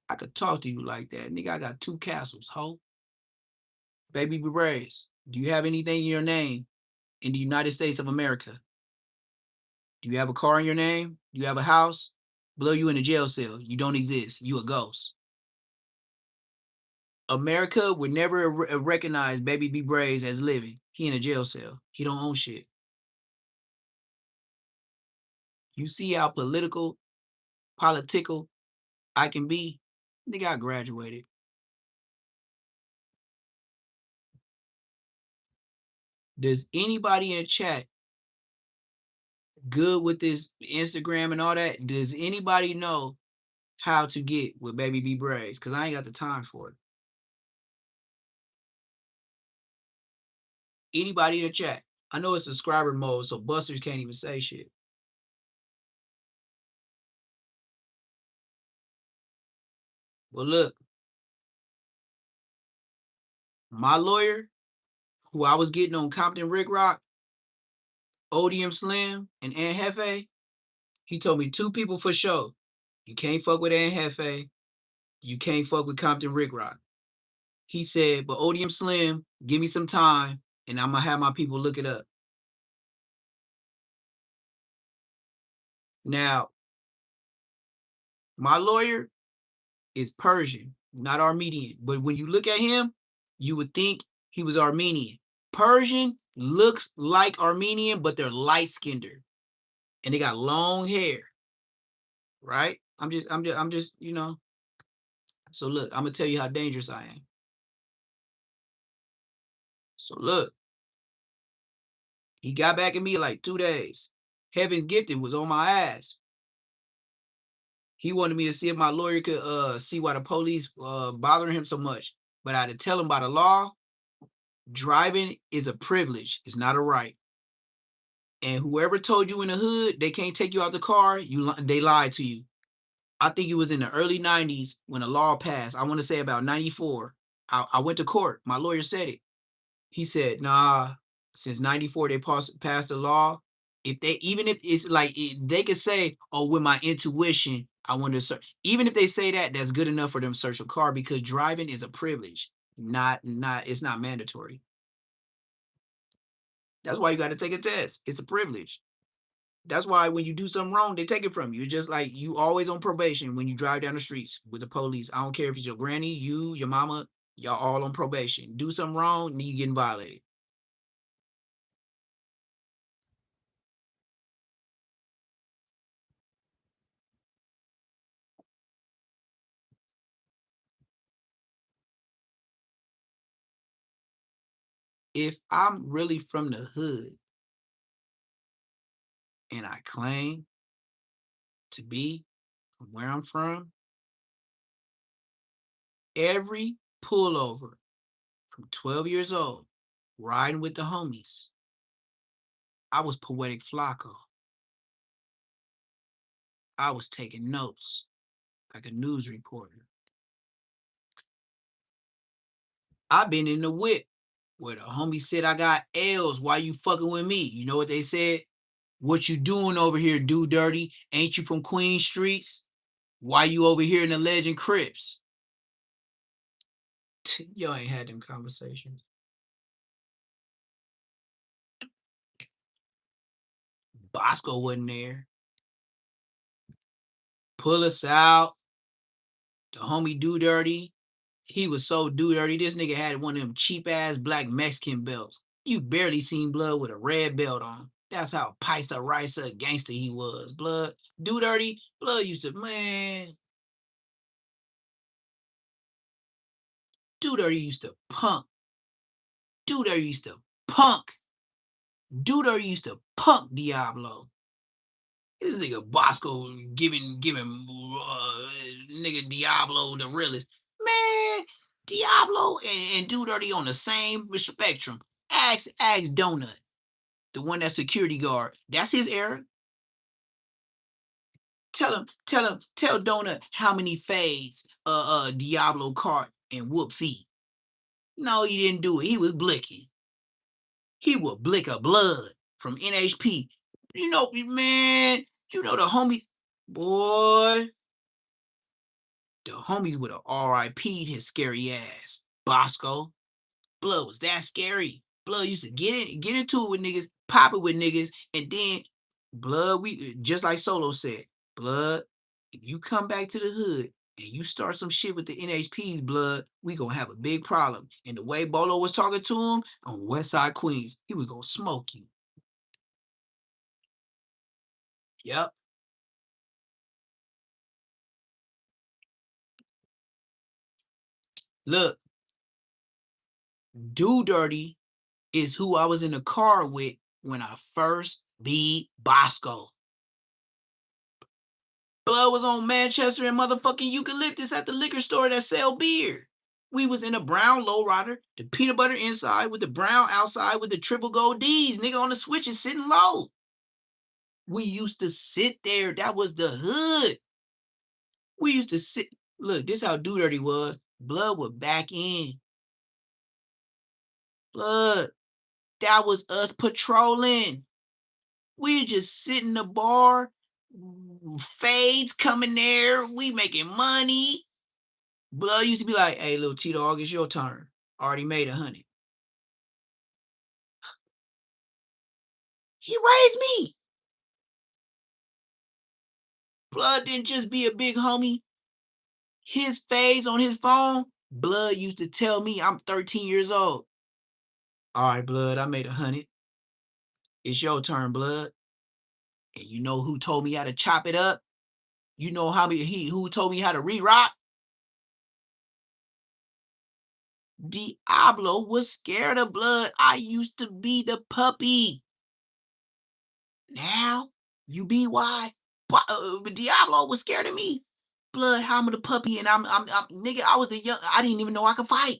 I could talk to you like that. Nigga, I got 2 castles, ho. Baby Braze, do you have anything in your name in the United States of America? Do you have a car in your name? Do you have a house? Blow you in a jail cell. You don't exist. You a ghost. America would never recognize Baby B Braze as living. He in a jail cell. He don't own shit. You see how political I can be? Nigga, I graduated. Does anybody in the chat good with this Instagram and all that? Does anybody know how to get with Baby B Braze, because I ain't got the time for it. Anybody in the chat? I know it's subscriber mode, so busters can't even say shit. Well, look, my lawyer, who I was getting on Compton Rick Rock, Odium Slim, and Ann Hefe, he told me 2 people for sure. You can't fuck with Ann Hefe. You can't fuck with Compton Rick Rock. He said, but Odium Slim, give me some time, and I'm going to have my people look it up. Now, my lawyer is Persian, not Armenian. But when you look at him, you would think he was Armenian. Persian looks like Armenian, but they're light-skinned. And they got long hair. Right? I'm just, you know. So look, I'm gonna tell you how dangerous I am. So look, he got back at me like 2 days. Heaven's Gifted was on my ass. He wanted me to see if my lawyer could see why the police bothering him so much. But I had to tell him by the law, driving is a privilege. It's not a right. And whoever told you in the hood they can't take you out the car, they lied to you. I think it was in the early 90s when a law passed. I want to say about 94. I went to court. My lawyer said it. He said, nah, since 94 they passed the law. If they, even if it's like, they could say, oh, with my intuition, I want to search. Even if they say that, that's good enough for them to search a car, because driving is a privilege. It's not mandatory. That's why you got to take a test. It's a privilege. That's why when you do something wrong, they take it from you. It's just like you always on probation when you drive down the streets with the police. I don't care if it's your granny, you, your mama, y'all all on probation. Do something wrong, then you getting violated. If I'm really from the hood and I claim to be from where I'm from, every pullover from 12 years old, riding with the homies, I was Poetic Flacco. I was taking notes like a news reporter. I've been in the whip where the homie said I got L's. Why you fucking with me? You know what they said? What you doing over here, do dirty? Ain't you from Queen Streets? Why you over here in the Legend Crips? Y'all ain't had them conversations. Bosco wasn't there. Pull us out. The homie Do Dirty. He was so Do Dirty. This nigga had one of them cheap ass black Mexican belts. You barely seen Blood with a red belt on. That's how Paisa Risa gangster he was. Blood. Do Dirty. Blood used to, man. Do Dirty used to punk. Do Dirty used to punk. Do Dirty used to punk Diablo. This nigga Bosco giving nigga Diablo the realest. Man, Diablo and Do Dirty on the same spectrum. Ask Donut, the one that's security guard. That's his era. Tell Donut how many fades Diablo caught and whoop feet. No, he didn't do it. He was blicking. He would blick a blood from NHP. You know, man, you know the homies, boy. The homies would have RIP'd his scary ass. Bosco. Blood was that scary. Blood used to get into it with niggas, pop it with niggas, and then Blood, we just like Solo said, Blood, if you come back to the hood and you start some shit with the NHPs, Blood, we gonna have a big problem. And the way Bolo was talking to him on West Side Queens, he was gonna smoke you. Yep. Look, Do Dirty is who I was in the car with when I first beat Bosco. Blood was on Manchester and motherfucking Eucalyptus at the liquor store that sell beer. We was in a brown lowrider, the peanut butter inside with the brown outside with the triple gold D's, nigga, on the switches sitting low. We used to sit there. That was the hood. We used to sit. Look, this how Do Dirty was. Blood would back in. Blood. That was us patrolling. We just sit in the bar. Fades coming there. We making money. Blood used to be like, hey, little T-Dog, it's your turn. Already made 100. He raised me. Blood didn't just be a big homie. His phase on his phone, Blood used to tell me I'm 13 years old. All right, Blood, I made 100. It's your turn, Blood. And you know who told me how to chop it up? You know who told me how to re-rock? Diablo was scared of Blood. I used to be the puppy. Now you be why? Diablo was scared of me. Blood, how I'm the puppy, and I'm nigga. I was the young. I didn't even know I could fight.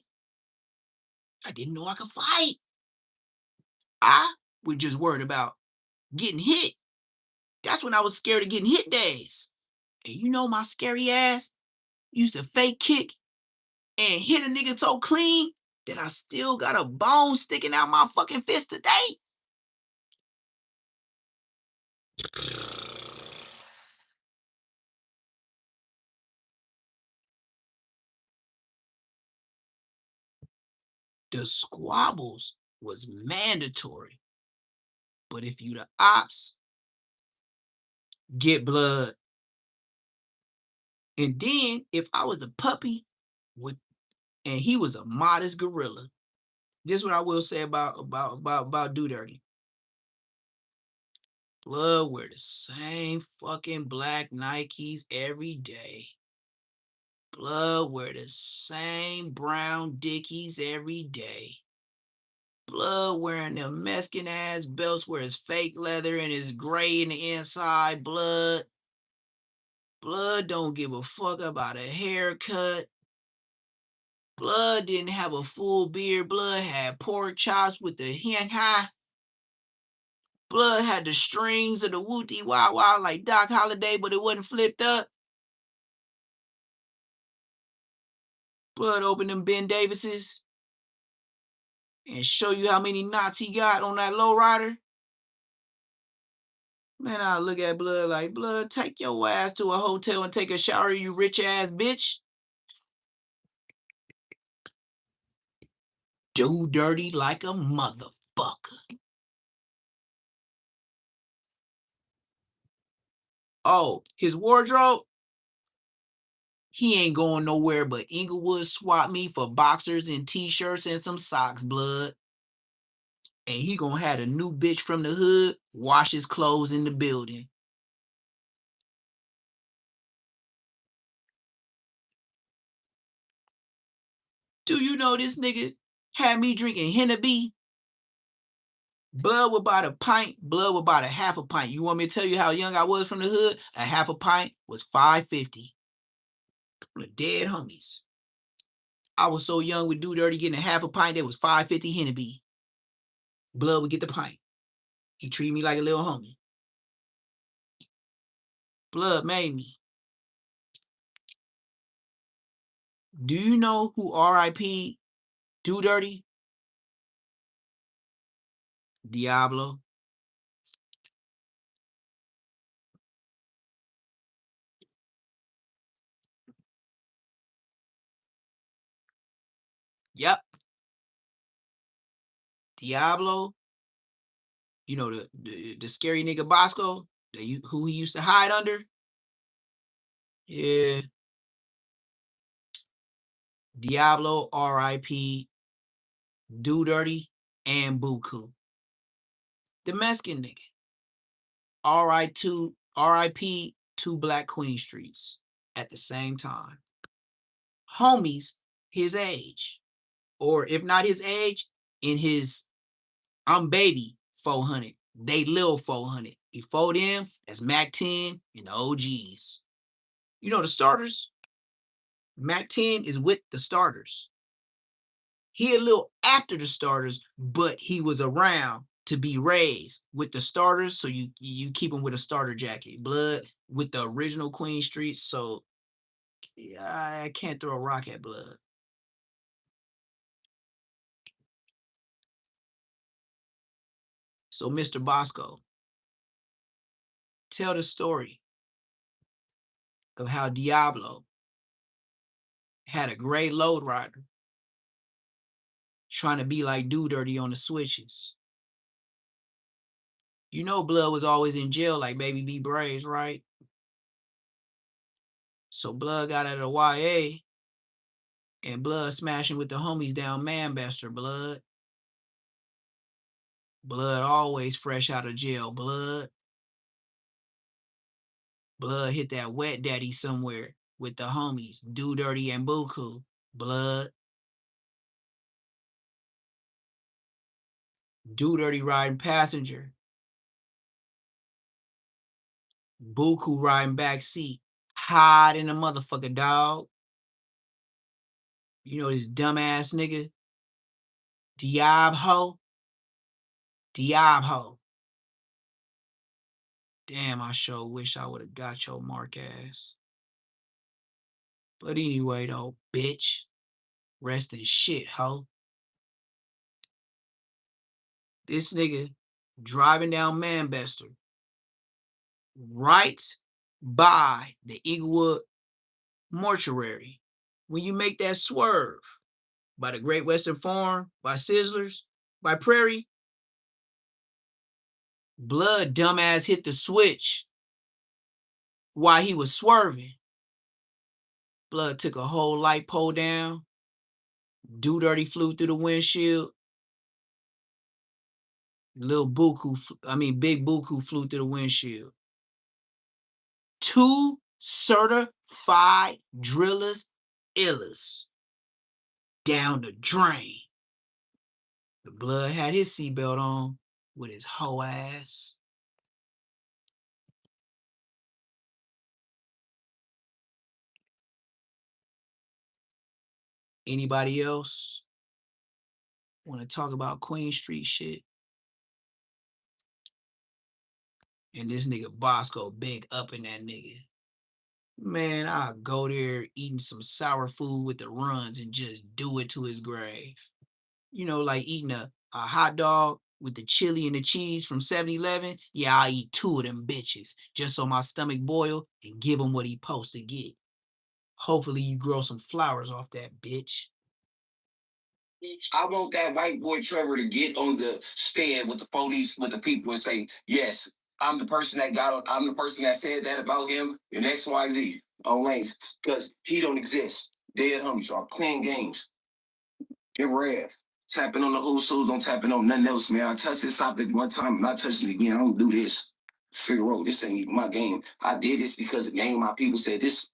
I didn't know I could fight. I was just worried about getting hit. That's when I was scared of getting hit days. And you know my scary ass used to fake kick and hit a nigga so clean that I still got a bone sticking out my fucking fist today. The squabbles was mandatory. But if you the ops, get Blood. And then if I was the puppy and he was a modest gorilla. This is what I will say about Do Dirty. Blood wear the same fucking black Nikes every day. Blood wear the same brown Dickies every day. Blood wearing them Mexican ass belts where it's fake leather and it's gray in the inside. Blood don't give a fuck about a haircut. Blood didn't have a full beard. Blood had pork chops with the hen high. Blood had the strings of the Wooty Wah Wah like Doc Holliday, but it wasn't flipped up. Blood opened them Ben Davises and show you how many knots he got on that lowrider. Man, I look at Blood like, Blood, take your ass to a hotel and take a shower, you rich ass bitch. Do dirty like a motherfucker. Oh, his wardrobe? He ain't going nowhere but Inglewood swap me for boxers and t-shirts and some socks, Blood. And he gonna have a new bitch from the hood wash his clothes in the building. Do you know this nigga had me drinking Hennessy? Blood would buy a pint. Blood would buy a half a pint. You want me to tell you how young I was from the hood? A half a pint was $5.50. The dead homies. I was so young with Do Dirty getting a half a pint that was $5.50 Hennessy. Blood would get the pint. He treated me like a little homie. Blood made me. Do you know who R.I.P. Do Dirty? Diablo. Yep. Diablo. You know the scary nigga Bosco, who he used to hide under? Yeah. Diablo, R.I.P. Do Dirty, and Buku. The Mexican nigga. R.I.P. two Black Queen Streets at the same time. Homies his age. Or if not his age, in his I'm baby 400. They little 400. Before them, that's Mac 10 and the OGs. You know the starters? Mac 10 is with the starters. He a little after the starters, but he was around to be raised with the starters. So you keep him with a starter jacket. Blood with the original Queen Street. So yeah, I can't throw a rock at Blood. So Mr. Bosco, tell the story of how Diablo had a gray load rider trying to be like Do Dirty on the switches. You know Blood was always in jail like Baby B Braze, right? So Blood got out of the YA and Blood smashing with the homies down Manchester, Blood. Blood always fresh out of jail, Blood. Blood hit that wet daddy somewhere with the homies, Do Dirty and Buku, Blood. Do Dirty riding passenger. Buku riding back seat. Hide in a motherfucker, dog. You know this dumbass nigga? Diablo. Diablo. Damn, I sure wish I would have got your mark ass. But anyway, though, bitch. Rest in shit, ho. This nigga driving down Manchester right by the Eaglewood Mortuary. When you make that swerve by the Great Western Farm, by Sizzlers, by Prairie, Blood dumbass hit the switch while he was swerving. Blood took a whole light pole down. Do Dirty flew through the windshield. Big Buku flew through the windshield. 2 certified drillers, illers down the drain. The Blood had his seatbelt on with his hoe ass. Anybody else want to talk about Queen Street shit? And this nigga Bosco big up in that nigga. Man, I'll go there eating some sour food with the runs and just do it to his grave. You know, like eating a hot dog with the chili and the cheese from 7-Eleven. Yeah, I'll eat 2 of them bitches just so my stomach boil and give him what he supposed to get. Hopefully you grow some flowers off that bitch. I want that white boy Trevor to get on the stand with the police, with the people, and say, yes, I'm the person that said that about him and XYZ on lanes, because he don't exist. Dead homies, y'all playing games. Get red. Tapping on the who's who, don't tapping on nothing else, man. I touched this topic one time, I'm not touching it again. I don't do this. Figure out this ain't even my game. I did this because the game, my people said this.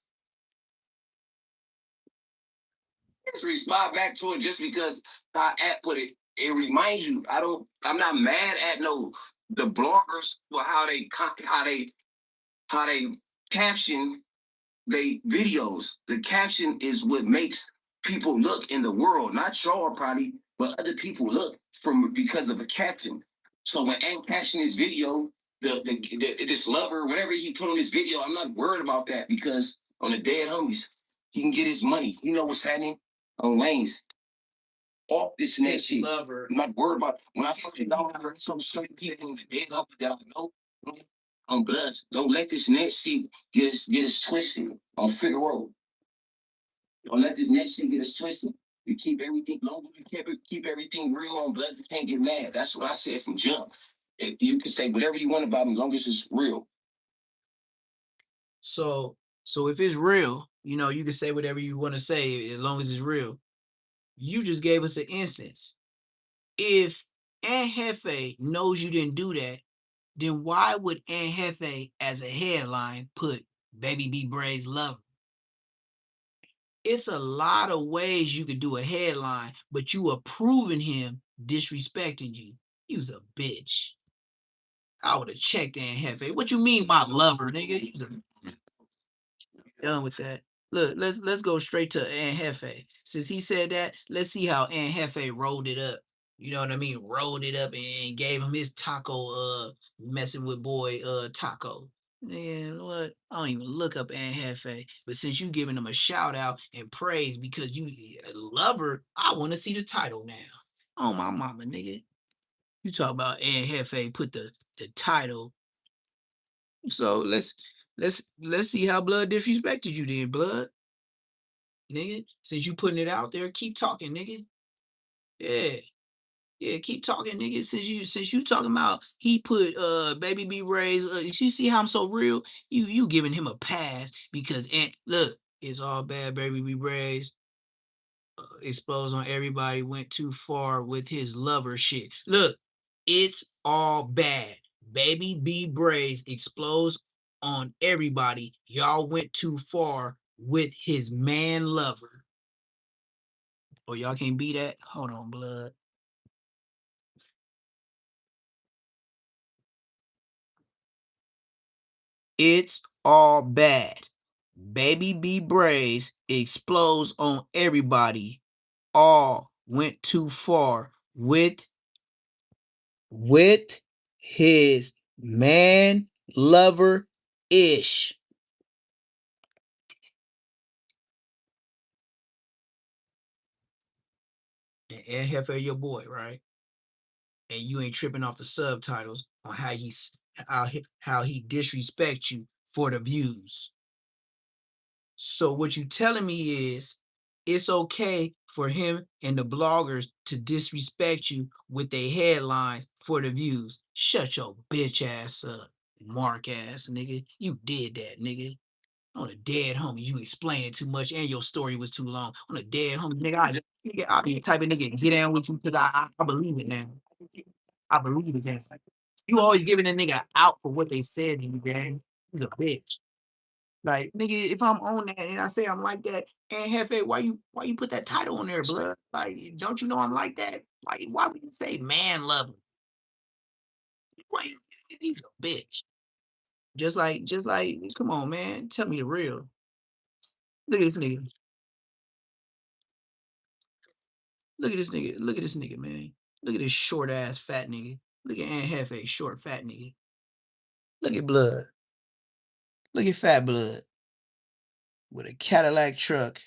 Just respond back to it just because I put it. It reminds you. I'm not mad at the bloggers for how they caption they videos. The caption is what makes people look in the world, not y'all probably, but other people look because of a caption. So when Ant caption his video, this lover, whatever he put on his video, I'm not worried about that because on the dead homies, he can get his money. You know what's happening on lanes. Off this and that shit. Lover. I'm not worried about when I fucking don't have some certain people in the dead homies that I know. On Bloods, don't let this next shit get us twisted on Figure Road. Don't let this next shit get us twisted. We keep everything longer. We keep everything real on Bloods. We can't get mad. That's what I said from jump. You can say whatever you want about me, as long as it's real. So if it's real, you know, you can say whatever you want to say as long as it's real. You just gave us an instance. If Aunt Hefe knows you didn't do that, then why would Aunt Hefe as a headline put Baby B Braze lover? It's a lot of ways you could do a headline, but you approving him disrespecting you. You's a bitch. I would have checked Aunt Hefe. What you mean my lover, nigga? Done with that. Look, let's go straight to Aunt Hefe. Since he said that, let's see how Aunt Hefe rolled it up. You know what I mean? Rolled it up and gave him his taco messing with boy taco. Man, what? I don't even look up Aunt Hefe. But since you giving him a shout out and praise because you love her, I want to see the title now. Oh my mama, nigga. You talk about Aunt Hefe put the title. So let's see how Blood disrespected you then, Blood. Nigga. Since you putting it out there, keep talking, nigga. Yeah. Yeah, keep talking, nigga. Since you talking about he put baby B Braze, you see how I'm so real? You giving him a pass because look, it's all bad, baby B Braze. Exposed on everybody, went too far with his lover shit. Look, it's all bad. Baby B Braze explodes on everybody. Y'all went too far with his man lover. Oh, y'all can't be that? Hold on, Blood. It's all bad. Baby B Braze explodes on everybody. All went too far with his man lover Ish. And Hefe your boy, right? And you ain't tripping off the subtitles on how he disrespects you for the views. So what you telling me is it's okay for him and the bloggers to disrespect you with their headlines for the views. Shut your bitch ass up, Mark ass nigga. You did that, nigga. On a dead homie, you explaining too much and your story was too long. On a dead homie, nigga, I be the type of nigga get down with you because I believe it now. I believe it now. You always giving a nigga out for what they said to you, gang. He's a bitch. Like, nigga, if I'm on that and I say I'm like that, and Hefe, why you put that title on there, blood? Like, don't you know I'm like that? Like, why would you say man lover? Why he's a bitch. Just like, come on, man. Tell me the real. Look at this nigga. Look at this nigga. Look at this nigga, man. Look at this short ass fat nigga. Look at Aunt Hefe, short fat nigga. Look at blood. Look at fat blood with a Cadillac truck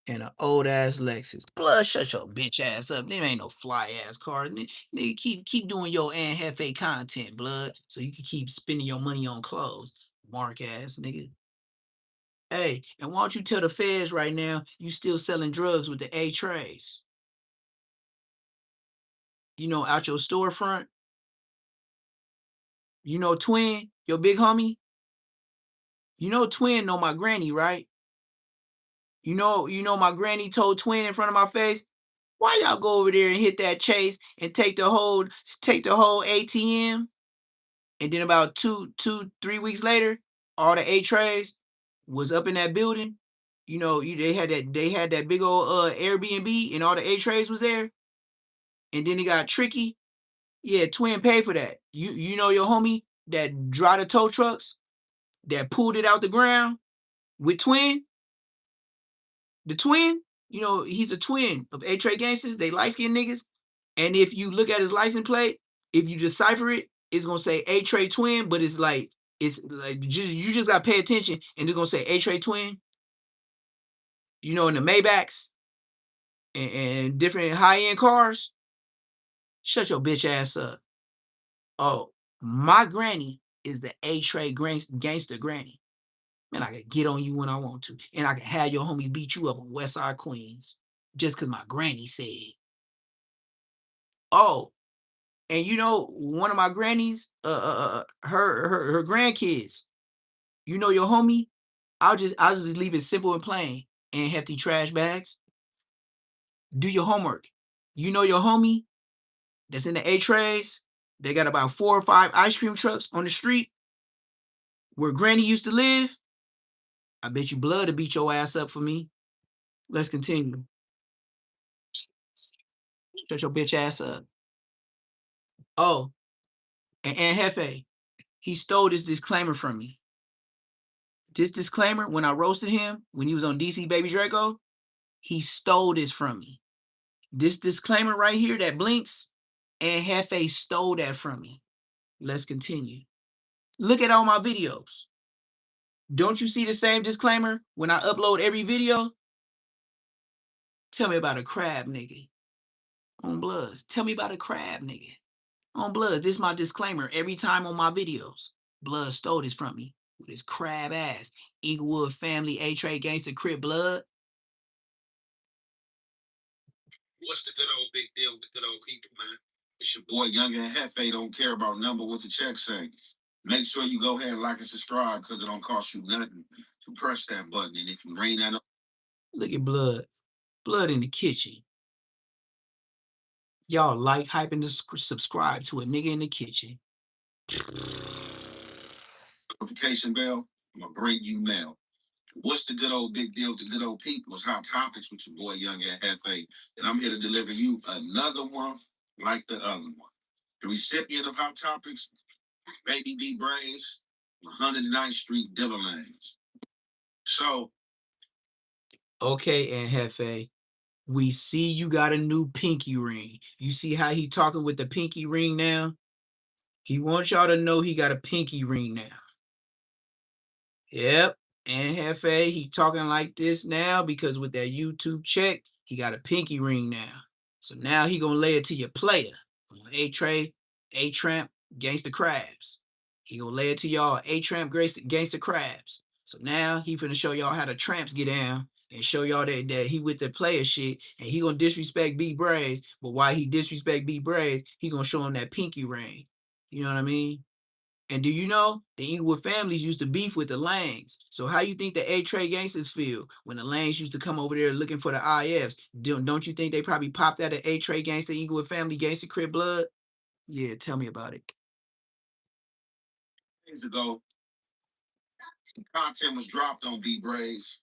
and an old ass Lexus. Blood, shut your bitch ass up. There ain't no fly ass car. Nigga, keep doing your Aunt Hefe content, blood, so you can keep spending your money on clothes. Mark ass nigga. Hey, and why don't you tell the feds right now you still selling drugs with the A trays? You know, out your storefront. You know Twin, your big homie. You know Twin know my granny, right? You know my granny told Twin in front of my face, why y'all go over there and hit that chase and take the whole ATM? And then about 3 weeks later, all the A trays was up in that building. You know, they had that big old Airbnb and all the A trays was there. And then it got tricky. Yeah, Twin paid for that. You know your homie that drive the tow trucks that pulled it out the ground with Twin? The twin, he's a twin of A Trey gangsters. They light skinned niggas. And if you look at his license plate, if you decipher it, it's gonna say A Trey twin, but it's like you just gotta pay attention and they're gonna say A Trey twin, in the Maybachs and different high-end cars. Shut your bitch ass up. Oh, my granny is the A Trey gangster granny. Man, I can get on you when I want to. And I can have your homies beat you up on West Side Queens. Just because my granny said. Oh, and one of my grannies, her grandkids, your homie, I'll just leave it simple and plain. And hefty trash bags. Do your homework. You know your homie that's in the A trays. They got about 4 or 5 ice cream trucks on the street where granny used to live. I bet you blood to beat your ass up for me. Let's continue. Shut your bitch ass up. Oh, and Hefe, he stole this disclaimer from me. This disclaimer, when I roasted him, when he was on DC Baby Draco, he stole this from me. This disclaimer right here that blinks, and Hefe stole that from me. Let's continue. Look at all my videos. Don't you see the same disclaimer when I upload every video? Tell me about a crab nigga. On Bloods. Tell me about a crab nigga. On Bloods. This is my disclaimer every time on my videos. Blood stole this from me with his crab ass. Eaglewood family, A-Trade Gangster Crip Blood. What's the good old big deal with the good old people, man? It's your boy Young and Hefe. Don't care about number what the check say. Make sure you go ahead and like and subscribe because it don't cost you nothing to press that button. And if you ring that up, look at Blood. Blood in the kitchen. Y'all like, hype, and subscribe to a nigga in the kitchen. notification bell, I'm gonna bring you mail. What's the good old big deal with the good old people? It's Hot Topics with your boy Young and Hefe. And I'm here to deliver you another one like the other one. The recipient of Hot Topics, Baby B Braze, 109th Street, Diverlands. So, okay, and Hefe, we see you got a new pinky ring. You see how he talking with the pinky ring now? He wants y'all to know he got a pinky ring now. Yep, and Hefe, he talking like this now because with that YouTube check, he got a pinky ring now. So now he gonna lay it to your player. A-Tray, A-Tramp, Gangsta Crabs. He gonna lay it to y'all, A-Tramp, Gangsta Crabs. So now he finna show y'all how the tramps get down and show y'all that he with the player shit, and he gonna disrespect B Braze, but while he disrespect B Braze, he gonna show him that pinky ring. You know what I mean? And do you know the Inglewood families used to beef with the Langs? So how you think the A-Trade gangsters feel when the Langs used to come over there looking for the IFs? Don't you think they probably popped out of A-Trade gangster, Inglewood family, gangster Crip Blood? Yeah, tell me about it. days ago, some content was dropped on B Braze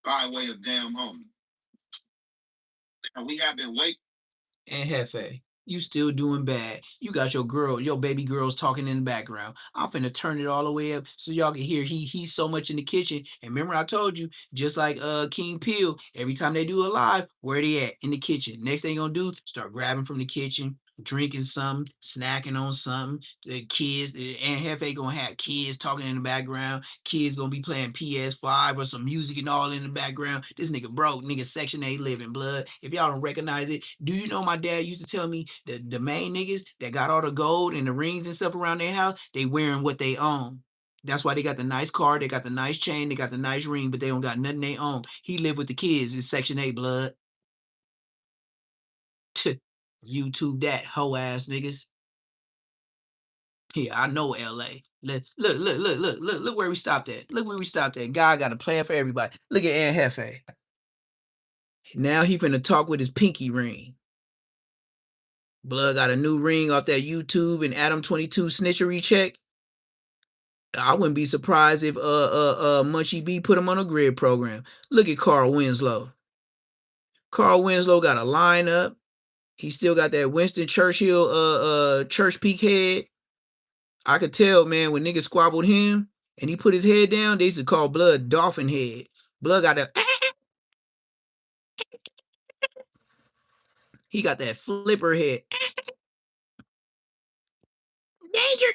by way of Damn Homie. Now, we have been waiting. And Hefe, you still doing bad. You got your baby girls talking in the background. I'm finna turn it all the way up so y'all can hear he's so much in the kitchen. And remember I told you, just like King Peel, every time they do a live, where they at? In the kitchen. Next thing gonna do, start grabbing from the kitchen, drinking something, snacking on something. The kids, and Hefe gonna have kids talking in the background. Kids gonna be playing PS5 or some music and all in the background. This nigga broke, nigga Section 8 living, blood. If y'all don't recognize it, do you know my dad used to tell me that the main niggas that got all the gold and the rings and stuff around their house, they wearing what they own. That's why they got the nice car, they got the nice chain, they got the nice ring, but they don't got nothing they own. He lived with the kids in Section 8, blood. YouTube that, hoe ass niggas. Yeah, I know LA. Look where we stopped at. Look where we stopped at. God got a plan for everybody. Look at Aunt Hefe. Now he finna talk with his pinky ring. Blood got a new ring off that YouTube and Adam 22 snitchery check. I wouldn't be surprised if Munchie B put him on a grid program. Look at Carl Winslow. Carl Winslow got a lineup. He still got that Winston Churchill church peak head. I could tell, man, when niggas squabbled him and he put his head down, they used to call Blood Dolphin Head. Blood got that. He got that flipper head. Danger.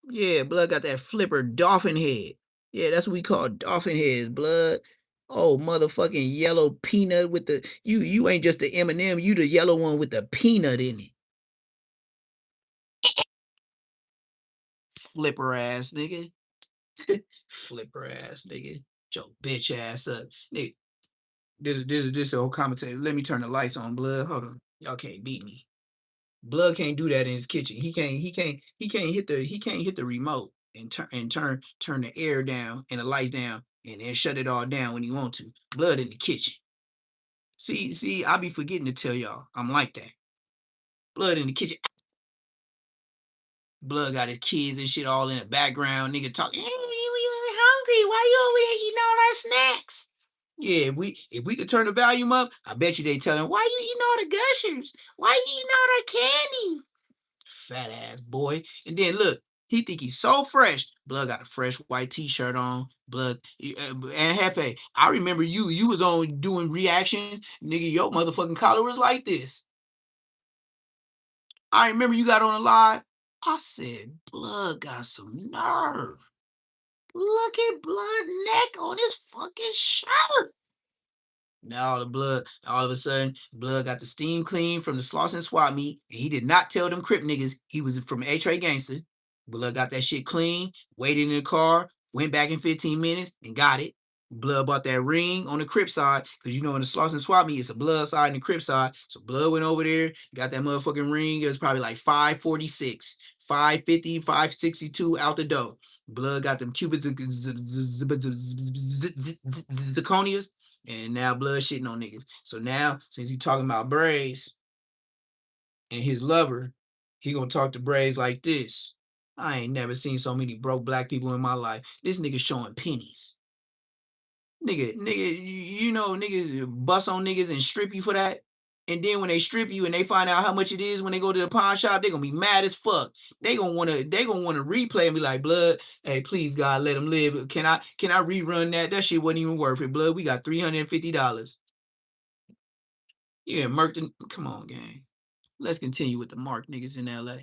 Yeah, Blood got that flipper dolphin head. Yeah, that's what we call dolphin heads, Blood. Oh, motherfucking yellow peanut with the you ain't just the M&M, you the yellow one with the peanut in it. Flipper ass nigga. Flipper ass nigga. Your bitch ass up. Nigga, this old commentator. Let me turn the lights on, Blood. Hold on. Y'all can't beat me. Blood can't do that in his kitchen. He can't hit the remote and turn the air down and the lights down and then shut it all down when he want to. Blood in the kitchen. See, I be forgetting to tell y'all. I'm like that. Blood in the kitchen. Blood got his kids and shit all in the background. Nigga talking. Hey, we hungry. Why you over there eating all our snacks? Yeah, if we could turn the volume up, I bet you they tell him, why you eating all the gushers? Why you eating all that candy? Fat ass boy. And then look, He think he's so fresh. Blood got a fresh white t-shirt on. Blood and Hefe. I remember you was on doing reactions. Nigga, your motherfucking collar was like this. I remember you got on a live. I said, Blood got some nerve. Look at Blood neck on his fucking shirt. Now all of a sudden, Blood got the steam clean from the Slauson swap meet, and he did not tell them Crip niggas he was from A-Tray Gangster. Blood got that shit clean, waited in the car, went back in 15 minutes, and got it. Blood bought that ring on the Crip side, because you know in the Slauson swap meet, it's a Blood side and the Crip side. So Blood went over there, got that motherfucking ring. It was probably like 546, 550, 562 out the door. Blood got them Cubans zirconias. And now Blood shitting on niggas. So now, since he talking about Braze and his lover, he gonna talk to Braze like this. I ain't never seen so many broke black people in my life. This nigga showing pennies. Nigga, you know niggas bust on niggas and strip you for that. And then when they strip you and they find out how much it is when they go to the pawn shop, they gonna be mad as fuck. They gonna wanna replay and be like, Blood, hey, please God, let him live. Can I rerun that? That shit wasn't even worth it, Blood. We got $350. Yeah, Merton. Come on, gang. Let's continue with the Mark niggas in LA.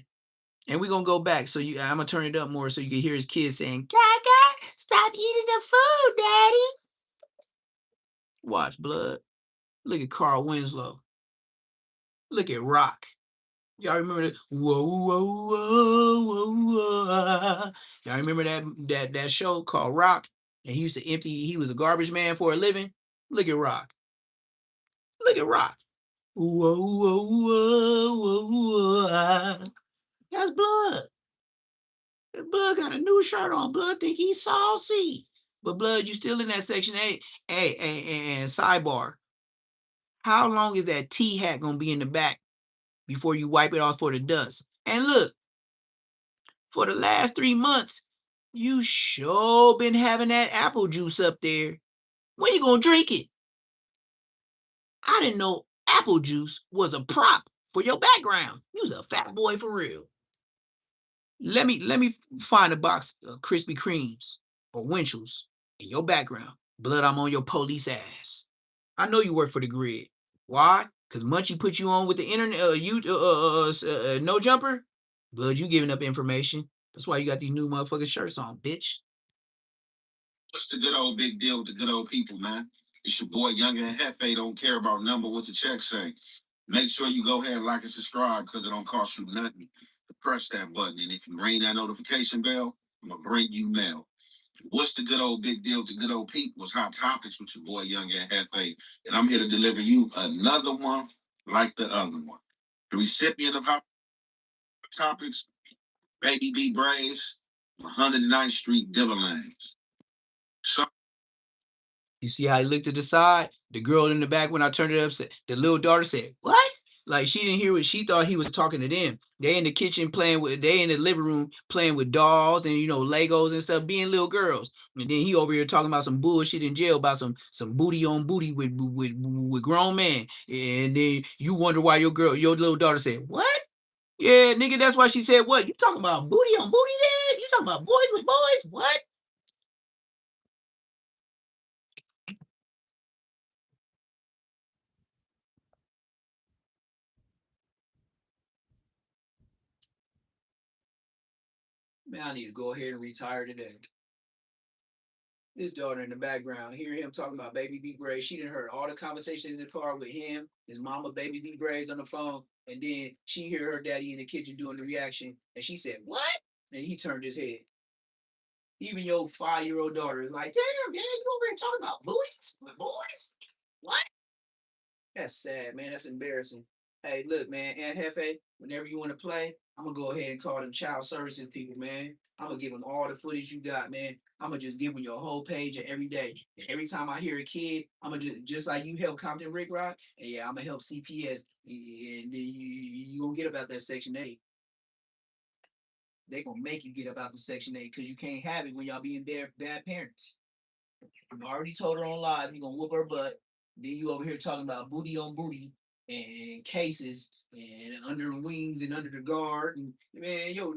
And we're gonna go back. So I'm gonna turn it up more so you can hear his kids saying, Gaga, stop eating the food, daddy. Watch, Blood. Look at Carl Winslow. Look at Rock. Y'all remember that? Whoa, whoa, whoa, whoa, whoa. Y'all remember that show called Rock? And he used to he was a garbage man for a living. Look at Rock. Look at Rock. Whoa, whoa, whoa, whoa, whoa. That's Blood. Blood got a new shirt on. Blood think he's saucy. But Blood, you still in that Section 8. Hey, and sidebar. How long is that T hat gonna be in the back before you wipe it off for the dust? And look, for the last 3 months, you sure been having that apple juice up there. When you gonna drink it? I didn't know apple juice was a prop for your background. You was a fat boy for real. Let me find a box of Krispy Kremes or Winchells in your background. Blood, I'm on your police ass. I know you work for the grid. Why? Because Munchie put you on with the internet, no jumper. Blood, you giving up information. That's why you got these new motherfucking shirts on, bitch. What's the good old big deal with the good old people, man? It's your boy Younger and Hefe. Don't care about number, what the check say. Make sure you go ahead and like and subscribe because it don't cost you nothing to press that button. And if you ring that notification bell, I'm going to bring you mail. What's the good old big deal with the good old people? It's Hot Topics with your boy Younger and Hefe. And I'm here to deliver you another one like the other one. The recipient of Hot Topics, Baby B Braze, 109th Street, Diverlands. So You see how he looked to the side? The girl in the back, when I turned it up, said, the little daughter said, what? Like she didn't hear what she thought he was talking to them. They in the kitchen they in the living room playing with dolls and Legos and stuff, being little girls. And then he over here talking about some bullshit in jail about some booty on booty with grown men. And then you wonder why your little daughter said, what? Yeah, nigga, that's why she said, what? You talking about booty on booty then? You talking about boys with boys? What? Man, I need to go ahead and retire today. This daughter in the background, hearing him talking about Baby B Braze. She done heard all the conversations in the car with him, his mama, Baby B Braze on the phone, and then she hear her daddy in the kitchen doing the reaction, and she said, what? And he turned his head. Even your 5-year-old daughter is like, damn, Dad, you over here talking about booties with boys? What? That's sad, man. That's embarrassing. Hey, look, man, Aunt Hefe, whenever you want to play, I'm going to go ahead and call them child services people, man. I'm going to give them all the footage you got, man. I'm going to just give them your whole page every day. And every time I hear a kid, I'm going to just like you help Compton Rick Rock, and yeah, I'm going to help CPS. And you going to get about that Section 8. They going to make you get about the Section 8 because you can't have it when y'all being bad parents. I already told her on live, you going to whoop her butt. Then you over here talking about booty on booty and cases and under the wings and under the guard. And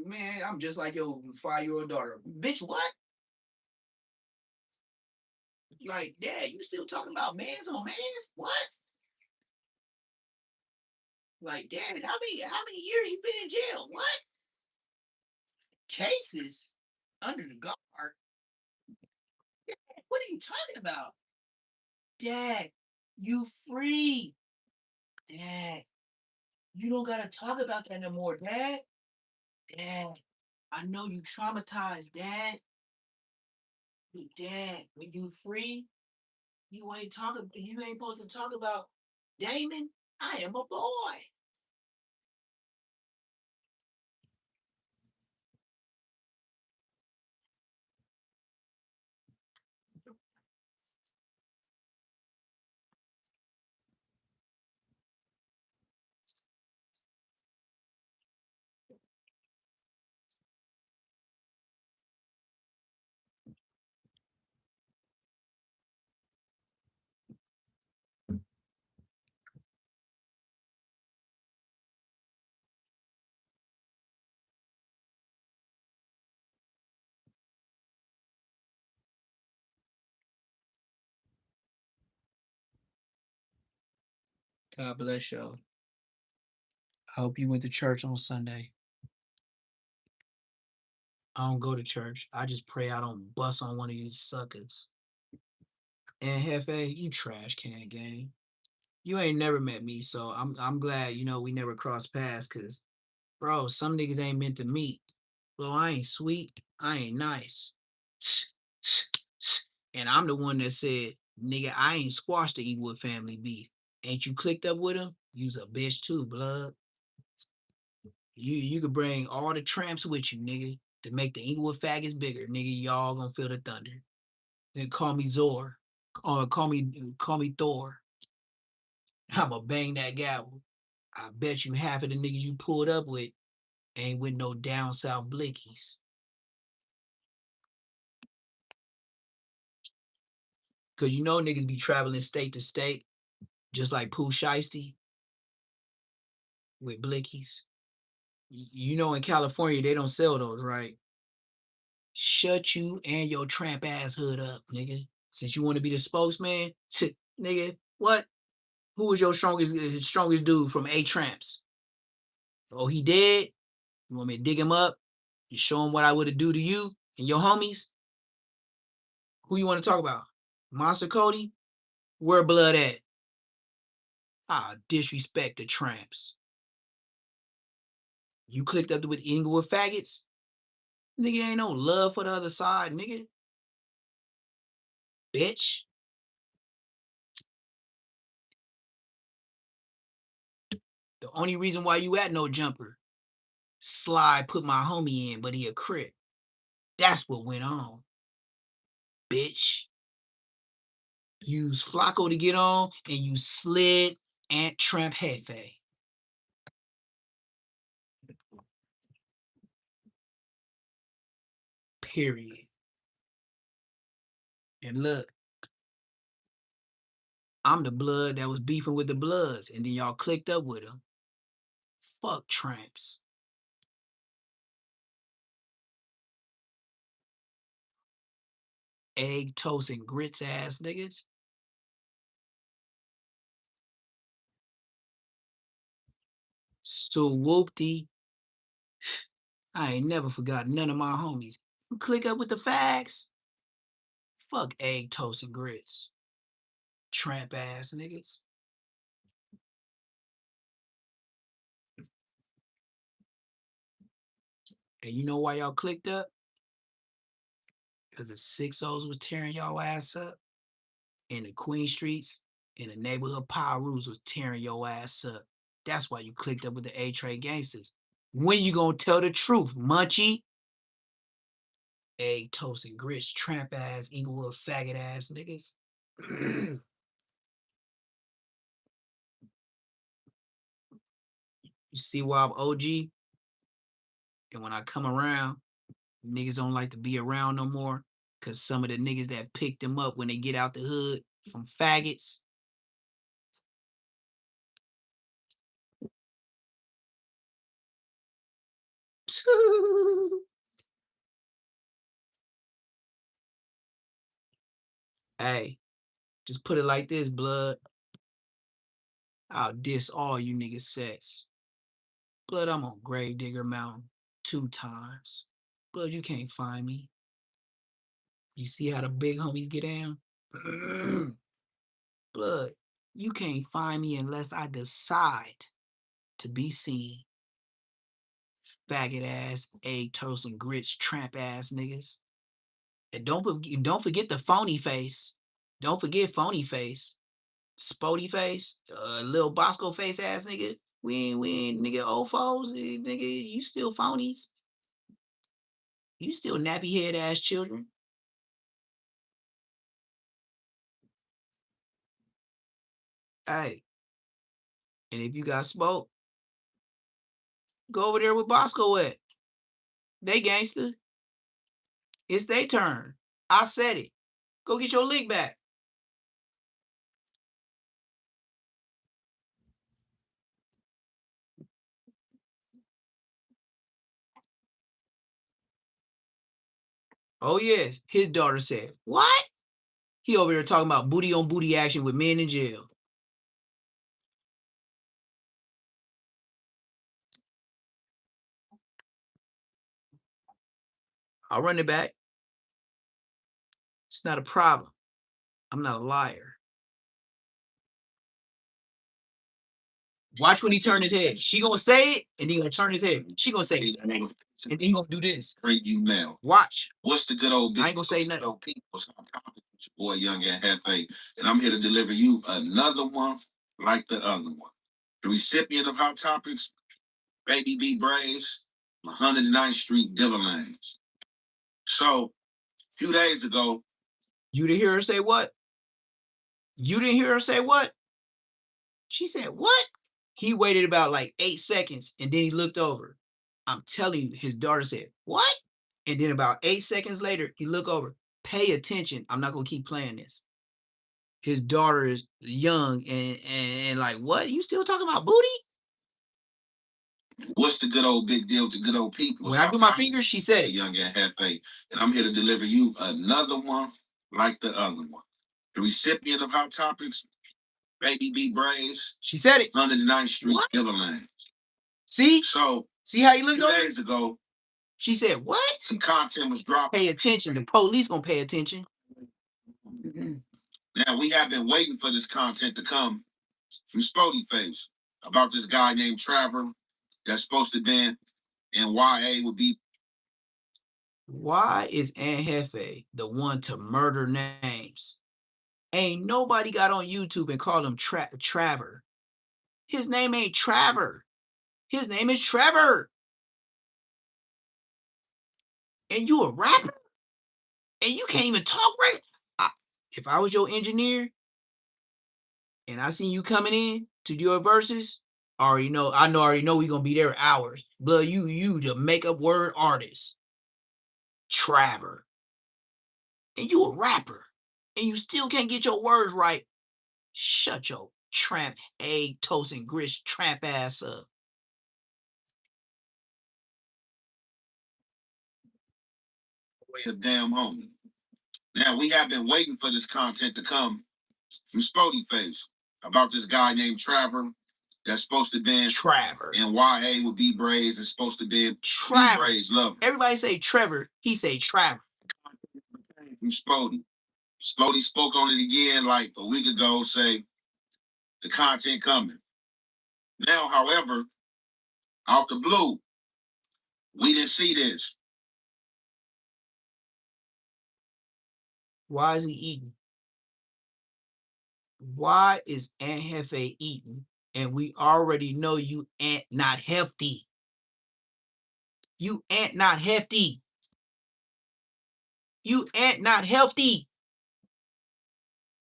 man, I'm just like your 5-year-old daughter. Bitch, what? Like, Dad, you still talking about mans on mans? What? Like, Dad, how many years you been in jail? What? Cases under the guard? Dad, what are you talking about? Dad, you free. Dad, you don't gotta talk about that no more, Dad. Dad, I know you traumatized, Dad. But Dad, when you free, you ain't supposed to talk about Damon. I am a boy. God bless y'all. I hope you went to church on Sunday. I don't go to church. I just pray I don't bust on one of these suckers. And Hefe, you trash can gang. You ain't never met me, so I'm glad we never crossed paths. Cause bro, some niggas ain't meant to meet. Well, I ain't sweet. I ain't nice. And I'm the one that said, nigga, I ain't squashed the Eaglewood family beef. Ain't you clicked up with him? You's a bitch too, blood. You could bring all the tramps with you, nigga, to make the Inglewood faggots bigger, nigga. Y'all gonna feel the thunder. Then call me Zor, or call me Thor. I'ma bang that gavel. I bet you half of the niggas you pulled up with ain't with no down south blickies. Cause niggas be traveling state to state, just like Pooh Shiesty with blickies. In California they don't sell those, right? Shut you and your tramp ass hood up, nigga. Since you want to be the spokesman, nigga, what? Who was your strongest dude from A Tramps? Oh, he dead? You want me to dig him up? You show him what I would have do to you and your homies? Who you want to talk about? Monster Cody? Where blood at? Ah, disrespect the Tramps. You clicked up with Inglewood faggots? Nigga, ain't no love for the other side, nigga. Bitch. The only reason why you at no jumper, Sly put my homie in, but he a crip. That's what went on, bitch. Use Flacco to get on, and you slid Ant Tramp Hefe. Period. And look, I'm the blood that was beefing with the Bloods, and then y'all clicked up with them. Fuck Tramps. Egg, toast, and grits ass niggas. So whoopty. I ain't never forgot none of my homies. You click up with the fags. Fuck egg, toast, and grits. Tramp ass niggas. And you know why y'all clicked up? Because the 6-0s was tearing y'all ass up. And the Queen Streets and the neighborhood power rules was tearing your ass up. That's why you clicked up with the A-Trade gangsters. When you gonna tell the truth, Munchie? Egg, toast, and grits, tramp ass, Inglewood faggot ass niggas. You see why I'm OG? And when I come around, niggas don't like to be around no more. Cause some of the niggas that picked them up when they get out the hood from faggots, Hey, just put it like this, blood. I'll diss all you niggas sets. Blood, I'm on Gravedigger Mountain 2 times. Blood, you can't find me. You see how the big homies get down? Blood, you can't find me unless I decide to be seen. Faggot ass, egg toast and grits, tramp ass niggas. And don't forget the phony face. Don't forget phony face. Spody face, little Bosco face ass nigga. We ain't nigga old foes, nigga. You still phonies. You still nappy head ass children. Hey, and if you got smoke, go over there with Bosco at. They gangster. It's their turn. I said it. Go get your lick back. Oh yes, his daughter said, what? He over there talking about booty on booty action with men in jail. I'll run it back. It's not a problem. I'm not a liar. Watch when he turn his head. She gonna say it, and he gonna turn his head. She gonna say it, and he gonna do this. Great you now. Watch. What's the good old I ain't gonna say nothing. People's boy Young and Hefe, and I'm here to deliver you another one like the other one. The recipient of Hot Topics, Baby B Braze, 109th Street, Diverlands. So, a few days ago, You didn't hear her say what? You didn't hear her say what? She said what? He waited about like 8 seconds and then he looked over. I'm telling you, his daughter said, what? And then about 8 seconds later, he looked over. Pay attention. I'm not gonna keep playing this. His daughter is young and like, what? You still talking about booty? What's the good old big deal with the good old people? When I do my fingers, she said it. Young and Hefe, and I'm here to deliver you another one like the other one. The recipient of Hot Topics, Baby B Braze. She said it. 109th Street, Diverlands. See? So, see how you looked over? 2 days ago, she said, what? Some content was dropped. Pay attention. The police gonna pay attention. Now, we have been waiting for this content to come from Spody Face about this guy named Trevor that's supposed to be in YA would be. Why is Anhefe the one to murder names? Ain't nobody got on YouTube and called him Trevor. His name ain't Trevor. His name is Trevor. And you a rapper? And you can't even talk right? If I was your engineer and I seen you coming in to do your verses, I already know we gonna be there hours. Blood, you the makeup word artist. Trevor. And you a rapper. And you still can't get your words right. Shut your tramp, egg, toast, and grits tramp ass up. A damn homie. Now, we have been waiting for this content to come from Spody Face about this guy named Trevor that's supposed to be Trevor. in YA with B Braze and supposed to be Trevor. Braze lover. Everybody say Trevor. He say Trevor. From Spody. Spody spoke on it again like a week ago, say the content coming. Now, however, out the blue, we didn't see this. Why is he eating? Why is Aunt Hefe eating? And we already know you ain't not healthy. You ain't not hefty. You ain't not healthy.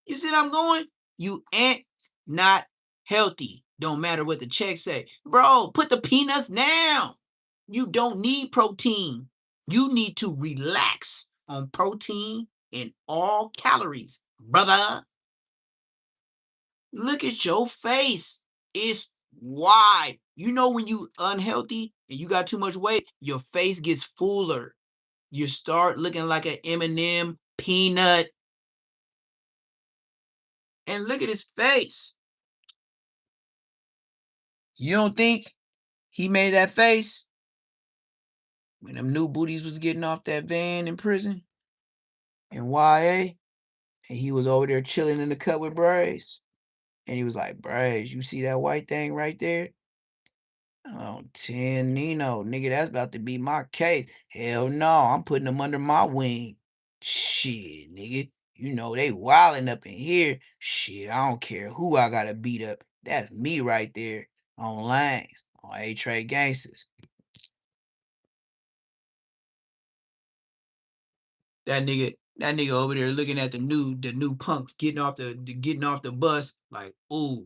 You see what I'm going? You ain't not healthy. Don't matter what the check say. Bro, put the peanuts down. You don't need protein. You need to relax on protein and all calories, brother. Look at your face. It's Why? You know when you unhealthy and you got too much weight, your face gets fuller. You start looking like an M&M peanut. And look at his face. You don't think he made that face when them new booties was getting off that van in prison in YA? And he was over there chilling in the cut with Braze. And he was like, Braze, you see that white thing right there? Oh, 10 Nino, nigga, that's about to be my case. Hell no, I'm putting them under my wing. Shit, nigga, you know they wilding up in here. Shit, I don't care who I gotta beat up. That's me right there on Lanes, on A-Trade Gangsters. That nigga over there looking at the new punks getting off the bus like, ooh,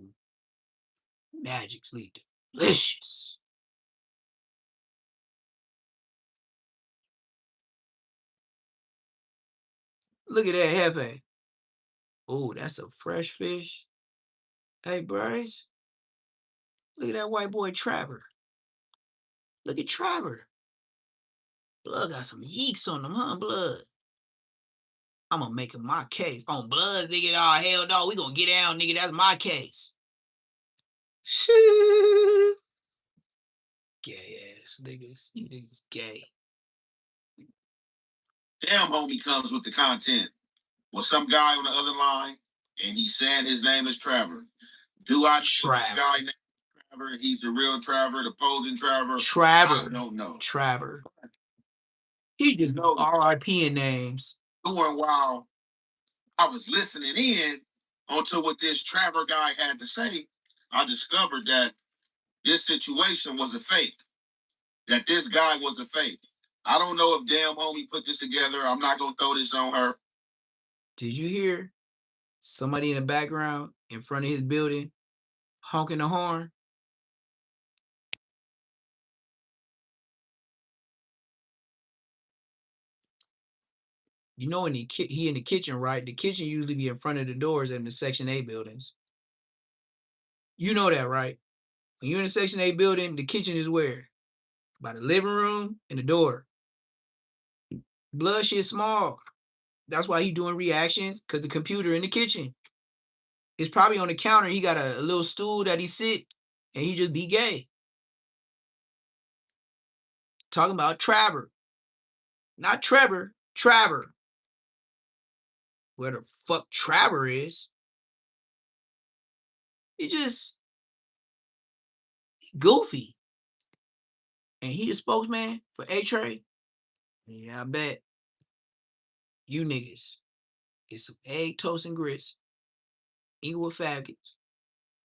Magic's lead delicious. Look at that hefe. Ooh, that's a fresh fish. Hey, Brace, look at that white boy Trapper. Look at Trapper. Blood got some yeeks on them, huh, Blood? I'm gonna make him my case. On Blood, nigga, oh, hell no, we gonna get down, nigga, that's my case. Gay ass niggas. You niggas gay. Damn homie comes with the content. Well, some guy on the other line, and he's saying his name is Trevor. Do I know this guy named Trevor? He's the real Trevor, the posing Trevor. Trevor. I don't know. Trevor. He just know RIP in names. Doing while I was listening in onto what this Trevor guy had to say, I discovered that this situation was a fake. That this guy was a fake. I don't know if damn homie put this together. I'm not gonna throw this on her. Did you hear somebody in the background in front of his building honking the horn? You know, he in the kitchen, right? The kitchen usually be in front of the doors in the Section 8 buildings. You know that, right? When you're in a Section 8 building, the kitchen is where? By the living room and the door. Blood shit small. That's why he doing reactions, because the computer in the kitchen. It's probably on the counter. He got a little stool that he sit, and he just be gay. Talking about Trevor. Not Trevor, Trevor. Where the fuck Trevor is? He just goofy. And he the spokesman for A-Trade. Yeah, I bet you niggas get some egg, toast, and grits, eat with faggots,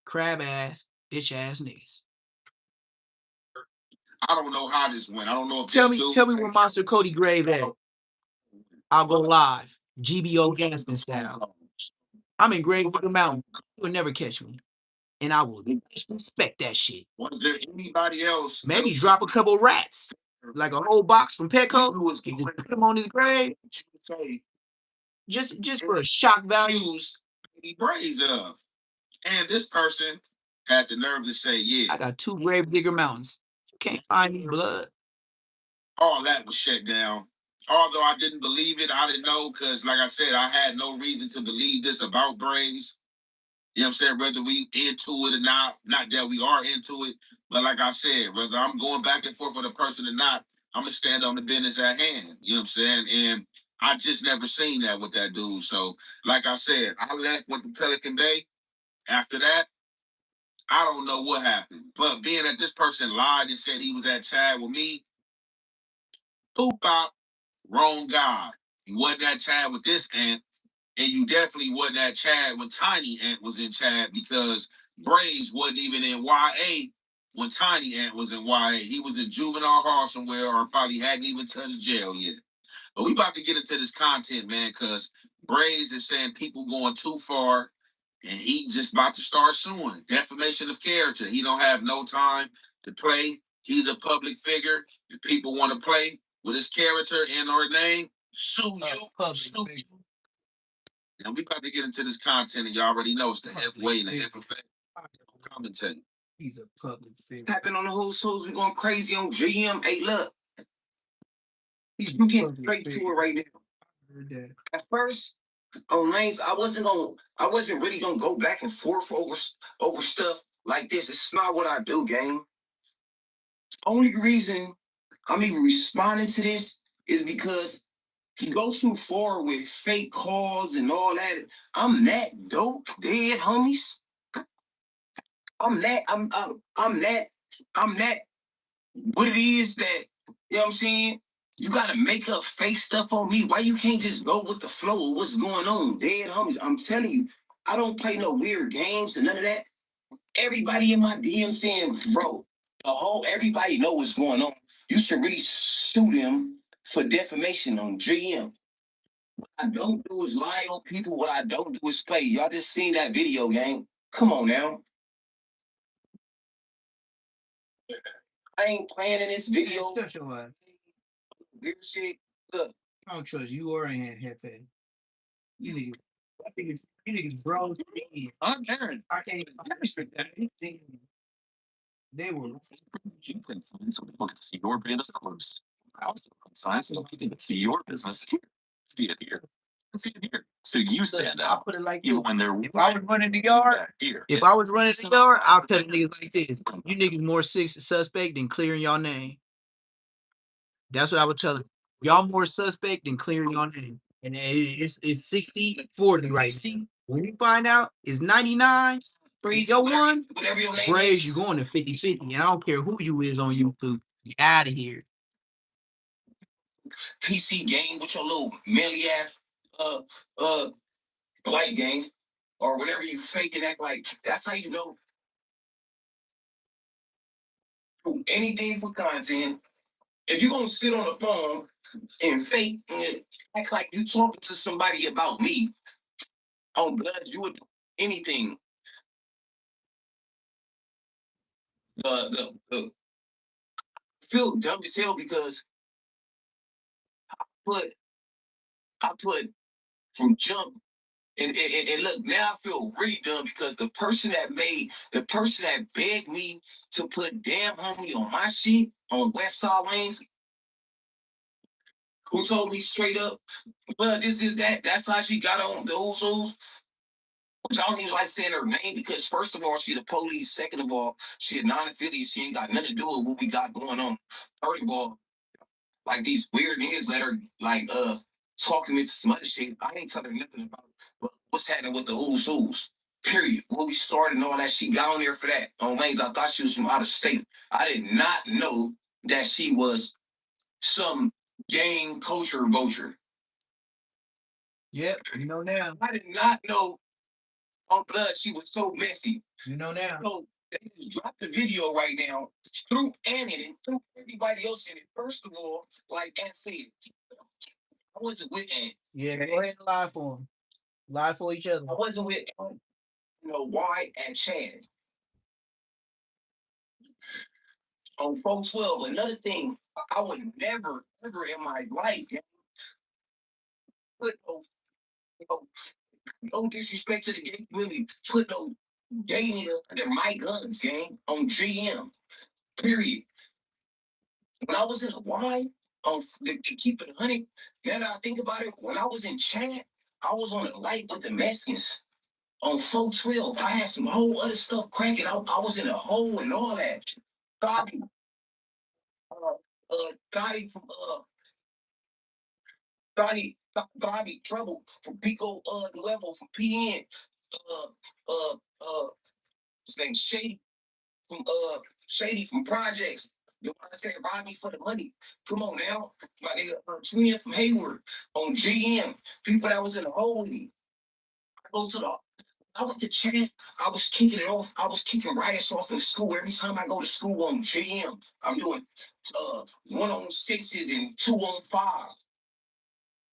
crab ass, bitch ass niggas. I don't know how this went. I don't know if Tell me where Monster Cody Grave at. I'll go live. GBO Ganston style. I'm in Great Wicker Mountain. You will never catch me. And I will disrespect that shit. Was there anybody else? Maybe drop a couple rats. Like a whole box from Petco. Put them on his grave. Just for a shock value. Braze of. And this person had the nerve to say, yeah. I got 2 grave digger mountains. You can't find me blood. All that was shut down. Although I didn't believe it, I didn't know, because like I said, I had no reason to believe this about Braze. You know what I'm saying? Whether we into it or not that we are into it, but like I said, whether I'm going back and forth with a person or not, I'm gonna stand on the business at hand. You know what I'm saying? And I just never seen that with that dude. So, like I said, I left with the Pelican Bay. After that, I don't know what happened. But being that this person lied and said he was at Chad with me, poop out, wrong guy. You wasn't at Chad with this ant, and you definitely wasn't at Chad when Tiny Ant was in Chad, because Braze wasn't even in YA when Tiny Ant was in YA. He was in juvenile hall somewhere, or probably hadn't even touched jail yet. But we about to get into this content, man, because Braze is saying people going too far, and he just about to start suing. Defamation of character. He don't have no time to play. He's a public figure. If people want to play with his character and or name, sue you. Sue you. Now we about to get into this content, and y'all already know it's the F way and the F effect. Commentating. He's a public figure. Tapping on the whole souls, we going crazy on GM. Hey, look, He's you get public straight to figure. it right now. At first, on lanes, I wasn't really gonna go back and forth over stuff like this. It's not what I do, gang. Only reason I'm even responding to this is because he goes too far with fake calls and all that. I'm that dope, dead homies. I'm that what it is that, you know what I'm saying? You gotta make up fake stuff on me. Why you can't just go with the flow of what's going on? Dead homies, I'm telling you, I don't play no weird games and none of that. Everybody in my DM saying, bro, everybody know what's going on. You should really sue them for defamation on GM. What I don't do is lie on people. What I don't do is play. Y'all just seen that video, gang. Come on now. I ain't playing in this video. Shut your ass. Weird shit. Look. I don't trust you or Hefe. You niggas bros. I'm Aaron. I can't even restrict that. They were. You can sign so people can see your business close. I also can sign so people can see your business here. See it here. See it here. So you stand out. I'll put it like Even this. when they're If I was running the yard, here. if I was running the yard, I'll tell the niggas like this. You niggas more suspect than clearing your name. That's what I would tell them. Y'all more suspect than clearing your name. And it's 60-40 right now. When you find out it's 99, Brazy, yo one, whatever your name Braze, is. you going to 50-50. And I don't care who you is on YouTube. You out of here. PC game with your little manly ass light game. Or whatever you fake and act like. That's how you know. Do anything for content. If you're gonna sit on the phone and fake and act like you talking to somebody about me on blood, you would do anything. The feel dumb as hell because I put from jump and look, now I feel really dumb because the person that begged me to put damn homie on my sheet on West Side Lanes, who told me straight up, well, this is that's how she got on those. Which I don't even like saying her name because first of all, she the police. Second of all, she a non-affiliate. She ain't got nothing to do with what we got going on. Third of all, like these weird niggas that are like talking into some other shit. I ain't telling her nothing about what's happening with the who's. Period. When we started and all that, she got on there for that. On lanes, I thought she was from out of state. I did not know that she was some gang culture vulture. Yep, you know now. I did not know on blood she was so messy. You know now. So they just dropped the video right now through Ann and through everybody else in it. First of all, like Ann said, I wasn't with Ann. Yeah, go ahead and lie for them. Lie for each other. I wasn't with Y and Chad. On 412, another thing, I would never, ever in my life put no disrespect to the gay community, put no gay nigga under my guns, gang, on GM. Period. When I was in Hawaii, to keep it 100, now that I think about it, when I was in Chad, I was on a light with the Mexicans. On 412, I had some whole other stuff cracking. I was in a hole and all that. Gotti from Gotti Trouble from Pico Nuevo from PN. His name's Shady from Projects. You want to say rob me for the money? Come on now, my nigga Twin from Hayward on GM. People that was in the hole with me. I went to chance. I was kicking it off. I was kicking riots off in school. Every time I go to school on GM, I'm doing 1-on-6s and 2-on-5s.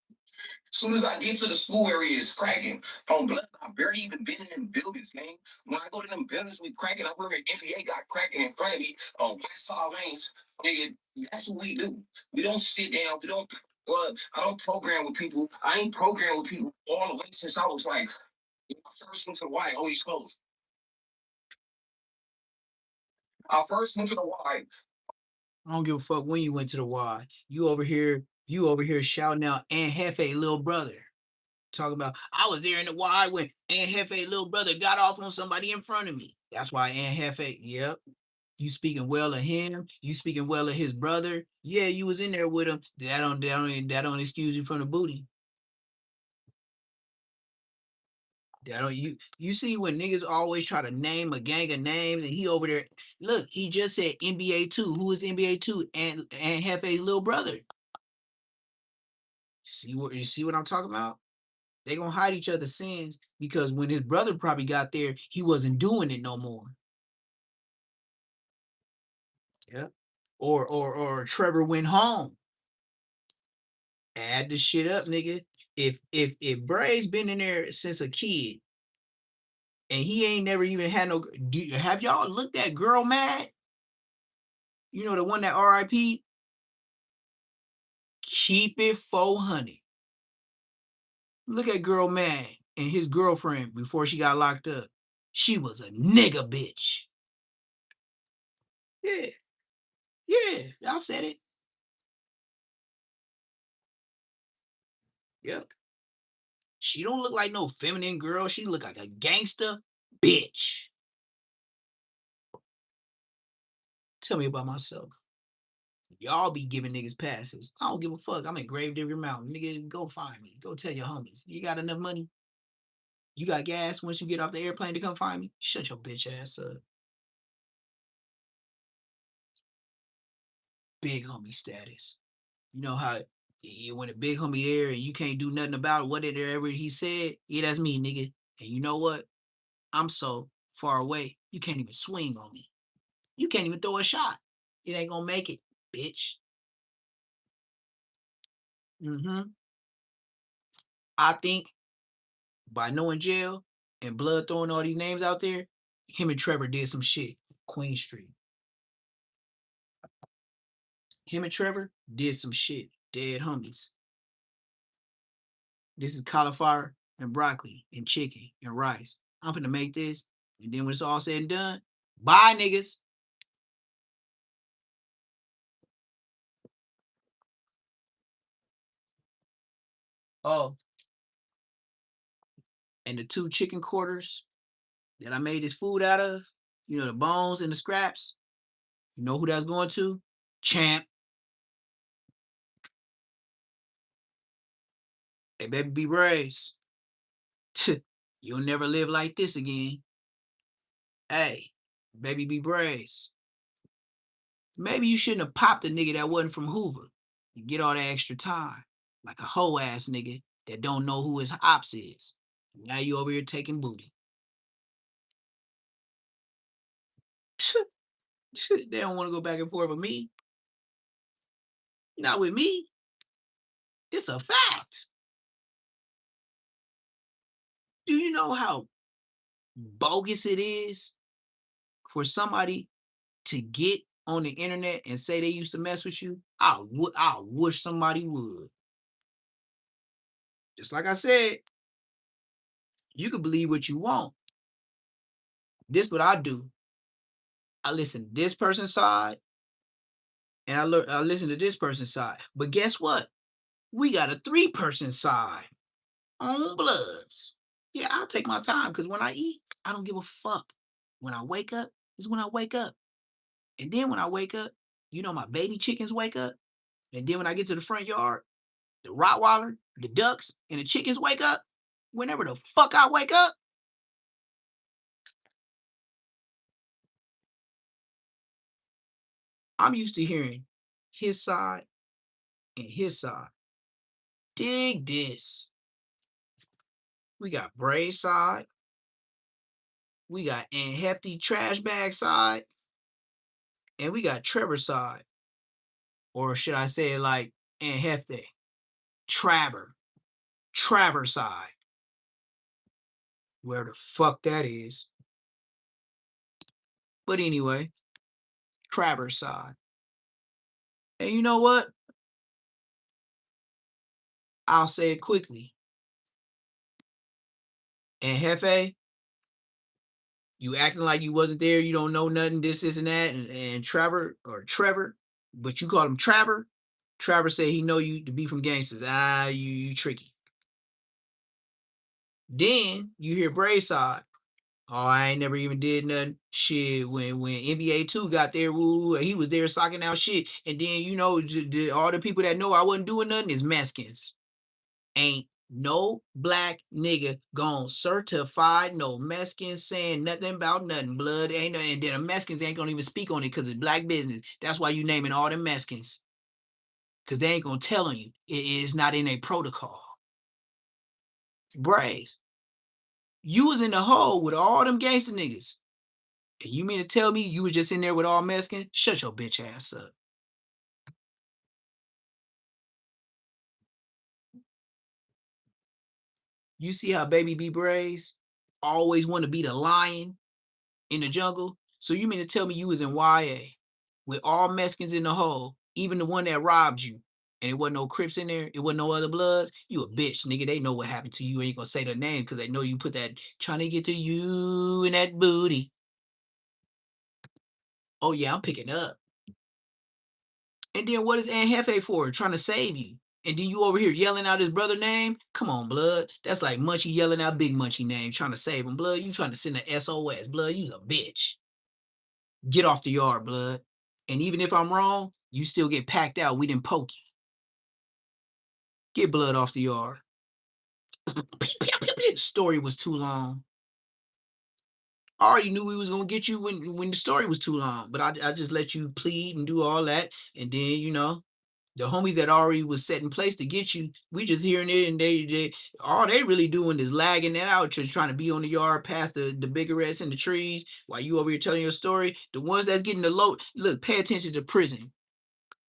As soon as I get to the school area, it's cracking. On blood, I barely even been in them buildings, man. When I go to them buildings, we cracking. I remember NBA got cracking in front of me on West Side Lanes. Nigga, that's what we do. We don't sit down. We don't. I don't program with people. I ain't programmed with people all the way since I was like first went to Hawaii, all these clothes. I first went to the Y. I don't give a fuck when you went to the Y. You over here shouting out Aunt Hefe little brother. Talking about I was there in the Y when Aunt Hefe little brother got off on somebody in front of me. That's why Aunt Hefe, yep. You speaking well of him, you speaking well of his brother. Yeah, you was in there with him. That don't excuse you from the booty. That don't you see when niggas always try to name a gang of names and he over there. Look, he just said NBA 2. Who is NBA 2? And Hefe's little brother. You see what I'm talking about? They gonna hide each other's sins because when his brother probably got there, he wasn't doing it no more. Yeah. Or Trevor went home. Add the shit up, nigga. If Braze been in there since a kid and he ain't never even had no, have y'all looked at Girl Mad? You know the one that RIP? Keep it 400. Look at Girl Mad and his girlfriend before she got locked up. She was a nigga bitch. Yeah. Yeah, y'all said it. Yep. She don't look like no feminine girl. She look like a gangster bitch. Tell me about myself. Y'all be giving niggas passes. I don't give a fuck. I'm at Grave Digger Mountain. Nigga, go find me. Go tell your homies. You got enough money? You got gas once you get off the airplane to come find me? Shut your bitch ass up. Big homie status. You know how when a big homie there and you can't do nothing about it, whatever he said, yeah, that's me, nigga. And you know what? I'm so far away, you can't even swing on me. You can't even throw a shot. It ain't gonna make it, bitch. I think by knowing jail and blood throwing all these names out there, him and Trevor did some shit. Queen Street. Him and Trevor did some shit. Dead homies. This is cauliflower and broccoli and chicken and rice. I'm finna make this, and then when it's all said and done, bye niggas. Oh, and the 2 chicken quarters that I made this food out of, you know, the bones and the scraps, you know who that's going to? Champ. Hey, baby, be Braze. You'll never live like this again. Hey, baby, be Braze. Maybe you shouldn't have popped a nigga that wasn't from Hoover. You get all that extra time. Like a hoe ass nigga that don't know who his ops is. Now you over here taking booty. They don't want to go back and forth with me. Not with me. It's a fact. Do you know how bogus it is for somebody to get on the internet and say they used to mess with you? I wish somebody would. Just like I said, you can believe what you want. This what I do. I listen to this person's side and I listen to this person's side. But guess what? We got a 3-person side on Bloods. Yeah, I'll take my time because when I eat, I don't give a fuck. When I wake up is when I wake up. And then when I wake up, you know my baby chickens wake up. And then when I get to the front yard, the Rottweiler, the ducks, and the chickens wake up. Whenever the fuck I wake up, I'm used to hearing his side and his side. Dig this. We got Braze side. We got Aunt Hefty trash bag side. And we got Trevor side. Or should I say it like Aunt Hefty? Trevor side. Where the fuck that is. But anyway, Trevor side. And you know what? I'll say it quickly. And Hefe, You acting like you wasn't there. You don't know nothing. This, and that. And Trevor, but you call him Trevor. Trevor said he know you to be from gangsters. You tricky. Then you hear Braze side. Oh, I ain't never even did nothing. Shit, when NBA 2 got there, woo, he was there socking out shit. And then, all the people that know I wasn't doing nothing is Mexicans. Ain't no black nigga gon' certify no Mexican saying nothing about nothing. Blood ain't no, and then the Mexicans ain't gonna even speak on it because it's black business. That's why you naming all the Mexicans. Because they ain't gonna tell on you. It is not in a protocol. Braze, you was in the hole with all them gangster niggas. And you mean to tell me you was just in there with all Mexicans? Shut your bitch ass up. You see how Baby B Braze always want to be the lion in the jungle? So you mean to tell me you was in YA with all Mexicans in the hole, even the one that robbed you, and it wasn't no Crips in there, it wasn't no other Bloods? You a bitch, nigga. They know what happened to you. Ain't gonna say the name because they know you put that trying to get to you in that booty. Oh yeah, I'm picking up. And then what is Aunt Hefe for? Trying to save you. And then you over here yelling out his brother name? Come on, blood. That's like Munchie yelling out Big Munchie name, trying to save him. Blood, you trying to send a SOS. Blood, you a bitch. Get off the yard, blood. And even if I'm wrong, you still get packed out. We didn't poke you. Get blood off the yard. The story was too long. I already knew we was gonna get you when the story was too long, but I just let you plead and do all that, and then the homies that already was set in place to get you, we just hearing it, and they all they really doing is lagging that out, just trying to be on the yard past the bigorettes and the trees while you over here telling your story. The ones that's getting the load, look, pay attention to prison.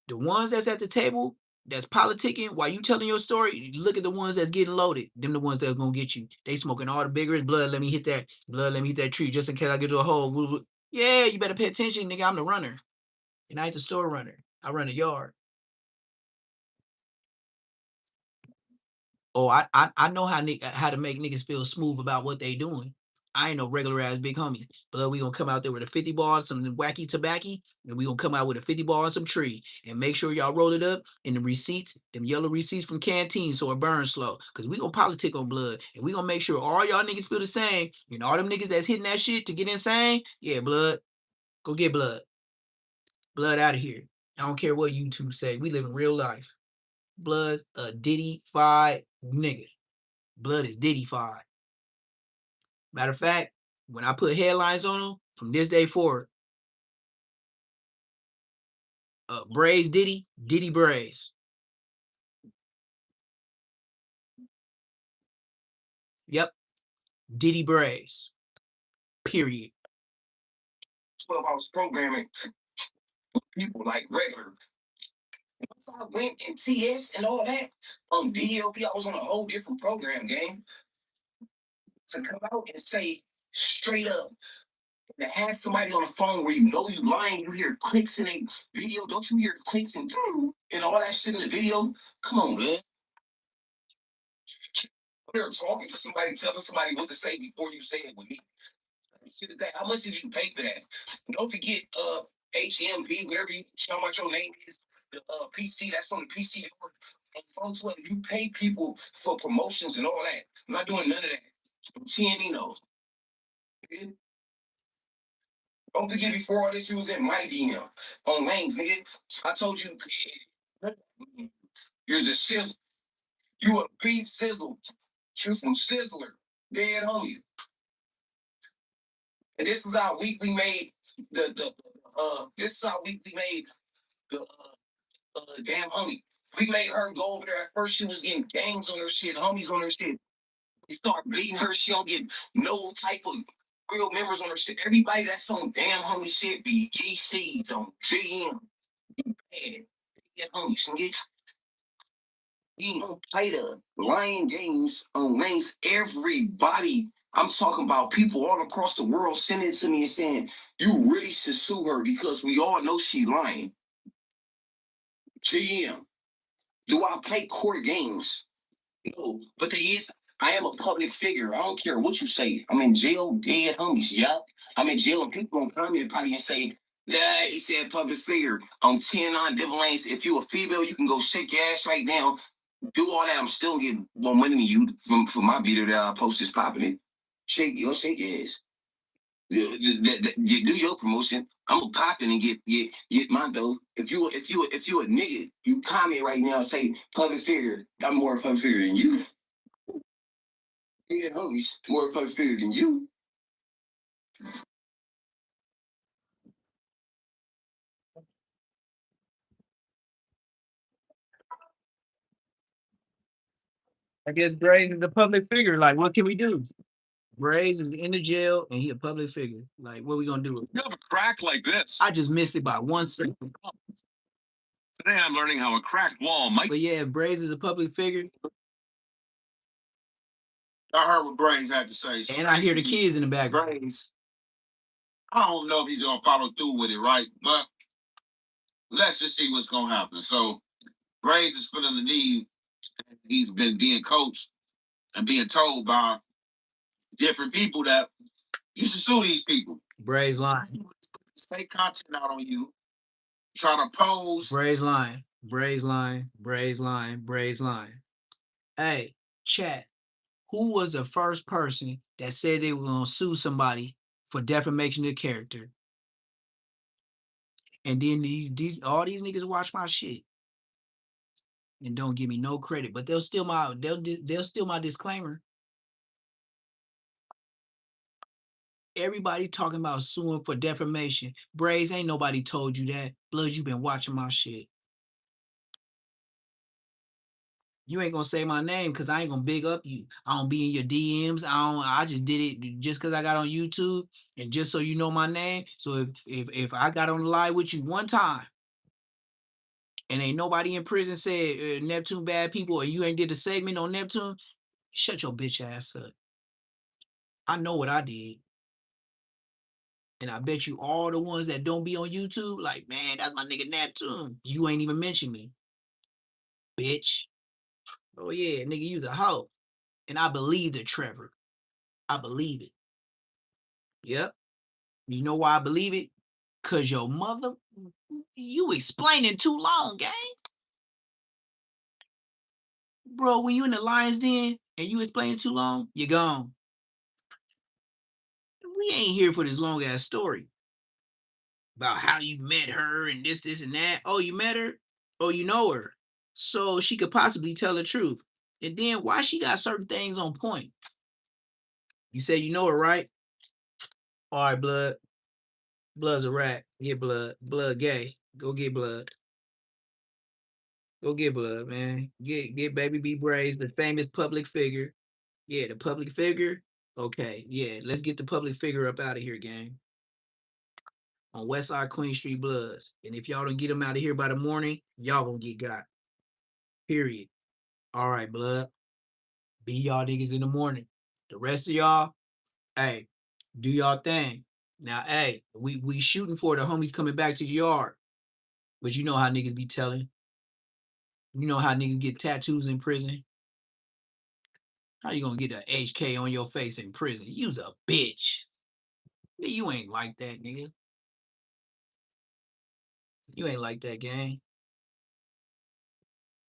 The ones that's at the table that's politicking while you telling your story, look at the ones that's getting loaded. Them the ones that's gonna get you. They smoking all the biggest blood. Let me hit that blood. Let me hit that tree just in case I get to a hole. Yeah, you better pay attention, nigga. I'm the runner, and I ain't the store runner. I run the yard. Oh, I know how to make niggas feel smooth about what they doing. I ain't no regular ass big homie. But we gonna come out there with a 50 ball, some wacky tobacco, and we gonna come out with a 50 ball and some tree. And make sure y'all roll it up in the receipts, them yellow receipts from canteen so it burns slow. Cause we gonna politic on blood. And we gonna make sure all y'all niggas feel the same. And all them niggas that's hitting that shit to get insane, yeah, blood. Go get blood. Blood out of here. I don't care what YouTube say. We live in real life. Blood's a Diddy-fied nigga. Blood is Diddy-fied. Matter of fact, when I put headlines on them, from this day forward, Braze Diddy, Diddy Braze. Yep, Diddy Braze. Period. 12 hours programming people like regular. Once I went in TS and all that, on DLP, I was on a whole different program, game. To come out and say straight up, to have somebody on the phone where you know you lying, you hear clicks in a video, don't you hear clicks and all that shit in the video? Come on, man. They're talking to somebody, telling somebody what to say before you say it with me. How much did you pay for that? Don't forget HMB, whatever you show about your name is, the PC, that's on the PC. And 412, you pay people for promotions and all that. I'm not doing none of that. TNE knows. Don't forget before all this, you was in my DM on lanes, nigga. I told you, you're a sizzle. You a beat sizzle. You from Sizzler. Dead homie. And this is how week we made this is how week we made the damn homie. We made her go over there. At first, she was getting gangs on her shit, homies on her shit. We start bleeding her. She don't get no type of real members on her shit. Everybody that's on damn homie shit be GCs on GM. Yeah, homies, nigga. You don't play the lying games on lanes. Everybody, I'm talking about people all across the world sending to me and saying, you really should sue her because we all know she lying. GM, do I play court games? No, but there is I am a public figure. I don't care what you say. I'm in jail, dead homies. Yup. I'm in jail, and people gonna comment probably and say, yeah, he said public figure. I'm 10 on Devil Lanes. If you a female, you can go shake your ass right now. Do all that. I'm still getting more money than you from my video that I post is popping it. Shake your ass. You do your promotion. I'm gonna pop in and get my dough. If you a nigga, you comment right now and say public figure. I'm more public figure than you. Yeah, homies, more public figure than you. I guess Braze is a public figure. Like, what can we do? Braze is in the jail and he a public figure. Like, what we gonna do? You have a crack like this. I just missed it by 1 second. Today I'm learning how a cracked wall might. But yeah, Braze is a public figure. I heard what Braze had to say. So And I hear the kids in the background. Braze, I don't know if he's gonna follow through with it, right? But let's just see what's gonna happen. So Braze is feeling the need. He's been being coached and being told by different people that you should sue these people. Braze line. It's fake content out on you. Trying to pose. Braze line. Braze line. Braze line. Braze line. Hey, chat. Who was the first person that said they were gonna sue somebody for defamation of character? And then these all these niggas watch my shit and don't give me no credit, but they'll steal my disclaimer. Everybody talking about suing for defamation. Braze, ain't nobody told you that. Blood, you been watching my shit. You ain't gonna say my name because I ain't gonna big up you. I don't be in your DMs. I just did it just because I got on YouTube and just so you know my name. So if I got on the live with you one time and ain't nobody in prison said Neptune bad people or you ain't did a segment on Neptune, shut your bitch ass up. I know what I did. And I bet you all the ones that don't be on YouTube, like, man, that's my nigga Neptune. You ain't even mention me. Bitch. Oh yeah, nigga, you the hoe. And I believed it, Trevor. I believe it. Yep. You know why I believe it? Cause your mother, you explaining too long, gang. Bro, when you in the lion's den and you explaining too long, you're gone. We ain't here for this long ass story about how you met her and this, and that. Oh, you met her? Oh, you know her. So she could possibly tell the truth. And then why she got certain things on point? You say you know her, right? All right, blood. Blood's a rat. Get blood. Blood gay. Go get blood. Go get blood, man. Get baby B Braze, the famous public figure. Yeah, the public figure. Okay, yeah. Let's get the public figure up out of here, gang. On West Side Queen Street Bloods. And if y'all don't get them out of here by the morning, y'all gonna get got. Period. All right, blood. Be y'all niggas in the morning. The rest of y'all, hey, do y'all thing. Now, hey, we shooting for the homies coming back to the yard. But you know how niggas be telling. You know how niggas get tattoos in prison. How you gonna get a HK on your face in prison? You's a bitch. You ain't like that, nigga. You ain't like that, gang.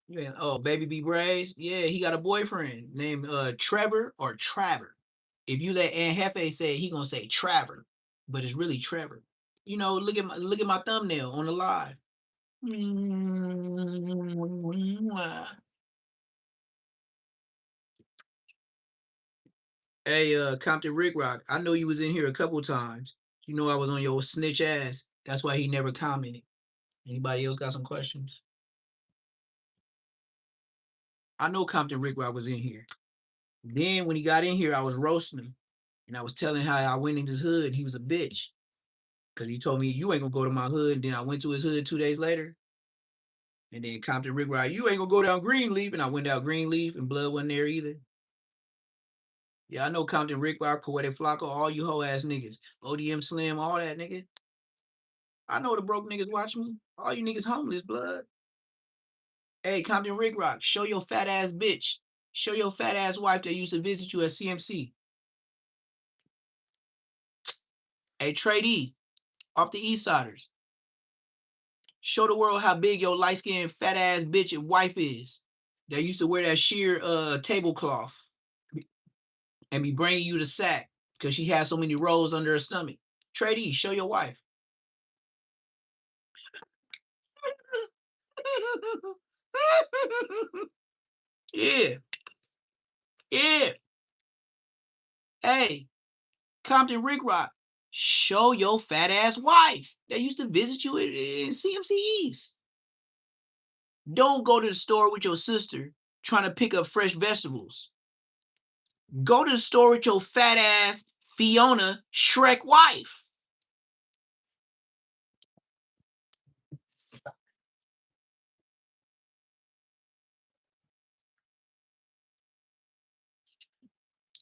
You ain't. Oh, baby B Braze. Yeah, he got a boyfriend named Trevor or Trevor. If you let Aunt Hefe say it, he gonna say Trevor, but it's really Trevor. You know, look at my thumbnail on the live. Hey, Compton Rick Rock, I know you was in here a couple times. You know I was on your snitch ass. That's why he never commented. Anybody else got some questions? I know Compton Rick Rock was in here. Then when he got in here, I was roasting him. And I was telling how I went in his hood. He was a bitch. Because he told me, you ain't going to go to my hood. And then I went to his hood 2 days later. And then Compton Rick Rock, you ain't going to go down Greenleaf. And I went down Greenleaf and Blood wasn't there either. Yeah, I know Compton Rick Rock, Poetic Flocko, all you hoe ass niggas. ODM Slim, all that nigga. I know the broke niggas watch me. All you niggas homeless, blood. Hey, Compton Rick Rock, show your fat ass bitch. Show your fat ass wife that used to visit you at CMC. Hey, Trade off the East Siders. Show the world how big your light skinned fat ass bitch and wife is. That used to wear that sheer tablecloth and be bringing you the sack because she has so many rolls under her stomach. Trade show your wife. Yeah. Yeah. Hey, Compton Rick Rock, show your fat ass wife that used to visit you in CMC East. Don't go to the store with your sister trying to pick up fresh vegetables. Go to the store with your fat ass Fiona Shrek wife.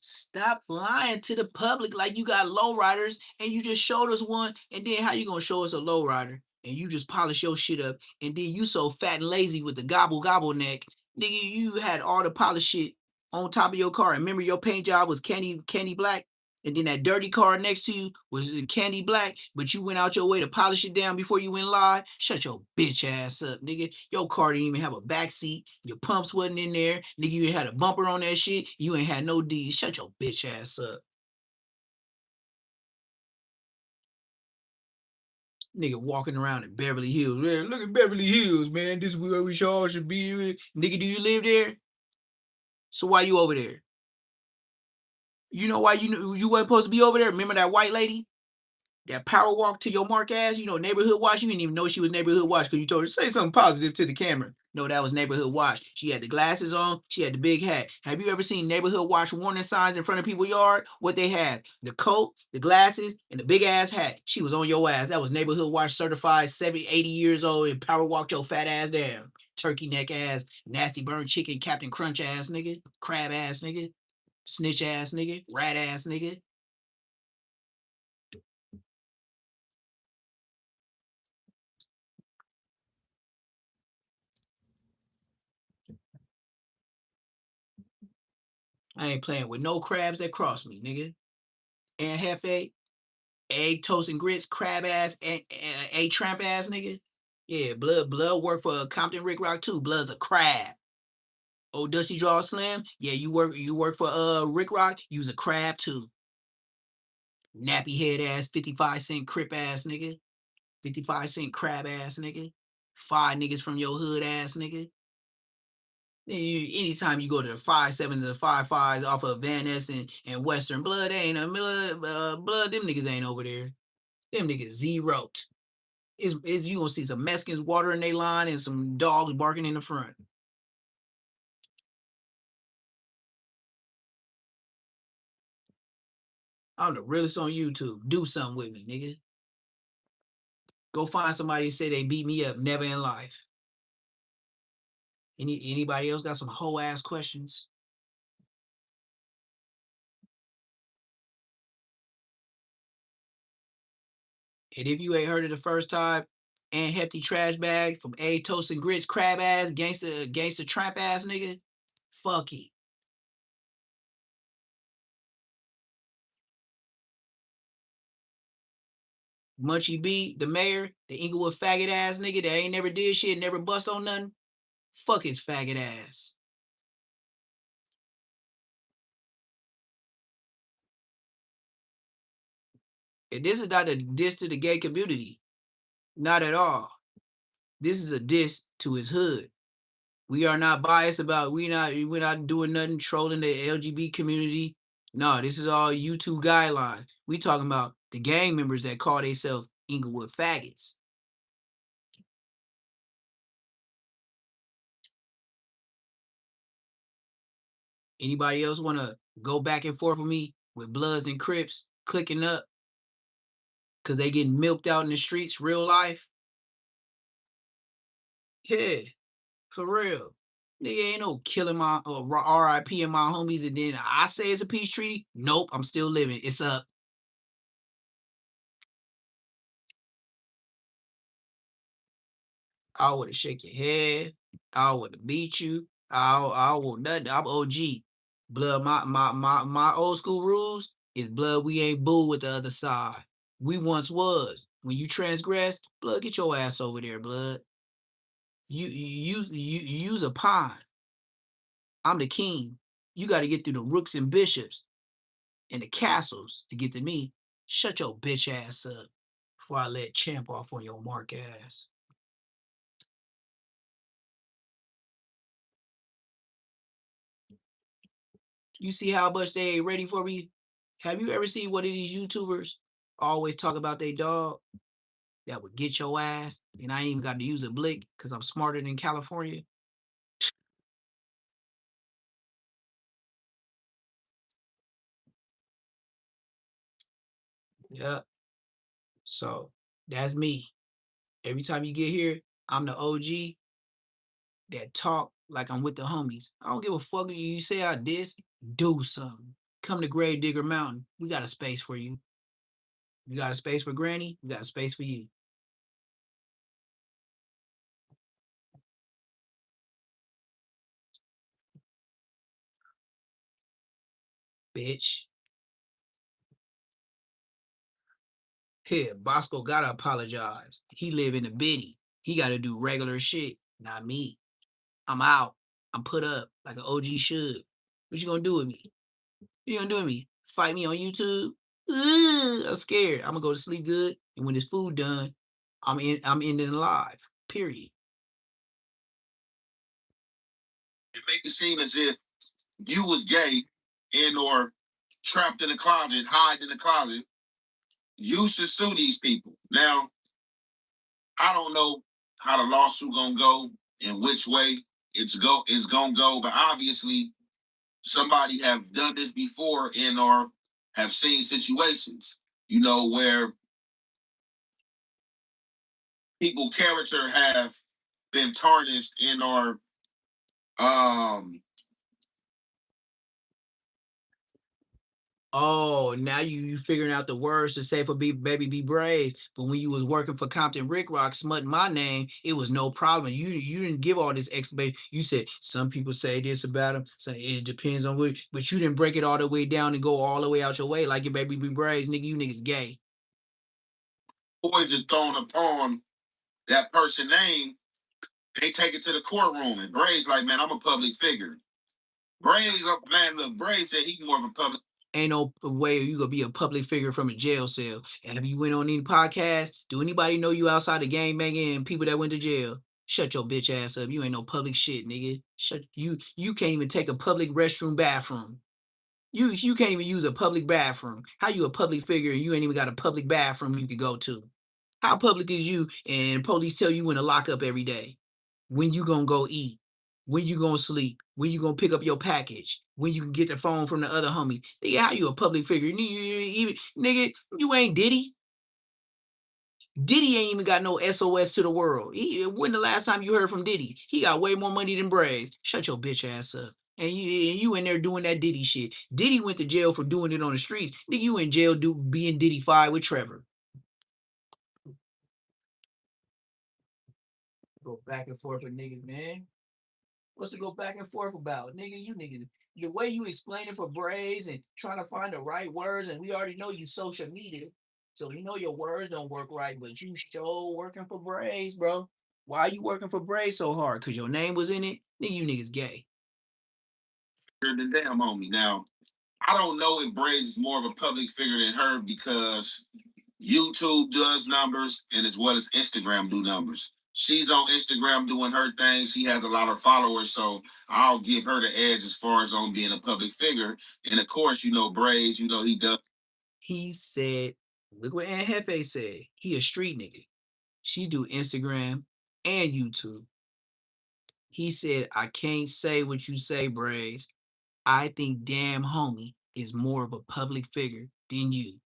Stop lying to the public like you got lowriders and you just showed us one, and then how you gonna show us a lowrider and you just polish your shit up, and then you so fat and lazy with the gobble neck, nigga, you had all the polished shit on top of your car. And remember your paint job was candy black, and then that dirty car next to you was candy black, but you went out your way to polish it down before you went live. Shut your bitch ass up, nigga. Your car didn't even have a back seat. Your pumps wasn't in there. Nigga, you ain't had a bumper on that shit. You ain't had no D's. Shut your bitch ass up. Nigga walking around in Beverly Hills. Man, look at Beverly Hills, man. This is where we all should be. Nigga, do you live there? So why you over there? You know why you wasn't supposed to be over there? Remember that white lady? That power walk to your mark ass, neighborhood watch. You didn't even know she was neighborhood watch because you told her say something positive to the camera. No, that was neighborhood watch. She had the glasses on. She had the big hat. Have you ever seen neighborhood watch warning signs in front of people's yard? What they had? The coat, the glasses, and the big ass hat. She was on your ass. That was neighborhood watch certified, 70, 80 years old, and power walked your fat ass down. Turkey neck ass, nasty burnt chicken, Captain Crunch ass nigga, crab ass nigga, snitch ass nigga, rat ass nigga. I ain't playing with no crabs that cross me, nigga. And Hefe, egg toast and grits, crab ass, and a tramp ass nigga. Yeah, blood work for Compton Rick Rock too. Blood's a crab. Oh, Dusty Draw Slim. Yeah, you work for Rick Rock. You's a crab too. Nappy head ass, 55 cent crip ass nigga. 55 cent crab ass nigga. 5 niggas from your hood ass nigga. Anytime you go to the 5 7s and the 5 5s off of Van Ness and Western Blood, they ain't a blood. Them niggas ain't over there. Them niggas zeroed. Is you gonna see some Mexicans watering their line and some dogs barking in the front. I'm the realest on YouTube. Do something with me, nigga. Go find somebody that say they beat me up. Never in life. Anybody else got some whole ass questions? And if you ain't heard it the first time, and hefty trash bag from A Toast and Grits, crab ass, gangster trap ass nigga, fuck it. Munchie B, the mayor, the Inglewood faggot ass nigga that ain't never did shit, never bust on nothing. Fuck his faggot ass. And this is not a diss to the gay community. Not at all. This is a diss to his hood. We are not biased about we're not doing nothing trolling the LGBT community. No, this is all YouTube guidelines. We talking about the gang members that call themselves Inglewood faggots. Anybody else want to go back and forth with me with Bloods and Crips clicking up because they getting milked out in the streets, real life? Yeah, for real. Nigga ain't no killing my RIP and my homies, and then I say it's a peace treaty. Nope, I'm still living. It's up. I would have shake your head. I would have beat you. I will nothing. I'm OG. Blood, my old school rules is blood, we ain't boo with the other side. We once was. When you transgress, blood, get your ass over there, blood. You use a pawn. I'm the king. You got to get through the rooks and bishops and the castles to get to me. Shut your bitch ass up before I let champ off on your mark ass. You see how much they ain't ready for me? Have you ever seen one of these YouTubers always talk about their dog that would get your ass? And I ain't even got to use a blick because I'm smarter than California. Yeah. So that's me. Every time you get here, I'm the OG that talk like I'm with the homies. I don't give a fuck if you say I diss, do something. Come to Grave Digger Mountain. We got a space for you. You got a space for Granny? We got a space for you. Bitch. Here, Bosco gotta apologize. He live in the biddy. He gotta do regular shit, not me. I'm out. I'm put up like an OG should. What you gonna do with me? What you gonna do with me? Fight me on YouTube? Ugh, I'm scared. I'm gonna go to sleep good, and when this food done, I'm ending alive. Period. It make it seem as if you was gay and or trapped in the closet, hide in the closet. You should sue these people. Now, I don't know how the lawsuit gonna go and which way it's gonna go, but obviously somebody have done this before and or have seen situations, where people character have been tarnished and or um Oh, now you figuring out the words to say for baby be Braze. But when you was working for Compton Rick Rock, smutting my name, it was no problem. You didn't give all this explanation. You said some people say this about him, so it depends on what, but you didn't break it all the way down and go all the way out your way like your baby be Braze, nigga. You niggas gay. boys is thrown upon that person name, they take it to the courtroom and Bray's like, man, I'm a public figure. Bray's up, man, look, Bray said he more of a public. Ain't no way you gonna be a public figure from a jail cell. And if you went on any podcast, do anybody know you outside the gang banging and people that went to jail? Shut your bitch ass up. You ain't no public shit, nigga. Shut you. You can't even take a public restroom bathroom. You can't even use a public bathroom. How you a public figure and you ain't even got a public bathroom you could go to? How public is you and police tell you when to lock up every day? When you gonna go eat? When you gonna sleep? When you gonna pick up your package? When you can get the phone from the other homie? Nigga, how you a public figure? Nigga, you ain't Diddy. Diddy ain't even got no SOS to the world. When the last time you heard from Diddy? He got way more money than Braze. Shut your bitch ass up. And you in there doing that Diddy shit. Diddy went to jail for doing it on the streets. Nigga, you in jail being Diddy-fied with Trevor. Go back and forth with niggas, man. What's to go back and forth about? Nigga, you niggas, the way you explain it for Braze and trying to find the right words, and we already know you social media. So you know your words don't work right, but you show working for Braze, bro. Why you working for Braze so hard? Cause your name was in it? Nigga, you niggas gay. Than damn homie. Now, I don't know if Braze is more of a public figure than her because YouTube does numbers and as well as Instagram do numbers. She's on Instagram doing her thing. She has a lot of followers, so I'll give her the edge as far as on being a public figure. And of course, Braze, he does. He said, look what Aunt Hefe said. He a street nigga. She do Instagram and YouTube. He said, I can't say what you say, Braze. I think damn homie is more of a public figure than you.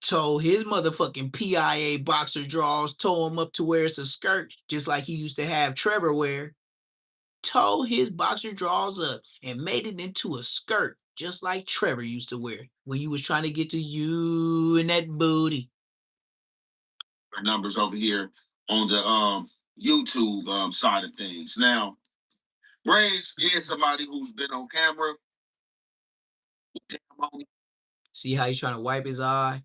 Told his motherfucking PIA boxer draws, tore him up to where it's a skirt, just like he used to have Trevor wear. Tore his boxer draws up and made it into a skirt, just like Trevor used to wear when you was trying to get to you and that booty. Numbers over here on the YouTube side of things. Now, Braze is somebody who's been on camera. See how he's trying to wipe his eye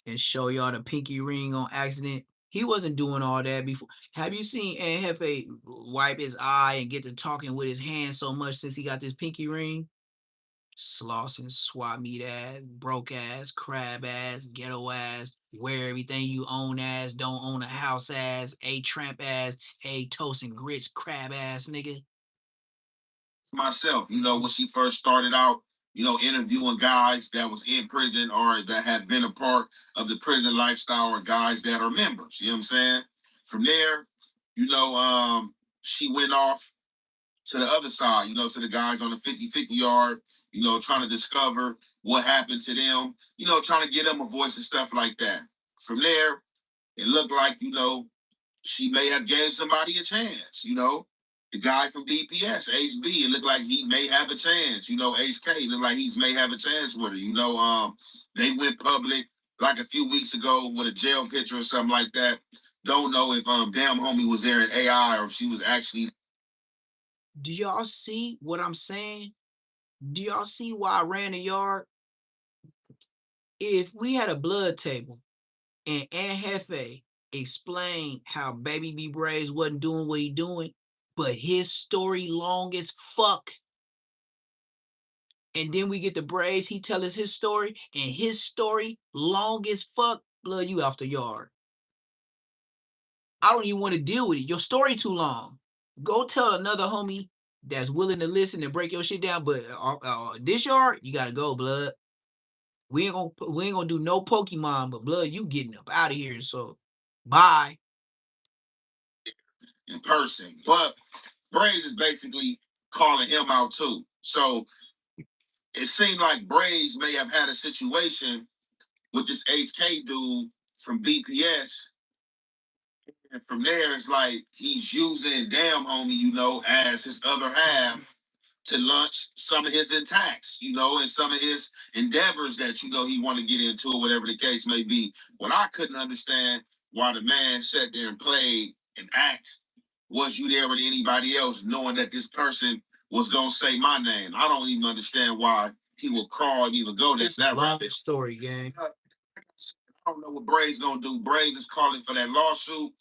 and show y'all the pinky ring on accident? He wasn't doing all that before. Have you seen Aunt Hefe wipe his eye and get to talking with his hand so much since he got this pinky ring? Slossing, swap meat ass, broke ass, crab ass, ghetto ass, wear everything you own ass, don't own a house ass, a tramp ass, a toast and grits crab ass nigga. Myself, when she first started out, interviewing guys that was in prison or that had been a part of the prison lifestyle or guys that are members, you know what I'm saying? From there, she went off to the other side, to the guys on the 50-50 yard, trying to discover what happened to them, trying to get them a voice and stuff like that. From there, it looked like, she may have gave somebody a chance, The guy from DPS, HB, it looked like he may have a chance. HK looked like he may have a chance with her. They went public like a few weeks ago with a jail picture or something like that. Don't know if damn homie was there in AI or if she was actually. Do y'all see what I'm saying? Do y'all see why I ran the yard? If we had a blood table and Aunt Hefe explained how Baby B Braze wasn't doing what he doing, but his story long as fuck. And then we get the Braze, he tell us his story, and his story long as fuck, blood you off the yard. I don't even want to deal with it. Your story too long. Go tell another homie that's willing to listen and break your shit down. But this yard, you gotta go, blood. We ain't gonna do no Pokemon, but blood, you getting up out of here. So bye. In person, but Braze is basically calling him out too. So it seemed like Braze may have had a situation with this HK dude from BPS. And from there, it's like he's using damn homie, as his other half to launch some of his attacks, and some of his endeavors that, he want to get into or whatever the case may be. What I couldn't understand why the man sat there and played and asked, was you there with anybody else knowing that this person was going to say my name? I don't even understand why he would crawl and even go there. It's a long story, gang. I don't know what Braze gonna do. Braze is calling for that lawsuit.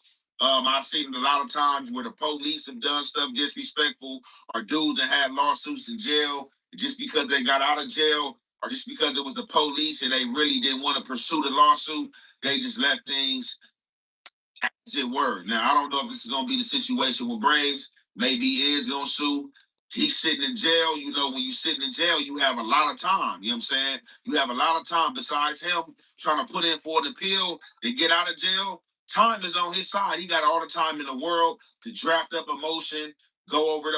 I've seen it a lot of times where the police have done stuff disrespectful, or dudes that had lawsuits in jail just because they got out of jail, or just because it was the police and they really didn't want to pursue the lawsuit. They just left things as it were. Now I don't know if this is gonna be the situation with Braves. Maybe he is gonna sue. He's sitting in jail. When you sitting in jail, you have a lot of time. You know what I'm saying? You have a lot of time besides him trying to put in for an appeal and get out of jail. Time is on his side. He got all the time in the world to draft up a motion, go over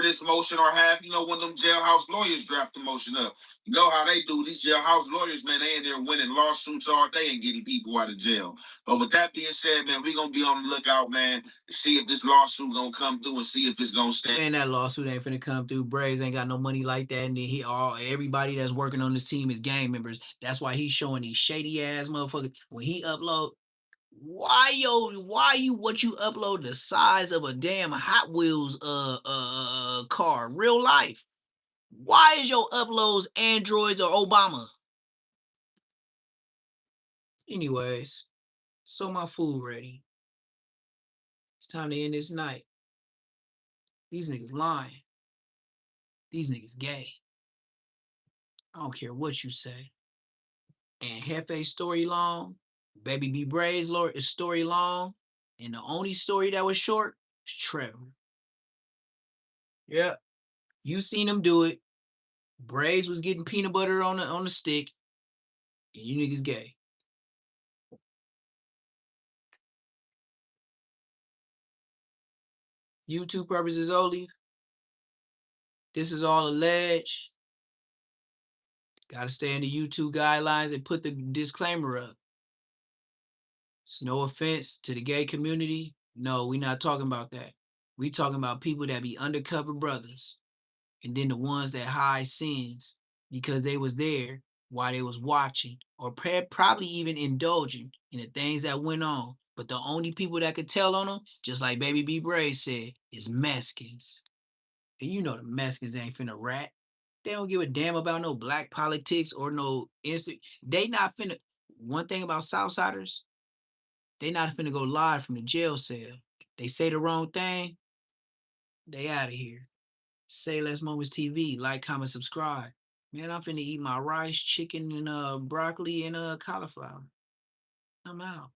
this motion, or have, one of them jailhouse lawyers draft the motion up. You know how they do. These jailhouse lawyers, man, they in there winning lawsuits all day and getting people out of jail. But with that being said, man, we're going to be on the lookout, man, to see if this lawsuit going to come through and see if it's going to stand. Man, that lawsuit ain't finna come through. Braze ain't got no money like that. And then everybody that's working on this team is gang members. That's why he's showing these shady ass motherfuckers. When he upload, what you upload the size of a damn Hot Wheels car, real life? Why is your uploads androids or Obama? Anyways, so my food ready. It's time to end this night. These niggas lying. These niggas gay. I don't care what you say. And Hefe's story long, Baby B Braze is story long, and the only story that was short is Trevor. Yep, you seen him do it. Braze was getting peanut butter on the stick, and you niggas gay. YouTube purposes only. This is all alleged. Gotta stay in the YouTube guidelines and put the disclaimer up. It's no offense to the gay community. No, we not talking about that. We talking about people that be undercover brothers. And then the ones that hide sins because they was there while they was watching or probably even indulging in the things that went on. But the only people that could tell on them, just like Baby B Braze said, is Mexicans. And you know the Mexicans ain't finna rat. They don't give a damn about no black politics or no They not finna. One thing about Southsiders, they not finna go live from the jail cell. They say the wrong thing, they out of here. Say Less Moments TV. Like, comment, subscribe. Man, I'm finna eat my rice, chicken, and broccoli and cauliflower. I'm out.